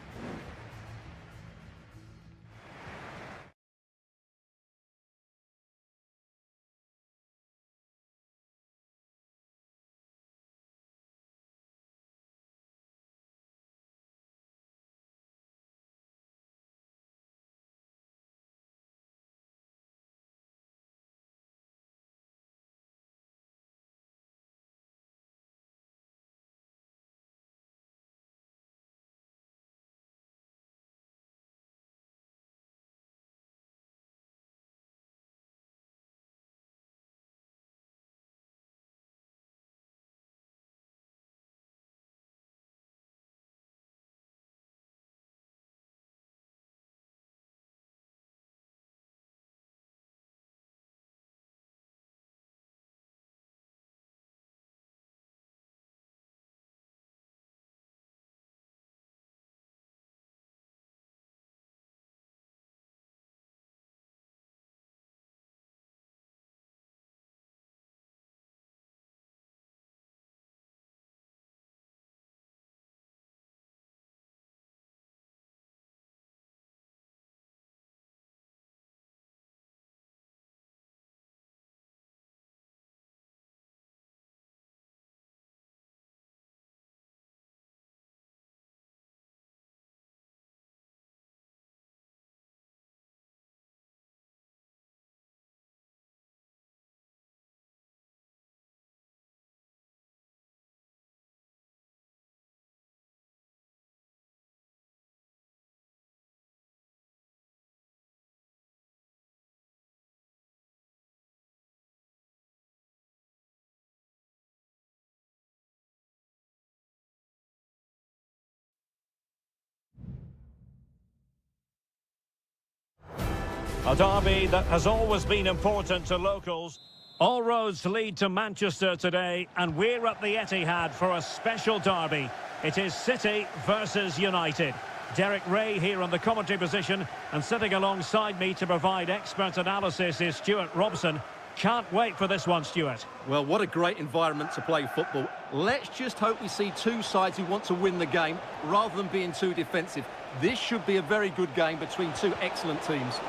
A derby that has always been important to locals. All roads lead to Manchester today, and we're at the Etihad for a special derby. It is City versus United. Derek Ray here on the commentary position, and sitting alongside me to provide expert analysis is Stuart Robson. Can't wait for this one, Stuart. Well, what a great environment to play football. Let's just hope we see two sides who want to win the game rather than being too defensive. This should be a very good game between two excellent teams.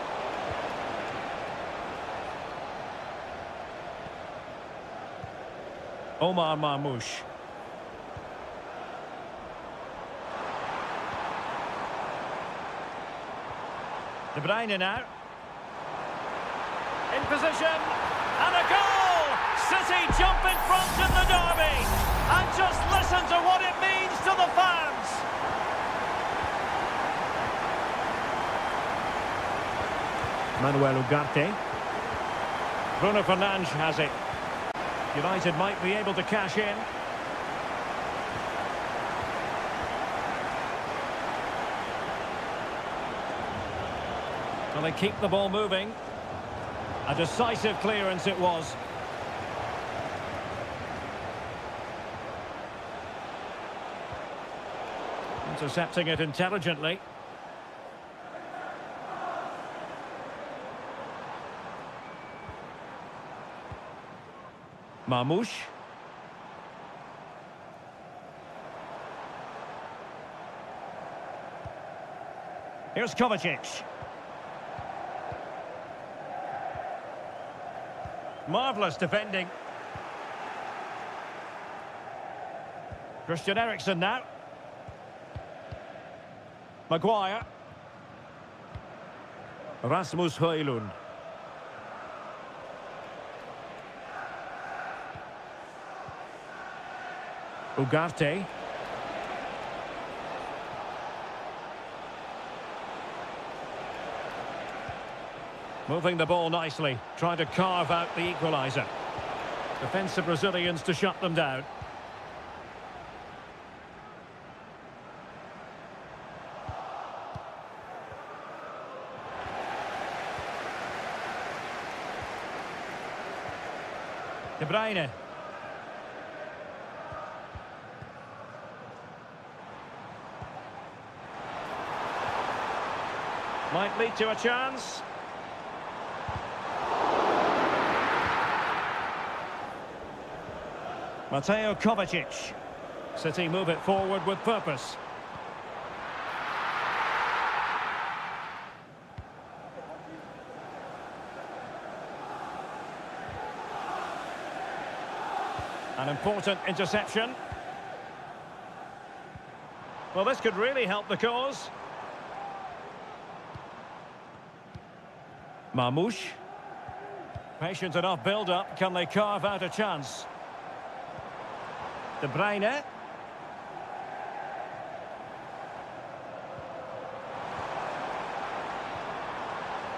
Omar Marmoush. De Bruyne now. In position. And a goal! City jump in front in the derby. And just listen to what it means to the fans. Manuel Ugarte. Bruno Fernandes has it. United might be able to cash in. Well, they keep the ball moving. A decisive clearance it was. Intercepting it intelligently. Marmoush. Here's Kovacic. Marvellous defending. Christian Eriksen now. Maguire. Rasmus Højlund. Ugarte. Moving the ball nicely, trying to carve out the equaliser. Defensive Brazilians to shut them down. De Bruyne. Might lead to a chance. Mateo Kovacic. City move it forward with purpose. An important interception. Well, this could really help the cause. Marmoush. Patient enough build-up. Can they carve out a chance? De Bruyne.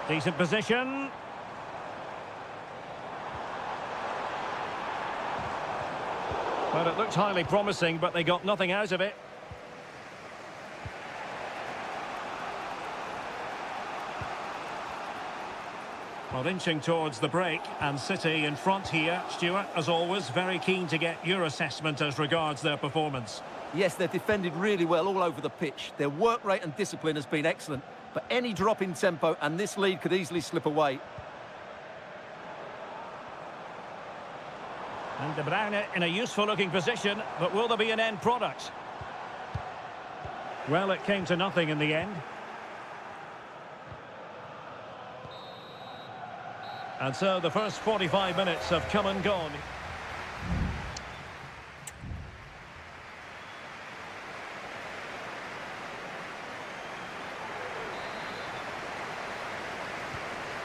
Decent position. Well, it looked highly promising, but they got nothing out of it. Well, inching towards the break, and City in front here. Stuart, as always, very keen to get your assessment as regards their performance. Yes, they've defended really well all over the pitch. Their work rate and discipline has been excellent, but any drop in tempo and this lead could easily slip away. And De Bruyne in a useful-looking position, but will there be an end product? Well, it came to nothing in the end. And so the first 45 minutes have come and gone.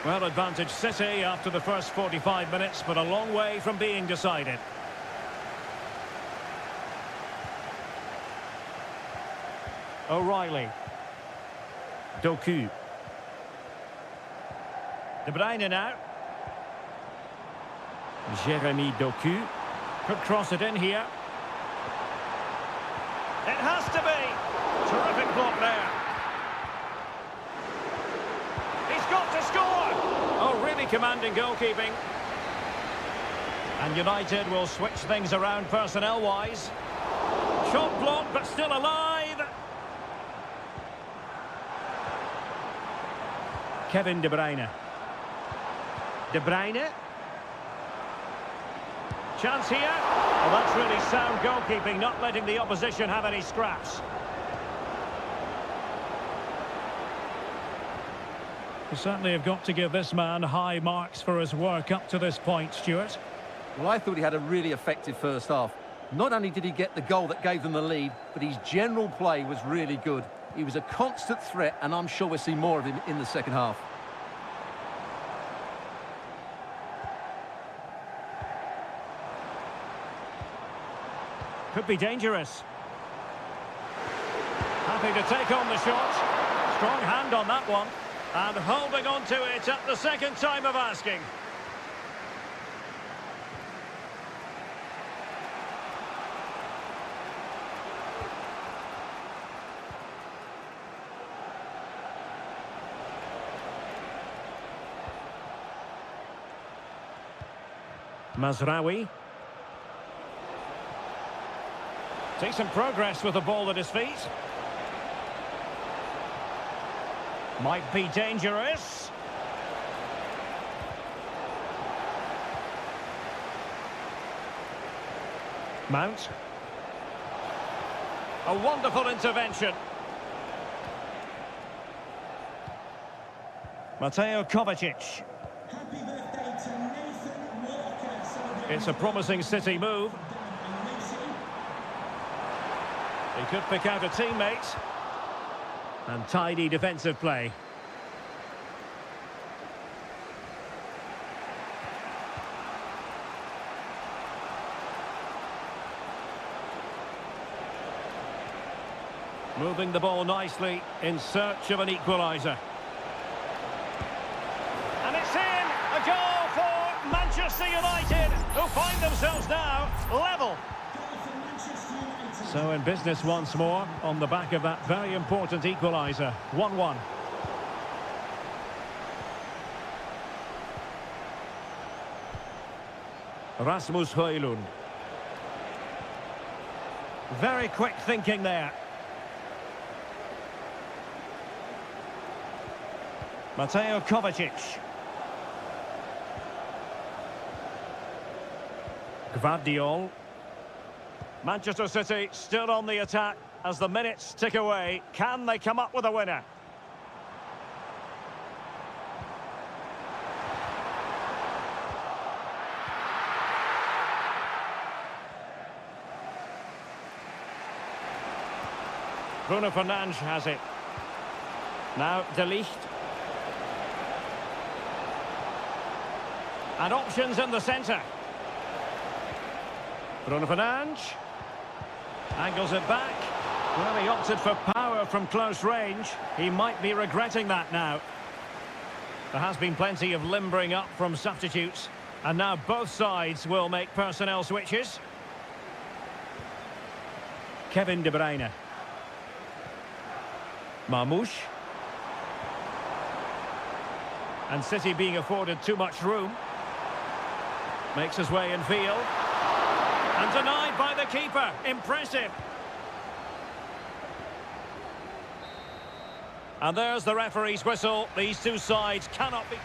Well, advantage City after the first 45 minutes, but a long way from being decided. O'Reilly. Doku. De Bruyne now. Jeremy Doku. Could cross it in here. It has to be. Terrific block there. He's got to score. Very commanding goalkeeping. And United will switch things around personnel-wise. Shot blocked, but still alive. Kevin De Bruyne. De Bruyne. Chance here. Well, that's really sound goalkeeping, not letting the opposition have any scraps. You certainly have got to give this man high marks for his work up to this point, Stuart. Well, I thought he had a really effective first half. Not only did he get the goal that gave them the lead, but his general play was really good. He was a constant threat, and I'm sure we'll see more of him in the second half. Could be dangerous. Happy to take on the shot. Strong hand on that one. And holding on to it at the second time of asking. Mazraoui. Decent progress with the ball at his feet. Might be dangerous. Mount. A wonderful intervention. Mateo Kovacic. Happy birthday to Nathan Walker. It's a promising City move. He could pick out a teammate. And tidy defensive play. Moving the ball nicely in search of an equaliser. And it's in! A goal for Manchester United, who find themselves now level. So in business once more, on the back of that very important equaliser. 1-1. Rasmus Højlund. Very quick thinking there. Mateo Kovacic. Gvardiol. Manchester City still on the attack as the minutes tick away. Can they come up with a winner? Bruno Fernandes has it. Now De Ligt. And options in the centre. Bruno Fernandes. Angles it back. Well, he opted for power from close range. He might be regretting that now. There has been plenty of limbering up from substitutes. And now both sides will make personnel switches. Kevin De Bruyne. Marmoush. And City being afforded too much room. Makes his way in field. And denied by the keeper. Impressive. And there's the referee's whistle. These two sides cannot be...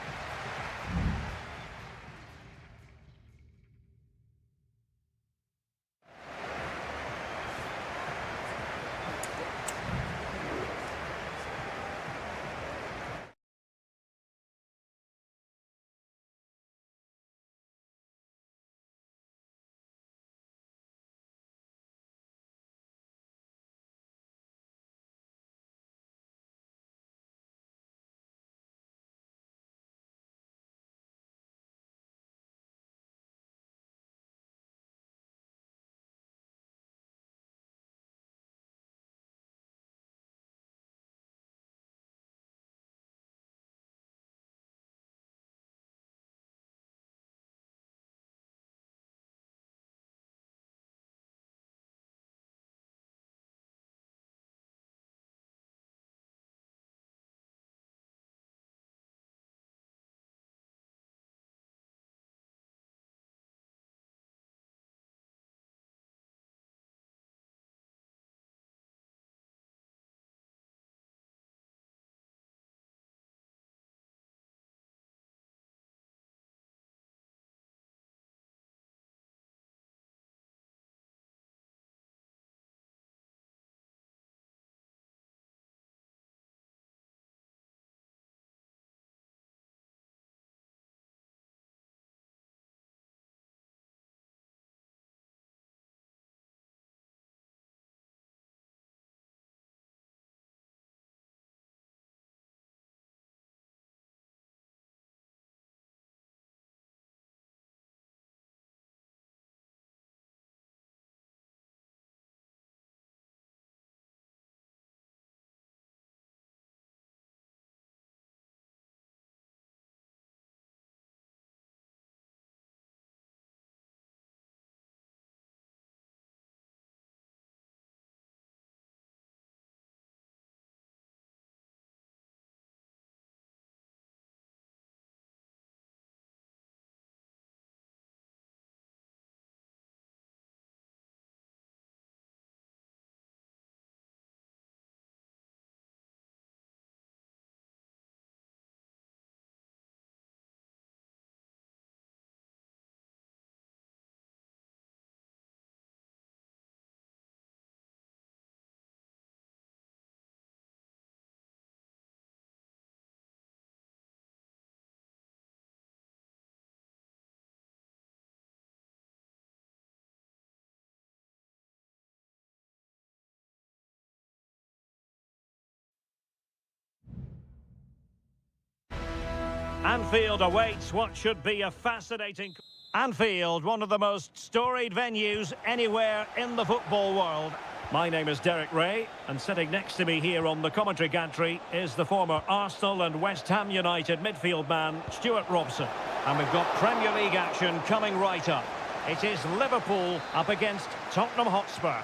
Anfield awaits what should be a fascinating... Anfield, one of the most storied venues anywhere in the football world. My name is Derek Ray, and sitting next to me here on the commentary gantry is the former Arsenal and West Ham United midfield man, Stuart Robson. And we've got Premier League action coming right up. It is Liverpool up against Tottenham Hotspur.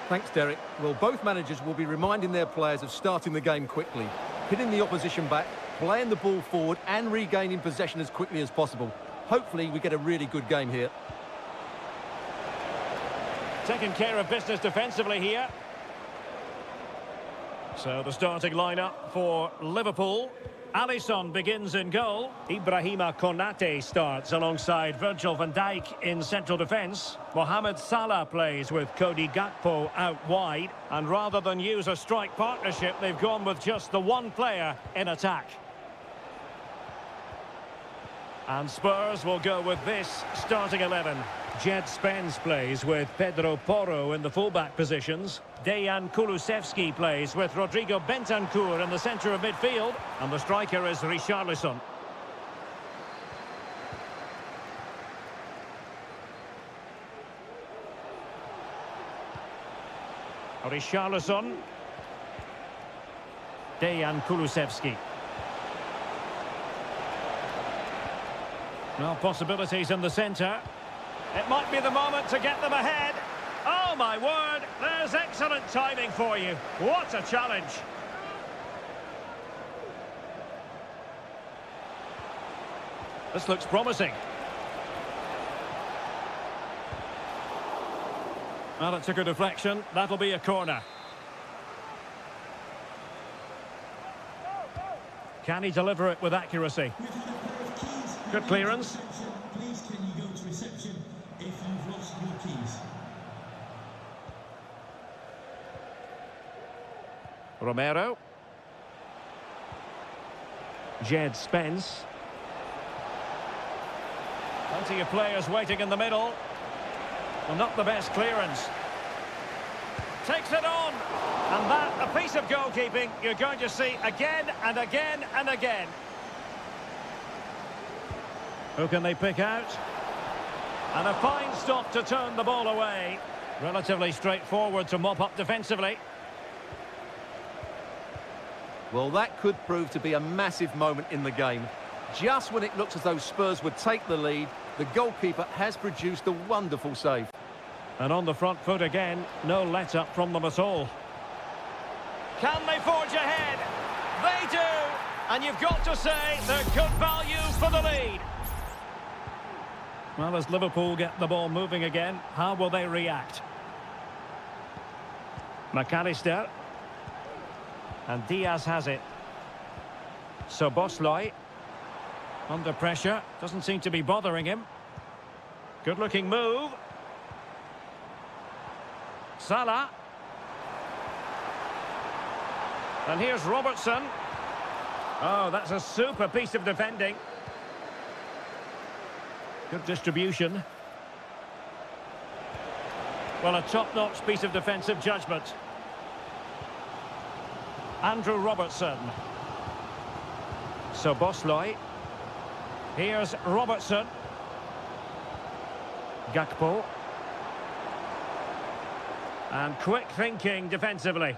Thanks, Derek. Well, both managers will be reminding their players of starting the game quickly, hitting the opposition back, playing the ball forward and regaining possession as quickly as possible. Hopefully we get a really good game here. Taking care of business defensively here. So the starting lineup for Liverpool. Alisson begins in goal. Ibrahima Konate starts alongside Virgil van Dijk in central defence. Mohamed Salah plays with Cody Gakpo out wide. And rather than use a strike partnership, they've gone with just the one player in attack. And Spurs will go with this starting 11. Jed Spence plays with Pedro Porro in the fullback positions. Dejan Kulusevski plays with Rodrigo Bentancur in the centre of midfield. And the striker is Richarlison. Richarlison. Dejan Kulusevski. Well, possibilities in the centre. It might be the moment to get them ahead. Oh, my word. There's excellent timing for you. What a challenge. This looks promising. Well, it took a deflection. That'll be a corner. Can he deliver it with accuracy? Good clearance. Please can you go to reception if you've lost your keys? Romero. Jed Spence. Plenty of players waiting in the middle. Well, not the best clearance. Takes it on. And that, a piece of goalkeeping you're going to see again and again and again. Who can they pick out? And a fine stop to turn the ball away. Relatively straightforward to mop up defensively. Well, that could prove to be a massive moment in the game. Just when it looks as though Spurs would take the lead, the goalkeeper has produced a wonderful save. And on the front foot again, no let-up from them at all. Can they forge ahead? They do! And you've got to say they're good value for the lead. Well, as Liverpool get the ball moving again, how will they react? McAllister. And Diaz has it. Szoboszlai. Under pressure. Doesn't seem to be bothering him. Good-looking move. Salah. And here's Robertson. Oh, that's a super piece of defending. Good distribution. Well, a top-notch piece of defensive judgment. Andrew Robertson. Szoboszlai. Here's Robertson. Gakpo. And quick thinking defensively.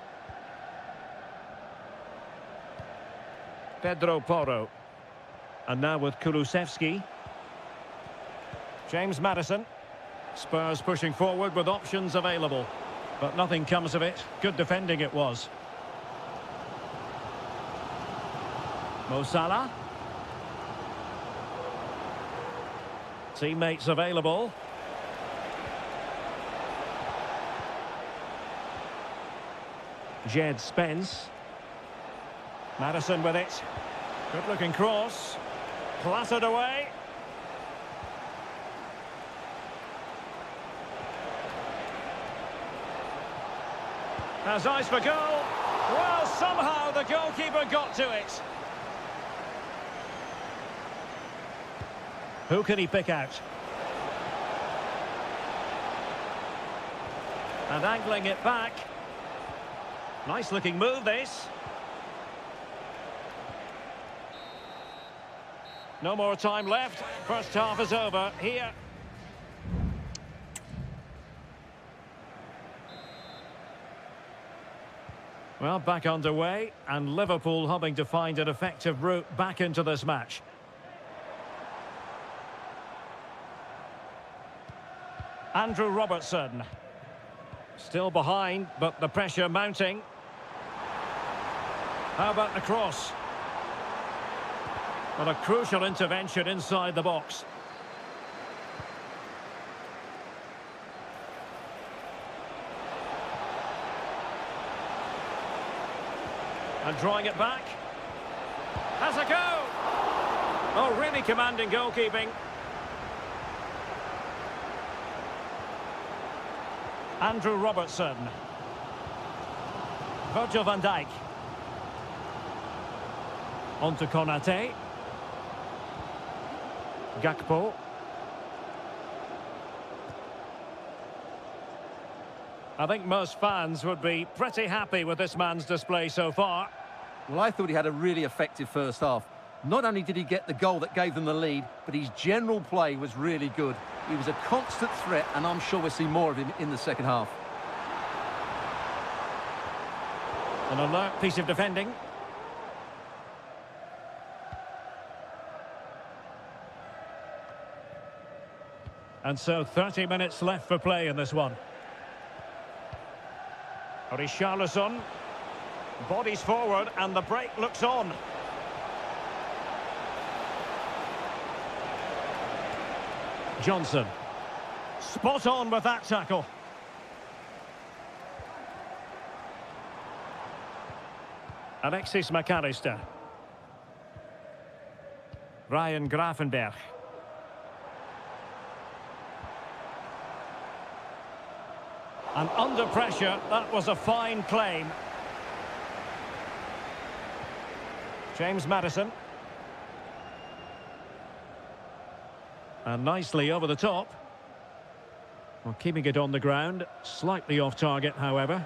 Pedro Porro. And now with Kulusevski. James Maddison. Spurs pushing forward with options available. But nothing comes of it. Good defending it was. Mo Salah. Teammates available. Jed Spence. Maddison with it. Good looking cross. Clattered away. Has eyes for goal. Well, somehow the goalkeeper got to it. Who can he pick out? And angling it back. Nice looking move, this. No more time left. First half is over here. Well, back underway, and Liverpool hoping to find an effective route back into this match. Andrew Robertson. Still behind, but the pressure mounting. How about the cross? Well, a crucial intervention inside the box. And drawing it back. Has a go! Oh, really commanding goalkeeping. Andrew Robertson. Virgil van Dijk. On to Konate. Gakpo. I think most fans would be pretty happy with this man's display so far. Well, I thought he had a really effective first half. Not only did he get the goal that gave them the lead, but his general play was really good. He was a constant threat, and I'm sure we'll see more of him in the second half. An alert piece of defending. And so 30 minutes left for play in this one. Richarlison. Bodies forward and the break looks on. Johnson. Spot on with that tackle. Alexis McAllister. Ryan Gravenberch. And under pressure, that was a fine claim. James Maddison. And nicely over the top. Well, keeping it on the ground. Slightly off target, however.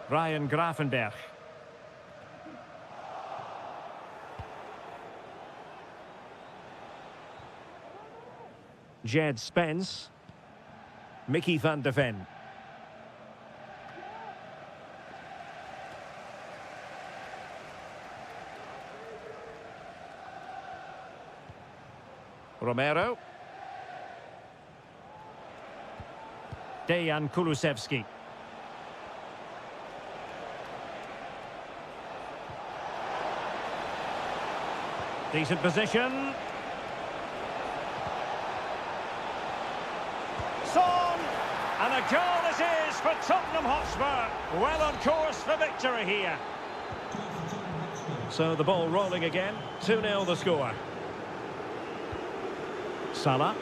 Ryan Gravenberch. Jed Spence. Mickey van de Ven. Romero. Dejan Kulusevski. Decent position. Son! And a goal it is for Tottenham Hotspur. Well on course for victory here. So the ball rolling again. 2-0 the score. Salah.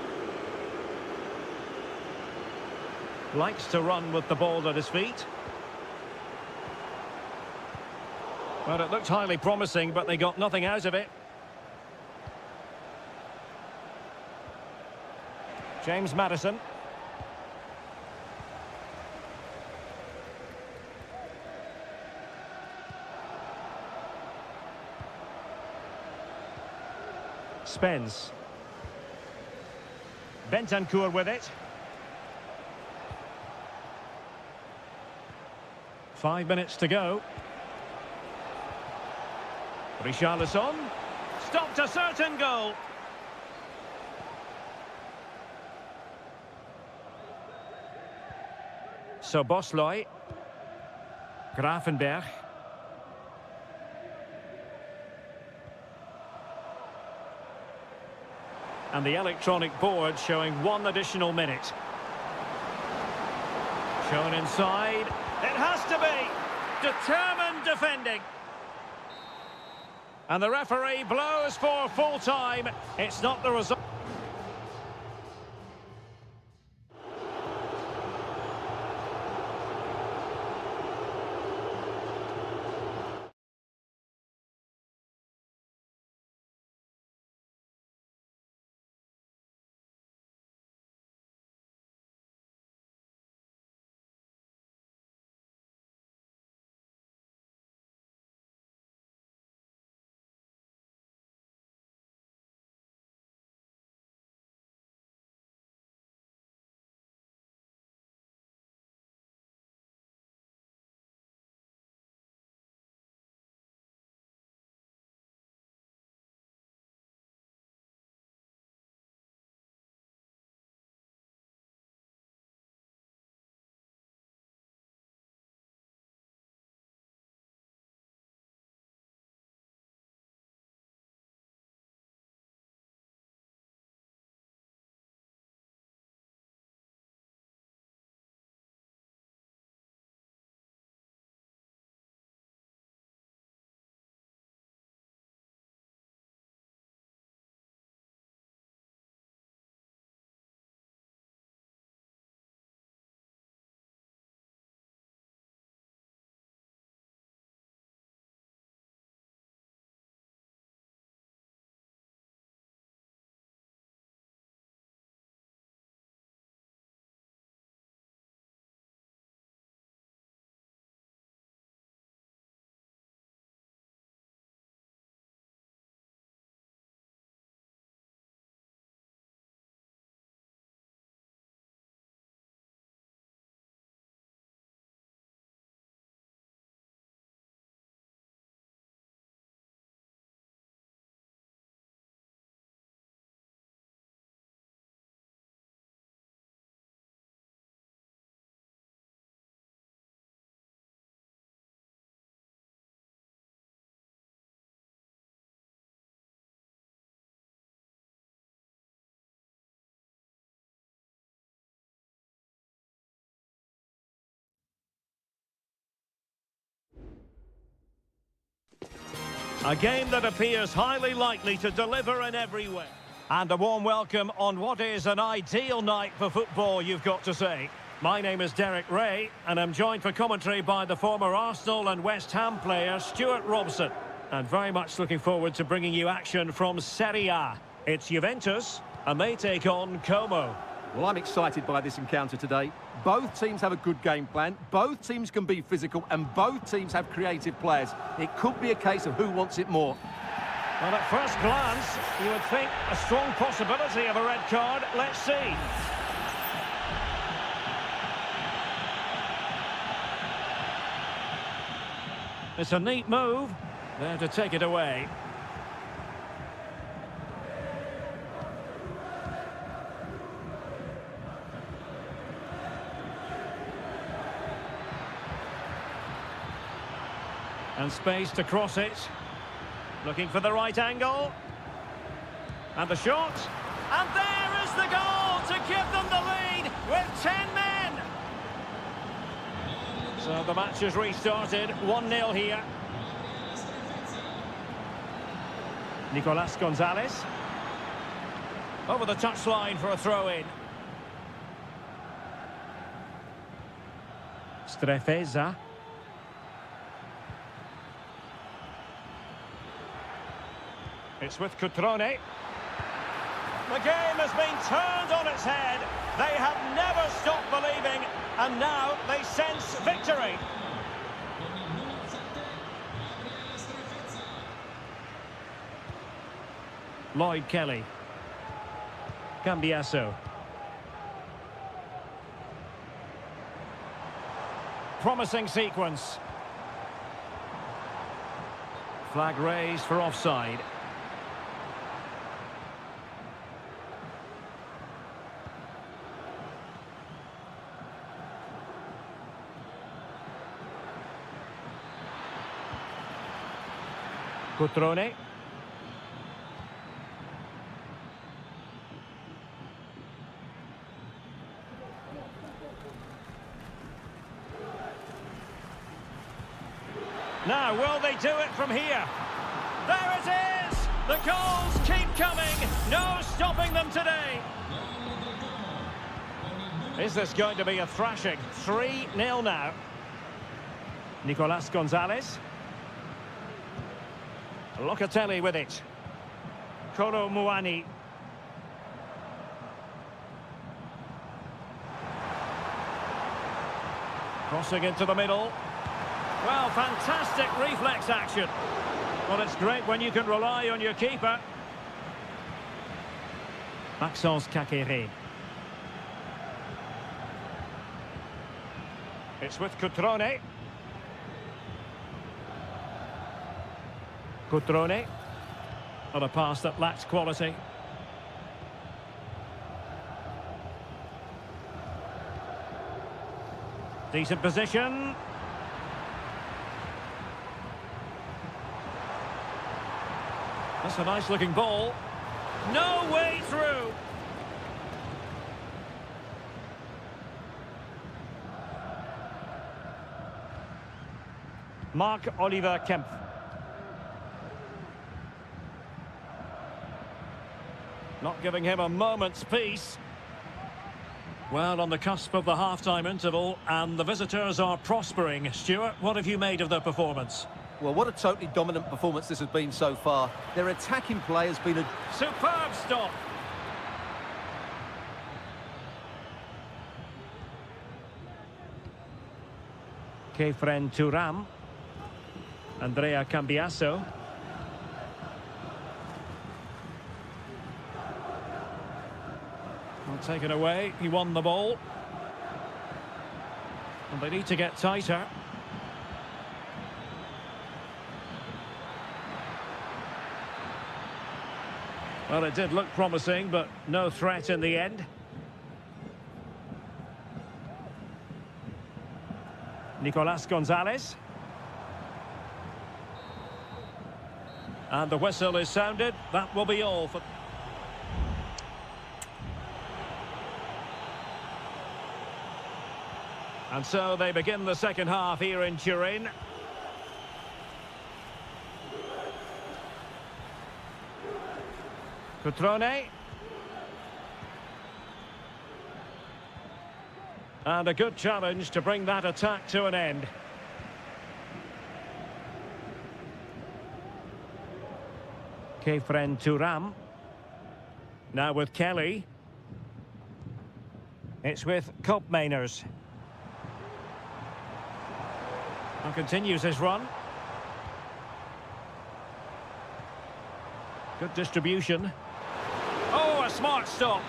Likes to run with the ball at his feet. Well, it looked highly promising, but they got nothing out of it. James Maddison. Spence. Bentancur with it. 5 minutes to go. Richarlison. Stopped a certain goal. So Bosley. Gravenberch. And the electronic board showing 1 additional minute. Shown inside. It has to be. Determined defending. And the referee blows for full time. It's not the result. A game that appears highly likely to deliver in every way. And a warm welcome on what is an ideal night for football, you've got to say. My name is Derek Ray, and I'm joined for commentary by the former Arsenal and West Ham player Stuart Robson. And very much looking forward to bringing you action from Serie A. It's Juventus, and they take on Como. Well, I'm excited by this encounter today. Both teams have a good game plan, both teams can be physical, and both teams have creative players. It could be a case of who wants it more. Well, at first glance, you would think a strong possibility of a red card. Let's see. It's a neat move. There to take it away. And space to cross it. Looking for the right angle. And the shot. And there is the goal to give them the lead with 10 men. So the match has restarted. 1-0 here. Nicolas Gonzalez. Over the touchline for a throw-in. Strefeza. It's with Cutrone. The game has been turned on its head. They have never stopped believing, and now they sense victory. Lloyd Kelly. Cambiasso. Promising sequence. Flag raised for offside. Cutrone. Now, will they do it from here? There it is! The goals keep coming. No stopping them today. Is this going to be a thrashing? 3-0 now. Nicolas Gonzalez. Locatelli with it. Kolo Muani. Crossing into the middle. Well, fantastic reflex action. Well, it's great when you can rely on your keeper. Maxence Kakere. It's with Cutrone. Cutrone. On a pass that lacks quality. Decent position. That's a nice looking ball. No way through. Marc-Oliver Kempf. Not giving him a moment's peace. Well, on the cusp of the half-time interval, and the visitors are prospering. Stuart, what have you made of their performance? Well, what a totally dominant performance this has been so far. Their attacking play has been a superb stop. Kefren Thuram. Andrea Cambiasso. Well, taken away. He won the ball. And they need to get tighter. Well, it did look promising, but no threat in the end. Nicolas Gonzalez. And the whistle is sounded. That will be all for... And so they begin the second half here in Turin. Cutrone. And a good challenge to bring that attack to an end. Kefren Turam. Now with Kelly. It's with Koopmeiners. And continues his run. Good distribution. Oh, a smart stop.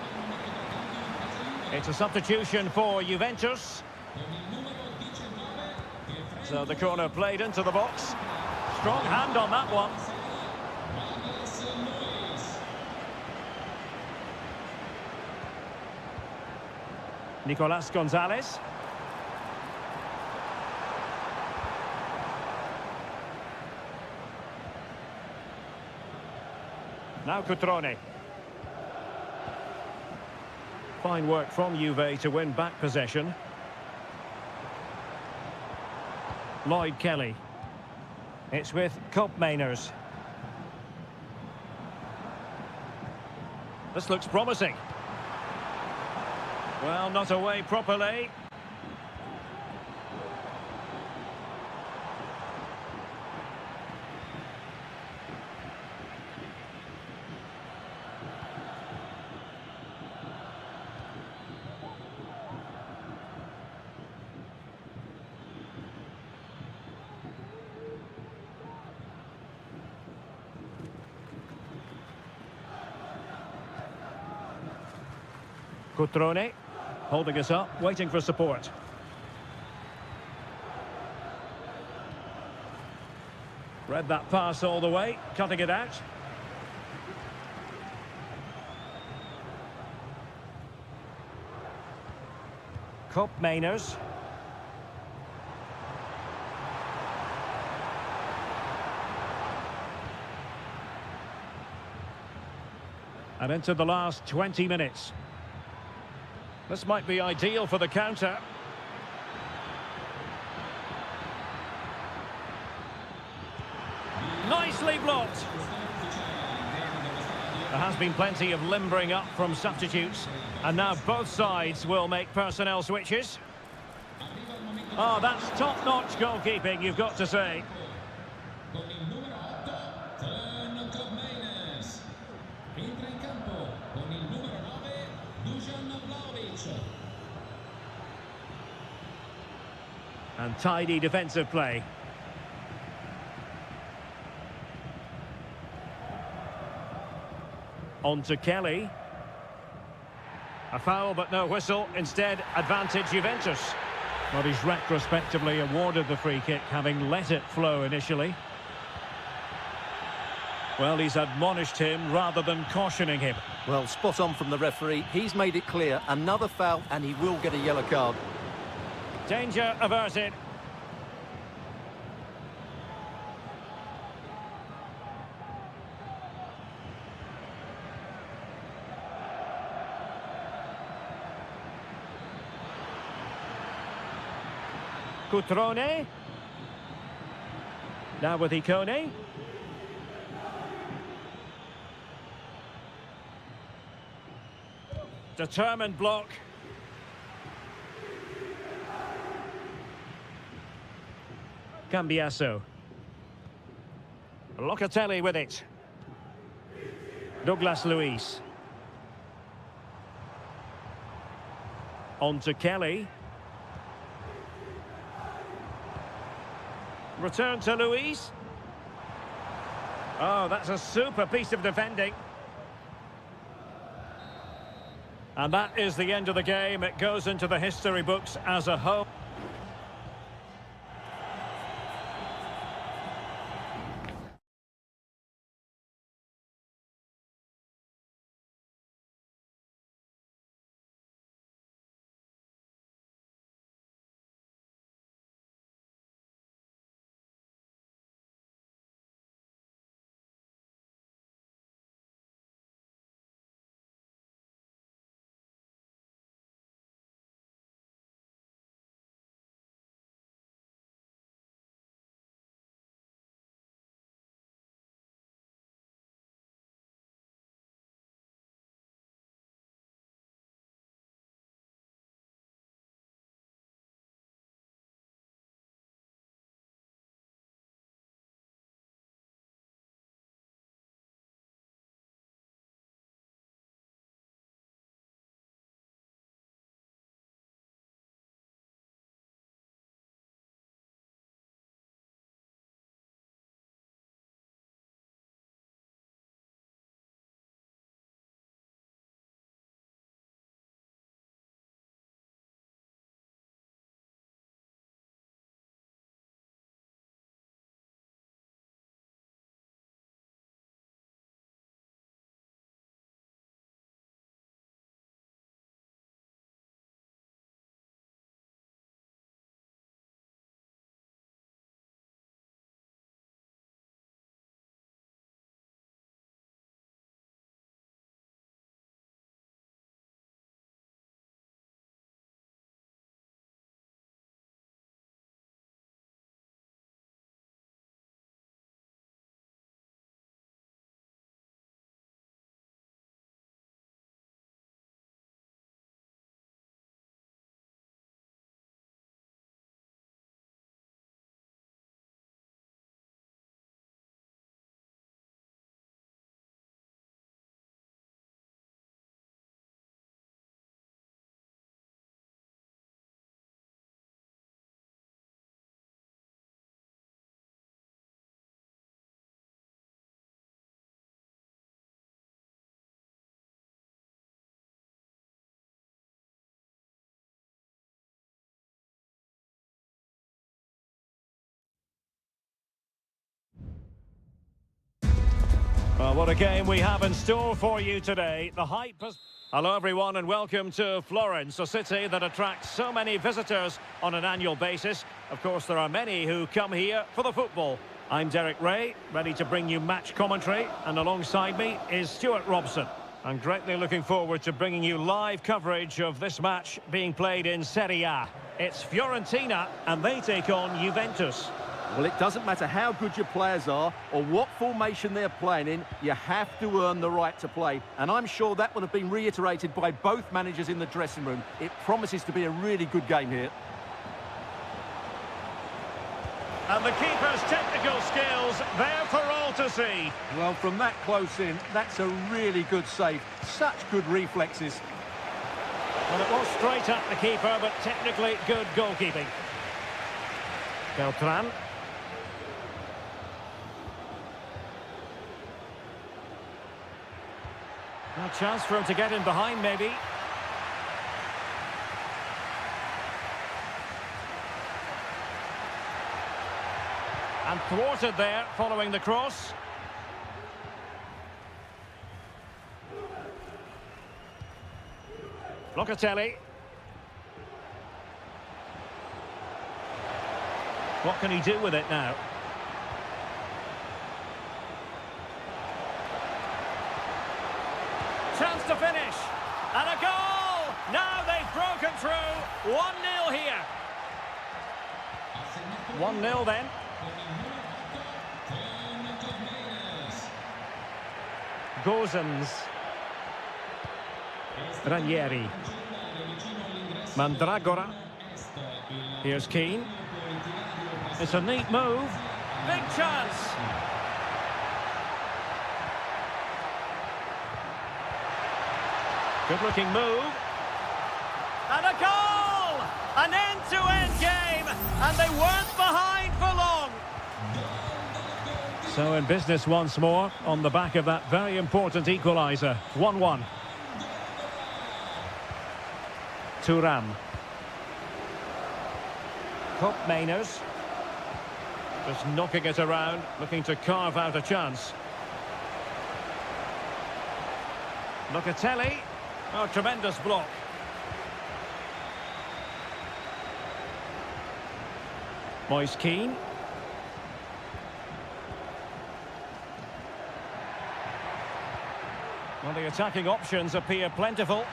It's a substitution for Juventus. So the corner played into the box. Strong hand on that one. Nicolas Gonzalez. Now Cutrone. Fine work from Juve to win back possession. Lloyd Kelly. It's with Koopmeiners. This looks promising. Well, not away properly. Cutrone, holding us up, waiting for support. Read that pass all the way, cutting it out. Koopmeiners. And into the last 20 minutes. This might be ideal for the counter. Nicely blocked. There has been plenty of limbering up from substitutes. And now both sides will make personnel switches. Oh, that's top-notch goalkeeping, you've got to say. And tidy defensive play. On to Kelly. A foul but no whistle. Instead, advantage Juventus. Well, he's retrospectively awarded the free kick, having let it flow initially. Well, he's admonished him rather than cautioning him. Well, spot on from the referee. He's made it clear. Another foul and he will get a yellow card. Danger averted. Cutrone. Now with Icone. Determined block. Cambiasso. Locatelli with it. Douglas Luiz. On to Kelly. Return to Luiz. Oh, that's a super piece of defending. And that is the end of the game. It goes into the history books as a home. Well, what a game we have in store for you today. The hype has... Hello everyone and welcome to Florence, a city that attracts so many visitors on an annual basis. Of course, there are many who come here for the football. I'm Derek Ray, ready to bring you match commentary, and alongside me is Stuart Robson. I'm greatly looking forward to bringing you live coverage of this match being played in Serie A. It's Fiorentina and they take on Juventus. Well, it doesn't matter how good your players are or what formation they're playing in, you have to earn the right to play. And I'm sure that would have been reiterated by both managers in the dressing room. It promises to be a really good game here. And the keeper's technical skills there for all to see. Well, from that close in, that's a really good save. Such good reflexes. Well, it was straight at the keeper, but technically good goalkeeping. Beltran. A chance for him to get in behind, maybe. And thwarted there, following the cross. Locatelli. What can he do with it now? Chance to finish. And a goal! Now they've broken through. 1-0 here. 1-0 then. Gozens. Ranieri. Mandragora. Here's Keane. It's a neat move. Big chance. Good-looking move. And a goal! An end-to-end game, and they weren't behind for long. So in business once more, on the back of that very important equaliser. 1-1. Thuram. Koopmeiners. Just knocking it around, looking to carve out a chance. Locatelli. Oh, tremendous block. Moise Keane. Well, the attacking options appear plentiful.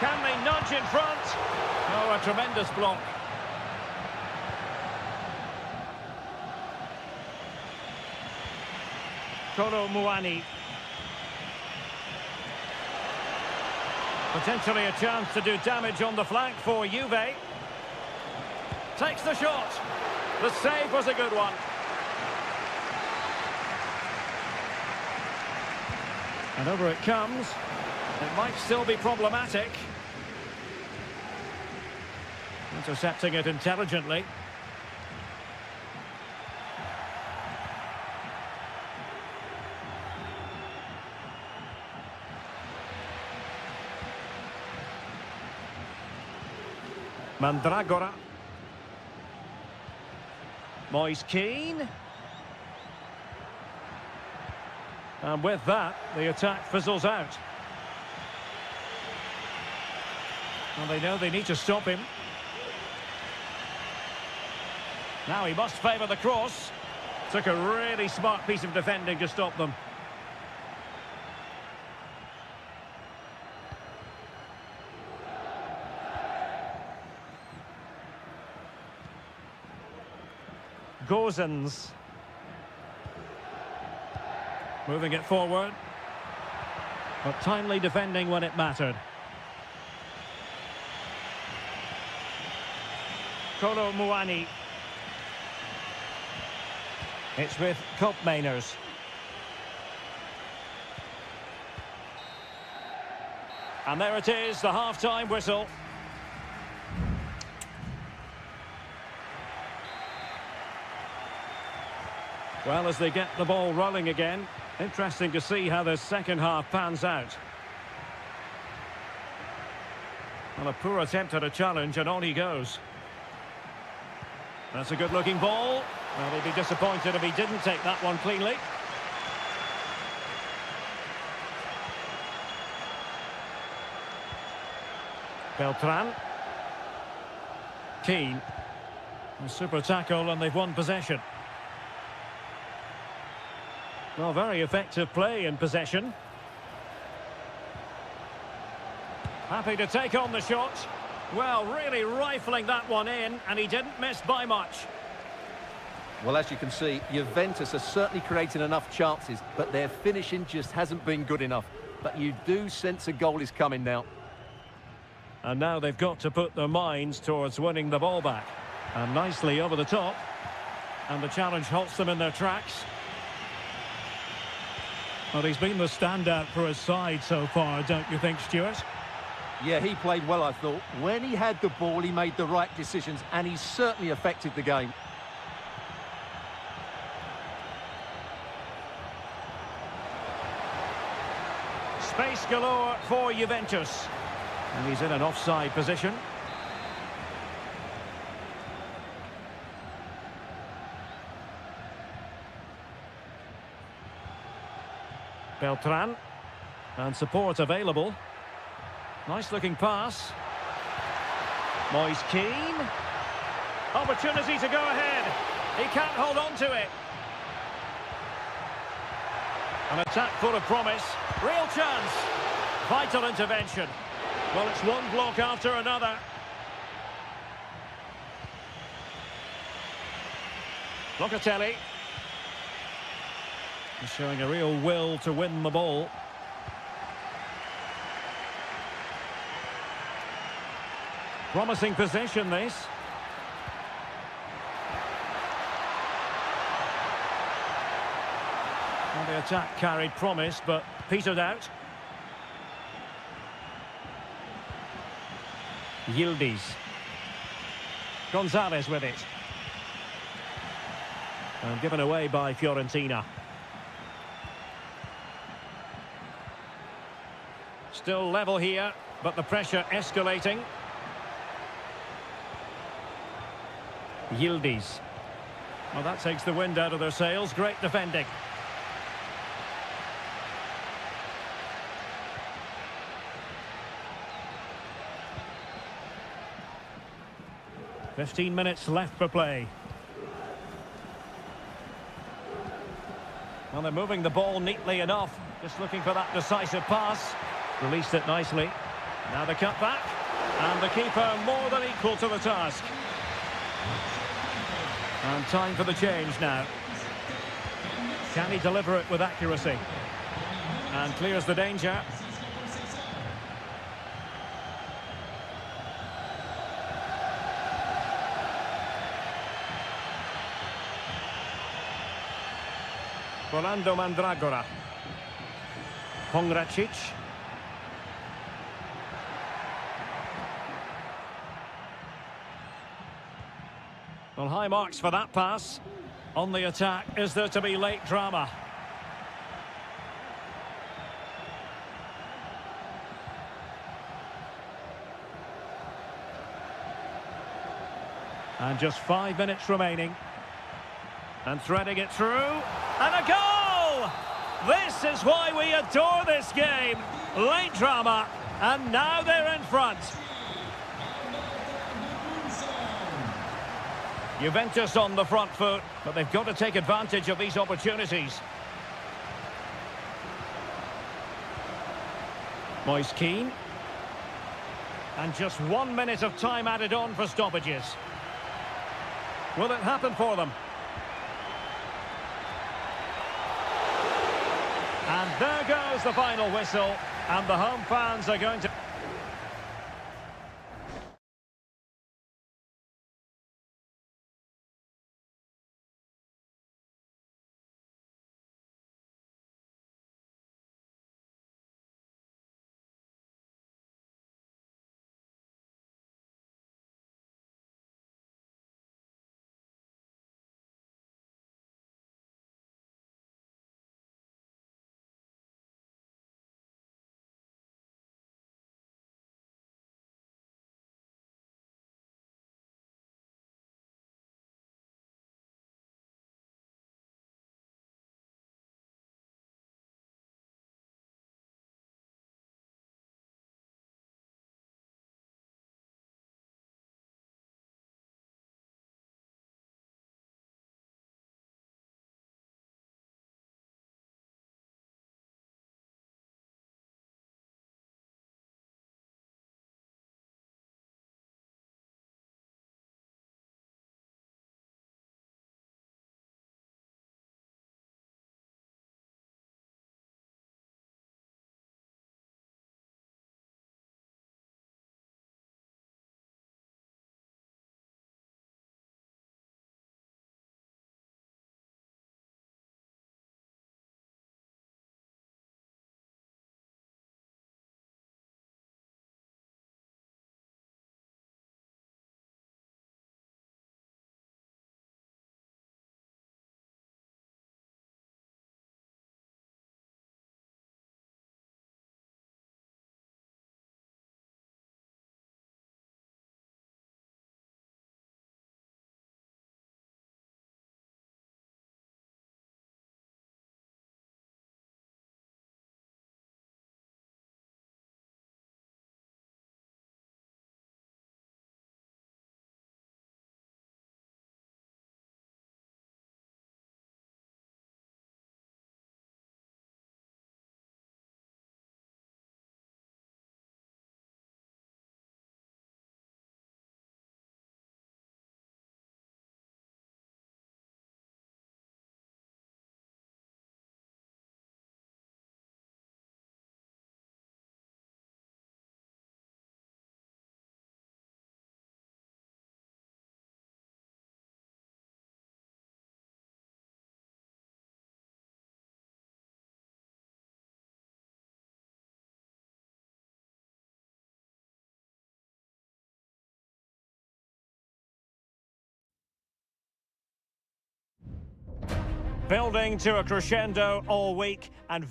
Can they nudge in front? Oh, a tremendous block. Kolo Muani. Potentially a chance to do damage on the flank for Juve. Takes the shot. The save was a good one. And over it comes. It might still be problematic. Intercepting it intelligently. Mandragora. Moise Keane. And with that, the attack fizzles out. Well, they know they need to stop him. Now he must favour the cross. Took a really smart piece of defending to stop them. Gozens. Moving it forward. But timely defending when it mattered. Kolo Muani. It's with Koopmeiners. And there it is, the half-time whistle. Well, as they get the ball rolling again, interesting to see how the second half pans out. Well, a poor attempt at a challenge, and on he goes. That's a good-looking ball. Well, he'd be disappointed if he didn't take that one cleanly. Beltran. Keane. A super tackle and they've won possession. Well, very effective play in possession. Happy to take on the shot. Well, really rifling that one in, and he didn't miss by much. Well, as you can see, Juventus are certainly creating enough chances, but their finishing just hasn't been good enough. But you do sense a goal is coming now. And now they've got to put their minds towards winning the ball back. And nicely over the top. And the challenge halts them in their tracks. Well, he's been the standout for his side so far, don't you think, Stuart? Yeah, he played well, I thought. When he had the ball, he made the right decisions, and he certainly affected the game. Space galore for Juventus. And he's in an offside position. Beltran. And support available. Nice looking pass. Moise Keane. Opportunity to go ahead. He can't hold on to it. An attack full of promise. Real chance. Vital intervention. Well, it's one block after another. Locatelli. He's showing a real will to win the ball. Promising possession, this. Well, the attack carried promise, but petered out. Yildiz. Gonzalez with it. And given away by Fiorentina. Still level here, but the pressure escalating. Yildiz. Well, that takes the wind out of their sails. Great defending. "15 minutes left for play. Well, they're moving the ball neatly enough. Just looking for that decisive pass. Released it nicely. Now the cut back. And the keeper more than equal to the task. And time for the change now. Can he deliver it with accuracy? And clears the danger. Rolando Mandragora. Pongracic. Well, high marks for that pass. On the attack, is there to be late drama? And just 5 minutes remaining. And threading it through. And a goal! This is why we adore this game. Late drama. And now they're in front. Juventus on the front foot, but they've got to take advantage of these opportunities. Moise Keane. And just 1 minute of time added on for stoppages. Will it happen for them? And there goes the final whistle, and the home fans are going to... Building to a crescendo all week and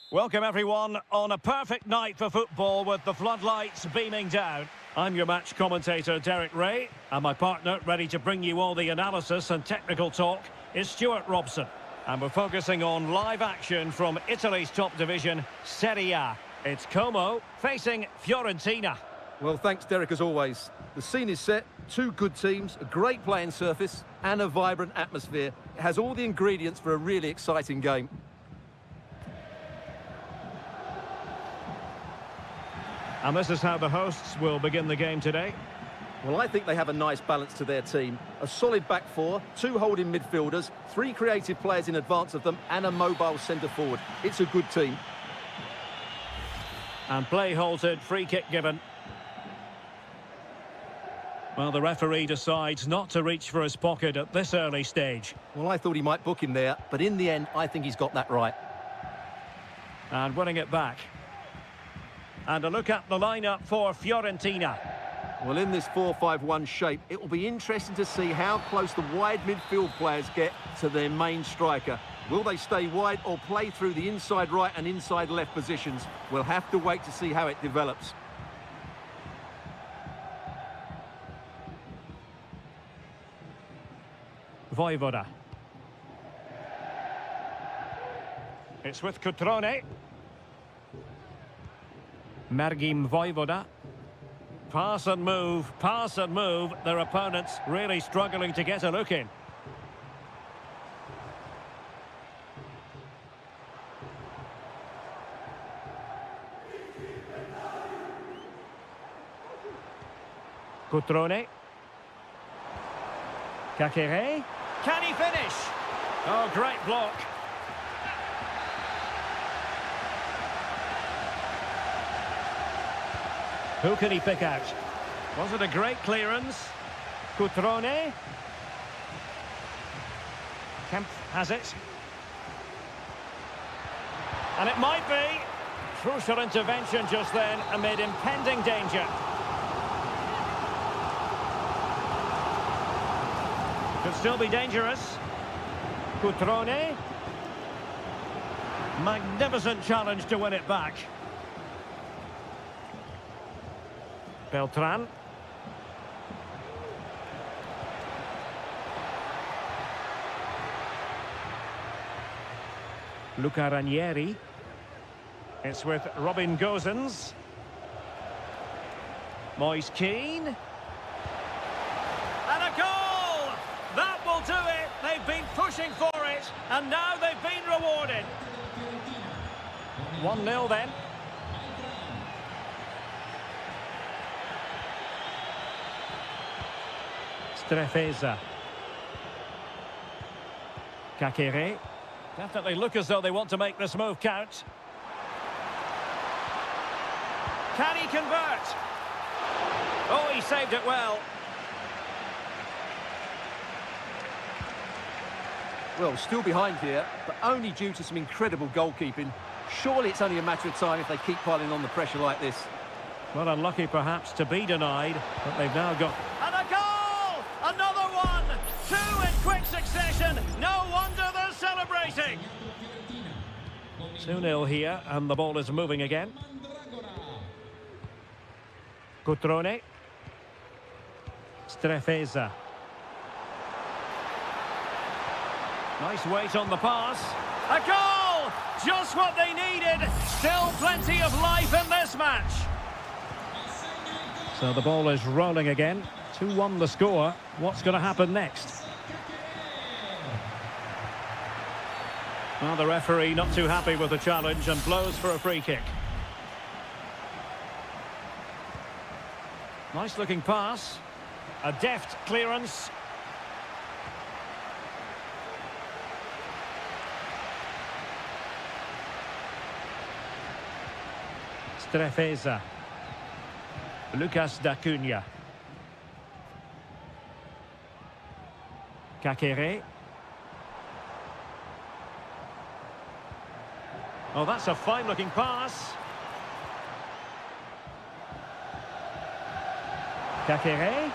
Welcome everyone on a perfect night for football with the floodlights beaming down. I'm your match commentator Derek Ray, and my partner ready to bring you all the analysis and technical talk is Stuart Robson. And we're focusing on live action from Italy's top division, Serie A. It's Como facing Fiorentina. Well, thanks, Derek, as always. The scene is set, two good teams, a great playing surface and a vibrant atmosphere. It has all the ingredients for a really exciting game. And this is how the hosts will begin the game today. Well, I think they have a nice balance to their team. A solid back four, two holding midfielders, three creative players in advance of them and a mobile centre-forward. It's a good team. And play halted, free kick given. Well, the referee decides not to reach for his pocket at this early stage. Well, I thought he might book him there, but in the end, I think he's got that right. And winning it back. And a look at the lineup for Fiorentina. Well, in this 4-5-1 shape, it will be interesting to see how close the wide midfield players get to their main striker. Will they stay wide or play through the inside right and inside left positions? We'll have to wait to see how it develops. Voivoda. It's with Cutrone. Mergim Voivoda. Pass and move, pass and move. Their opponents really struggling to get a look in. Cutrone. Kakere. Can he finish? Oh, great block. Who can he pick out? Was it a great clearance? Cutrone. Kemp has it. And it might be. Crucial intervention just then amid impending danger. Could still be dangerous. Cutrone. Magnificent challenge to win it back. Beltran. Luca Ranieri. It's with Robin Gosens. Moise Keane. And a goal! That will do it. They've been pushing for it, and now they've been rewarded. 1-0 then. Strefeza. Kakere. Definitely look as though they want to make this move count. Can he convert? Oh, he saved it well. Well, still behind here, but only due to some incredible goalkeeping. Surely it's only a matter of time if they keep piling on the pressure like this. Well, unlucky perhaps to be denied, but they've now got... And a goal! Another one! Two in quick succession! No wonder they're celebrating! 2-0 here, and the ball is moving again. Cutrone. Strefeza. Nice weight on the pass. A goal! Just what they needed. Still plenty of life in this match. So the ball is rolling again. 2-1 the score. What's going to happen next? Well, the referee not too happy with the challenge and blows for a free kick. Nice looking pass. A deft clearance. Strefeza. Lucas D'Acunha. Kakere. Oh, that's a fine-looking pass. Kakere.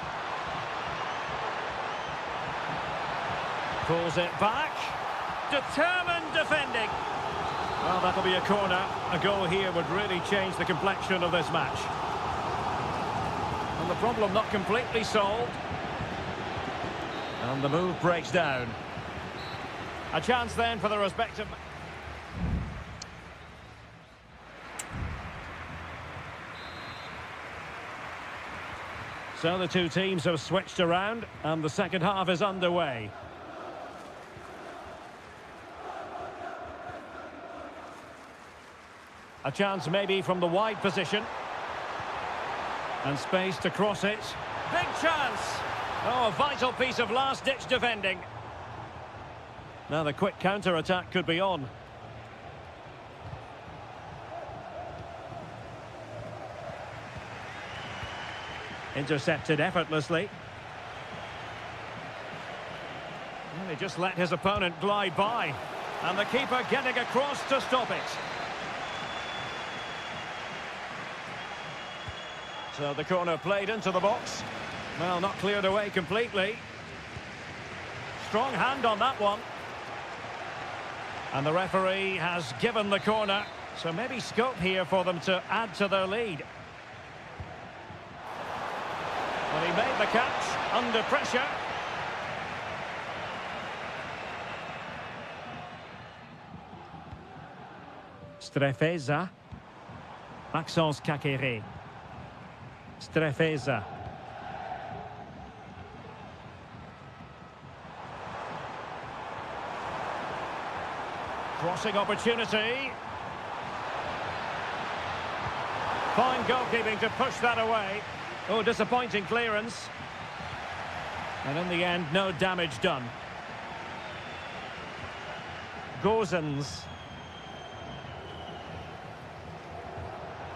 Pulls it back. Determined defending. Well, that'll be a corner. A goal here would really change the complexion of this match. And the problem not completely solved. And the move breaks down. A chance then for the respective... So the two teams have switched around and the second half is underway. A chance maybe from the wide position. And space to cross it. Big chance! Oh, a vital piece of last-ditch defending. Now the quick counter-attack could be on. Intercepted effortlessly. Well, he just let his opponent glide by. And the keeper getting across to stop it. So the corner played into the box. Well, not cleared away completely. Strong hand on that one. And the referee has given the corner. So maybe scope here for them to add to their lead. Well, he made the catch under pressure. Strefeza. Maxence Caqueret. Strefeza. Crossing opportunity. Fine goalkeeping to push that away. Oh, disappointing clearance. And in the end, no damage done. Gozens.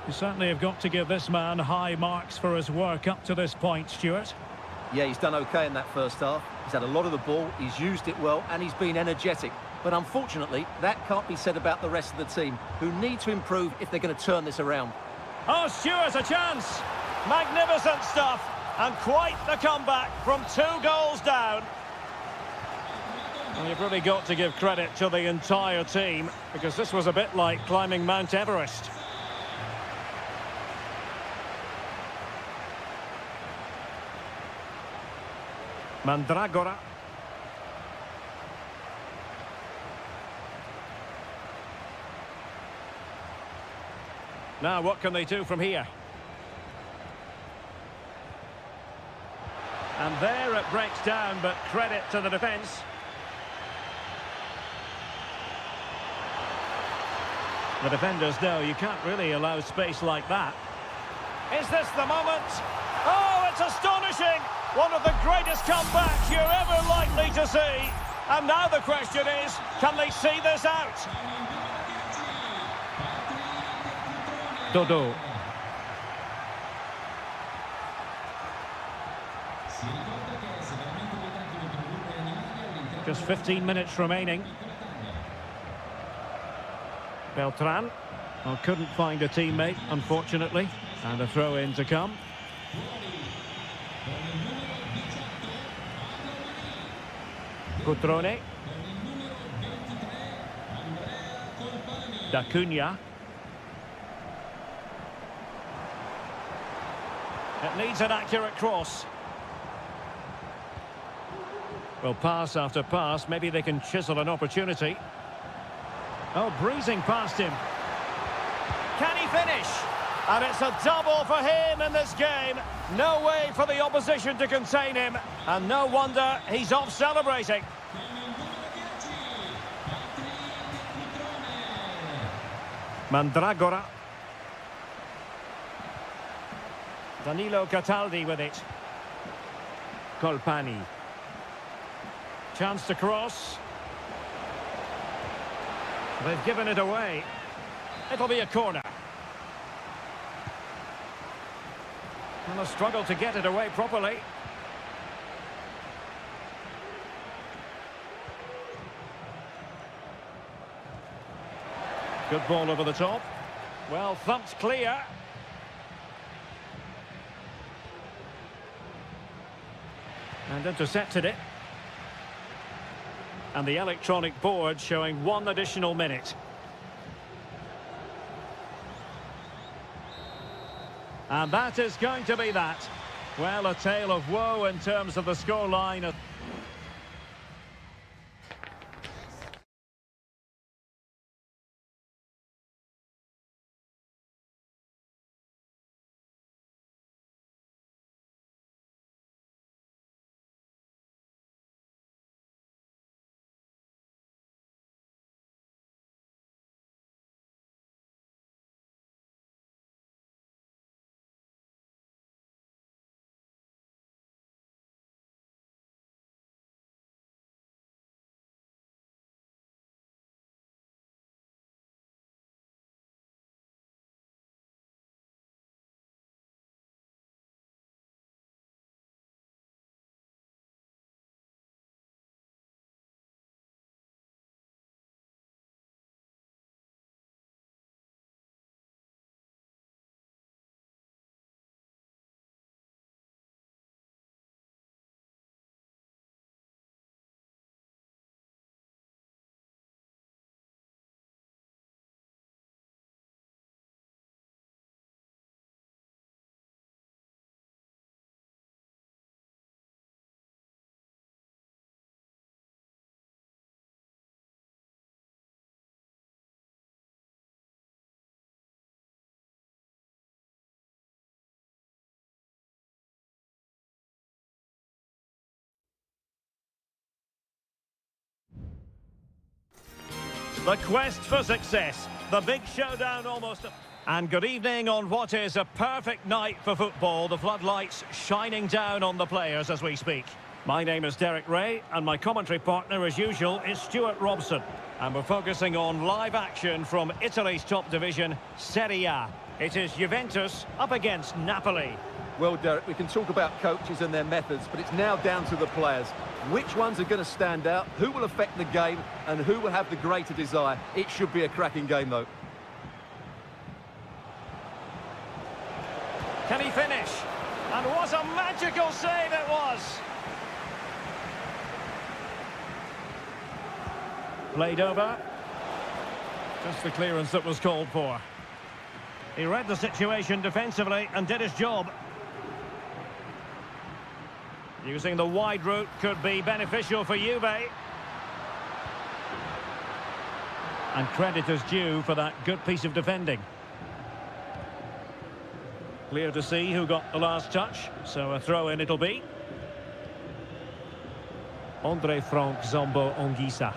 You certainly have got to give this man high marks for his work up to this point, Stuart. Yeah, he's done okay in that first half. He's had a lot of the ball, he's used it well, and he's been energetic. But unfortunately, that can't be said about the rest of the team, who need to improve if they're going to turn this around. Oh, Stuart, a chance! Magnificent stuff, and quite the comeback from 2 goals down. Well, you've really got to give credit to the entire team, because this was a bit like climbing Mount Everest. Mandragora. Now, what can they do from here? And there it breaks down, but credit to the defence. The defenders know you can't really allow space like that. Is this the moment? Oh, it's astonishing! One of the greatest comebacks you're ever likely to see. And now the question is, can they see this out? Dodo. Just 15 minutes remaining. Beltran. Well, couldn't find a teammate, unfortunately. And a throw-in to come. Cotrone. D'Acunha. It needs an accurate cross. Well, pass after pass, maybe they can chisel an opportunity. Oh, breezing past him. Can he finish? And it's a double for him in this game. No way for the opposition to contain him. And no wonder he's off celebrating. Mandragora. Danilo Cataldi with it. Colpani. Chance to cross. They've given it away. It'll be a corner. And a struggle to get it away properly. Good ball over the top. Well, thumped clear. And intercepted it. And the electronic board showing 1 additional minute. And that is going to be that. Well, a tale of woe in terms of the scoreline. The quest for success. The big showdown almost. And good evening on what is a perfect night for football. The floodlights shining down on the players as we speak. My name is Derek Ray, and my commentary partner, as usual, is Stuart Robson. And we're focusing on live action from Italy's top division, Serie A. It is Juventus up against Napoli. Well, Derek, we can talk about coaches and their methods, but it's now down to the players. Which ones are going to stand out, who will affect the game, and who will have the greater desire? It should be a cracking game, though. Can he finish? And what a magical save it was! Played over. Just the clearance that was called for. He read the situation defensively and did his job. Using the wide route could be beneficial for Juve. And credit is due for that good piece of defending. Clear to see who got the last touch, so a throw-in it'll be. Andre Frank Zombo Ongisa.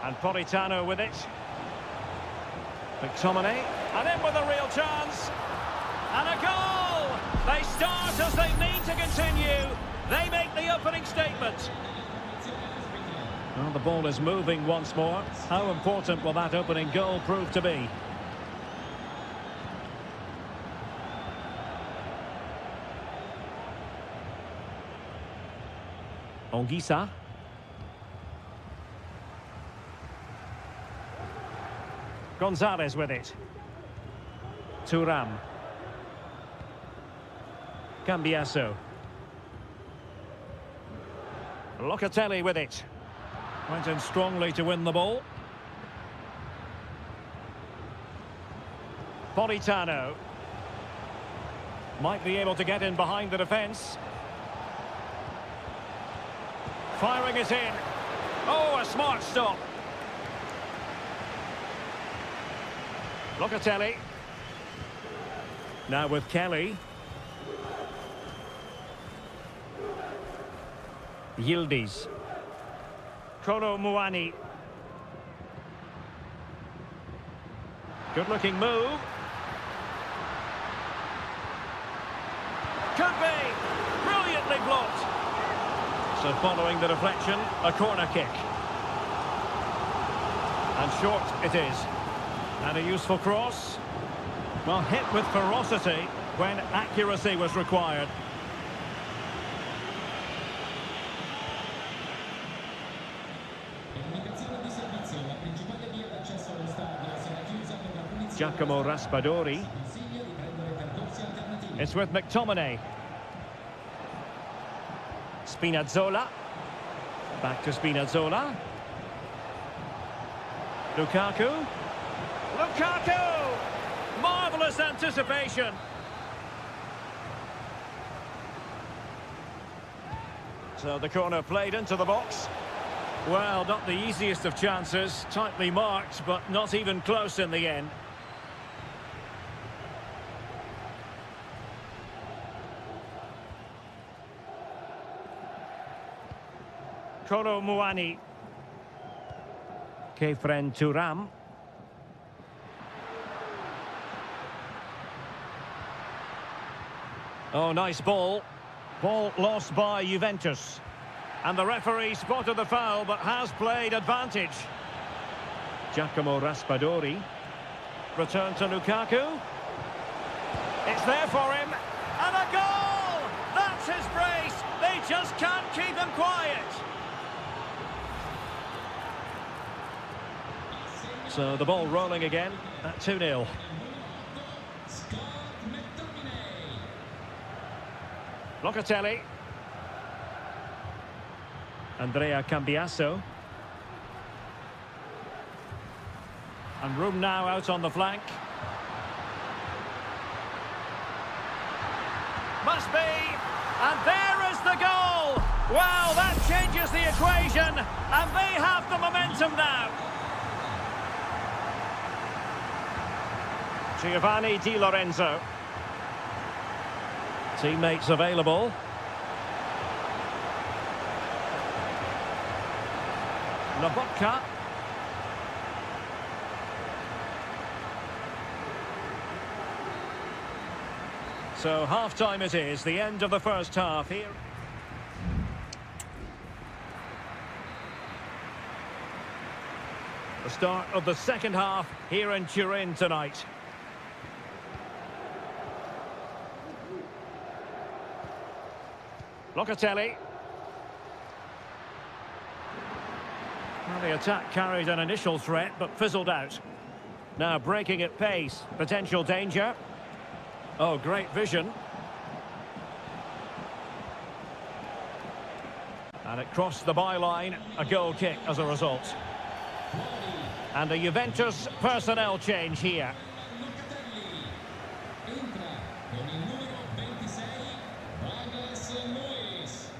And Politano with it. McTominay, and in with a real chance. And a goal! They start as they mean to continue. They make the opening statement. Well, the ball is moving once more. How important will that opening goal prove to be? Ongisa. Gonzalez with it. Thuram. Cambiasso. Locatelli with it. Went in strongly to win the ball. Politano. Might be able to get in behind the defence. Firing it in. Oh, a smart stop. Locatelli. Now with Kelly. Yildiz. Kolo Muani. Good looking move. Could be. Brilliantly blocked. So following the deflection, a corner kick. And short it is. And a useful cross. Well, hit with ferocity when accuracy was required. Giacomo Raspadori. It's with McTominay. Spinazzola. Back to Spinazzola. Lukaku. Lukaku! Marvellous anticipation. So the corner played into the box. Well, not the easiest of chances. Tightly marked, but not even close in the end. Kolo Muani. Kefren Turam. Oh, nice ball. Ball lost by Juventus. And the referee spotted the foul, but has played advantage. Giacomo Raspadori. Return to Lukaku. It's there for him. And a goal! That's his brace. They just can't keep him quiet. So the ball rolling again at 2-0. Locatelli. Andrea Cambiasso. And room now out on the flank. Must be. And there is the goal. Wow, that changes the equation. And they have the momentum now. Giovanni Di Lorenzo. Teammates available. Lobotka. So half-time it is, the end of the first half here. The start of the second half here in Turin tonight. Locatelli. Well, the attack carried an initial threat, but fizzled out. Now breaking at pace, potential danger. Oh, great vision. And it crossed the byline, a goal kick as a result. And a Juventus personnel change here.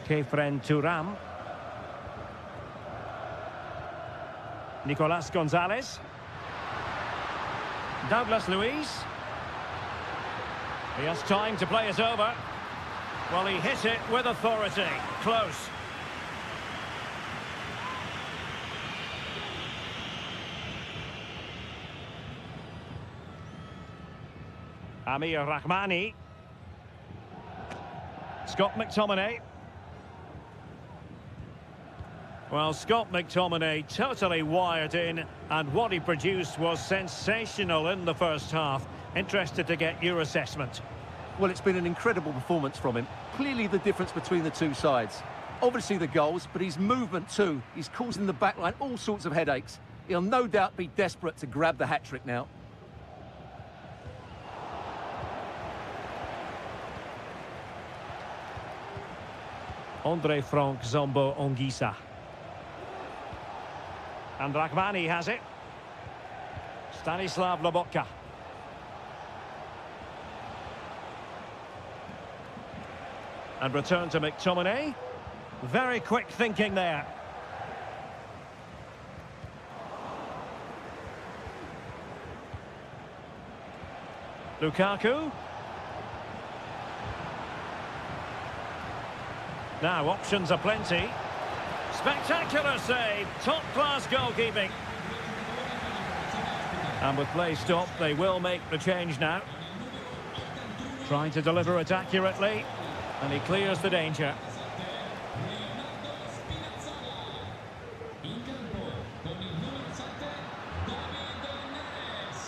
Kefren Turam. Nicolas Gonzalez. Douglas Luiz. He has time to play it over. Well, he hit it with authority. Close. Amir Rahmani. Scott McTominay. Well, Scott McTominay totally wired in, and what he produced was sensational in the first half. Interested to get your assessment. Well, it's been an incredible performance from him. Clearly the difference between the two sides. Obviously the goals, but his movement too. He's causing the backline all sorts of headaches. He'll no doubt be desperate to grab the hat-trick now. Andre Frank Zombo Ongisa. And Rahmani has it. Stanislav Lobotka. And return to McTominay. Very quick thinking there. Lukaku. Now options are plenty. Spectacular save, top-class goalkeeping. And with play stopped, they will make the change now. Trying to deliver it accurately, and he clears the danger.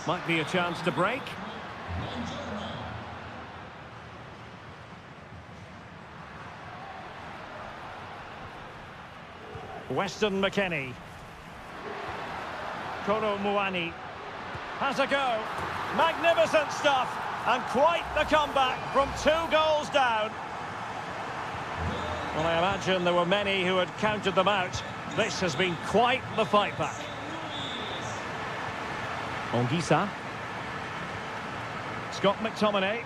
Might be a chance to break. Weston McKennie. Kolo Muani has a go. Magnificent stuff, and quite the comeback from 2 goals down. Well, I imagine there were many who had counted them out. This has been quite the fight back. Ongisa. Scott McTominay.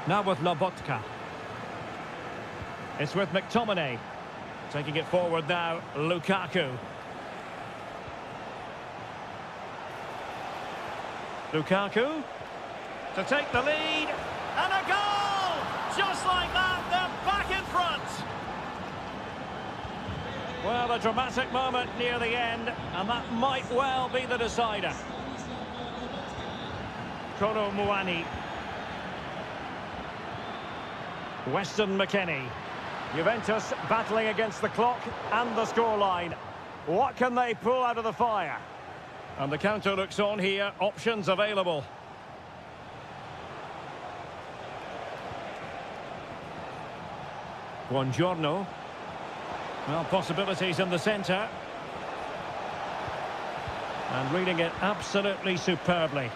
Now with Lobotka. It's with McTominay. Taking it forward now, Lukaku. Lukaku to take the lead. And a goal! Just like that, they're back in front. Well, a dramatic moment near the end, and that might well be the decider. Kolo Muani. Weston McKennie. Juventus battling against the clock and the scoreline. What can they pull out of the fire? And the counter looks on here, options available. Buongiorno. Well, possibilities in the centre. And reading it absolutely superbly.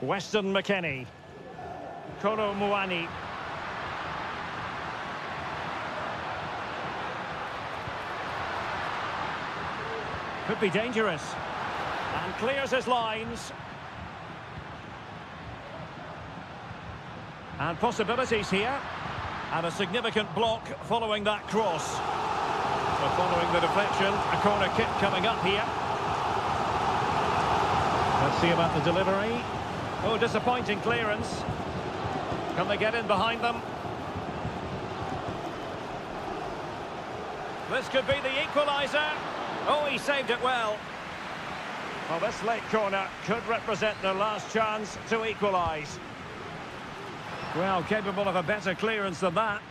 Weston McKennie. Kolo Muani. Could be dangerous. And clears his lines. And possibilities here. And a significant block following that cross. So following the deflection, a corner kick coming up here. Let's see about the delivery. Oh, disappointing clearance. Can they get in behind them? This could be the equaliser. Oh, he saved it well. Well, this late corner could represent their last chance to equalise. Well, capable of a better clearance than that.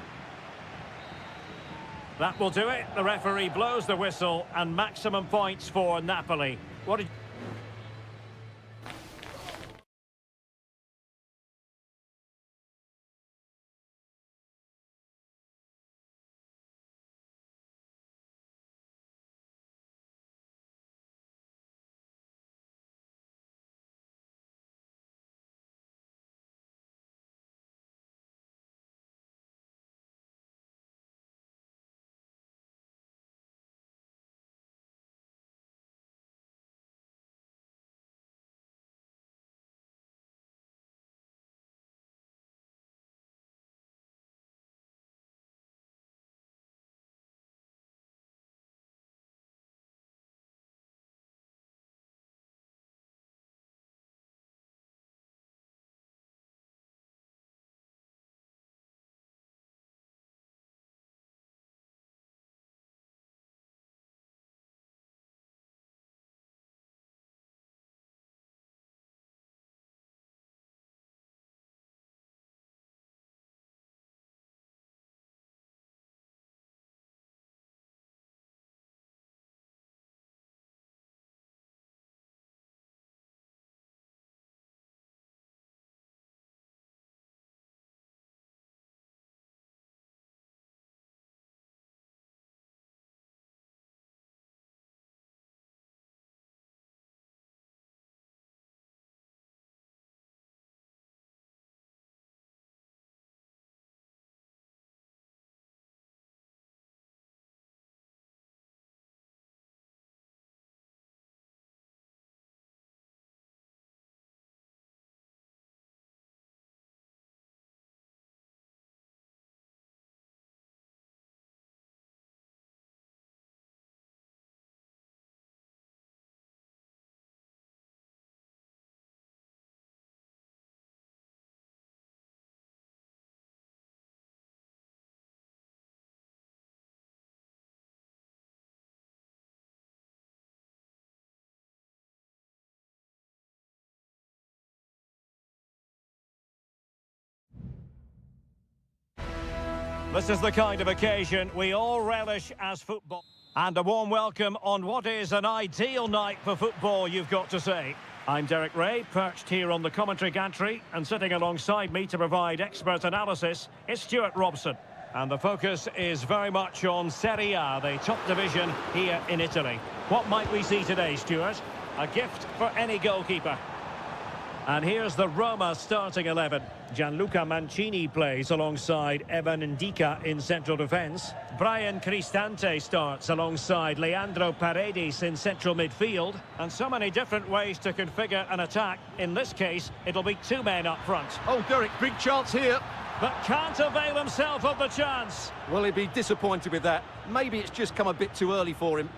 That will do it. The referee blows the whistle and maximum points for Napoli. What did... This is the kind of occasion we all relish as football. And a warm welcome on what is an ideal night for football, you've got to say. I'm Derek Ray, perched here on the commentary gantry, and sitting alongside me to provide expert analysis is Stuart Robson. And the focus is very much on Serie A, the top division here in Italy. What might we see today, Stuart? A gift for any goalkeeper. And here's the Roma starting 11. Gianluca Mancini plays alongside Evan Ndika in central defence. Brian Cristante starts alongside Leandro Paredes in central midfield. And so many different ways to configure an attack. In this case, it'll be two men up front. Oh, Derek, big chance here. But can't avail himself of the chance. Well, he'd be disappointed with that. Maybe it's just come a bit too early for him.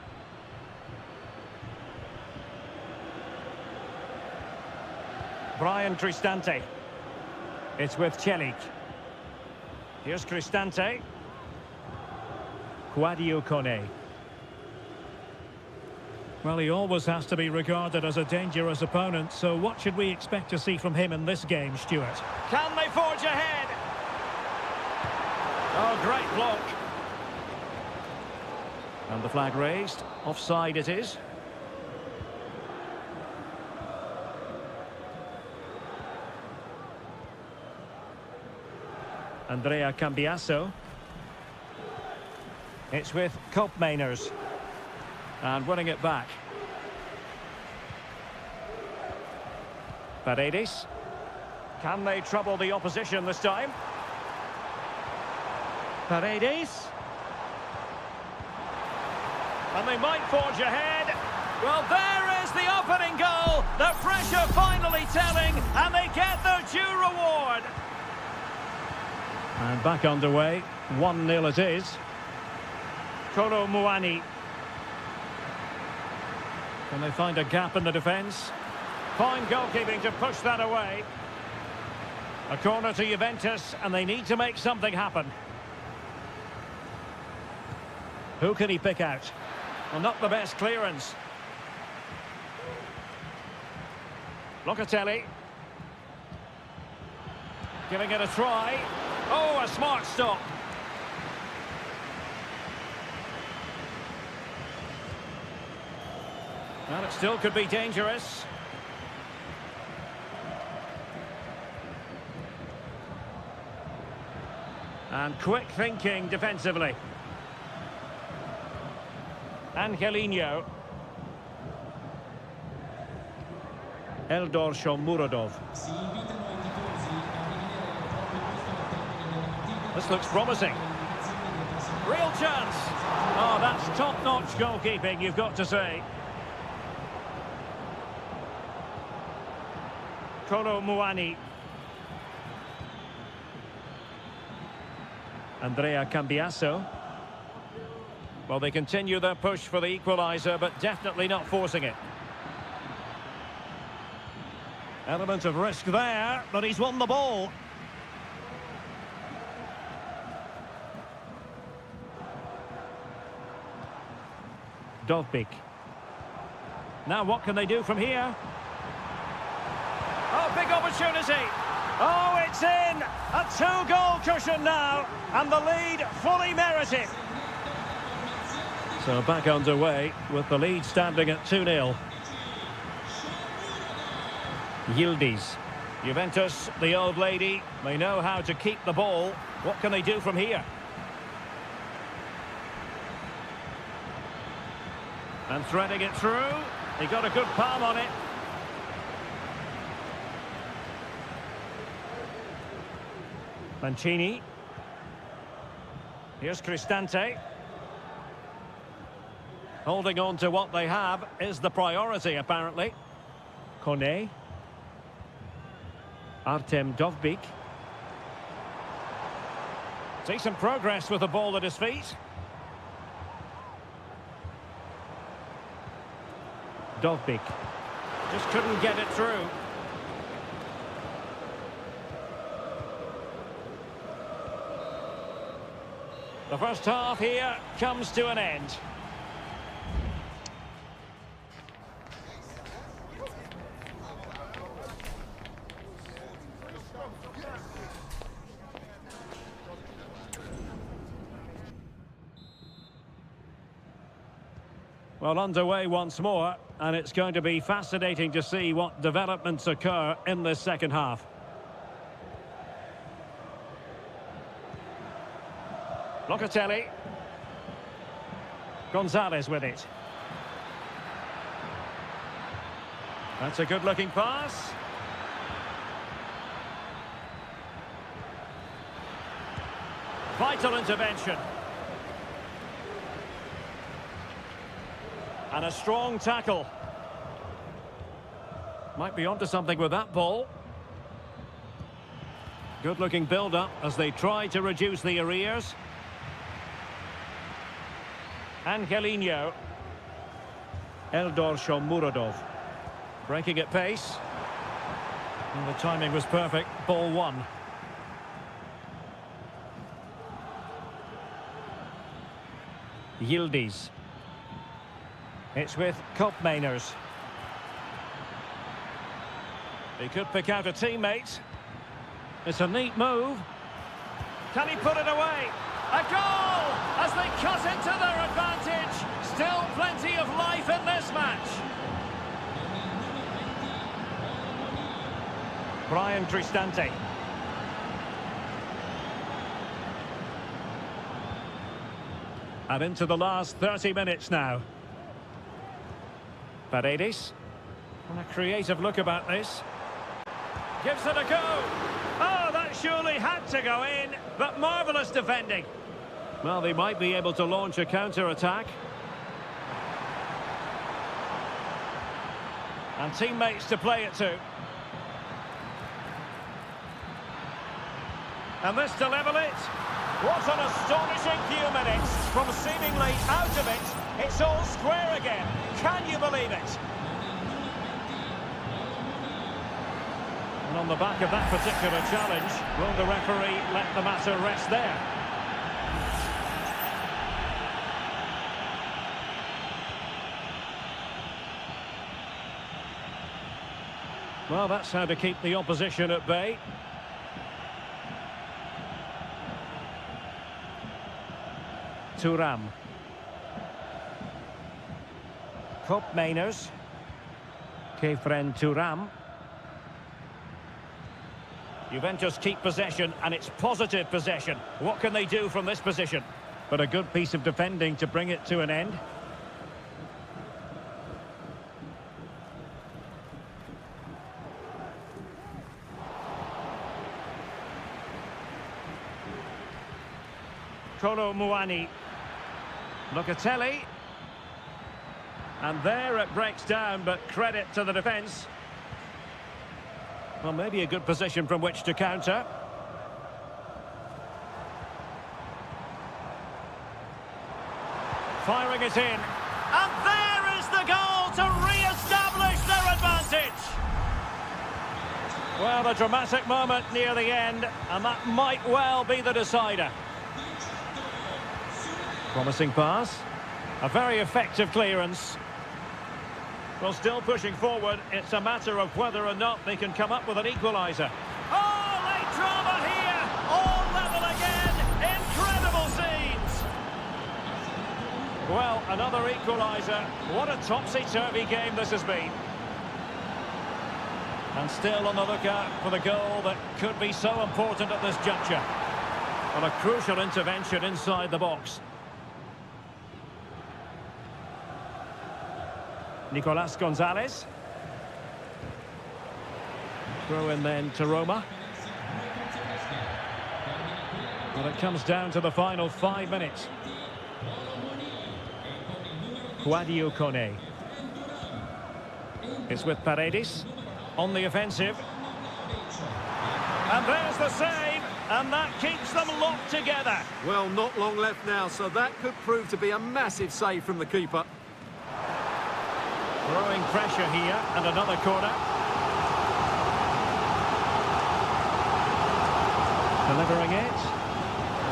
Brian Cristante. It's with Celik. Here's Cristante. Quadio Kone. Well, he always has to be regarded as a dangerous opponent, so what should we expect to see from him in this game, Stuart? Can they forge ahead? Oh, great block. And the flag raised. Offside it is. Andrea Cambiasso. It's with Koopmeiners. And winning it back. Paredes. Can they trouble the opposition this time? Paredes. And they might forge ahead. Well, there is the opening goal. The pressure finally telling, and they get their due reward. And back underway, 1-0 it is. Kolo Muani. Can they find a gap in the defence? Fine goalkeeping to push that away. A corner to Juventus, and they need to make something happen. Who can he pick out? Well, not the best clearance. Locatelli. Giving it a try. Oh, a smart stop. Well, it still could be dangerous. And quick thinking defensively. Angelino. Eldor Shomurodov. This looks promising. Real chance. Oh, that's top-notch goalkeeping, you've got to say. Kolo Muani. Andrea Cambiasso. Well, they continue their push for the equaliser, but definitely not forcing it. Element of risk there, but he's won the ball. Dovbyk. Now what can they do from here? Oh, big opportunity. Oh, it's in. A two-goal cushion now. And the lead fully merited. So back underway with the lead standing at 2-0. Yildiz. Juventus, the old lady, they know how to keep the ball. What can they do from here? And threading it through. He got a good palm on it. Mancini. Here's Cristante. Holding on to what they have is the priority, apparently. Kone. Artem Dovbyk. Decent progress with the ball at his feet. Dovbyk. Just couldn't get it through. The first half here comes to an end. Well, underway once more, and it's going to be fascinating to see what developments occur in this second half. Locatelli. Gonzalez with it. That's a good-looking pass. Vital intervention. And a strong tackle. Might be onto something with that ball. Good-looking build-up as they try to reduce the arrears. Angelino. Eldor Shomurodov. Breaking at pace. And the timing was perfect. Ball one. Yildiz. It's with Kopmeiners. He could pick out a teammate. It's a neat move. Can he put it away? A goal as they cut into their advantage. Still plenty of life in this match. Brian Cristante. And into the last 30 minutes now. Paredes. And a creative look about this. Gives it a go. Oh, that surely had to go in, but marvellous defending. Well, they might be able to launch a counter-attack. And teammates to play it to. And this to level it. What an astonishing few minutes. From seemingly out of it, it's all square again. Can you believe it? And on the back of that particular challenge, will the referee let the matter rest there? Well, that's how to keep the opposition at bay. Thuram. Kopmeiners. Kefren Thuram. Juventus keep possession, and it's positive possession. What can they do from this position? But a good piece of defending to bring it to an end. Kolo Muani. Locatelli. And there it breaks down, but credit to the defence. Well, maybe a good position from which to counter. Firing it in. And there is the goal to re-establish their advantage. Well, a dramatic moment near the end, and that might well be the decider. Promising pass. A very effective clearance. Well, still pushing forward. It's a matter of whether or not they can come up with an equaliser. Oh, late drama here. All level again. Incredible scenes. Well, another equaliser. What a topsy-turvy game this has been. And still on the lookout for the goal that could be so important at this juncture. Well, a crucial intervention inside the box. Nicolas Gonzalez. Throw in then to Roma. Well, it comes down to the final 5 minutes. Guadio Kone. It's with Paredes. On the offensive. And there's the save. And that keeps them locked together. Well, not long left now, so that could prove to be a massive save from the keeper. Growing pressure here, and another corner. Delivering it.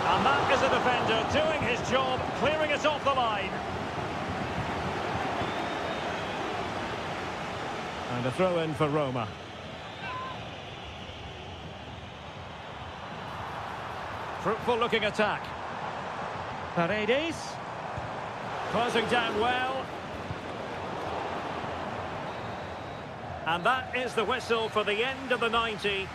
And that is a defender doing his job, clearing it off the line. And a throw in for Roma. Fruitful looking attack. Paredes. Closing down well. And that is the whistle for the end of the 90.